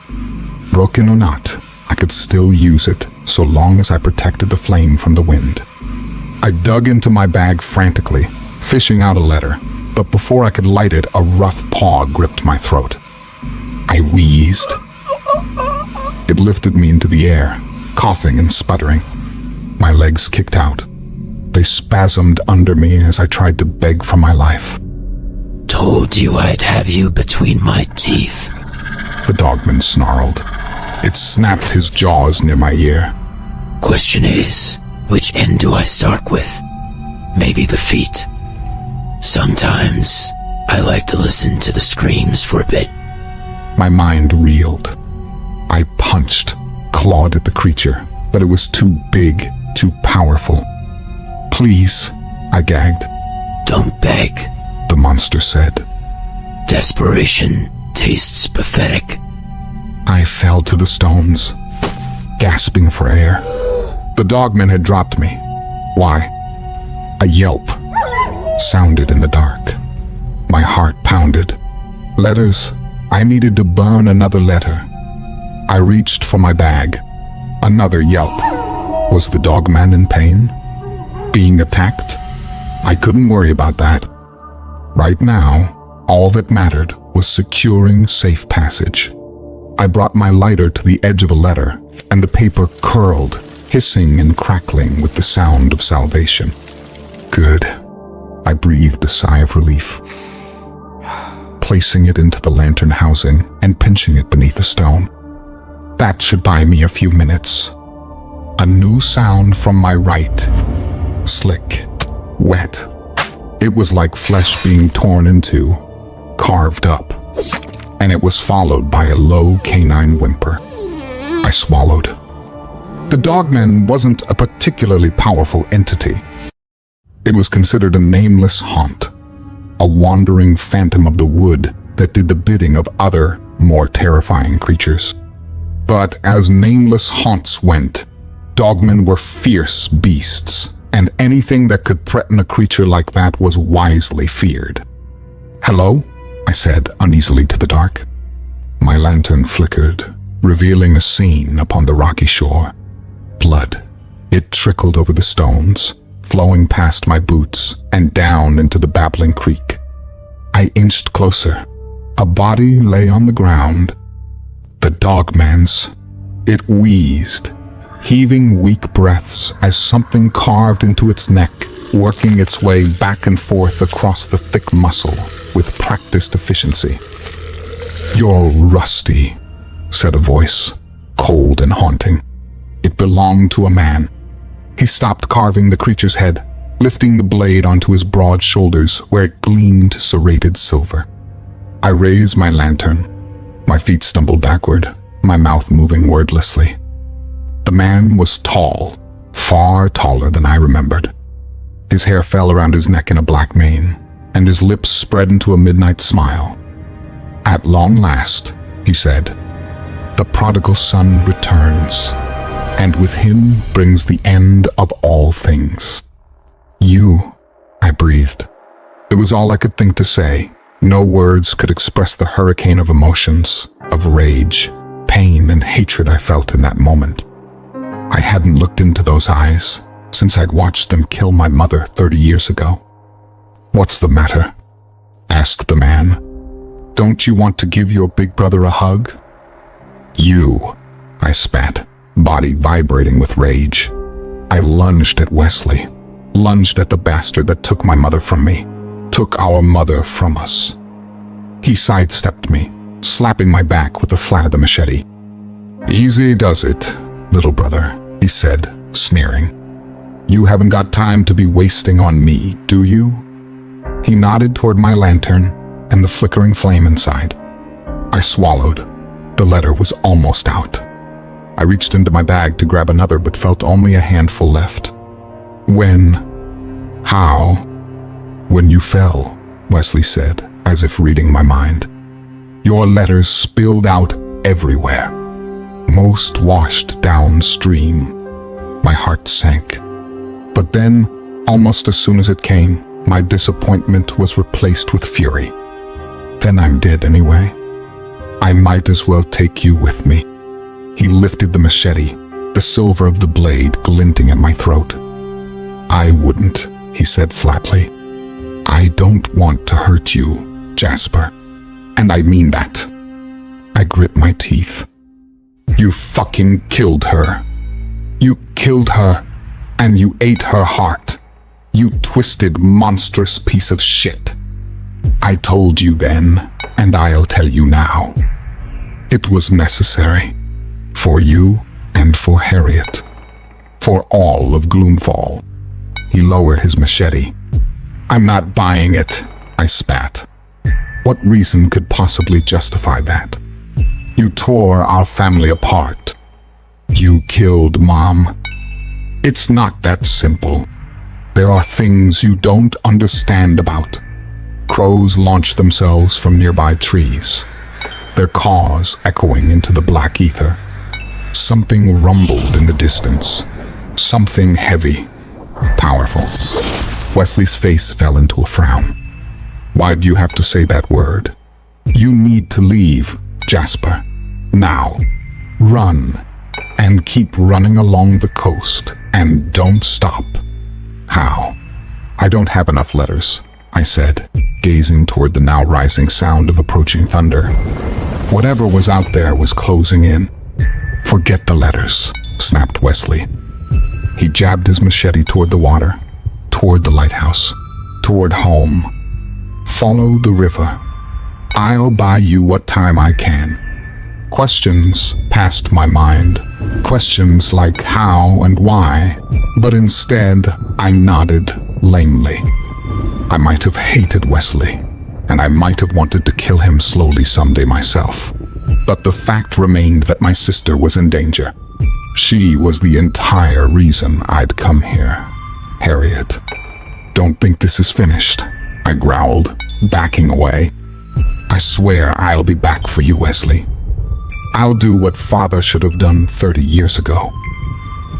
Broken or not, I could still use it, so long as I protected the flame from the wind. I dug into my bag frantically, fishing out a letter, but before I could light it, a rough paw gripped my throat. I wheezed. It lifted me into the air, coughing and sputtering. My legs kicked out. They spasmed under me as I tried to beg for my life. Told you I'd have you between my teeth, the dogman snarled. It snapped his jaws near my ear. Question is, which end do I start with? Maybe the feet. Sometimes, I like to listen to the screams for a bit. My mind reeled. I punched, clawed at the creature, but it was too big, too powerful. Please, I gagged. Don't beg, the monster said. Desperation tastes pathetic. I fell to the stones, gasping for air. The dogman had dropped me. Why? A yelp sounded in the dark. My heart pounded. Letters. I needed to burn another letter. I reached for my bag. Another yelp. Was the dogman in pain? Being attacked? I couldn't worry about that. Right now, all that mattered was securing safe passage. I brought my lighter to the edge of a letter, and the paper curled, hissing and crackling with the sound of salvation. Good. I breathed a sigh of relief, placing it into the lantern housing and pinching it beneath a stone. That should buy me a few minutes. A new sound from my right. Slick. Wet. It was like flesh being torn into, carved up, and it was followed by a low canine whimper. I swallowed. The dogman wasn't a particularly powerful entity. It was considered a nameless haunt, a wandering phantom of the wood that did the bidding of other, more terrifying creatures. But as nameless haunts went, dogmen were fierce beasts, and anything that could threaten a creature like that was wisely feared. Hello? I said uneasily to the dark. My lantern flickered, revealing a scene upon the rocky shore. Blood. It trickled over the stones, flowing past my boots and down into the babbling creek. I inched closer. A body lay on the ground. The dogman's. It wheezed, heaving weak breaths as something carved into its neck, working its way back and forth across the thick muscle. with practiced efficiency. "You're rusty," said a voice, cold and haunting. It belonged to a man. He stopped carving the creature's head, lifting the blade onto his broad shoulders where it gleamed serrated silver. I raised my lantern. My feet stumbled backward, my mouth moving wordlessly. The man was tall, far taller than I remembered. His hair fell around his neck in a black mane, and his lips spread into a midnight smile. "At long last," he said, "the prodigal son returns, and with him brings the end of all things." "You," I breathed. It was all I could think to say. No words could express the hurricane of emotions, of rage, pain, and hatred I felt in that moment. I hadn't looked into those eyes since I'd watched them kill my mother 30 years ago. "What's the matter?" asked the man. "Don't you want to give your big brother a hug?" "You," I spat, body vibrating with rage. I lunged at Wesley, lunged at the bastard that took my mother from me, took our mother from us. He sidestepped me, slapping my back with the flat of the machete. "Easy does it, little brother," he said, sneering. "You haven't got time to be wasting on me, do you?" He nodded toward my lantern and the flickering flame inside. I swallowed. The letter was almost out. I reached into my bag to grab another but felt only a handful left. How? "When you fell," Wesley said, as if reading my mind. "Your letters spilled out everywhere. Most washed downstream." My heart sank. But then, almost as soon as it came, my disappointment was replaced with fury. "Then I'm dead anyway. I might as well take you with me." He lifted the machete, the silver of the blade glinting at my throat. "I wouldn't," he said flatly. "I don't want to hurt you, Jasper. And I mean that." I grit my teeth. "You fucking killed her. You killed her, and you ate her heart. You twisted, monstrous piece of shit. I told you then, and I'll tell you now. It was necessary. For you and for Harriet. For all of Gloomfall." He lowered his machete. "I'm not buying it," I spat. "What reason could possibly justify that? You tore our family apart. You killed Mom. It's not that simple. There are things you don't understand about." Crows launched themselves from nearby trees, their caws echoing into the black ether. Something rumbled in the distance. Something heavy, powerful. Wesley's face fell into a frown. "Why'd you have to say that word? You need to leave, Jasper. Now. Run. And keep running along the coast. And don't stop." "How?" "I don't have enough letters," I said, gazing toward the now rising sound of approaching thunder. Whatever was out there was closing in. "Forget the letters," snapped Wesley. He jabbed his machete toward the water, toward the lighthouse, toward home. "Follow the river. I'll buy you what time I can." Questions passed my mind, questions like how and why, but instead I nodded lamely. I might have hated Wesley, and I might have wanted to kill him slowly someday myself. But the fact remained that my sister was in danger. She was the entire reason I'd come here. "Harriet, don't think this is finished," I growled, backing away. "I swear I'll be back for you, Wesley. I'll do what Father should have done 30 years ago."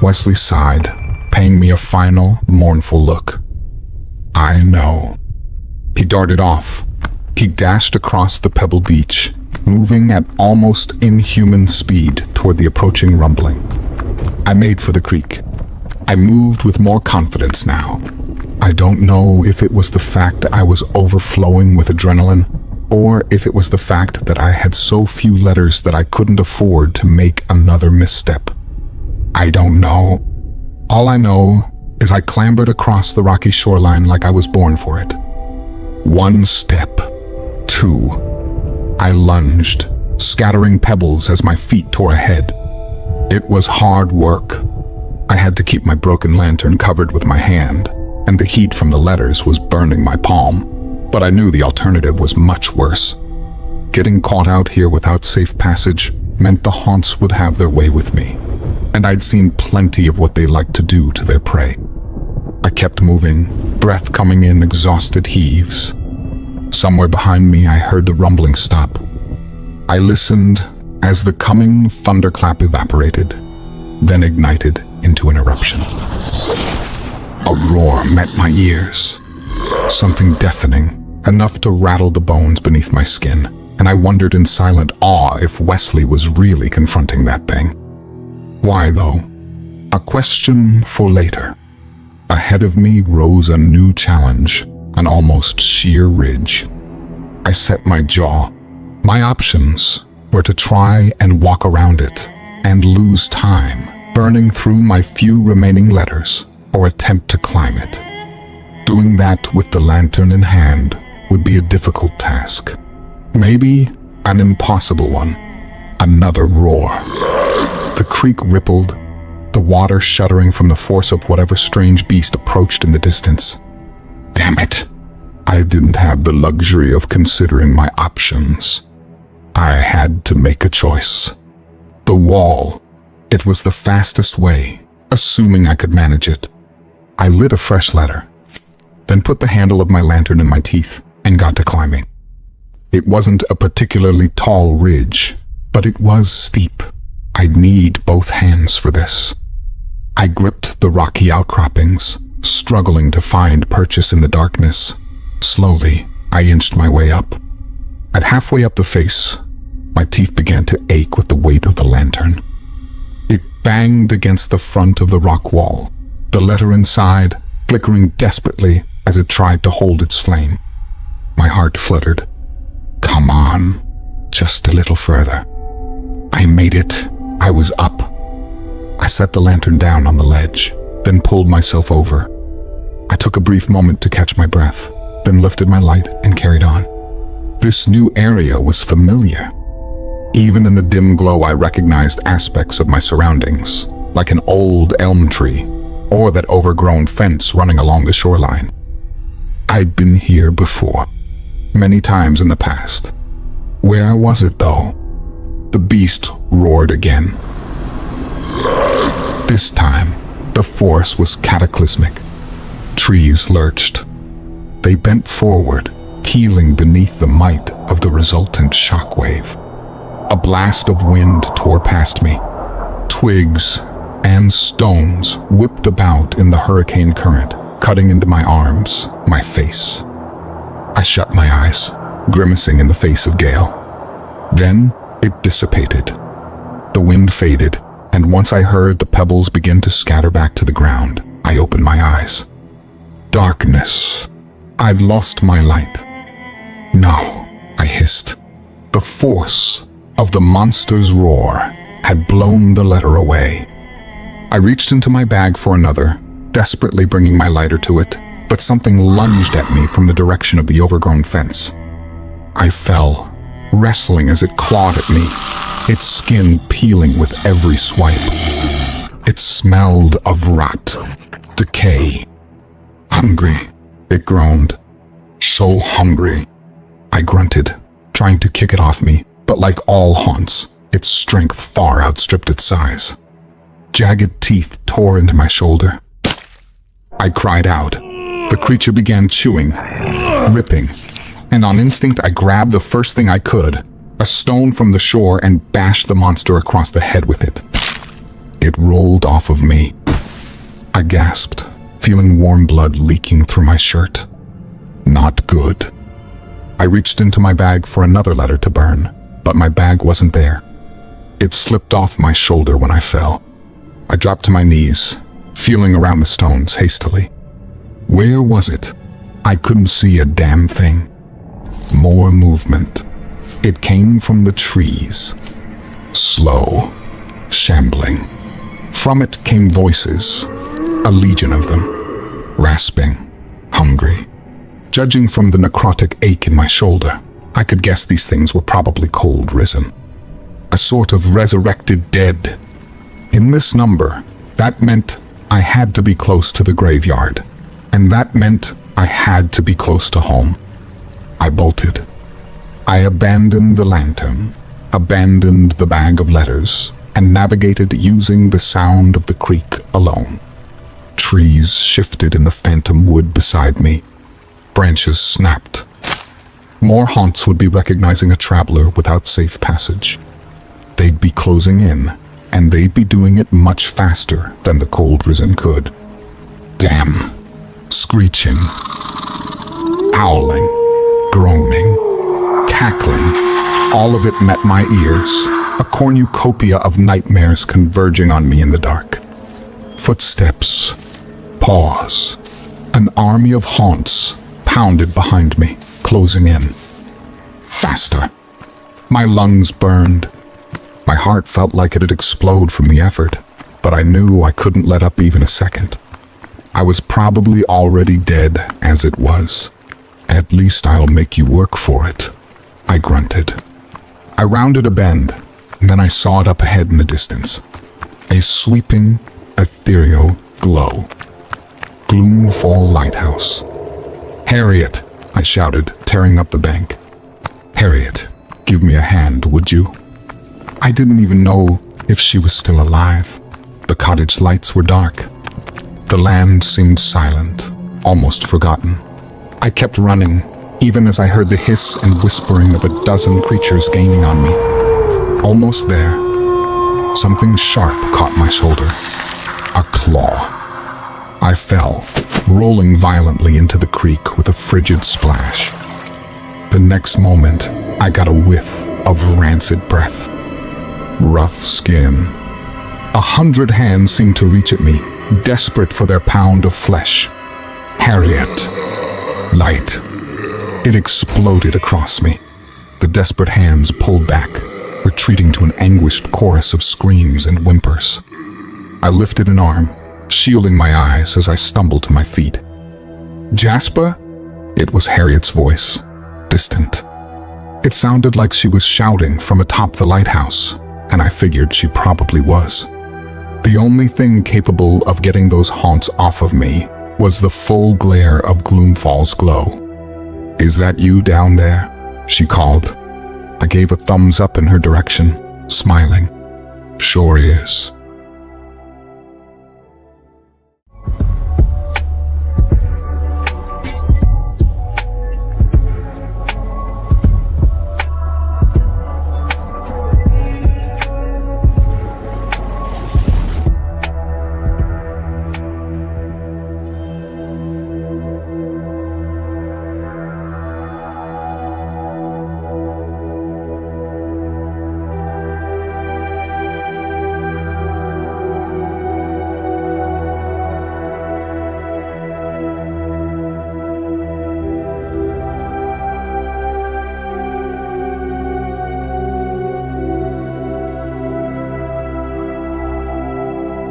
Wesley sighed, paying me a final, mournful look. "I know." He darted off. He dashed across the pebbled beach, moving at almost inhuman speed toward the approaching rumbling. I made for the creek. I moved with more confidence now. I don't know if it was the fact I was overflowing with adrenaline, or if it was the fact that I had so few letters that I couldn't afford to make another misstep. I don't know. All I know is I clambered across the rocky shoreline like I was born for it. One step, 2. I lunged, scattering pebbles as my feet tore ahead. It was hard work. I had to keep my broken lantern covered with my hand, and the heat from the letters was burning my palm. But I knew the alternative was much worse. Getting caught out here without safe passage meant the haunts would have their way with me, and I'd seen plenty of what they liked to do to their prey. I kept moving, breath coming in exhausted heaves. Somewhere behind me I heard the rumbling stop. I listened as the coming thunderclap evaporated, then ignited into an eruption. A roar met my ears, something deafening, enough to rattle the bones beneath my skin, and I wondered in silent awe if Wesley was really confronting that thing. Why, though? A question for later. Ahead of me rose a new challenge, an almost sheer ridge. I set my jaw. My options were to try and walk around it and lose time, burning through my few remaining letters, or attempt to climb it. Doing that with the lantern in hand would be a difficult task. Maybe an impossible one. Another roar. The creek rippled, the water shuddering from the force of whatever strange beast approached in the distance. Damn it! I didn't have the luxury of considering my options. I had to make a choice. The wall. It was the fastest way, assuming I could manage it. I lit a fresh letter, then put the handle of my lantern in my teeth and got to climbing. It wasn't a particularly tall ridge, but it was steep. I'd need both hands for this. I gripped the rocky outcroppings, struggling to find purchase in the darkness. Slowly, I inched my way up. At halfway up the face, my teeth began to ache with the weight of the lantern. It banged against the front of the rock wall, the letter inside flickering desperately as it tried to hold its flame. My heart fluttered. Come on, just a little further. I made it. I was up. I set the lantern down on the ledge, then pulled myself over. I took a brief moment to catch my breath, then lifted my light and carried on. This new area was familiar. Even in the dim glow, I recognized aspects of my surroundings, like an old elm tree, or that overgrown fence running along the shoreline. I'd been here before, many times in the past. Where was it, though? The beast roared again. This time, the force was cataclysmic. Trees lurched. They bent forward, keeling beneath the might of the resultant shockwave. A blast of wind tore past me. Twigs and stones whipped about in the hurricane current, cutting into my arms, my face. I shut my eyes, grimacing in the face of gale. Then it dissipated. The wind faded, and once I heard the pebbles begin to scatter back to the ground, I opened my eyes. Darkness. I'd lost my light. No, I hissed. The force of the monster's roar had blown the letter away. I reached into my bag for another, desperately bringing my lighter to it, but something lunged at me from the direction of the overgrown fence. I fell, wrestling as it clawed at me, its skin peeling with every swipe. It smelled of rot, decay. Hungry, it groaned. So hungry. I grunted, trying to kick it off me, but like all haunts, its strength far outstripped its size. Jagged teeth tore into my shoulder. I cried out. The creature began chewing, ripping, and on instinct I grabbed the first thing I could, a stone from the shore, and bashed the monster across the head with it. It rolled off of me. I gasped, feeling warm blood leaking through my shirt. Not good. I reached into my bag for another letter to burn, but my bag wasn't there. It slipped off my shoulder when I fell. I dropped to my knees, feeling around the stones hastily. Where was it? I couldn't see a damn thing. More movement. It came from the trees. Slow, shambling. From it came voices, a legion of them, rasping, hungry. Judging from the necrotic ache in my shoulder, I could guess these things were probably cold risen. A sort of resurrected dead. In this number, that meant I had to be close to the graveyard, and that meant I had to be close to home. I bolted. I abandoned the lantern, abandoned the bag of letters, and navigated using the sound of the creek alone. Trees shifted in the phantom wood beside me. Branches snapped. More haunts would be recognizing a traveler without safe passage. They'd be closing in, and they'd be doing it much faster than the cold risen could. Damn. Screeching. Howling. Groaning. Cackling. All of it met my ears, a cornucopia of nightmares converging on me in the dark. Footsteps. Pause. An army of haunts pounded behind me, closing in. Faster. My lungs burned. My heart felt like it'd explode from the effort, but I knew I couldn't let up even a second. I was probably already dead as it was. At least I'll make you work for it, I grunted. I rounded a bend, and then I saw it up ahead in the distance. A sweeping, ethereal glow. Gloomfall Lighthouse. Harriet, I shouted, tearing up the bank. Harriet, give me a hand, would you? I didn't even know if she was still alive. The cottage lights were dark. The land seemed silent, almost forgotten. I kept running, even as I heard the hiss and whispering of a dozen creatures gaining on me. Almost there, something sharp caught my shoulder. A claw. I fell, rolling violently into the creek with a frigid splash. The next moment, I got a whiff of rancid breath. Rough skin. 100 hands seemed to reach at me, desperate for their pound of flesh. Harriet. Light. It exploded across me. The desperate hands pulled back, retreating to an anguished chorus of screams and whimpers. I lifted an arm, shielding my eyes as I stumbled to my feet. Jasper? It was Harriet's voice, distant. It sounded like she was shouting from atop the lighthouse, and I figured she probably was. The only thing capable of getting those haunts off of me was the full glare of Gloomfall's glow. Is that you down there? She called. I gave a thumbs up in her direction, smiling. Sure is.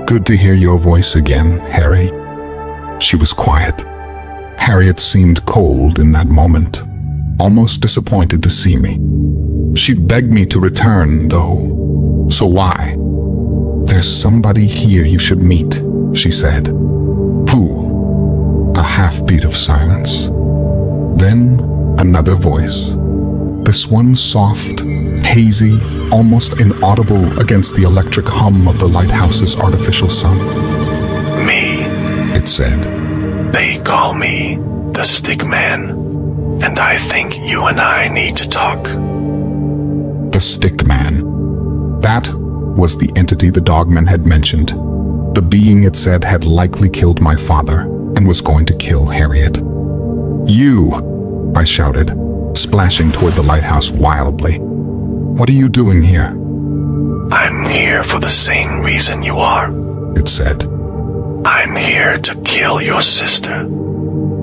Good to hear your voice again, Harry. She was quiet. Harriet seemed cold in that moment, almost disappointed to see me. She'd begged me to return, though. So why? There's somebody here you should meet, she said. Who? A half-beat of silence. Then another voice. This one soft, hazy, almost inaudible against the electric hum of the lighthouse's artificial sun. Me, it said. They call me the Stickman, and I think you and I need to talk. The Stickman. That was the entity the Dogman had mentioned. The being, it said, had likely killed my father and was going to kill Harriet. You! I shouted, splashing toward the lighthouse wildly. What are you doing here? I'm here for the same reason you are, it said. I'm here to kill your sister.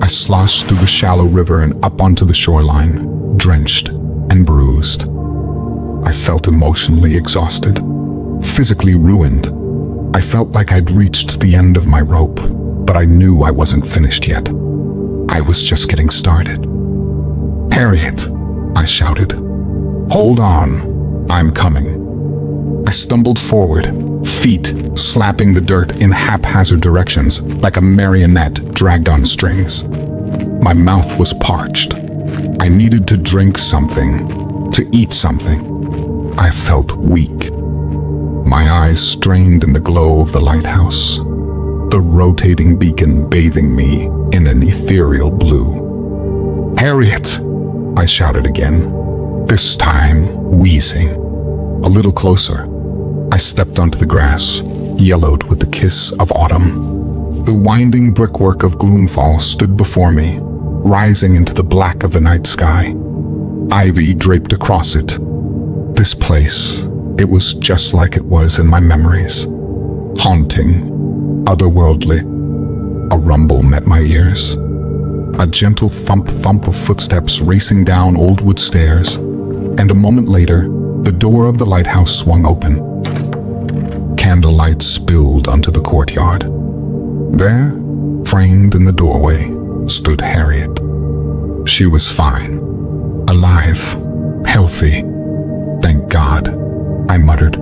I sloshed through the shallow river and up onto the shoreline, drenched and bruised. I felt emotionally exhausted, physically ruined. I felt like I'd reached the end of my rope, but I knew I wasn't finished yet. I was just getting started. Harriet, I shouted. "Hold on, I'm coming." I stumbled forward, feet slapping the dirt in haphazard directions like a marionette dragged on strings. My mouth was parched. I needed to drink something, to eat something. I felt weak. My eyes strained in the glow of the lighthouse, the rotating beacon bathing me in an ethereal blue. "Harriet!" I shouted again, this time wheezing. A little closer, I stepped onto the grass, yellowed with the kiss of autumn. The winding brickwork of Gloomfall stood before me, rising into the black of the night sky. Ivy draped across it. This place, it was just like it was in my memories. Haunting, otherworldly. A rumble met my ears. A gentle thump-thump of footsteps racing down old wood stairs, and a moment later, the door of the lighthouse swung open. Candlelight spilled onto the courtyard. There, framed in the doorway, stood Harriet. She was fine, alive, healthy. Thank God, I muttered,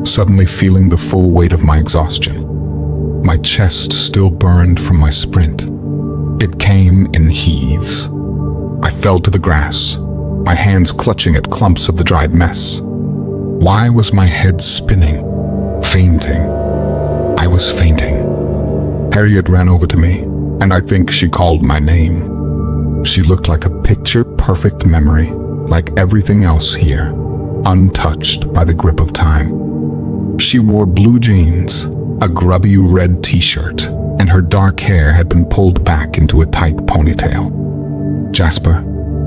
suddenly feeling the full weight of my exhaustion. My chest still burned from my sprint. It came in heaves. I fell to the grass, my hands clutching at clumps of the dried mess. Why was my head spinning? Fainting. I was fainting. Harriet ran over to me, and I think she called my name. She looked like a picture-perfect memory, like everything else here, untouched by the grip of time. She wore blue jeans, a grubby red t-shirt, and her dark hair had been pulled back into a tight ponytail. "Jasper,"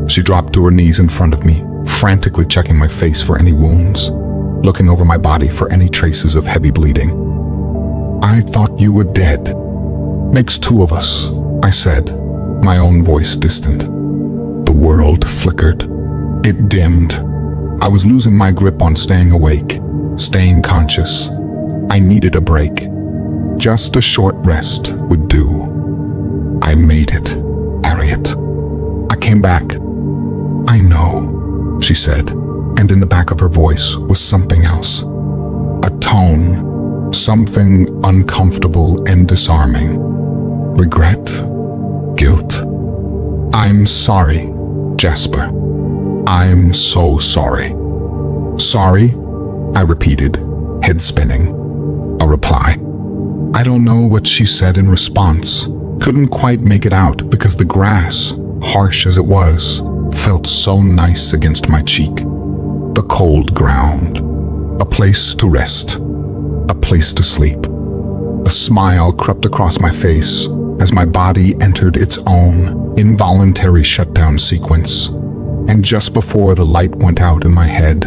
she dropped to her knees in front of me, frantically checking my face for any wounds, looking over my body for any traces of heavy bleeding. "I thought you were dead." "Makes two of us," I said, my own voice distant. The world flickered. It dimmed. I was losing my grip on staying awake, staying conscious. I needed a break. Just a short rest would do. I made it, Harriet. I came back. "I know," she said, and in the back of her voice was something else. A tone, something uncomfortable and disarming. Regret? Guilt? "I'm sorry, Jasper. I'm so sorry." "Sorry?" I repeated, head spinning. A reply. I don't know what she said in response. Couldn't quite make it out because the grass, harsh as it was, felt so nice against my cheek. The cold ground. A place to rest. A place to sleep. A smile crept across my face as my body entered its own involuntary shutdown sequence. And just before the light went out in my head,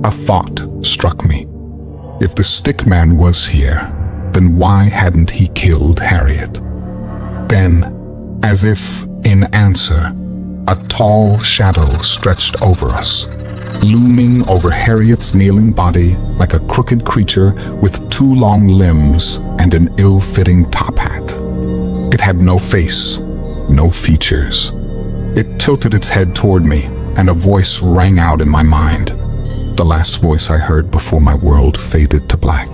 a thought struck me. If the stickman was here, then why hadn't he killed Harriet? Then, as if in answer, a tall shadow stretched over us, looming over Harriet's kneeling body like a crooked creature with two long limbs and an ill-fitting top hat. It had no face, no features. It tilted its head toward me, and a voice rang out in my mind. The last voice I heard before my world faded to black.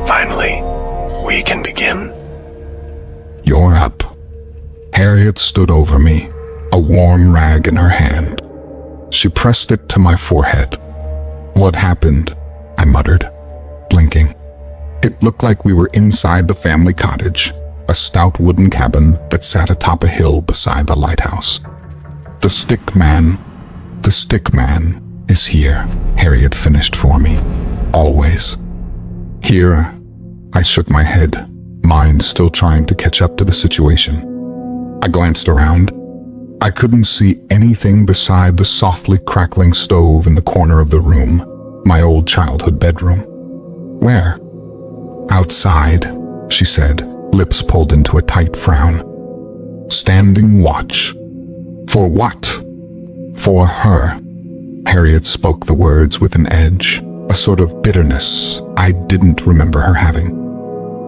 "Finally, we can begin." "You're up." Harriet stood over me, a warm rag in her hand. She pressed it to my forehead. "What happened?" I muttered, blinking. It looked like we were inside the family cottage, a stout wooden cabin that sat atop a hill beside the lighthouse. The stickman is here," Harriet finished for me. "Always." "Here," I shook my head, mind still trying to catch up to the situation. I glanced around. I couldn't see anything beside the softly crackling stove in the corner of the room, my old childhood bedroom. "Where?" "Outside," she said, lips pulled into a tight frown. "Standing watch." "For what?" "For her." Harriet spoke the words with an edge, a sort of bitterness I didn't remember her having.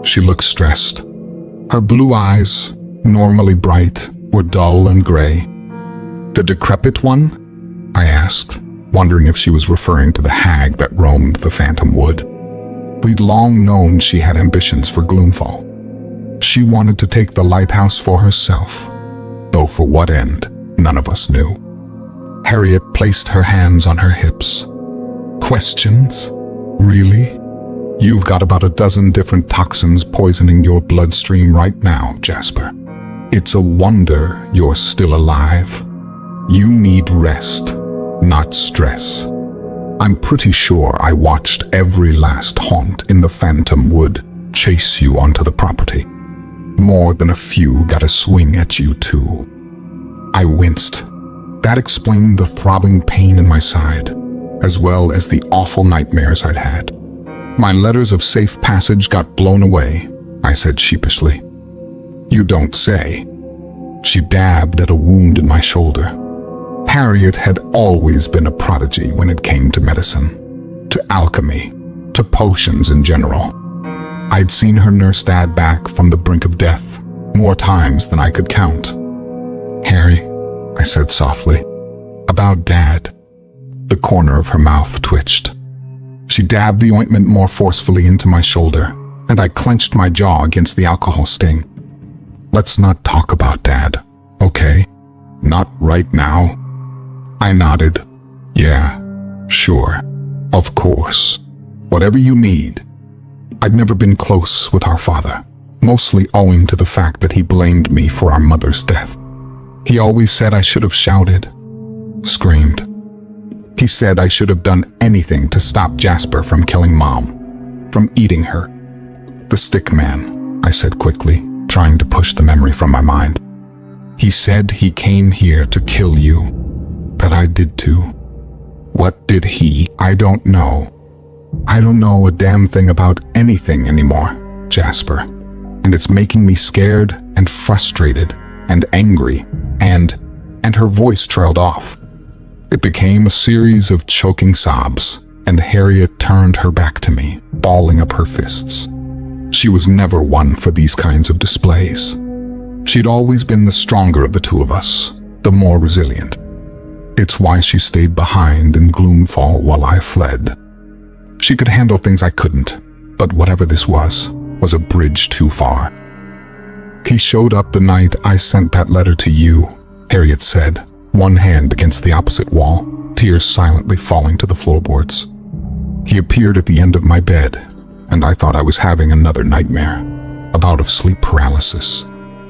She looked stressed. Her blue eyes, normally bright, were dull and gray. "The decrepit one?" I asked, wondering if she was referring to the hag that roamed the Phantom Wood. We'd long known she had ambitions for Gloomfall. She wanted to take the lighthouse for herself, though for what end, none of us knew. Harriet placed her hands on her hips. Questions? Really? You've got about a dozen different toxins poisoning your bloodstream right now, Jasper. It's a wonder you're still alive. You need rest, not stress. I'm pretty sure I watched every last haunt in the Phantom Wood chase you onto the property. More than a few got a swing at you too. I winced. That explained the throbbing pain in my side, as well as the awful nightmares I'd had. My letters of safe passage got blown away, I said sheepishly. You don't say. She dabbed at a wound in my shoulder. Harriet had always been a prodigy when it came to medicine, to alchemy, to potions in general. I'd seen her nurse Dad back from the brink of death more times than I could count. Harry, I said softly, about Dad. The corner of her mouth twitched. She dabbed the ointment more forcefully into my shoulder, and I clenched my jaw against the alcohol sting. Let's not talk about Dad, okay? Not right now. I nodded. Yeah, sure, of course. Whatever you need. I'd never been close with our father, mostly owing to the fact that he blamed me for our mother's death. He always said I should have shouted, screamed. He said I should have done anything to stop Jasper from killing Mom, from eating her. The stick man, I said quickly, trying to push the memory from my mind. He said he came here to kill you, that I did too. What did he? I don't know. I don't know a damn thing about anything anymore, Jasper. And it's making me scared and frustrated and angry and her voice trailed off. It became a series of choking sobs, and Harriet turned her back to me, balling up her fists. She was never one for these kinds of displays. She'd always been the stronger of the two of us, the more resilient. It's why she stayed behind in Gloomfall while I fled. She could handle things I couldn't, but whatever this was a bridge too far. He showed up the night I sent that letter to you, Harriet said, one hand against the opposite wall, tears silently falling to the floorboards. He appeared at the end of my bed, and I thought I was having another nightmare, a bout of sleep paralysis.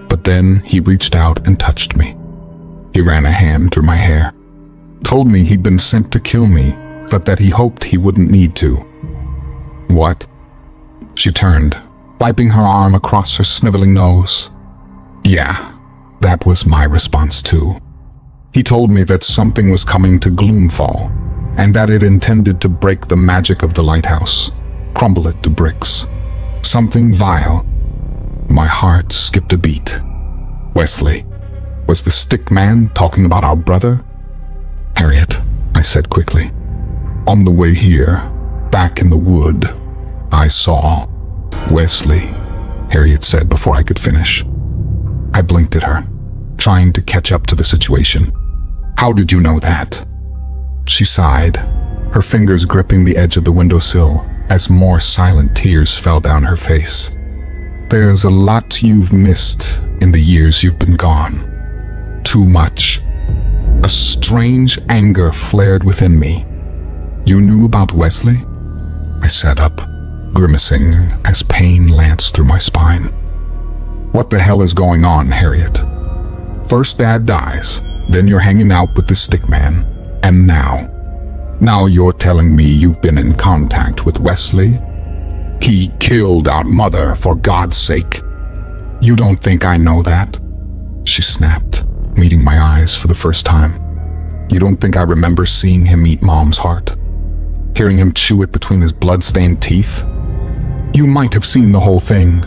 But then he reached out and touched me. He ran a hand through my hair, told me he'd been sent to kill me, but that he hoped he wouldn't need to. What? She turned, wiping her arm across her sniveling nose. Yeah, that was my response too. He told me that something was coming to Gloomfall, and that it intended to break the magic of the lighthouse, crumble it to bricks. Something vile. My heart skipped a beat. Wesley, was the stick man talking about our brother? Harriet, I said quickly. On the way here, back in the wood, I saw Wesley, Harriet said before I could finish. I blinked at her, trying to catch up to the situation. How did you know that? She sighed, her fingers gripping the edge of the windowsill as more silent tears fell down her face. There's a lot you've missed in the years you've been gone. Too much. A strange anger flared within me. You knew about Wesley? I sat up, grimacing as pain lanced through my spine. What the hell is going on, Harriet? First Dad dies, then you're hanging out with the stick man, and now you're telling me you've been in contact with Wesley? He killed our mother, for God's sake. You don't think I know that? She snapped, meeting my eyes for the first time. You don't think I remember seeing him eat Mom's heart? Hearing him chew it between his blood-stained teeth? You might have seen the whole thing,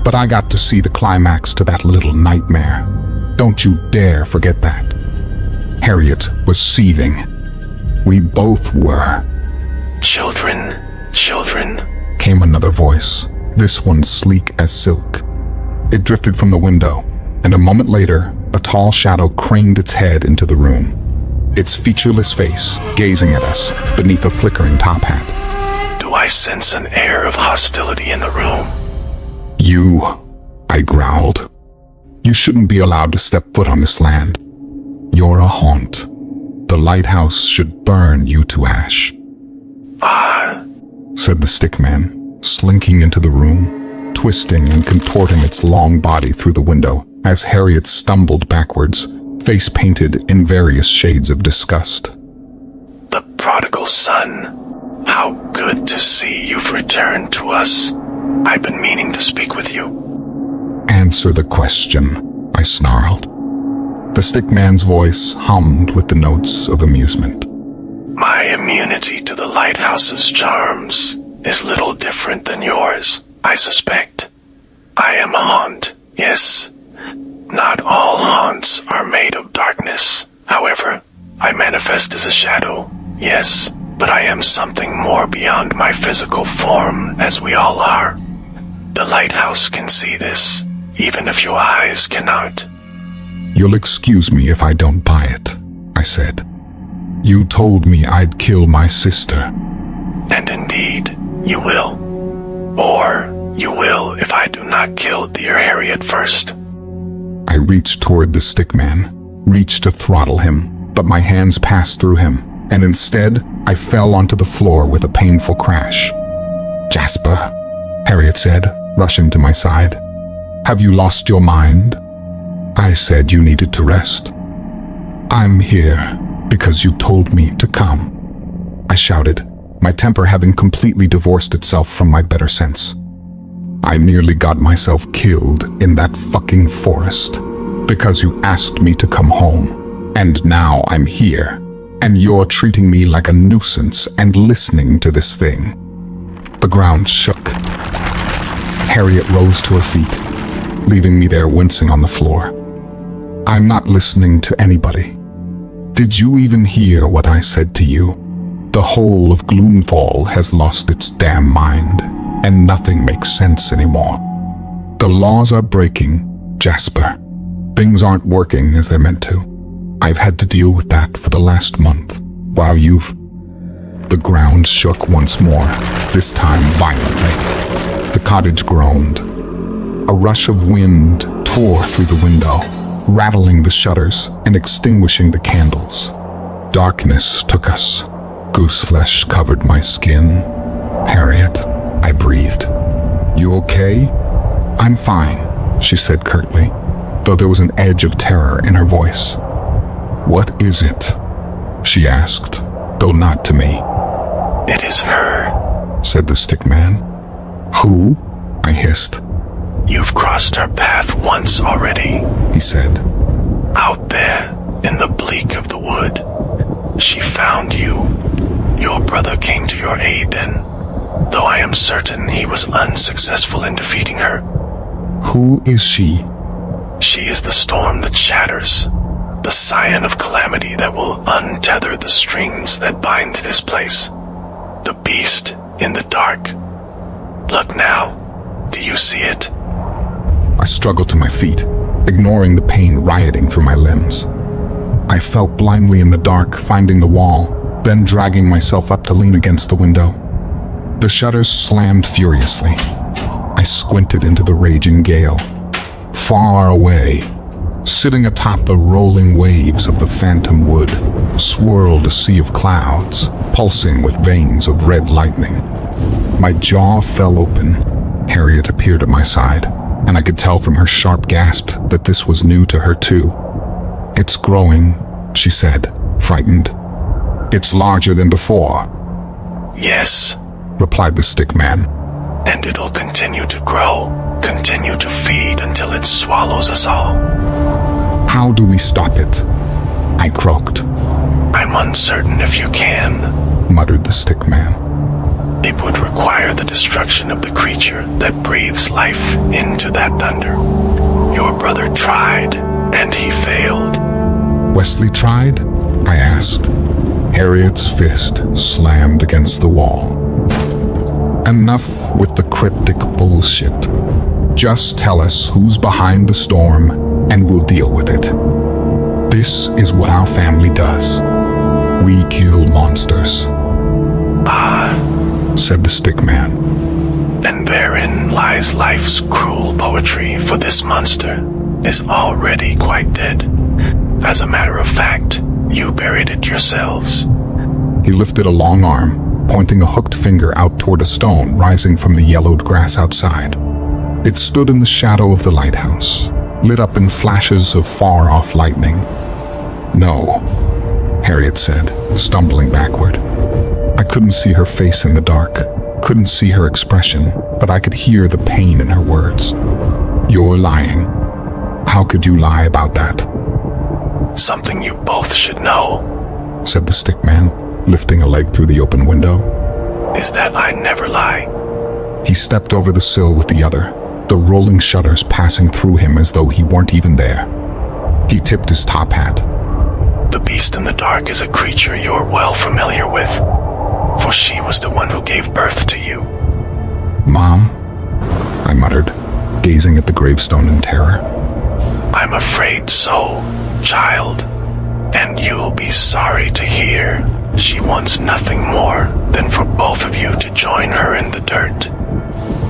but I got to see the climax to that little nightmare. Don't you dare forget that. Harriet was seething. We both were. Children, came another voice, this one sleek as silk. It drifted from the window, and a moment later, a tall shadow craned its head into the room. its featureless face gazing at us beneath a flickering top hat. Do I sense an air of hostility in the room? You, I growled. You shouldn't be allowed to step foot on this land. You're a haunt. The lighthouse should burn you to ash. Said the stick man, slinking into the room, twisting and contorting its long body through the window as Harriet stumbled backwards, face painted in various shades of disgust. The prodigal son. How good to see you've returned to us. I've been meaning to speak with you. Answer the question, I snarled. The stick man's voice hummed with the notes of amusement. My immunity to the lighthouse's charms is little different than yours, I suspect. I am a haunt, yes. Not all haunts are made of darkness. However, I manifest as a shadow, yes, but I am something more beyond my physical form, as we all are. The lighthouse can see this, even if your eyes cannot. You'll excuse me if I don't buy it, I said. You told me I'd kill my sister. And indeed, you will. Or you will if I do not kill dear Harriet first. I reached toward the stick man, reached to throttle him, but my hands passed through him, and instead I fell onto the floor with a painful crash. Jasper, Harriet said, rushing to my side. Have you lost your mind? I said you needed to rest. I'm here because you told me to come, I shouted, my temper having completely divorced itself from my better sense. I nearly got myself killed in that fucking forest because you asked me to come home, and now I'm here, and you're treating me like a nuisance and listening to this thing. The ground shook. Harriet rose to her feet, leaving me there wincing on the floor. I'm not listening to anybody. Did you even hear what I said to you? The whole of Gloomfall has lost its damn mind, and nothing makes sense anymore. The laws are breaking, Jasper. Things aren't working as they're meant to. I've had to deal with that for the last month, while you've... The ground shook once more, this time violently. The cottage groaned. A rush of wind tore through the window, rattling the shutters and extinguishing the candles. Darkness took us. Gooseflesh covered my skin. Harriet, I breathed. You okay? I'm fine, she said curtly, though there was an edge of terror in her voice. What is it? She asked, though not to me. It is her, said the stick man. Who? I hissed. You've crossed her path once already, he said. Out there, in the bleak of the wood. She found you. Your brother came to your aid then, though I am certain he was unsuccessful in defeating her. Who is she? She is the storm that shatters, the scion of calamity that will untether the strings that bind this place. The beast in the dark. Look now. Do you see it? I struggled to my feet, ignoring the pain rioting through my limbs. I felt blindly in the dark, finding the wall, then dragging myself up to lean against the window. The shutters slammed furiously. I squinted into the raging gale. Far away, sitting atop the rolling waves of the phantom wood, swirled a sea of clouds, pulsing with veins of red lightning. My jaw fell open. Harriet appeared at my side, and I could tell from her sharp gasp that this was new to her too. It's growing, she said, frightened. It's larger than before. Yes, replied the stick man. And it'll continue to grow, continue to feed until it swallows us all. How do we stop it? I croaked. I'm uncertain if you can, muttered the stick man. It would require the destruction of the creature that breathes life into that thunder. Your brother tried, and he failed. Wesley tried? I asked. Harriet's fist slammed against the wall. Enough with the cryptic bullshit. Just tell us who's behind the storm, and we'll deal with it. This is what our family does. We kill monsters, said the stick man. And therein lies life's cruel poetry, for this monster is already quite dead. As a matter of fact, you buried it yourselves. He lifted a long arm, pointing a hooked finger out toward a stone rising from the yellowed grass outside. It stood in the shadow of the lighthouse, lit up in flashes of far-off lightning. No, Harriet said, stumbling backward. I couldn't see her face in the dark, couldn't see her expression, but I could hear the pain in her words. You're lying. How could you lie about that? Something you both should know, said the stick man, lifting a leg through the open window. Is that I never lie. He stepped over the sill with the other, the rolling shutters passing through him as though he weren't even there. He tipped his top hat. The beast in the dark is a creature you're well familiar with, for she was the one who gave birth to you. Mom, I muttered, gazing at the gravestone in terror. I'm afraid so, child, and you'll be sorry to hear she wants nothing more than for both of you to join her in the dirt.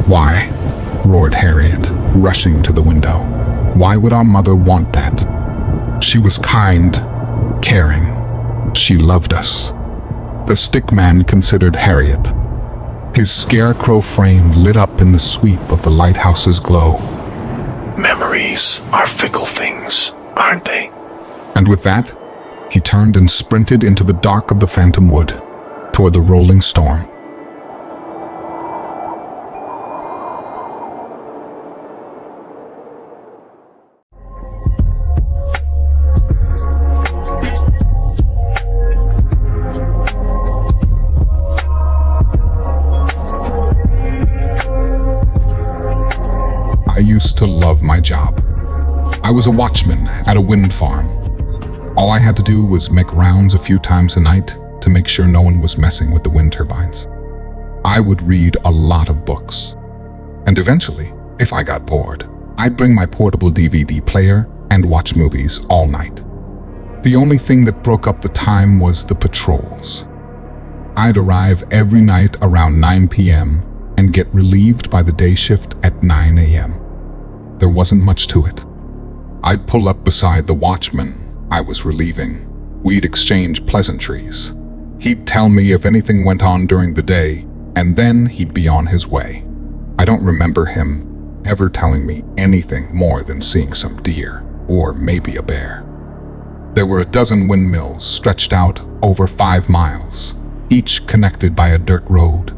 Why? Roared Harriet, rushing to the window. Why would our mother want that? She was kind, caring. She loved us. The stick man considered Harriet. His scarecrow frame lit up in the sweep of the lighthouse's glow. Memories are fickle things, aren't they? And with that, he turned and sprinted into the dark of the phantom wood, toward the rolling storm. I used to love my job. I was a watchman at a wind farm. All I had to do was make rounds a few times a night to make sure no one was messing with the wind turbines. I would read a lot of books. And eventually, if I got bored, I'd bring my portable DVD player and watch movies all night. The only thing that broke up the time was the patrols. I'd arrive every night around 9 p.m. and get relieved by the day shift at 9 a.m. There wasn't much to it. I'd pull up beside the watchman I was relieving. We'd exchange pleasantries. He'd tell me if anything went on during the day, and then he'd be on his way. I don't remember him ever telling me anything more than seeing some deer, or maybe a bear. There were a dozen windmills stretched out over 5 miles, each connected by a dirt road.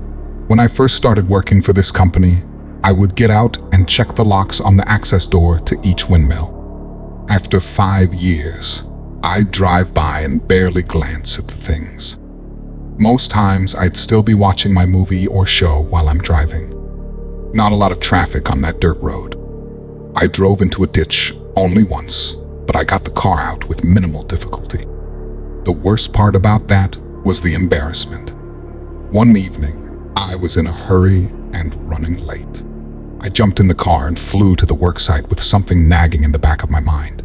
When I first started working for this company, I would get out and check the locks on the access door to each windmill. After 5 years, I'd drive by and barely glance at the things. Most times, I'd still be watching my movie or show while I'm driving. Not a lot of traffic on that dirt road. I drove into a ditch only once, but I got the car out with minimal difficulty. The worst part about that was the embarrassment. One evening, I was in a hurry and running late. I jumped in the car and flew to the worksite with something nagging in the back of my mind.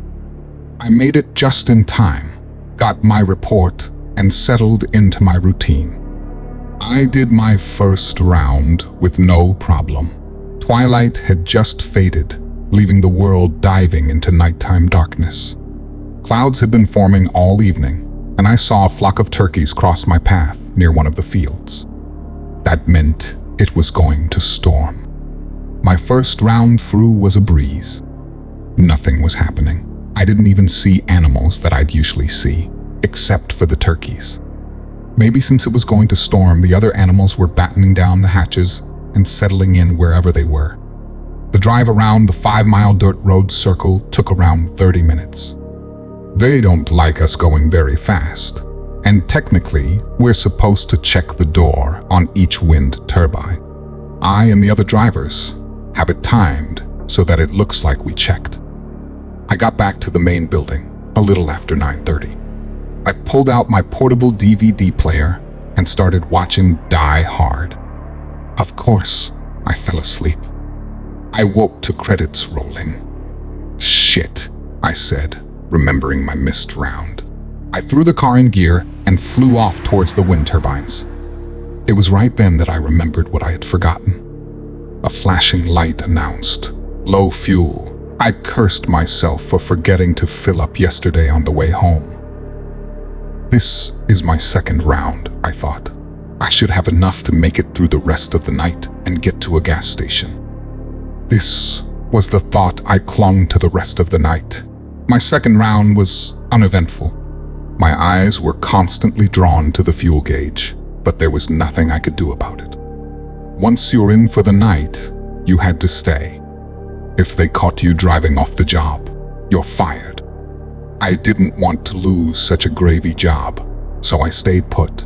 I made it just in time, got my report, and settled into my routine. I did my first round with no problem. Twilight had just faded, leaving the world diving into nighttime darkness. Clouds had been forming all evening, and I saw a flock of turkeys cross my path near one of the fields. That meant it was going to storm. My first round through was a breeze. Nothing was happening. I didn't even see animals that I'd usually see, except for the turkeys. Maybe since it was going to storm, the other animals were battening down the hatches and settling in wherever they were. The drive around the 5-mile dirt road circle took around 30 minutes. They don't like us going very fast, and technically, we're supposed to check the door on each wind turbine. I and the other drivers have it timed so that it looks like we checked. I got back to the main building a little after 9:30. I pulled out my portable DVD player and started watching Die Hard. Of course, I fell asleep. I woke to credits rolling. Shit, I said, remembering my missed round. I threw the car in gear and flew off towards the wind turbines. It was right then that I remembered what I had forgotten. A flashing light announced, "Low fuel." I cursed myself for forgetting to fill up yesterday on the way home. This is my second round, I thought. I should have enough to make it through the rest of the night and get to a gas station. This was the thought I clung to the rest of the night. My second round was uneventful. My eyes were constantly drawn to the fuel gauge, but there was nothing I could do about it. Once you're in for the night, you had to stay. If they caught you driving off the job, you're fired. I didn't want to lose such a gravy job, so I stayed put.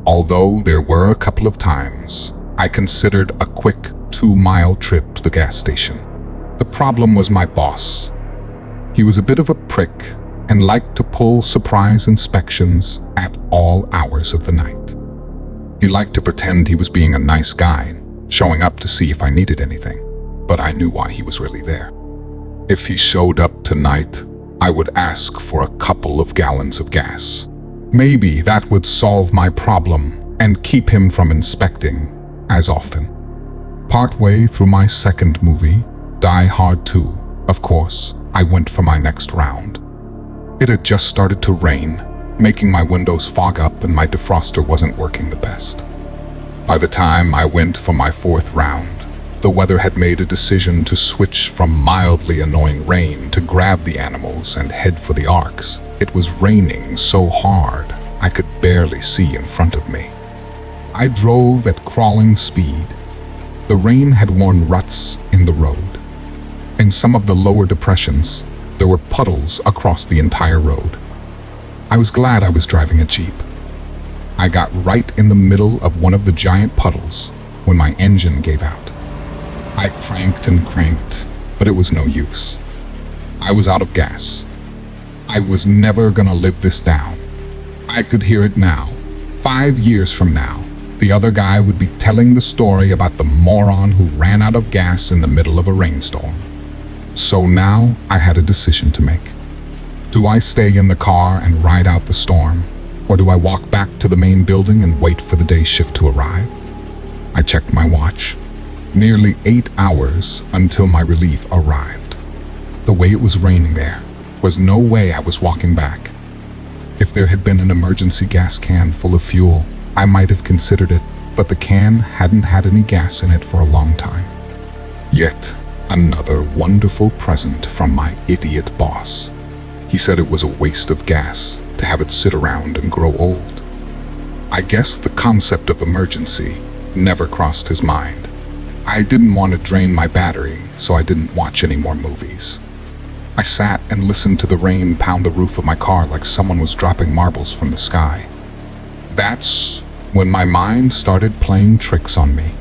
Although there were a couple of times I considered a quick 2-mile trip to the gas station. The problem was my boss. He was a bit of a prick and liked to pull surprise inspections at all hours of the night. He liked to pretend he was being a nice guy, showing up to see if I needed anything, but I knew why he was really there. If he showed up tonight, I would ask for a couple of gallons of gas. Maybe that would solve my problem and keep him from inspecting as often. Partway through my second movie, Die Hard 2, of course, I went for my next round. It had just started to rain, making my windows fog up and my defroster wasn't working the best. By the time I went for my fourth round, the weather had made a decision to switch from mildly annoying rain to grab the animals and head for the arcs. It was raining so hard, I could barely see in front of me. I drove at crawling speed. The rain had worn ruts in the road. In some of the lower depressions, there were puddles across the entire road. I was glad I was driving a Jeep. I got right in the middle of one of the giant puddles when my engine gave out. I cranked and cranked, but it was no use. I was out of gas. I was never gonna live this down. I could hear it now. 5 years from now, the other guy would be telling the story about the moron who ran out of gas in the middle of a rainstorm. So now I had a decision to make. Do I stay in the car and ride out the storm, or do I walk back to the main building and wait for the day shift to arrive? I checked my watch. Nearly 8 hours until my relief arrived. The way it was raining there was no way I was walking back. If there had been an emergency gas can full of fuel, I might have considered it, but the can hadn't had any gas in it for a long time. Yet another wonderful present from my idiot boss. He said it was a waste of gas to have it sit around and grow old. I guess the concept of emergency never crossed his mind. I didn't want to drain my battery, so I didn't watch any more movies. I sat and listened to the rain pound the roof of my car like someone was dropping marbles from the sky. That's when my mind started playing tricks on me.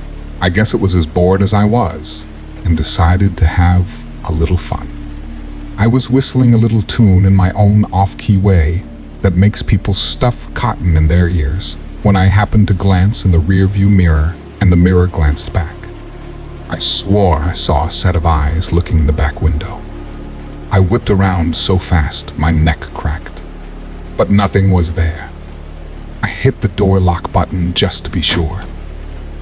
I guess it was as bored as I was, and decided to have a little fun. I was whistling a little tune in my own off-key way that makes people stuff cotton in their ears when I happened to glance in the rear-view mirror and the mirror glanced back. I swore I saw a set of eyes looking in the back window. I whipped around so fast my neck cracked, but nothing was there. I hit the door lock button just to be sure,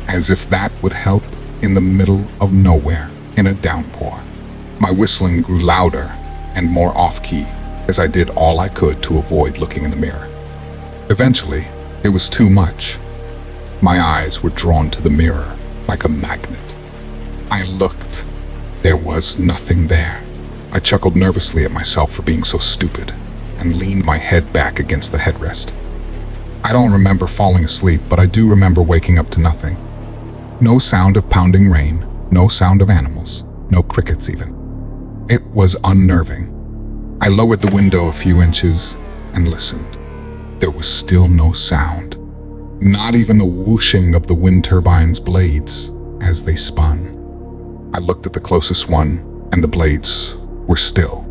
as if that would help in the middle of nowhere in a downpour. My whistling grew louder and more off-key as I did all I could to avoid looking in the mirror. Eventually, it was too much. My eyes were drawn to the mirror like a magnet. I looked. There was nothing there. I chuckled nervously at myself for being so stupid and leaned my head back against the headrest. I don't remember falling asleep, but I do remember waking up to nothing. No sound of pounding rain, no sound of animals, no crickets even. It was unnerving. I lowered the window a few inches and listened. There was still no sound, not even the whooshing of the wind turbine's blades as they spun. I looked at the closest one, and the blades were still.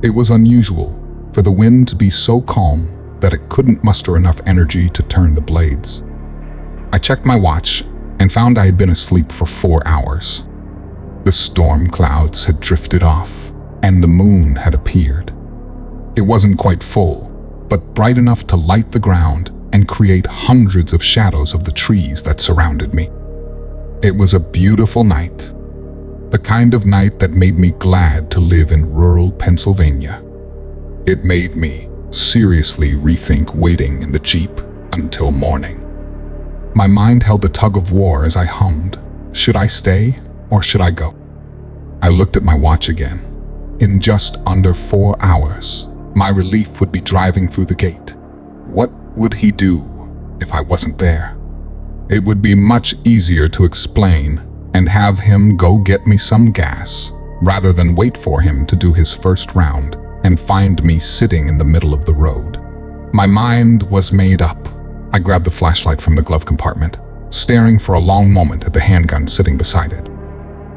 It was unusual for the wind to be so calm that it couldn't muster enough energy to turn the blades. I checked my watch and found I had been asleep for 4 hours. The storm clouds had drifted off, and the moon had appeared. It wasn't quite full, but bright enough to light the ground and create hundreds of shadows of the trees that surrounded me. It was a beautiful night, the kind of night that made me glad to live in rural Pennsylvania. It made me seriously rethink waiting in the Jeep until morning. My mind held a tug of war as I hummed. Should I stay or should I go? I looked at my watch again. In just under 4 hours, my relief would be driving through the gate. What would he do if I wasn't there? It would be much easier to explain and have him go get me some gas rather than wait for him to do his first round and find me sitting in the middle of the road. My mind was made up. I grabbed the flashlight from the glove compartment, staring for a long moment at the handgun sitting beside it.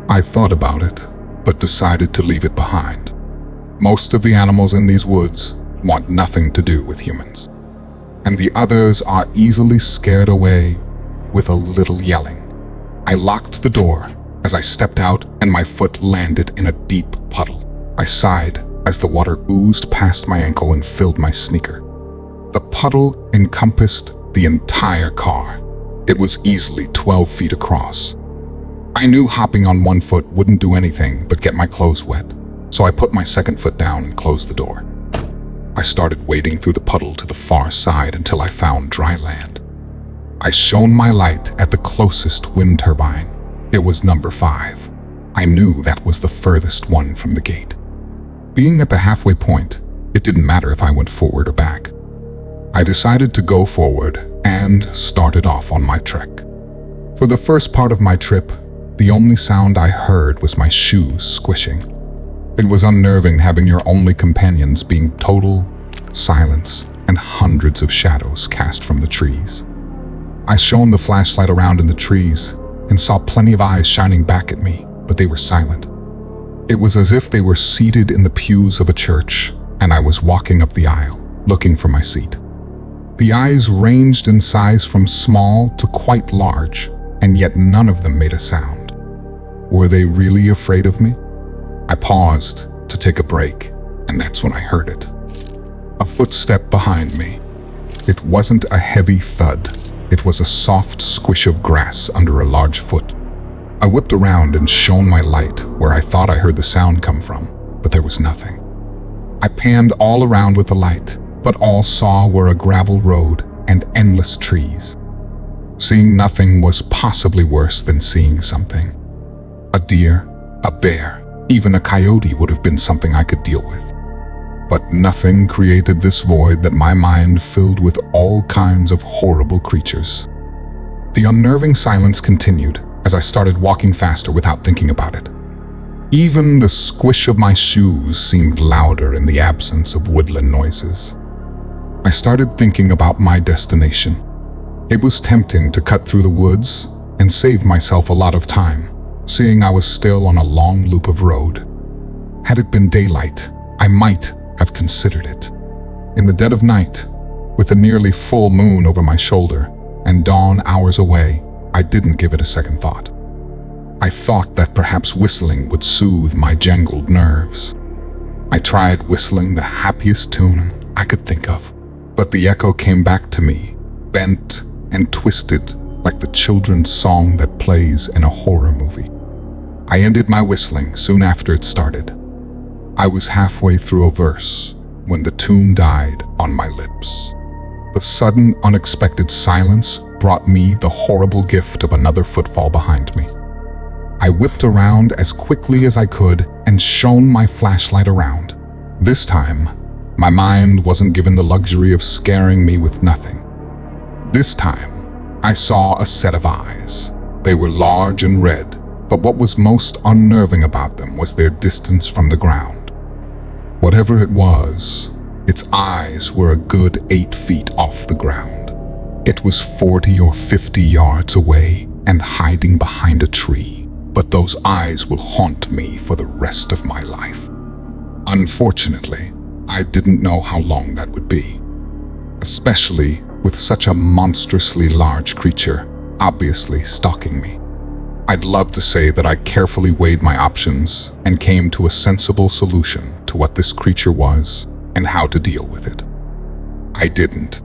I thought about it, but decided to leave it behind. Most of the animals in these woods want nothing to do with humans, and the others are easily scared away with a little yelling. I locked the door as I stepped out and my foot landed in a deep puddle. I sighed as the water oozed past my ankle and filled my sneaker. The puddle encompassed the entire car. It was easily 12 feet across. I knew hopping on one foot wouldn't do anything but get my clothes wet, so I put my second foot down and closed the door. I started wading through the puddle to the far side until I found dry land. I shone my light at the closest wind turbine. It was number 5. I knew that was the furthest one from the gate. Being at the halfway point, it didn't matter if I went forward or back. I decided to go forward and started off on my trek. For the first part of my trip, the only sound I heard was my shoes squishing. It was unnerving having your only companions being total silence and hundreds of shadows cast from the trees. I shone the flashlight around in the trees and saw plenty of eyes shining back at me, but they were silent. It was as if they were seated in the pews of a church, and I was walking up the aisle, looking for my seat. The eyes ranged in size from small to quite large, and yet none of them made a sound. Were they really afraid of me? I paused to take a break, and that's when I heard it. A footstep behind me. It wasn't a heavy thud. It was a soft squish of grass under a large foot. I whipped around and shone my light where I thought I heard the sound come from, but there was nothing. I panned all around with the light, but all saw were a gravel road and endless trees. Seeing nothing was possibly worse than seeing something. A deer, a bear, even a coyote would have been something I could deal with. But nothing created this void that my mind filled with all kinds of horrible creatures. The unnerving silence continued as I started walking faster without thinking about it. Even the squish of my shoes seemed louder in the absence of woodland noises. I started thinking about my destination. It was tempting to cut through the woods and save myself a lot of time, seeing I was still on a long loop of road. Had it been daylight, I might have considered it. In the dead of night, with a nearly full moon over my shoulder and dawn hours away, I didn't give it a second thought. I thought that perhaps whistling would soothe my jangled nerves. I tried whistling the happiest tune I could think of, but the echo came back to me, bent and twisted like the children's song that plays in a horror movie. I ended my whistling soon after it started. I was halfway through a verse when the tune died on my lips. The sudden, unexpected silence brought me the horrible gift of another footfall behind me. I whipped around as quickly as I could and shone my flashlight around. This time, my mind wasn't given the luxury of scaring me with nothing. This time, I saw a set of eyes. They were large and red, but what was most unnerving about them was their distance from the ground. Whatever it was, its eyes were a good 8 feet off the ground. It was 40 or 50 yards away and hiding behind a tree, but those eyes will haunt me for the rest of my life. Unfortunately, I didn't know how long that would be, especially with such a monstrously large creature obviously stalking me. I'd love to say that I carefully weighed my options and came to a sensible solution to what this creature was and how to deal with it. I didn't.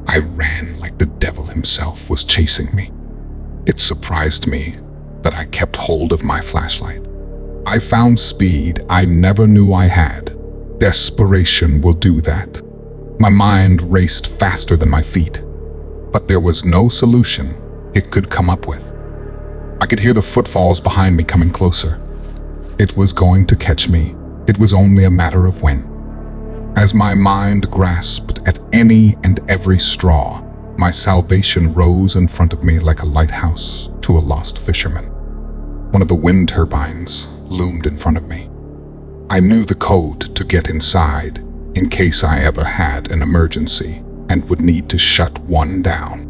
I ran like the devil himself was chasing me. It surprised me that I kept hold of my flashlight. I found speed I never knew I had. Desperation will do that. My mind raced faster than my feet, but there was no solution it could come up with. I could hear the footfalls behind me coming closer. It was going to catch me. It was only a matter of when. As my mind grasped at any and every straw, my salvation rose in front of me like a lighthouse to a lost fisherman. One of the wind turbines loomed in front of me. I knew the code to get inside in case I ever had an emergency and would need to shut one down.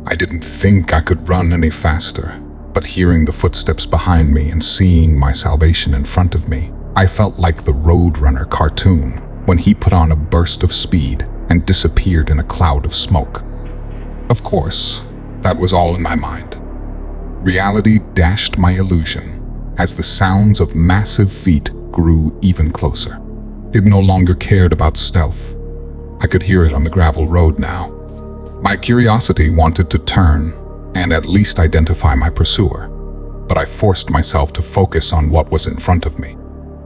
I didn't think I could run any faster, but hearing the footsteps behind me and seeing my salvation in front of me, I felt like the Roadrunner cartoon when he put on a burst of speed and disappeared in a cloud of smoke. Of course, that was all in my mind. Reality dashed my illusion as the sounds of massive feet grew even closer. It no longer cared about stealth. I could hear it on the gravel road now. My curiosity wanted to turn and at least identify my pursuer, but I forced myself to focus on what was in front of me.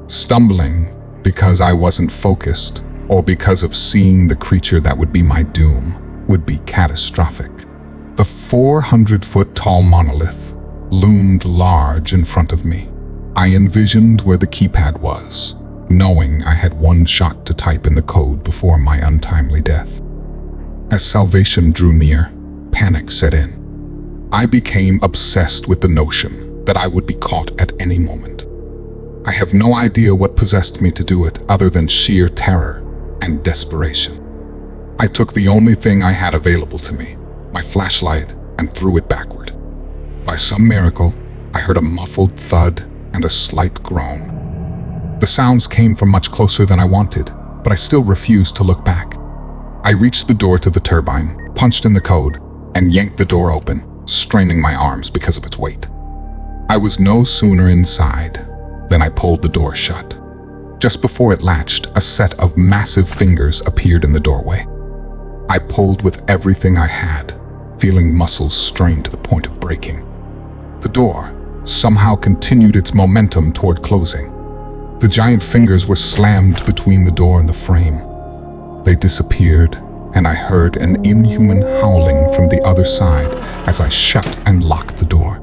Stumbling because I wasn't focused or because of seeing the creature that would be my doom would be catastrophic. The 400-foot-tall monolith loomed large in front of me. I envisioned where the keypad was, knowing I had one shot to type in the code before my untimely death. As salvation drew near, panic set in. I became obsessed with the notion that I would be caught at any moment. I have no idea what possessed me to do it other than sheer terror and desperation. I took the only thing I had available to me, my flashlight, and threw it backward. By some miracle, I heard a muffled thud and a slight groan. The sounds came from much closer than I wanted, but I still refused to look back. I reached the door to the turbine, punched in the code, and yanked the door open, straining my arms because of its weight. I was no sooner inside than I pulled the door shut. Just before it latched, a set of massive fingers appeared in the doorway. I pulled with everything I had, feeling muscles strained to the point of breaking. The door somehow continued its momentum toward closing. The giant fingers were slammed between the door and the frame. They disappeared, and I heard an inhuman howling from the other side as I shut and locked the door.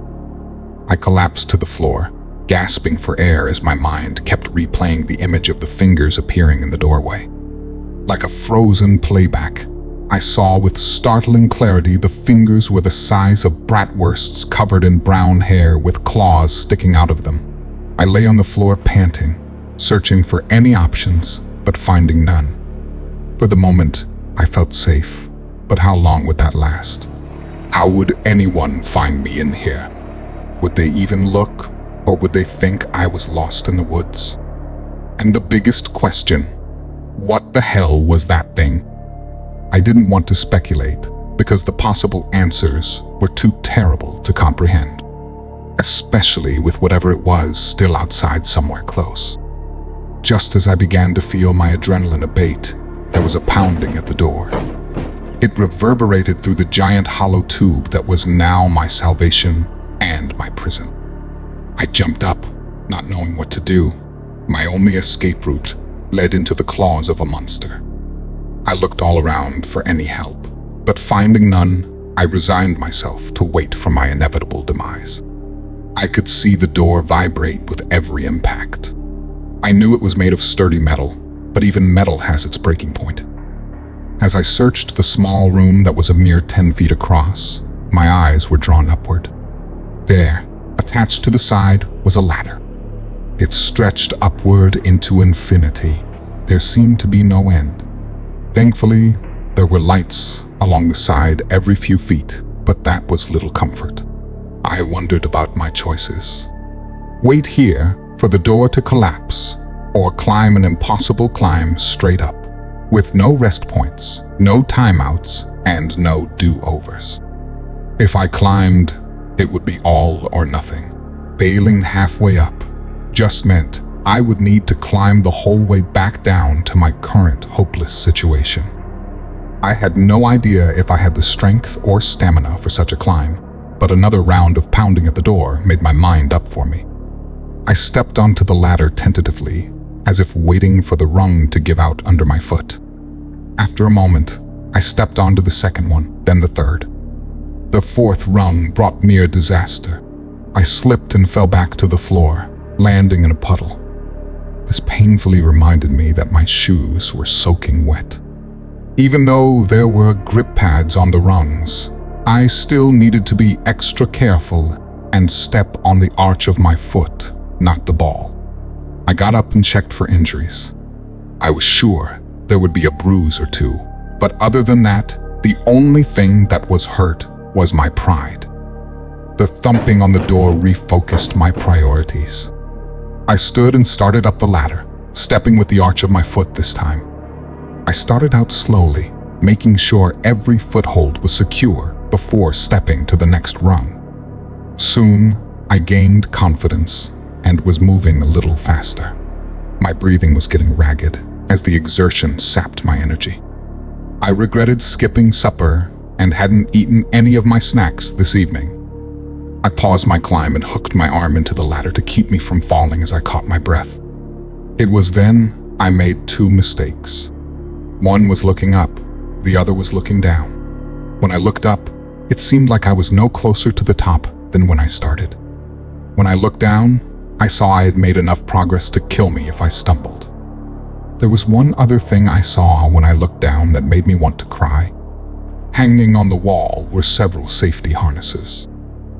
I collapsed to the floor, gasping for air as my mind kept replaying the image of the fingers appearing in the doorway. Like a frozen playback, I saw with startling clarity the fingers were the size of bratwursts covered in brown hair with claws sticking out of them. I lay on the floor panting, searching for any options, but finding none. For the moment, I felt safe, but how long would that last? How would anyone find me in here? Would they even look, or would they think I was lost in the woods? And the biggest question, what the hell was that thing? I didn't want to speculate because the possible answers were too terrible to comprehend, especially with whatever it was still outside somewhere close. Just as I began to feel my adrenaline abate, there was a pounding at the door. It reverberated through the giant hollow tube that was now my salvation and my prison. I jumped up, not knowing what to do. My only escape route led into the claws of a monster. I looked all around for any help, but finding none, I resigned myself to wait for my inevitable demise. I could see the door vibrate with every impact. I knew it was made of sturdy metal, but even metal has its breaking point. As I searched the small room that was a mere 10 feet across, my eyes were drawn upward. There, attached to the side, was a ladder. It stretched upward into infinity. There seemed to be no end. Thankfully, there were lights along the side every few feet, but that was little comfort. I wondered about my choices. Wait here for the door to collapse, or climb an impossible climb straight up, with no rest points, no timeouts, and no do-overs. If I climbed, it would be all or nothing. Failing halfway up just meant I would need to climb the whole way back down to my current hopeless situation. I had no idea if I had the strength or stamina for such a climb, but another round of pounding at the door made my mind up for me. I stepped onto the ladder tentatively, as if waiting for the rung to give out under my foot. After a moment, I stepped onto the second one, then the third. The fourth rung brought near disaster. I slipped and fell back to the floor, landing in a puddle. This painfully reminded me that my shoes were soaking wet. Even though there were grip pads on the rungs, I still needed to be extra careful and step on the arch of my foot, not the ball. I got up and checked for injuries. I was sure there would be a bruise or two, but other than that, the only thing that was hurt was my pride. The thumping on the door refocused my priorities. I stood and started up the ladder, stepping with the arch of my foot this time. I started out slowly, making sure every foothold was secure before stepping to the next rung. Soon, I gained confidence and was moving a little faster. My breathing was getting ragged as the exertion sapped my energy. I regretted skipping supper and hadn't eaten any of my snacks this evening. I paused my climb and hooked my arm into the ladder to keep me from falling as I caught my breath. It was then I made two mistakes. One was looking up, the other was looking down. When I looked up, it seemed like I was no closer to the top than when I started. When I looked down, I saw I had made enough progress to kill me if I stumbled. There was one other thing I saw when I looked down that made me want to cry. Hanging on the wall were several safety harnesses.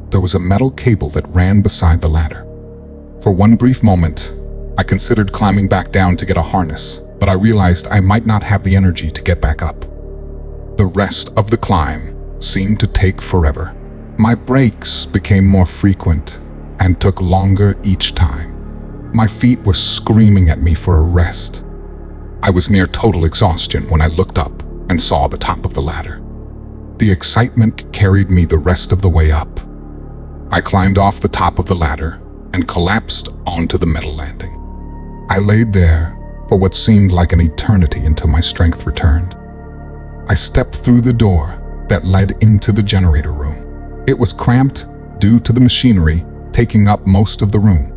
There was a metal cable that ran beside the ladder. For one brief moment, I considered climbing back down to get a harness, but I realized I might not have the energy to get back up. The rest of the climb seemed to take forever. My breaks became more frequent and took longer each time. My feet were screaming at me for a rest. I was near total exhaustion when I looked up and saw the top of the ladder. The excitement carried me the rest of the way up. I climbed off the top of the ladder and collapsed onto the metal landing. I laid there for what seemed like an eternity until my strength returned. I stepped through the door that led into the generator room. It was cramped due to the machinery taking up most of the room.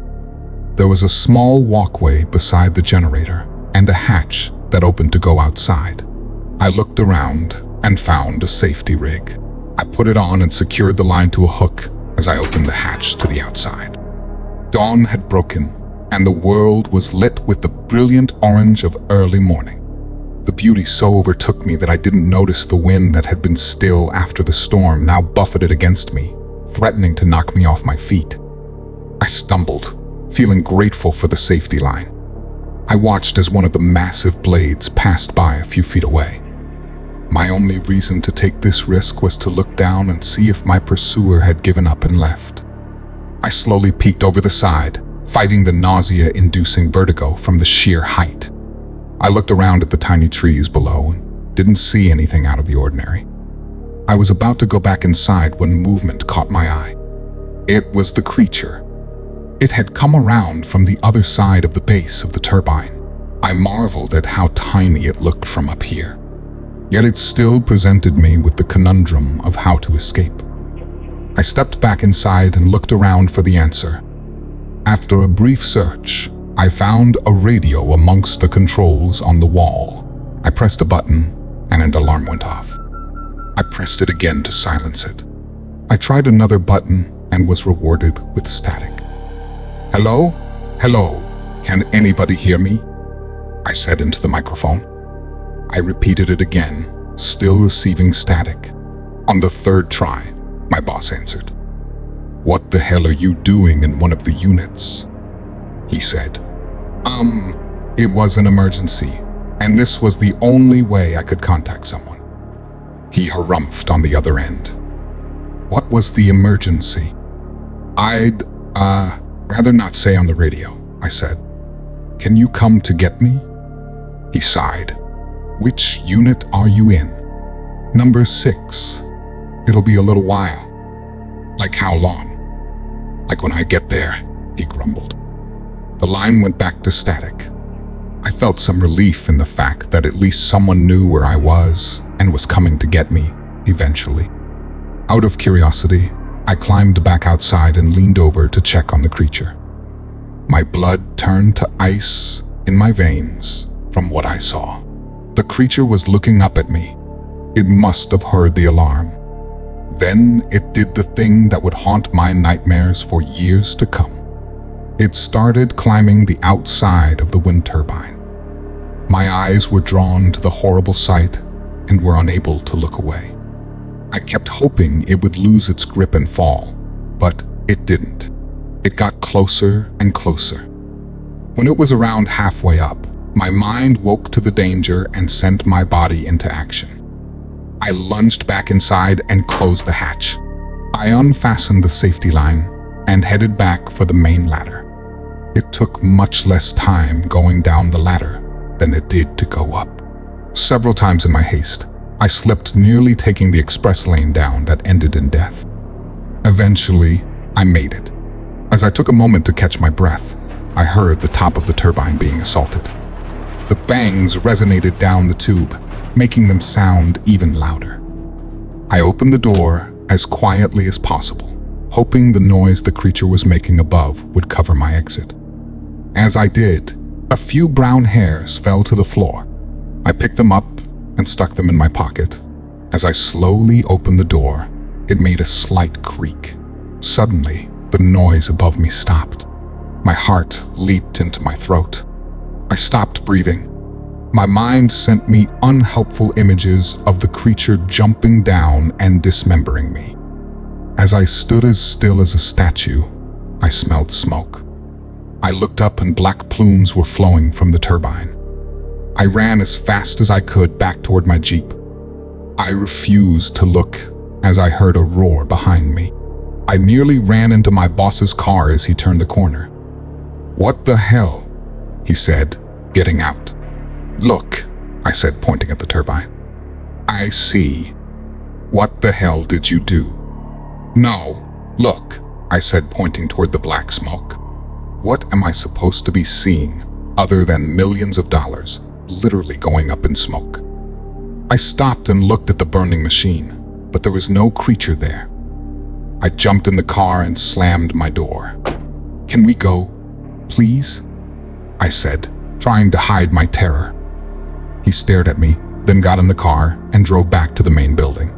There was a small walkway beside the generator and a hatch that opened to go outside. I looked around and found a safety rig. I put it on and secured the line to a hook as I opened the hatch to the outside. Dawn had broken, and the world was lit with the brilliant orange of early morning. The beauty so overtook me that I didn't notice the wind that had been still after the storm now buffeted against me, threatening to knock me off my feet. I stumbled, feeling grateful for the safety line. I watched as one of the massive blades passed by a few feet away. My only reason to take this risk was to look down and see if my pursuer had given up and left. I slowly peeked over the side, fighting the nausea-inducing vertigo from the sheer height. I looked around at the tiny trees below and didn't see anything out of the ordinary. I was about to go back inside when movement caught my eye. It was the creature. It had come around from the other side of the base of the turbine. I marveled at how tiny it looked from up here. Yet it still presented me with the conundrum of how to escape. I stepped back inside and looked around for the answer. After a brief search, I found a radio amongst the controls on the wall. I pressed a button and an alarm went off. I pressed it again to silence it. I tried another button and was rewarded with static. "Hello? Hello? Can anybody hear me?" I said into the microphone. I repeated it again, still receiving static. On the third try, my boss answered. "What the hell are you doing in one of the units?" He said. It was an emergency, and this was the only way I could contact someone." He harumphed on the other end. "What was the emergency?" "I'd, rather not say on the radio," I said. "Can you come to get me?" He sighed. "Which unit are you in?" "Number 6. It'll be a little while." "Like how long?" "Like when I get there," he grumbled. The line went back to static. I felt some relief in the fact that at least someone knew where I was and was coming to get me, eventually. Out of curiosity, I climbed back outside and leaned over to check on the creature. My blood turned to ice in my veins from what I saw. The creature was looking up at me. It must have heard the alarm. Then it did the thing that would haunt my nightmares for years to come. It started climbing the outside of the wind turbine. My eyes were drawn to the horrible sight and were unable to look away. I kept hoping it would lose its grip and fall, but it didn't. It got closer and closer. When it was around halfway up, my mind woke to the danger and sent my body into action. I lunged back inside and closed the hatch. I unfastened the safety line and headed back for the main ladder. It took much less time going down the ladder than it did to go up. Several times in my haste, I slipped, nearly taking the express lane down that ended in death. Eventually, I made it. As I took a moment to catch my breath, I heard the top of the turbine being assaulted. The bangs resonated down the tube, making them sound even louder. I opened the door as quietly as possible, hoping the noise the creature was making above would cover my exit. As I did, a few brown hairs fell to the floor. I picked them up and stuck them in my pocket. As I slowly opened the door, it made a slight creak. Suddenly, the noise above me stopped. My heart leaped into my throat. I stopped breathing. My mind sent me unhelpful images of the creature jumping down and dismembering me. As I stood as still as a statue, I smelled smoke. I looked up and black plumes were flowing from the turbine. I ran as fast as I could back toward my Jeep. I refused to look as I heard a roar behind me. I nearly ran into my boss's car as he turned the corner. "What the hell?" he said, getting out. "Look," I said, pointing at the turbine. "I see. What the hell did you do?" "No, look," I said, pointing toward the black smoke. What am I supposed to be seeing other than millions of dollars literally going up in smoke? I stopped and looked at the burning machine, but there was no creature there. I jumped in the car and slammed my door. "Can we go, please?" I said, trying to hide my terror. He stared at me, then got in the car and drove back to the main building.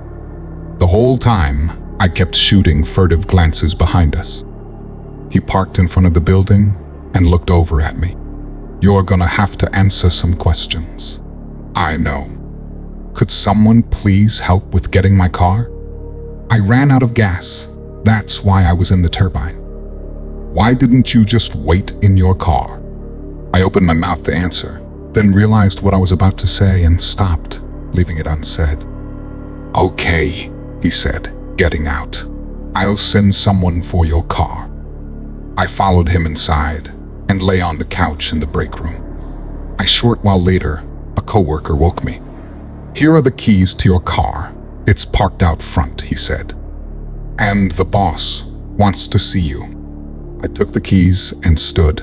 The whole time, I kept shooting furtive glances behind us. He parked in front of the building and looked over at me. "You're gonna have to answer some questions." "I know. Could someone please help with getting my car? I ran out of gas. That's why I was in the turbine." "Why didn't you just wait in your car?" I opened my mouth to answer, then realized what I was about to say and stopped, leaving it unsaid. "Okay," he said, getting out. "I'll send someone for your car." I followed him inside and lay on the couch in the break room. A short while later, a coworker woke me. "Here are the keys to your car. It's parked out front," he said. "And the boss wants to see you." I took the keys and stood.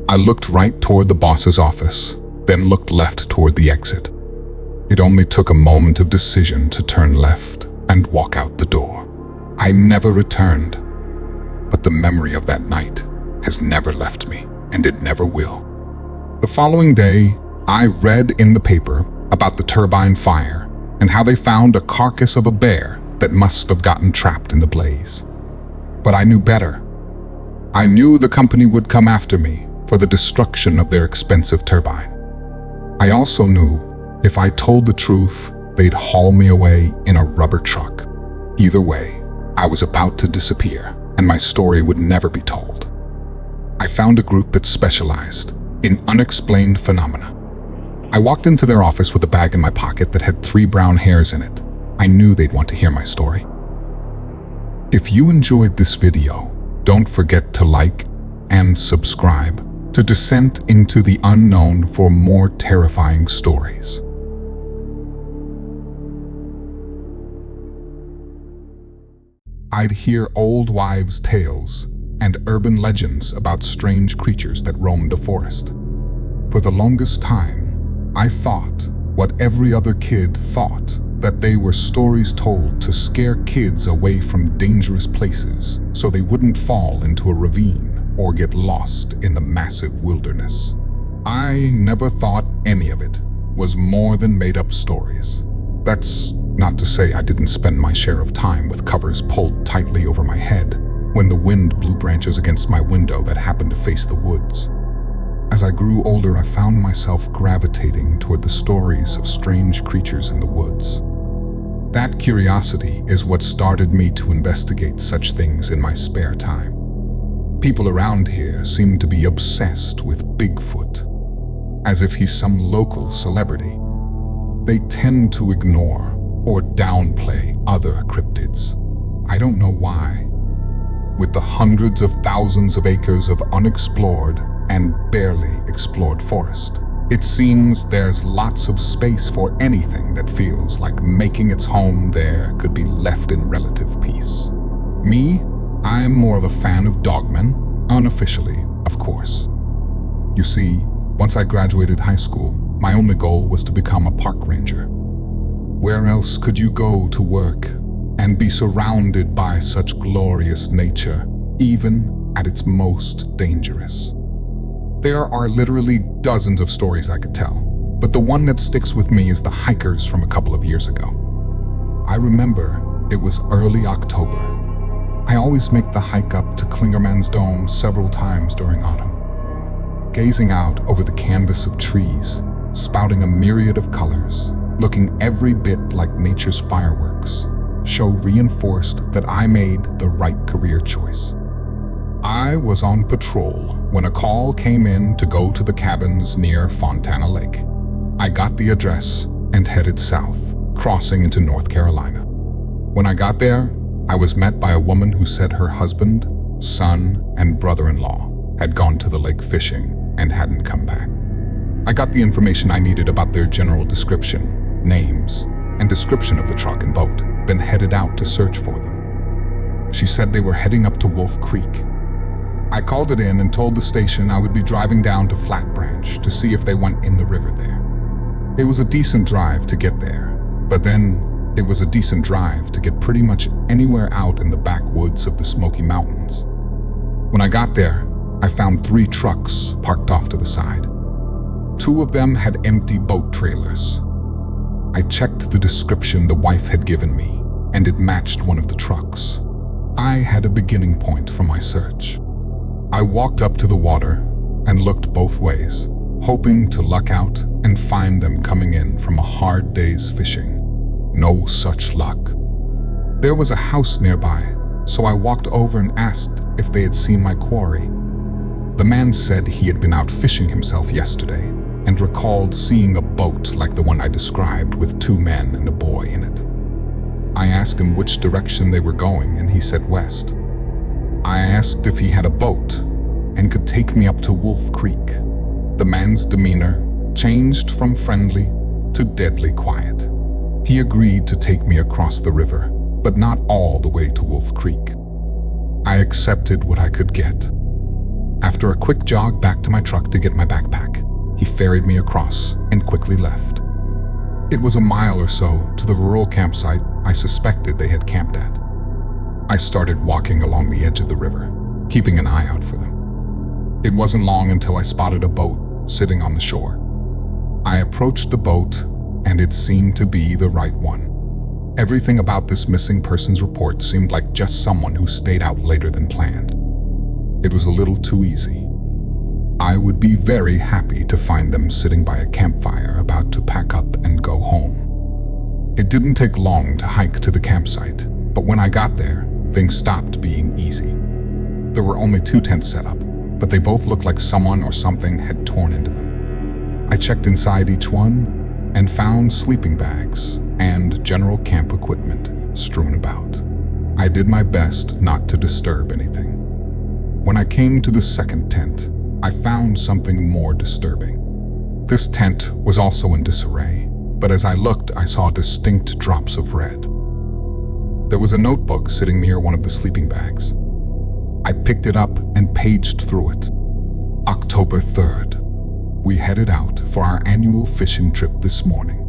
I looked right toward the boss's office, then looked left toward the exit. It only took a moment of decision to turn left and walk out the door. I never returned, but the memory of that night has never left me, and it never will. The following day, I read in the paper about the turbine fire and how they found a carcass of a bear that must have gotten trapped in the blaze. But I knew better. I knew the company would come after me for the destruction of their expensive turbine. I also knew if I told the truth, they'd haul me away in a rubber truck. Either way, I was about to disappear, and my story would never be told. I found a group that specialized in unexplained phenomena. I walked into their office with a bag in my pocket that had 3 brown hairs in it. I knew they'd want to hear my story. If you enjoyed this video, don't forget to like and subscribe to Descent into the Unknown for more terrifying stories. I'd hear old wives' tales and urban legends about strange creatures that roamed a forest. For the longest time, I thought what every other kid thought, that they were stories told to scare kids away from dangerous places so they wouldn't fall into a ravine or get lost in the massive wilderness. I never thought any of it was more than made-up stories. That's not to say I didn't spend my share of time with covers pulled tightly over my head when the wind blew branches against my window that happened to face the woods. As I grew older, I found myself gravitating toward the stories of strange creatures in the woods. That curiosity is what started me to investigate such things in my spare time. People around here seem to be obsessed with Bigfoot, as if he's some local celebrity. They tend to ignore or downplay other cryptids. I don't know why. With the hundreds of thousands of acres of unexplored and barely explored forest, it seems there's lots of space for anything that feels like making its home there could be left in relative peace. Me, I'm more of a fan of Dogman, unofficially, of course. You see, once I graduated high school, my only goal was to become a park ranger. Where else could you go to work and be surrounded by such glorious nature, even at its most dangerous? There are literally dozens of stories I could tell, but the one that sticks with me is the hikers from a couple of years ago. I remember it was early October. I always make the hike up to Klingerman's Dome several times during autumn. Gazing out over the canvas of trees, spouting a myriad of colors, looking every bit like nature's fireworks, show reinforced that I made the right career choice. I was on patrol when a call came in to go to the cabins near Fontana Lake. I got the address and headed south, crossing into North Carolina. When I got there, I was met by a woman who said her husband, son, and brother-in-law had gone to the lake fishing and hadn't come back. I got the information I needed about their general description, names, and description of the truck and boat, then headed out to search for them. She said they were heading up to Wolf Creek. I called it in and told the station I would be driving down to Flat Branch to see if they went in the river there. It was a decent drive to get there, but then it was a decent drive to get pretty much anywhere out in the backwoods of the Smoky Mountains. When I got there, I found 3 trucks parked off to the side. 2 of them had empty boat trailers. I checked the description the wife had given me, and it matched one of the trucks. I had a beginning point for my search. I walked up to the water and looked both ways, hoping to luck out and find them coming in from a hard day's fishing. No such luck. There was a house nearby, so I walked over and asked if they had seen my quarry. The man said he had been out fishing himself yesterday and recalled seeing a boat like the one I described with 2 men and a boy in it. I asked him which direction they were going, and he said west. I asked if he had a boat and could take me up to Wolf Creek. The man's demeanor changed from friendly to deadly quiet. He agreed to take me across the river, but not all the way to Wolf Creek. I accepted what I could get. After a quick jog back to my truck to get my backpack, he ferried me across and quickly left. It was a mile or so to the rural campsite I suspected they had camped at. I started walking along the edge of the river, keeping an eye out for them. It wasn't long until I spotted a boat sitting on the shore. I approached the boat, and it seemed to be the right one. Everything about this missing persons report seemed like just someone who stayed out later than planned. It was a little too easy. I would be very happy to find them sitting by a campfire about to pack up and go home. It didn't take long to hike to the campsite, but when I got there, things stopped being easy. There were only 2 tents set up, but they both looked like someone or something had torn into them. I checked inside each one and found sleeping bags and general camp equipment strewn about. I did my best not to disturb anything. When I came to the second tent, I found something more disturbing. This tent was also in disarray, but as I looked, I saw distinct drops of red. There was a notebook sitting near one of the sleeping bags. I picked it up and paged through it. October 3rd. We headed out for our annual fishing trip this morning.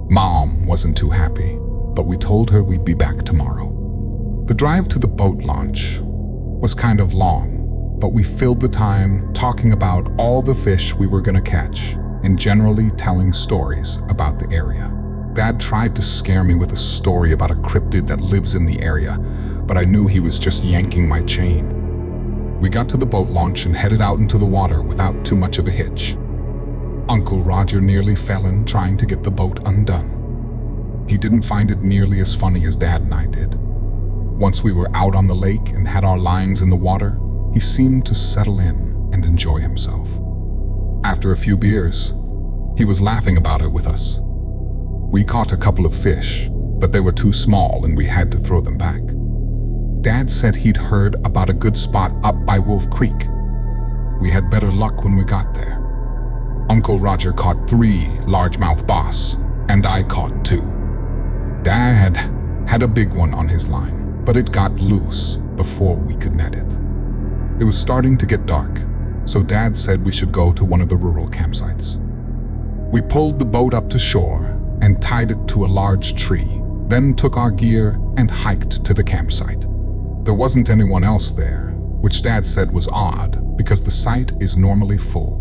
Mom wasn't too happy, but we told her we'd be back tomorrow. The drive to the boat launch was kind of long, but we filled the time talking about all the fish we were gonna catch and generally telling stories about the area. Dad tried to scare me with a story about a cryptid that lives in the area, but I knew he was just yanking my chain. We got to the boat launch and headed out into the water without too much of a hitch. Uncle Roger nearly fell in trying to get the boat undone. He didn't find it nearly as funny as Dad and I did. Once we were out on the lake and had our lines in the water, he seemed to settle in and enjoy himself. After a few beers, he was laughing about it with us. We caught a couple of fish, but they were too small and we had to throw them back. Dad said he'd heard about a good spot up by Wolf Creek. We had better luck when we got there. Uncle Roger caught 3 largemouth bass, and I caught 2. Dad had a big one on his line, but it got loose before we could net it. It was starting to get dark, so Dad said we should go to one of the rural campsites. We pulled the boat up to shore and tied it to a large tree, then took our gear and hiked to the campsite. There wasn't anyone else there, which Dad said was odd because the site is normally full.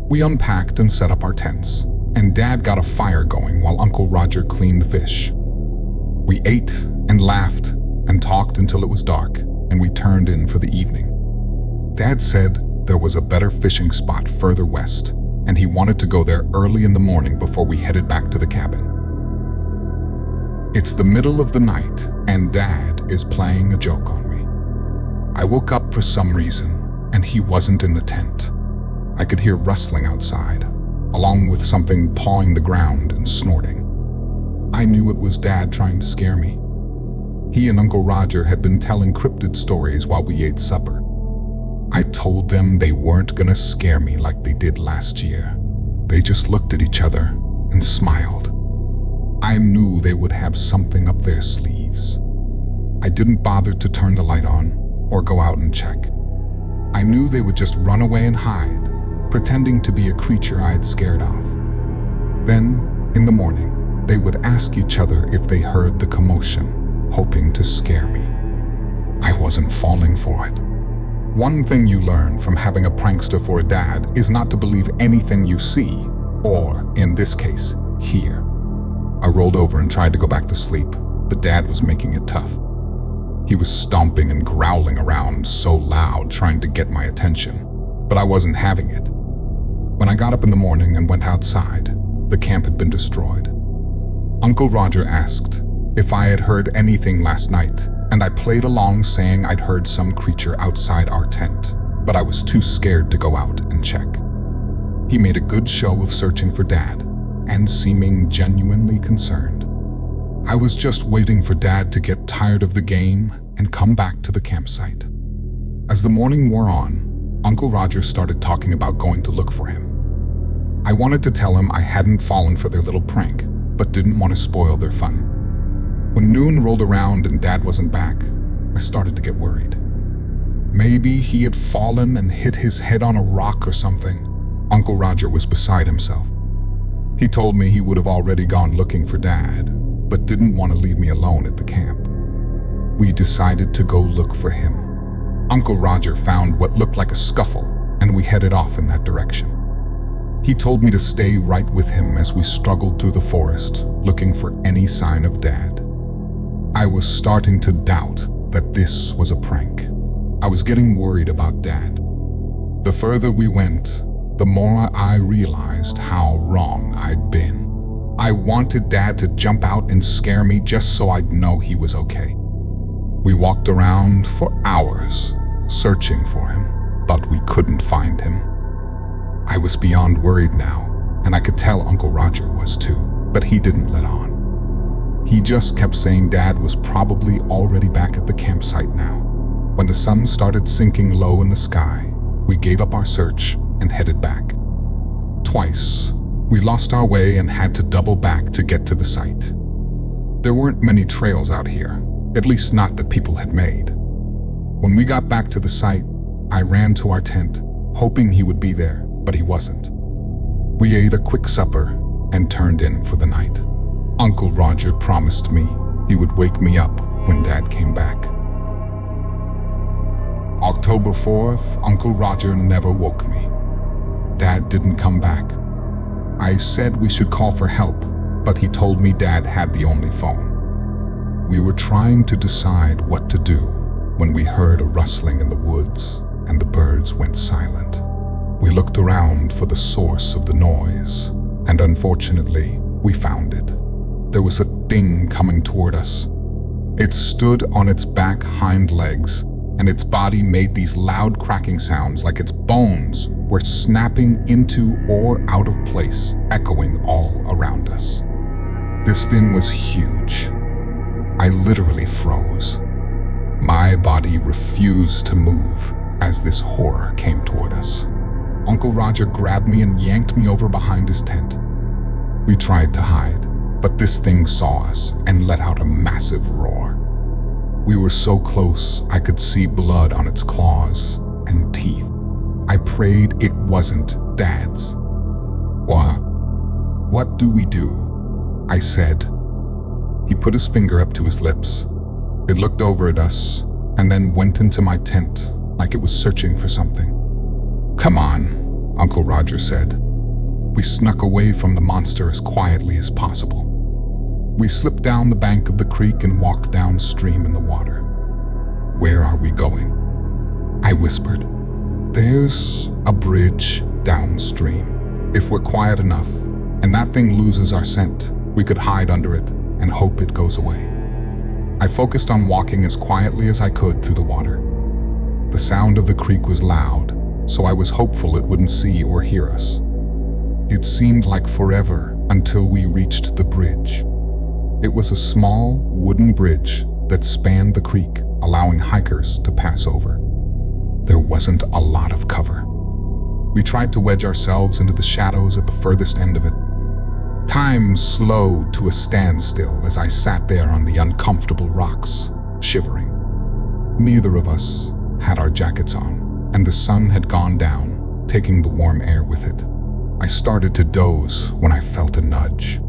We unpacked and set up our tents, and Dad got a fire going while Uncle Roger cleaned the fish. We ate and laughed and talked until it was dark, and we turned in for the evening. Dad said there was a better fishing spot further west, and he wanted to go there early in the morning before we headed back to the cabin. It's the middle of the night, and Dad is playing a joke on me. I woke up for some reason, and he wasn't in the tent. I could hear rustling outside, along with something pawing the ground and snorting. I knew it was Dad trying to scare me. He and Uncle Roger had been telling cryptid stories while we ate supper. I told them they weren't gonna scare me like they did last year. They just looked at each other and smiled. I knew they would have something up their sleeves. I didn't bother to turn the light on or go out and check. I knew they would just run away and hide, pretending to be a creature I had scared off. Then, in the morning, they would ask each other if they heard the commotion, hoping to scare me. I wasn't falling for it. One thing you learn from having a prankster for a dad is not to believe anything you see, or, in this case, hear. I rolled over and tried to go back to sleep, but Dad was making it tough. He was stomping and growling around so loud trying to get my attention, but I wasn't having it. When I got up in the morning and went outside, the camp had been destroyed. Uncle Roger asked if I had heard anything last night, and I played along saying I'd heard some creature outside our tent, but I was too scared to go out and check. He made a good show of searching for Dad, and seeming genuinely concerned. I was just waiting for Dad to get tired of the game and come back to the campsite. As the morning wore on, Uncle Roger started talking about going to look for him. I wanted to tell him I hadn't fallen for their little prank, but didn't want to spoil their fun. When noon rolled around and Dad wasn't back, I started to get worried. Maybe he had fallen and hit his head on a rock or something. Uncle Roger was beside himself. He told me he would have already gone looking for Dad, but didn't want to leave me alone at the camp. We decided to go look for him. Uncle Roger found what looked like a scuffle, and we headed off in that direction. He told me to stay right with him as we struggled through the forest, looking for any sign of Dad. I was starting to doubt that this was a prank. I was getting worried about Dad. The further we went, the more I realized how wrong I'd been. I wanted Dad to jump out and scare me just so I'd know he was okay. We walked around for hours, searching for him, but we couldn't find him. I was beyond worried now, and I could tell Uncle Roger was too, but he didn't let on. He just kept saying Dad was probably already back at the campsite now. When the sun started sinking low in the sky, we gave up our search and headed back. Twice, we lost our way and had to double back to get to the site. There weren't many trails out here, at least not that people had made. When we got back to the site, I ran to our tent, hoping he would be there, but he wasn't. We ate a quick supper and turned in for the night. Uncle Roger promised me he would wake me up when Dad came back. October 4th, Uncle Roger never woke me. Dad didn't come back. I said we should call for help, but he told me Dad had the only phone. We were trying to decide what to do when we heard a rustling in the woods and the birds went silent. We looked around for the source of the noise, and unfortunately, we found it. There was a thing coming toward us. It stood on its back hind legs, and its body made these loud cracking sounds like its bones were snapping into or out of place, echoing all around us. This thing was huge. I literally froze. My body refused to move as this horror came toward us. Uncle Roger grabbed me and yanked me over behind his tent. We tried to hide, but this thing saw us and let out a massive roar. We were so close I could see blood on its claws and teeth. I prayed it wasn't Dad's. What do we do? I said. He put his finger up to his lips. It looked over at us and then went into my tent like it was searching for something. Come on, Uncle Roger said. We snuck away from the monster as quietly as possible. We slipped down the bank of the creek and walked downstream in the water. Where are we going? I whispered. There's a bridge downstream. If we're quiet enough and that thing loses our scent, we could hide under it and hope it goes away. I focused on walking as quietly as I could through the water. The sound of the creek was loud, so I was hopeful it wouldn't see or hear us. It seemed like forever until we reached the bridge. It was a small wooden bridge that spanned the creek, allowing hikers to pass over. There wasn't a lot of cover. We tried to wedge ourselves into the shadows at the furthest end of it. Time slowed to a standstill as I sat there on the uncomfortable rocks, shivering. Neither of us had our jackets on, and the sun had gone down, taking the warm air with it. I started to doze when I felt a nudge.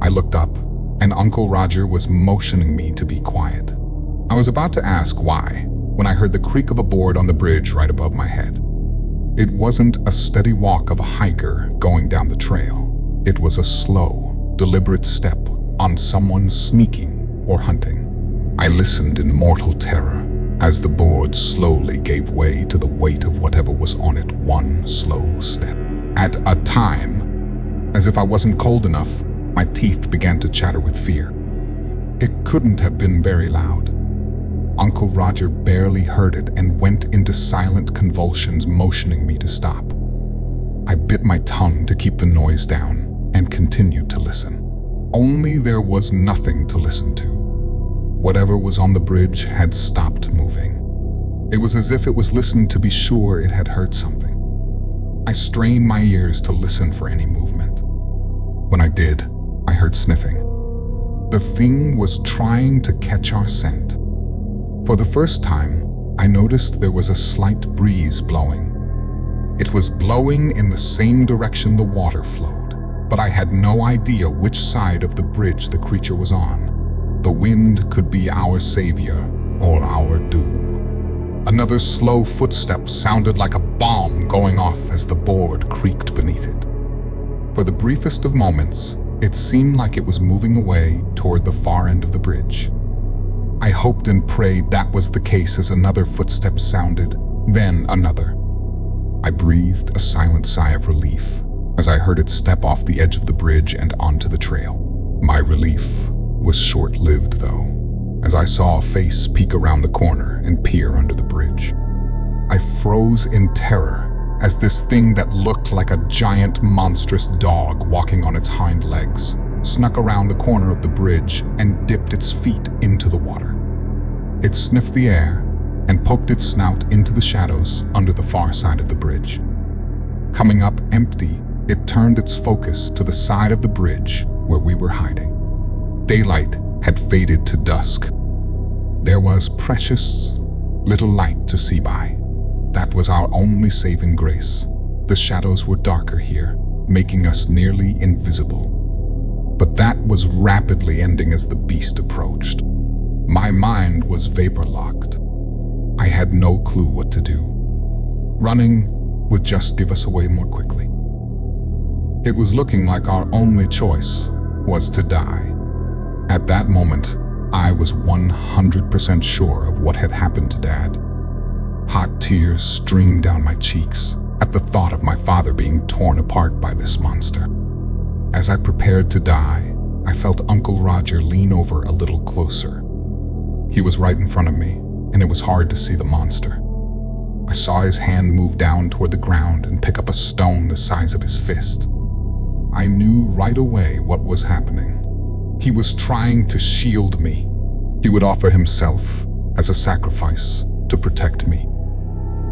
I looked up, and Uncle Roger was motioning me to be quiet. I was about to ask why, when I heard the creak of a board on the bridge right above my head. It wasn't a steady walk of a hiker going down the trail. It was a slow, deliberate step on someone sneaking or hunting. I listened in mortal terror as the board slowly gave way to the weight of whatever was on it, one slow step at a time. As if I wasn't cold enough, my teeth began to chatter with fear. It couldn't have been very loud. Uncle Roger barely heard it and went into silent convulsions, motioning me to stop. I bit my tongue to keep the noise down and continued to listen. Only there was nothing to listen to. Whatever was on the bridge had stopped moving. It was as if it was listening to be sure it had heard something. I strained my ears to listen for any movement. When I did, I heard sniffing. The thing was trying to catch our scent. For the first time, I noticed there was a slight breeze blowing. It was blowing in the same direction the water flowed, but I had no idea which side of the bridge the creature was on. The wind could be our savior or our doom. Another slow footstep sounded like a bomb going off as the board creaked beneath it. For the briefest of moments, it seemed like it was moving away toward the far end of the bridge. I hoped and prayed that was the case as another footstep sounded, then another. I breathed a silent sigh of relief as I heard it step off the edge of the bridge and onto the trail. My relief was short-lived, though, as I saw a face peek around the corner and peer under the bridge. I froze in terror as this thing that looked like a giant, monstrous dog walking on its hind legs snuck around the corner of the bridge and dipped its feet into the water. It sniffed the air and poked its snout into the shadows under the far side of the bridge. Coming up empty, it turned its focus to the side of the bridge where we were hiding. Daylight had faded to dusk. There was precious little light to see by. That was our only saving grace. The shadows were darker here, making us nearly invisible. But that was rapidly ending as the beast approached. My mind was vapor-locked. I had no clue what to do. Running would just give us away more quickly. It was looking like our only choice was to die. At that moment, I was 100% sure of what had happened to Dad. Hot tears streamed down my cheeks at the thought of my father being torn apart by this monster. As I prepared to die, I felt Uncle Roger lean over a little closer. He was right in front of me, and it was hard to see the monster. I saw his hand move down toward the ground and pick up a stone the size of his fist. I knew right away what was happening. He was trying to shield me. He would offer himself as a sacrifice to protect me.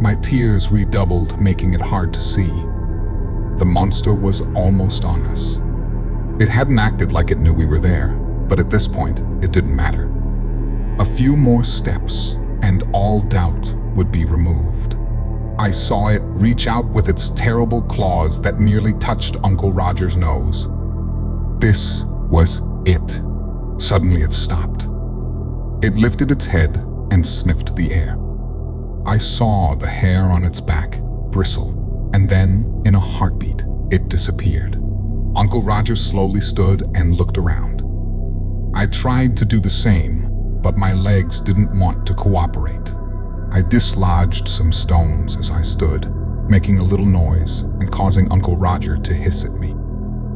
My tears redoubled, making it hard to see. The monster was almost on us. It hadn't acted like it knew we were there, but at this point, it didn't matter. A few more steps, and all doubt would be removed. I saw it reach out with its terrible claws that nearly touched Uncle Roger's nose. This was it. Suddenly it stopped. It lifted its head and sniffed the air. I saw the hair on its back bristle, and then, in a heartbeat, it disappeared. Uncle Roger slowly stood and looked around. I tried to do the same, but my legs didn't want to cooperate. I dislodged some stones as I stood, making a little noise and causing Uncle Roger to hiss at me.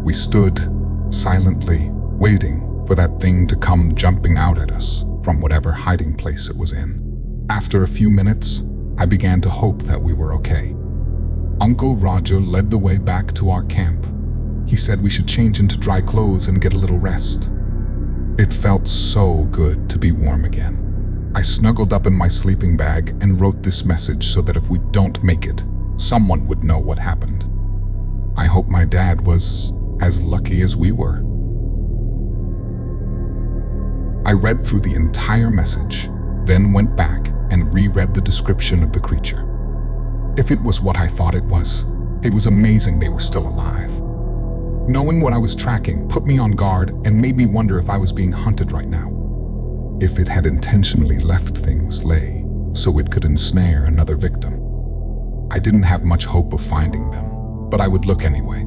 We stood, silently, waiting for that thing to come jumping out at us from whatever hiding place it was in. After a few minutes, I began to hope that we were okay. Uncle Roger led the way back to our camp. He said we should change into dry clothes and get a little rest. It felt so good to be warm again. I snuggled up in my sleeping bag and wrote this message so that if we don't make it, someone would know what happened. I hope my dad was as lucky as we were. I read through the entire message, then went back and reread the description of the creature. If it was what I thought it was amazing they were still alive. Knowing what I was tracking put me on guard and made me wonder if I was being hunted right now. If it had intentionally left things lay so it could ensnare another victim. I didn't have much hope of finding them, but I would look anyway.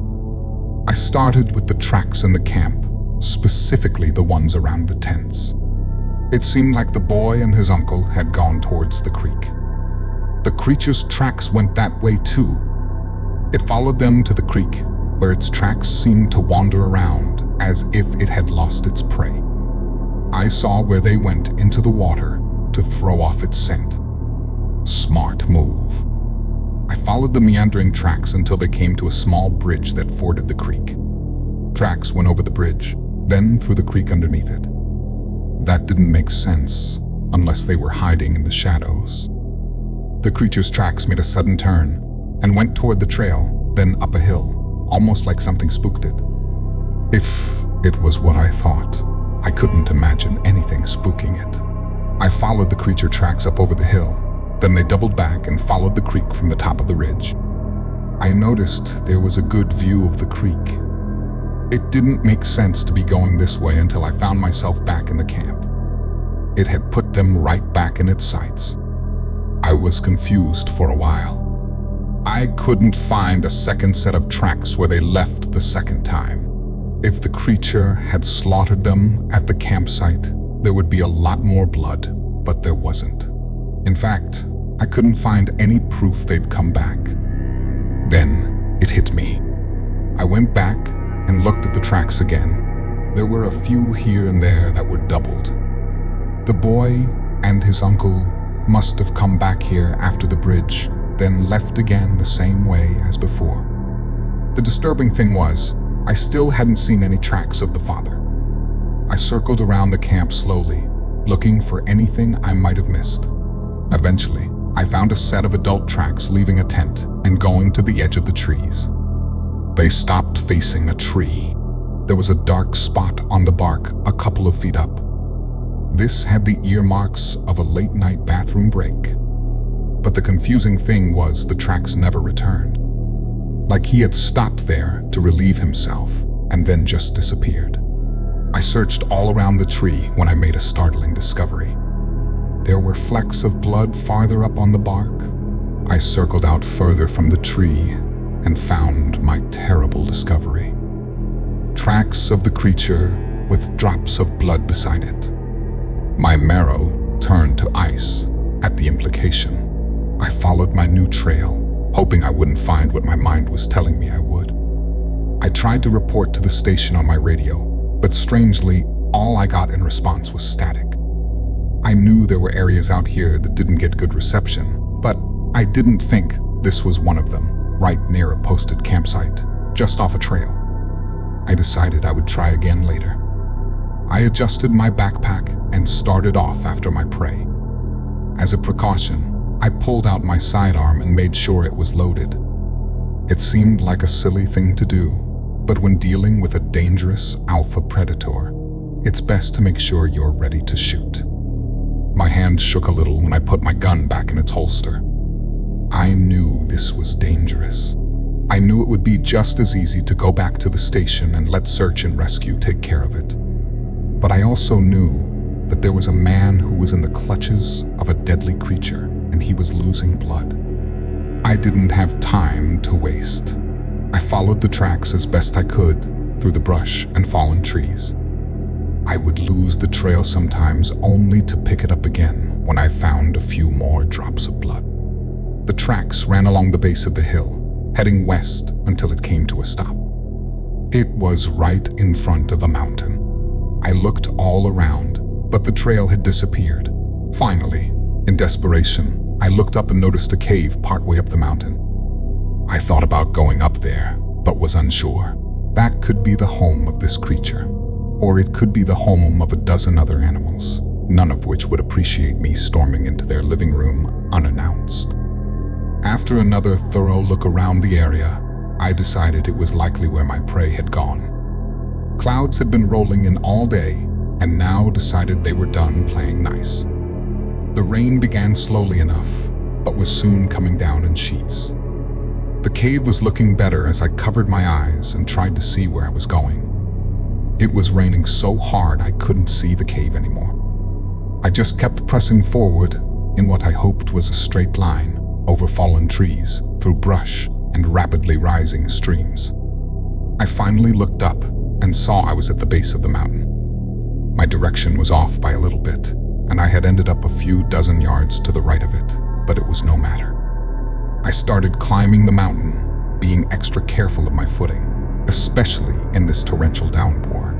I started with the tracks in the camp, specifically the ones around the tents. It seemed like the boy and his uncle had gone towards the creek. The creature's tracks went that way too. It followed them to the creek, where its tracks seemed to wander around as if it had lost its prey. I saw where they went into the water to throw off its scent. Smart move. I followed the meandering tracks until they came to a small bridge that forded the creek. Tracks went over the bridge, then through the creek underneath it. That didn't make sense unless they were hiding in the shadows. The creature's tracks made a sudden turn and went toward the trail, then up a hill, almost like something spooked it. If it was what I thought, I couldn't imagine anything spooking it. I followed the creature tracks up over the hill, then they doubled back and followed the creek from the top of the ridge. I noticed there was a good view of the creek. It didn't make sense to be going this way until I found myself back in the camp. It had put them right back in its sights. I was confused for a while. I couldn't find a second set of tracks where they left the second time. If the creature had slaughtered them at the campsite, there would be a lot more blood, but there wasn't. In fact, I couldn't find any proof they'd come back. Then it hit me. I went back and looked at the tracks again. There were a few here and there that were doubled. The boy and his uncle must have come back here after the bridge, then left again the same way as before. The disturbing thing was, I still hadn't seen any tracks of the father. I circled around the camp slowly, looking for anything I might have missed. Eventually, I found a set of adult tracks leaving a tent and going to the edge of the trees. They stopped facing a tree. There was a dark spot on the bark a couple of feet up. This had the earmarks of a late-night bathroom break. But the confusing thing was the tracks never returned. like he had stopped there to relieve himself and then just disappeared. I searched all around the tree when I made a startling discovery. There were flecks of blood farther up on the bark. I circled out further from the tree and found my terrible discovery. Tracks of the creature with drops of blood beside it. My marrow turned to ice at the implication. I followed my new trail, hoping I wouldn't find what my mind was telling me I would. I tried to report to the station on my radio, but strangely, all I got in response was static. I knew there were areas out here that didn't get good reception, but I didn't think this was one of them, right near a posted campsite, just off a trail. I decided I would try again later. I adjusted my backpack and started off after my prey. As a precaution, I pulled out my sidearm and made sure it was loaded. It seemed like a silly thing to do, but when dealing with a dangerous alpha predator, it's best to make sure you're ready to shoot. My hand shook a little when I put my gun back in its holster. I knew this was dangerous. I knew it would be just as easy to go back to the station and let search and rescue take care of it. But I also knew that there was a man who was in the clutches of a deadly creature, and he was losing blood. I didn't have time to waste. I followed the tracks as best I could through the brush and fallen trees. I would lose the trail sometimes only to pick it up again when I found a few more drops of blood. The tracks ran along the base of the hill, heading west until it came to a stop. It was right in front of a mountain. I looked all around, but the trail had disappeared. Finally, in desperation, I looked up and noticed a cave partway up the mountain. I thought about going up there, but was unsure. That could be the home of this creature, or it could be the home of a dozen other animals, none of which would appreciate me storming into their living room unannounced. After another thorough look around the area, I decided it was likely where my prey had gone. Clouds had been rolling in all day, and now decided they were done playing nice. The rain began slowly enough, but was soon coming down in sheets. The cave was looking better as I covered my eyes and tried to see where I was going. It was raining so hard I couldn't see the cave anymore. I just kept pressing forward in what I hoped was a straight line over fallen trees, through brush and rapidly rising streams. I finally looked up and saw I was at the base of the mountain. My direction was off by a little bit, and I had ended up a few dozen yards to the right of it, but it was no matter. I started climbing the mountain, being extra careful of my footing, especially in this torrential downpour.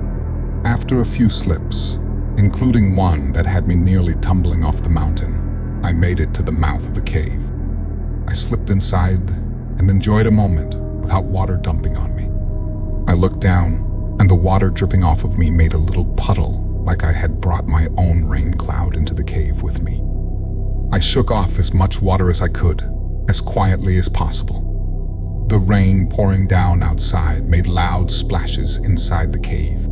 After a few slips, including one that had me nearly tumbling off the mountain, I made it to the mouth of the cave. I slipped inside and enjoyed a moment without water dumping on me. I looked down, and the water dripping off of me made a little puddle like I had brought my own rain cloud into the cave with me. I shook off as much water as I could, as quietly as possible. The rain pouring down outside made loud splashes inside the cave.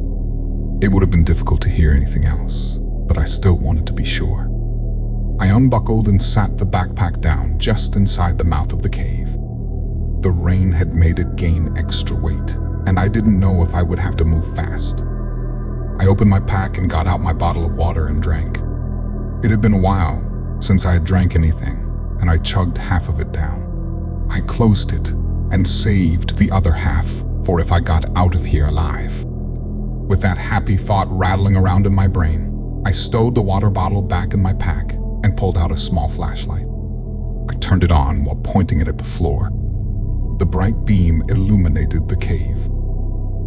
It would have been difficult to hear anything else, but I still wanted to be sure. I unbuckled and sat the backpack down just inside the mouth of the cave. The rain had made it gain extra weight, and I didn't know if I would have to move fast. I opened my pack and got out my bottle of water and drank. It had been a while since I had drank anything, and I chugged half of it down. I closed it and saved the other half for if I got out of here alive. With that happy thought rattling around in my brain, I stowed the water bottle back in my pack and pulled out a small flashlight. I turned it on while pointing it at the floor. The bright beam illuminated the cave.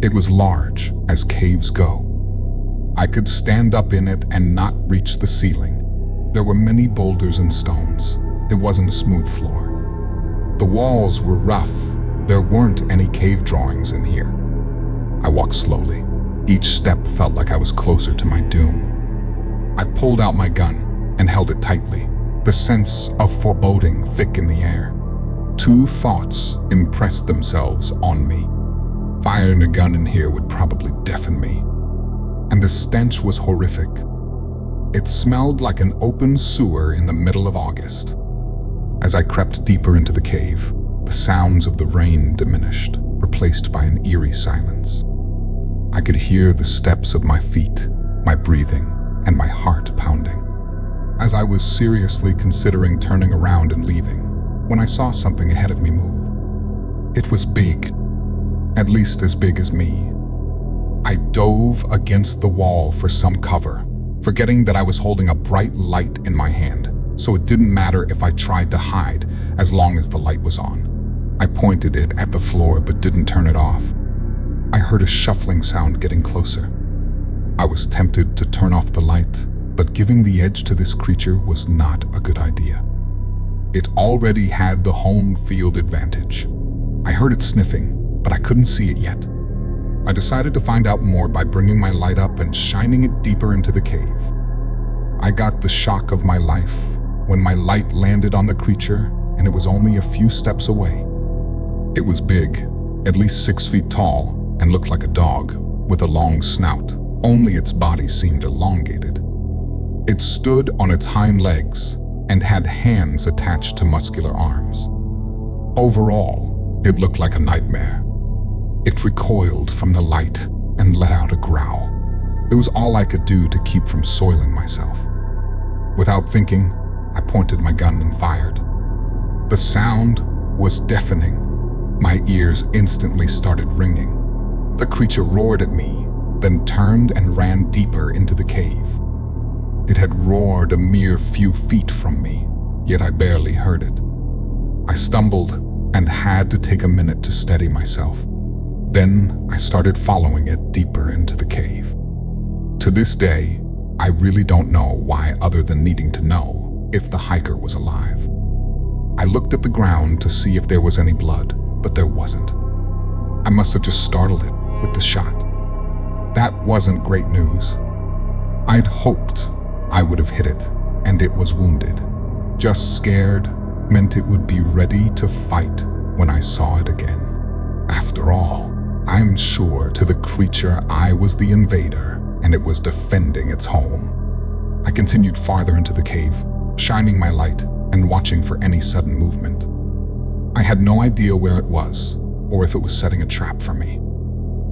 It was large, as caves go. I could stand up in it and not reach the ceiling. There were many boulders and stones. It wasn't a smooth floor. The walls were rough. There weren't any cave drawings in here. I walked slowly. Each step felt like I was closer to my doom. I pulled out my gun and held it tightly, the sense of foreboding thick in the air. Two thoughts impressed themselves on me. Firing a gun in here would probably deafen me. And the stench was horrific. It smelled like an open sewer in the middle of August. As I crept deeper into the cave, The sounds of the rain diminished, replaced by an eerie silence. I could hear the steps of my feet, my breathing, and my heart pounding. As I was seriously considering turning around and leaving, when I saw something ahead of me move. It was big, at least as big as me. I dove against the wall for some cover, forgetting that I was holding a bright light in my hand, so it didn't matter if I tried to hide as long as the light was on. I pointed it at the floor but didn't turn it off. I heard a shuffling sound getting closer. I was tempted to turn off the light, but giving the edge to this creature was not a good idea. It already had the home field advantage. I heard it sniffing, but I couldn't see it yet. I decided to find out more by bringing my light up and shining it deeper into the cave. I got the shock of my life when my light landed on the creature and it was only a few steps away. It was big, at least 6 feet tall, and looked like a dog with a long snout, only its body seemed elongated. It stood on its hind legs and had hands attached to muscular arms. Overall, it looked like a nightmare. It recoiled from the light and let out a growl. It was all I could do to keep from soiling myself. Without thinking, I pointed my gun and fired. The sound was deafening. My ears instantly started ringing. The creature roared at me, then turned and ran deeper into the cave. It had roared a mere few feet from me, yet I barely heard it. I stumbled and had to take a minute to steady myself. Then I started following it deeper into the cave. To this day, I really don't know why other than needing to know if the hiker was alive. I looked at the ground to see if there was any blood, but there wasn't. I must have just startled it with the shot. That wasn't great news. I'd hoped I would have hit it, and it was wounded. Just scared meant it would be ready to fight when I saw it again. After all, I'm sure to the creature I was the invader, and it was defending its home. I continued farther into the cave, shining my light and watching for any sudden movement. I had no idea where it was, or if it was setting a trap for me.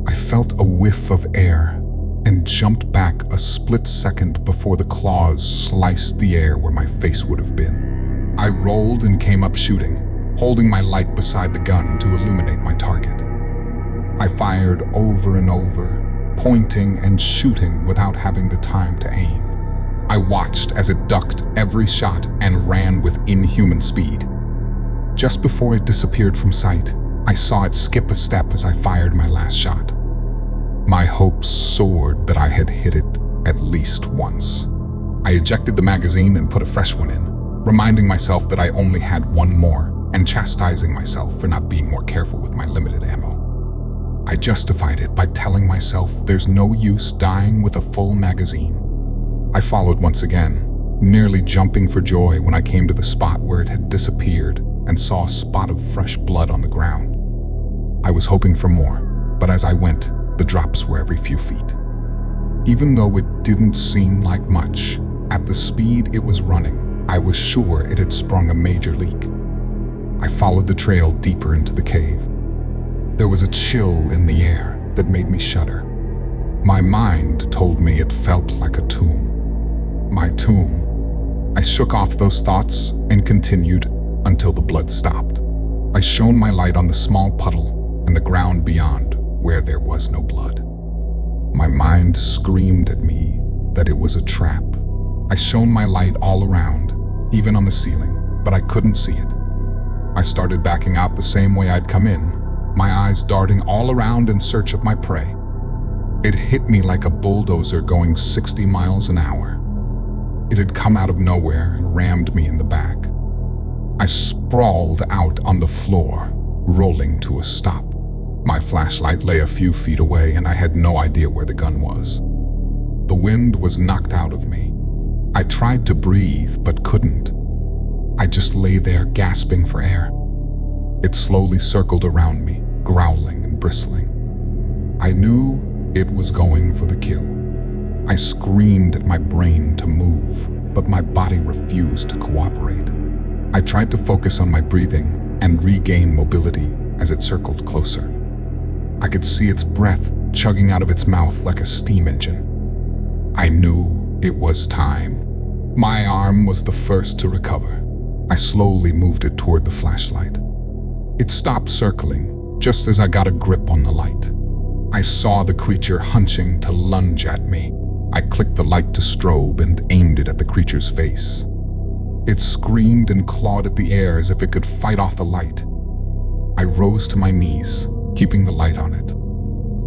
I felt a whiff of air and jumped back a split second before the claws sliced the air where my face would have been. I rolled and came up shooting, holding my light beside the gun to illuminate my target. I fired over and over, pointing and shooting without having the time to aim. I watched as it ducked every shot and ran with inhuman speed. Just before it disappeared from sight, I saw it skip a step as I fired my last shot. My hopes soared that I had hit it at least once. I ejected the magazine and put a fresh one in, reminding myself that I only had one more and chastising myself for not being more careful with my limited ammo. I justified it by telling myself there's no use dying with a full magazine. I followed once again, nearly jumping for joy when I came to the spot where it had disappeared and saw a spot of fresh blood on the ground. I was hoping for more, but as I went, the drops were every few feet. Even though it didn't seem like much, at the speed it was running, I was sure it had sprung a major leak. I followed the trail deeper into the cave. There was a chill in the air that made me shudder. My mind told me it felt like a tomb. My tomb. I shook off those thoughts and continued until the blood stopped. I shone my light on the small puddle and the ground beyond where there was no blood. My mind screamed at me that it was a trap. I shone my light all around, even on the ceiling, but I couldn't see it. I started backing out the same way I'd come in, my eyes darting all around in search of my prey. It hit me like a bulldozer going 60 miles an hour. It had come out of nowhere and rammed me in the back. I sprawled out on the floor, rolling to a stop. My flashlight lay a few feet away and I had no idea where the gun was. The wind was knocked out of me. I tried to breathe but couldn't. I just lay there gasping for air. It slowly circled around me, growling and bristling. I knew it was going for the kill. I screamed at my brain to move, but my body refused to cooperate. I tried to focus on my breathing, and regain mobility as it circled closer. I could see its breath chugging out of its mouth like a steam engine. I knew it was time. My arm was the first to recover. I slowly moved it toward the flashlight. It stopped circling just as I got a grip on the light. I saw the creature hunching to lunge at me. I clicked the light to strobe and aimed it at the creature's face. It screamed and clawed at the air as if it could fight off the light. I rose to my knees, keeping the light on it.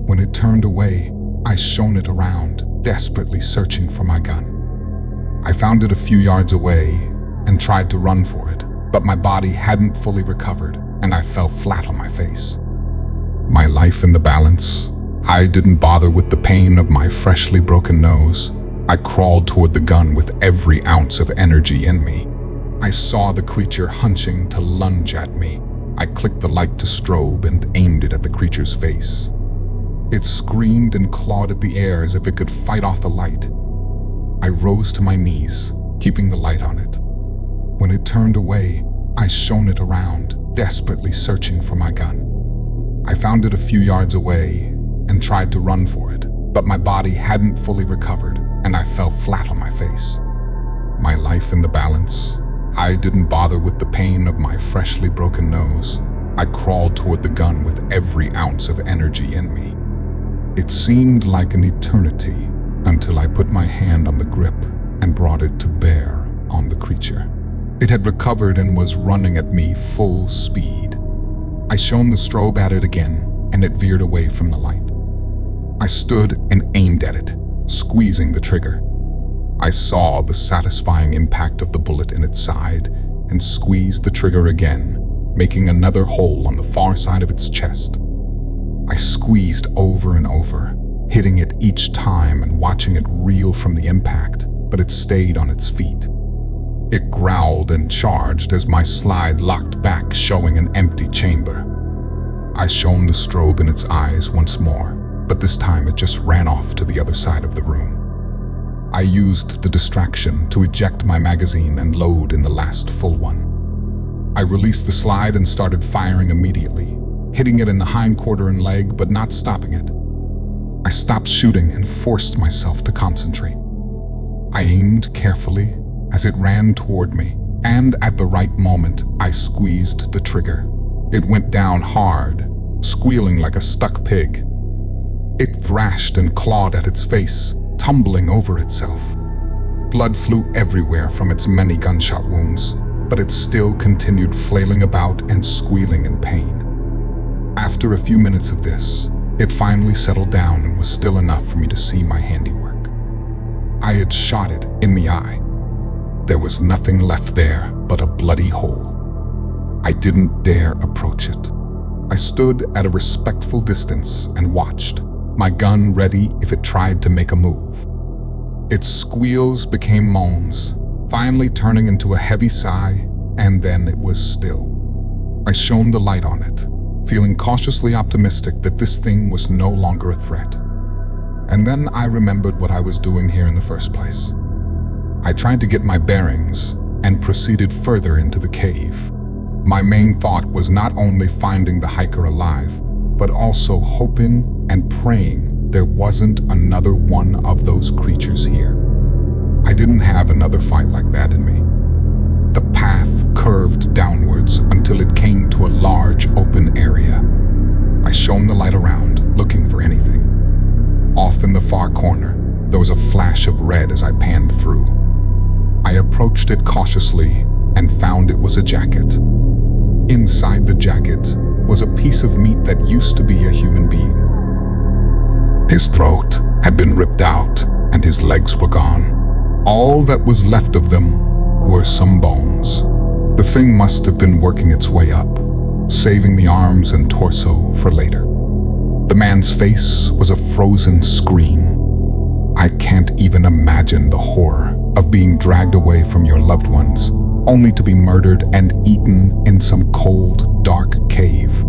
When it turned away, I shone it around, desperately searching for my gun. I found it a few yards away and tried to run for it, but my body hadn't fully recovered and I fell flat on my face. My life in the balance, I didn't bother with the pain of my freshly broken nose. I crawled toward the gun with every ounce of energy in me. I saw the creature hunching to lunge at me. I clicked the light to strobe and aimed it at the creature's face. It screamed and clawed at the air as if it could fight off the light. I rose to my knees, keeping the light on it. When it turned away, I shone it around, desperately searching for my gun. I found it a few yards away and tried to run for it, but my body hadn't fully recovered and I fell flat on my face. My life in the balance, I didn't bother with the pain of my freshly broken nose. I crawled toward the gun with every ounce of energy in me. It seemed like an eternity until I put my hand on the grip and brought it to bear on the creature. It had recovered and was running at me full speed. I shone the strobe at it again and it veered away from the light. I stood and aimed at it, squeezing the trigger. I saw the satisfying impact of the bullet in its side and squeezed the trigger again, making another hole on the far side of its chest. I squeezed over and over, hitting it each time and watching it reel from the impact, but it stayed on its feet. It growled and charged as my slide locked back, showing an empty chamber. I shone the strobe in its eyes once more, but this time it just ran off to the other side of the room. I used the distraction to eject my magazine and load in the last full one. I released the slide and started firing immediately, hitting it in the hind quarter and leg, but not stopping it. I stopped shooting and forced myself to concentrate. I aimed carefully as it ran toward me, and at the right moment, I squeezed the trigger. It went down hard, squealing like a stuck pig. It thrashed and clawed at its face, tumbling over itself. Blood flew everywhere from its many gunshot wounds, but it still continued flailing about and squealing in pain. After a few minutes of this, it finally settled down and was still enough for me to see my handiwork. I had shot it in the eye. There was nothing left there but a bloody hole. I didn't dare approach it. I stood at a respectful distance and watched, my gun ready if it tried to make a move. Its squeals became moans, finally turning into a heavy sigh, and then it was still. I shone the light on it, feeling cautiously optimistic that this thing was no longer a threat. And then I remembered what I was doing here in the first place. I tried to get my bearings and proceeded further into the cave. My main thought was not only finding the hiker alive, but also hoping and praying there wasn't another one of those creatures here. I didn't have another fight like that in me. The path curved downwards until it came to a large open area. I shone the light around, looking for anything. Off in the far corner, there was a flash of red as I panned through. I approached it cautiously and found it was a jacket. Inside the jacket was a piece of meat that used to be a human being. His throat had been ripped out and his legs were gone. All that was left of them were some bones. The thing must have been working its way up, saving the arms and torso for later. The man's face was a frozen scream. I can't even imagine the horror of being dragged away from your loved ones, only to be murdered and eaten in some cold, dark cave.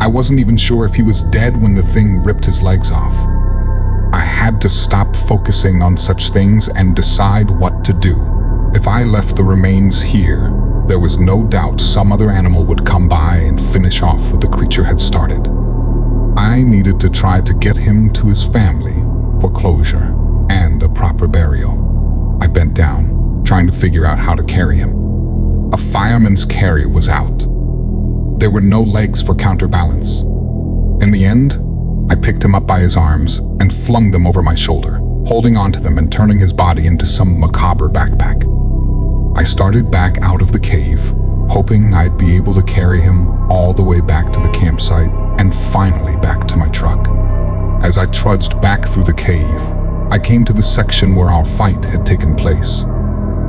I wasn't even sure if he was dead when the thing ripped his legs off. I had to stop focusing on such things and decide what to do. If I left the remains here, There was no doubt some other animal would come by and finish off what the creature had started. I needed to try to get him to his family for closure and a proper burial. I bent down, trying to figure out how to carry him. A fireman's carry was out. There were no legs for counterbalance. In the end, I picked him up by his arms and flung them over my shoulder, holding onto them and turning his body into some macabre backpack. I started back out of the cave, hoping I'd be able to carry him all the way back to the campsite and finally back to my truck. As I trudged back through the cave, I came to the section where our fight had taken place.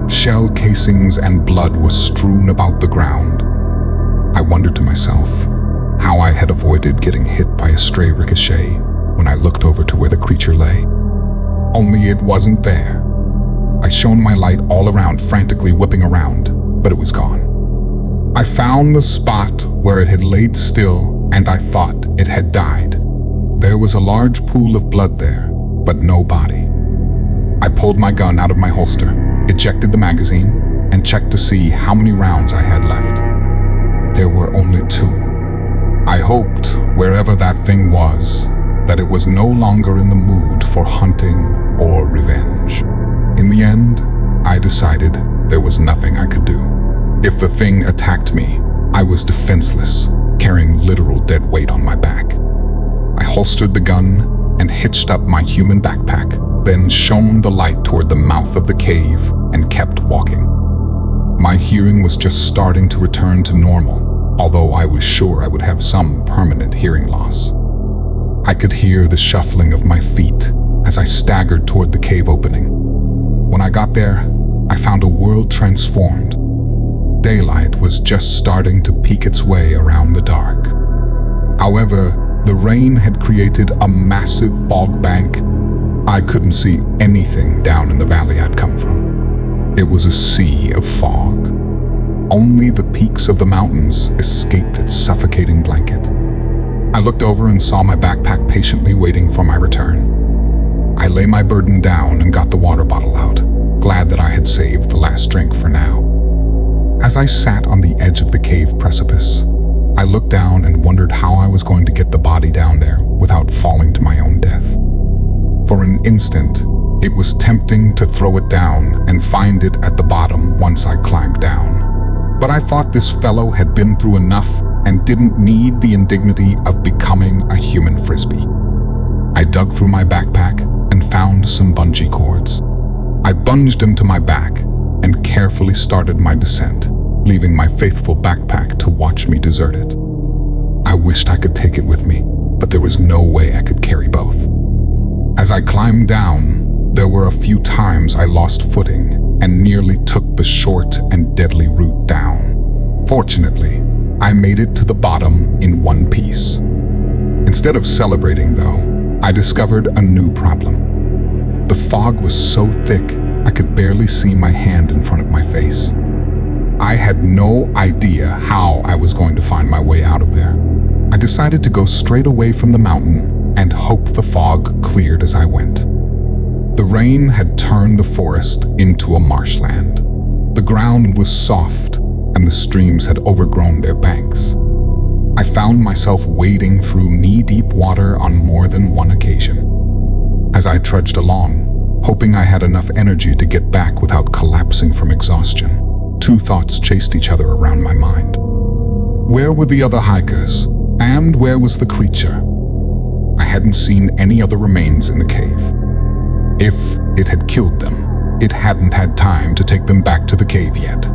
Shell casings and blood was strewn about the ground. I wondered to myself how I had avoided getting hit by a stray ricochet when I looked over to where the creature lay. Only it wasn't there. I shone my light all around, frantically whipping around, but it was gone. I found the spot where it had laid still, and I thought it had died. There was a large pool of blood there, but no body. I pulled my gun out of my holster, ejected the magazine, and checked to see how many rounds I had left. There were only 2. I hoped, wherever that thing was, that it was no longer in the mood for hunting or revenge. In the end, I decided there was nothing I could do. If the thing attacked me, I was defenseless, carrying literal dead weight on my back. I holstered the gun and hitched up my human backpack, then shone the light toward the mouth of the cave and kept walking. My hearing was just starting to return to normal, although I was sure I would have some permanent hearing loss. I could hear the shuffling of my feet as I staggered toward the cave opening. When I got there, I found a world transformed. Daylight was just starting to peek its way around the dark. However, the rain had created a massive fog bank. I couldn't see anything down in the valley I'd come from. It was a sea of fog. Only the peaks of the mountains escaped its suffocating blanket. I looked over and saw my backpack patiently waiting for my return. I lay my burden down and got the water bottle out, glad that I had saved the last drink for now. As I sat on the edge of the cave precipice, I looked down and wondered how I was going to get the body down there without falling to my own death. For an instant, it was tempting to throw it down and find it at the bottom once I climbed down. But I thought this fellow had been through enough and didn't need the indignity of becoming a human frisbee. I dug through my backpack and found some bungee cords. I bunged them to my back and carefully started my descent, leaving my faithful backpack to watch me desert it. I wished I could take it with me, but there was no way I could carry both. As I climbed down, there were a few times I lost footing and nearly took the short and deadly route down. Fortunately, I made it to the bottom in one piece. Instead of celebrating, though, I discovered a new problem. The fog was so thick, I could barely see my hand in front of my face. I had no idea how I was going to find my way out of there. I decided to go straight away from the mountain and hope the fog cleared as I went. The rain had turned the forest into a marshland. The ground was soft, and the streams had overgrown their banks. I found myself wading through knee-deep water on more than one occasion. As I trudged along, hoping I had enough energy to get back without collapsing from exhaustion, 2 thoughts chased each other around my mind. Where were the other hikers? And where was the creature? I hadn't seen any other remains in the cave. If it had killed them, it hadn't had time to take them back to the cave yet.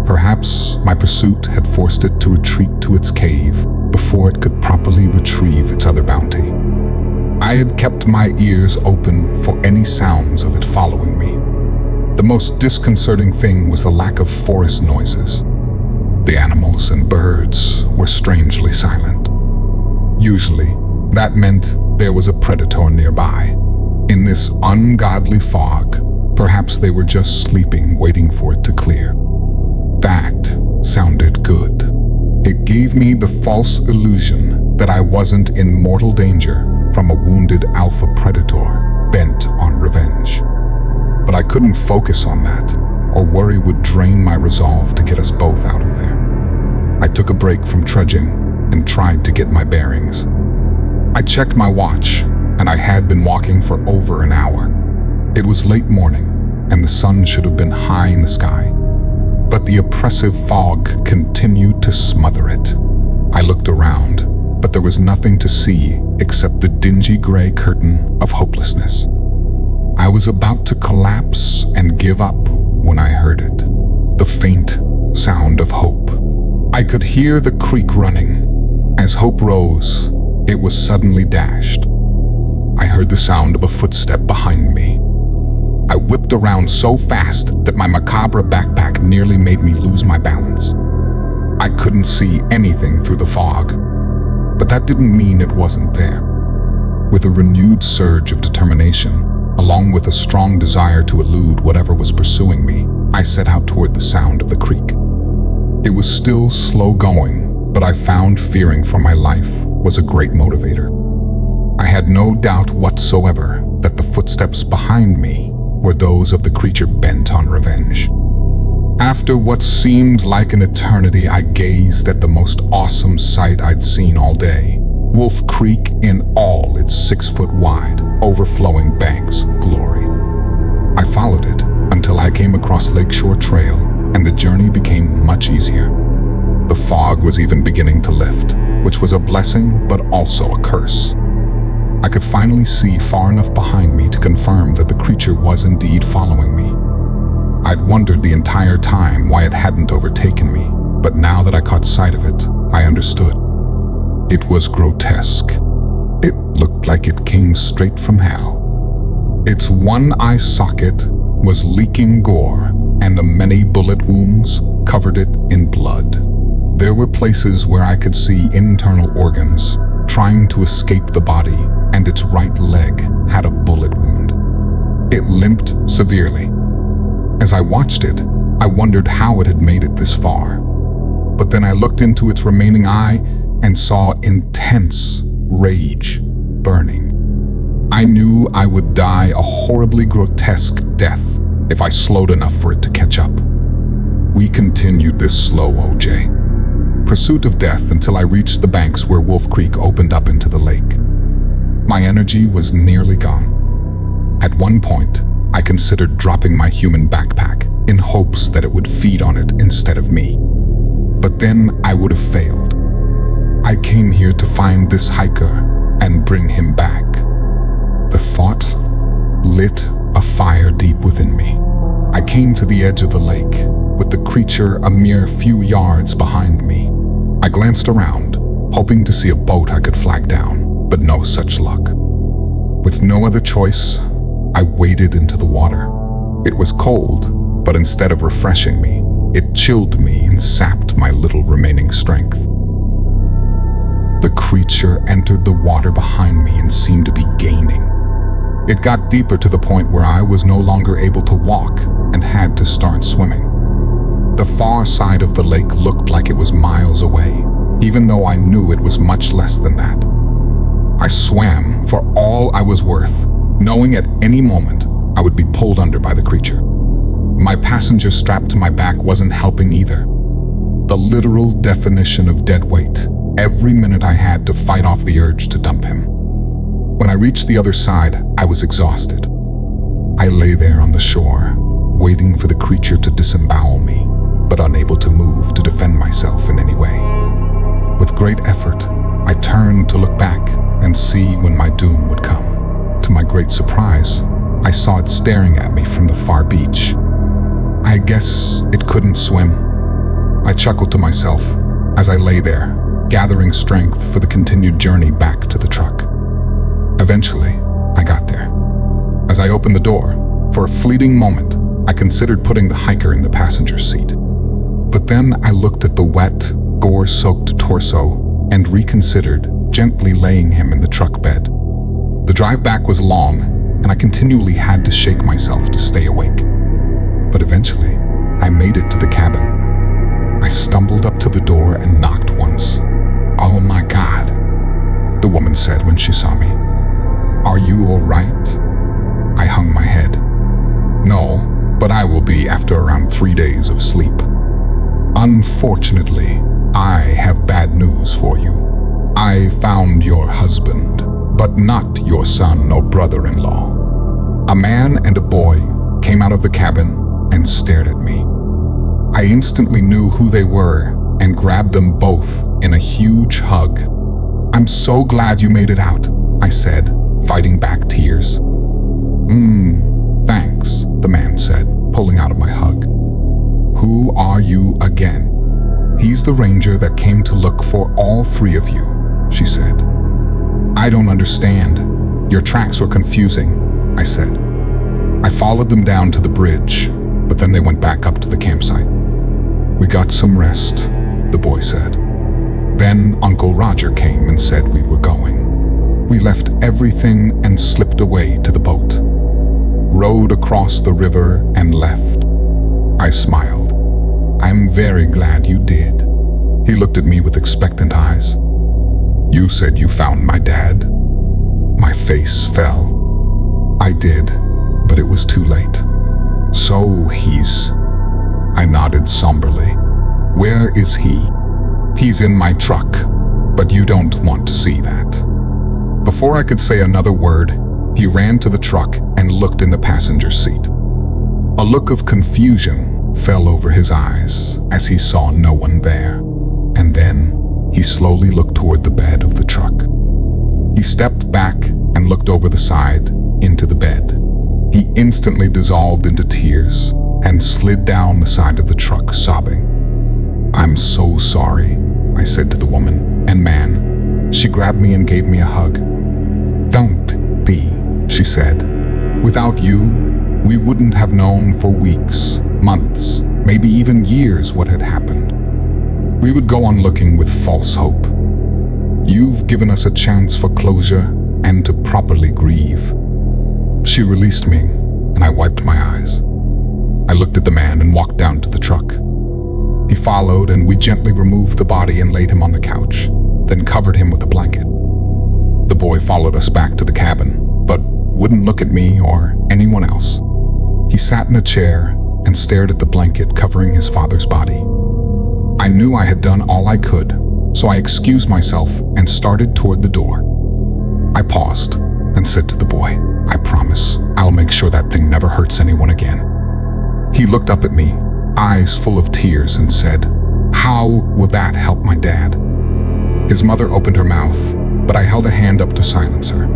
Perhaps my pursuit had forced it to retreat to its cave before it could properly retrieve its other bounty. I had kept my ears open for any sounds of it following me. The most disconcerting thing was the lack of forest noises. The animals and birds were strangely silent. Usually, that meant there was a predator nearby. In this ungodly fog, perhaps they were just sleeping, waiting for it to clear. That sounded good. It gave me the false illusion that I wasn't in mortal danger from a wounded alpha predator bent on revenge. But I couldn't focus on that, or worry would drain my resolve to get us both break from trudging and tried to get my bearings. I checked my watch, and I had been walking for over an hour. It was late morning, and the sun should have been high in the sky. But the oppressive fog continued to smother it. I looked around, but there was nothing to see except the dingy gray curtain of hopelessness. I was about to collapse and give up when I heard it. The faint sound of hope. I could hear the creek running. As hope rose, it was suddenly dashed. I heard the sound of a footstep behind me. I whipped around so fast that my macabre backpack nearly made me lose my balance. I couldn't see anything through the fog, but that didn't mean it wasn't there. With a renewed surge of determination, along with a strong desire to elude whatever was pursuing me, I set out toward the sound of the creek. It was still slow going, but I found fearing for my life was a great motivator. I had no doubt whatsoever that the footsteps behind me were those of the creature bent on revenge. After what seemed like an eternity, I gazed at the most awesome sight I'd seen all day. Wolf Creek in all its 6-foot-wide, overflowing banks glory. I followed it until I came across Lakeshore Trail, and the journey became much easier. The fog was even beginning to lift, which was a blessing but also a curse. I could finally see far enough behind me to confirm that the creature was indeed following me. I'd wondered the entire time why it hadn't overtaken me, but now that I caught sight of it, I understood. It was grotesque. It looked like it came straight from hell. Its one eye socket was leaking gore, and the many bullet wounds covered it in blood. There were places where I could see internal organs trying to escape the body, and its right leg had a bullet wound. It limped severely. As I watched it, I wondered how it had made it this far. But then I looked into its remaining eye and saw intense rage burning. I knew I would die a horribly grotesque death if I slowed enough for it to catch up. We continued this slow pursuit of death until I reached the banks where Wolf Creek opened up into the lake. My energy was nearly gone. At one point, I considered dropping my human backpack in hopes that it would feed on it instead of me. But then I would have failed. I came here to find this hiker and bring him back. The thought lit a fire deep within me. I came to the edge of the lake, with the creature a mere few yards behind me. I glanced around, hoping to see a boat I could flag down, but no such luck. With no other choice, I waded into the water. It was cold, but instead of refreshing me, it chilled me and sapped my little remaining strength. The creature entered the water behind me and seemed to be gaining. It got deeper to the point where I was no longer able to walk and had to start swimming. The far side of the lake looked like it was miles away, even though I knew it was much less than that. I swam for all I was worth, knowing at any moment I would be pulled under by the creature. My passenger strapped to my back wasn't helping either. The literal definition of dead weight. Every minute I had to fight off the urge to dump him. When I reached the other side, I was exhausted. I lay there on the shore, waiting for the creature to disembowel me, but unable to move to defend myself in any way. With great effort, I turned to look back and see when my doom would come. To my great surprise, I saw it staring at me from the far beach. I guess it couldn't swim. I chuckled to myself as I lay there, gathering strength for the continued journey back to the truck. Eventually, I got there. As I opened the door, for a fleeting moment, I considered putting the hiker in the passenger seat. But then I looked at the wet, gore-soaked torso and reconsidered gently laying him in the truck bed. The drive back was long, and I continually had to shake myself to stay awake. But eventually, I made it to the cabin. I stumbled up to the door and knocked once. "Oh my God," the woman said when she saw me. "Are you all right?" I hung my head. "No, but I will be after around 3 days of sleep." Unfortunately, I have bad news for you. I found your husband, but not your son or brother-in-law. A man and a boy came out of the cabin and stared at me. I instantly knew who they were and grabbed them both in a huge hug. "I'm so glad you made it out," I said, fighting back tears. Thanks," the man said, pulling out of my hug. "Who are you again?" "He's the ranger that came to look for all three of you," she said. "I don't understand. Your tracks were confusing," I said. I followed them down to the bridge, but then they went back up to the campsite. "We got some rest," the boy said. Then Uncle Roger came and said we were going. We left everything and slipped away to the boat, rowed across the river and left. I smiled. "I'm very glad you did." He looked at me with expectant eyes. "You said you found my dad?" My face fell. "I did, but it was too late." "So he's..." I nodded somberly. "Where is he?" "He's in my truck, but you don't want to see that." Before I could say another word, he ran to the truck and looked in the passenger seat. A look of confusion fell over his eyes as he saw no one there, and then he slowly looked toward the bed of the truck. He stepped back and looked over the side into the bed. He instantly dissolved into tears and slid down the side of the truck, sobbing. "I'm so sorry," I said to the woman and man. She grabbed me and gave me a hug. "Don't be," she said. "Without you, we wouldn't have known for weeks, months, maybe even years what had happened. We would go on looking with false hope. You've given us a chance for closure and to properly grieve." She released me, and I wiped my eyes. I looked at the man and walked down to the truck. He followed, and we gently removed the body and laid him on the couch, then covered him with a blanket. The boy followed us back to the cabin, but wouldn't look at me or anyone else. He sat in a chair and stared at the blanket covering his father's body. I knew I had done all I could, so I excused myself and started toward the door. I paused and said to the boy, "I promise I'll make sure that thing never hurts anyone again." He looked up at me, eyes full of tears, and said, "How will that help my dad?" His mother opened her mouth, but I held a hand up to silence her.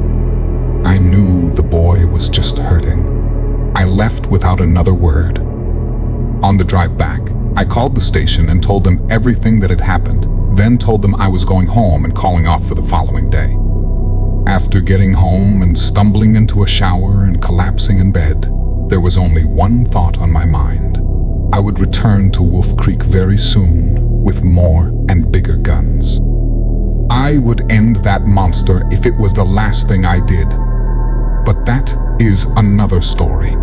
I knew the boy was just hurting. I left without another word. On the drive back, I called the station and told them everything that had happened, then told them I was going home and calling off for the following day. After getting home and stumbling into a shower and collapsing in bed, there was only one thought on my mind. I would return to Wolf Creek very soon with more and bigger guns. I would end that monster if it was the last thing I did. But that is another story.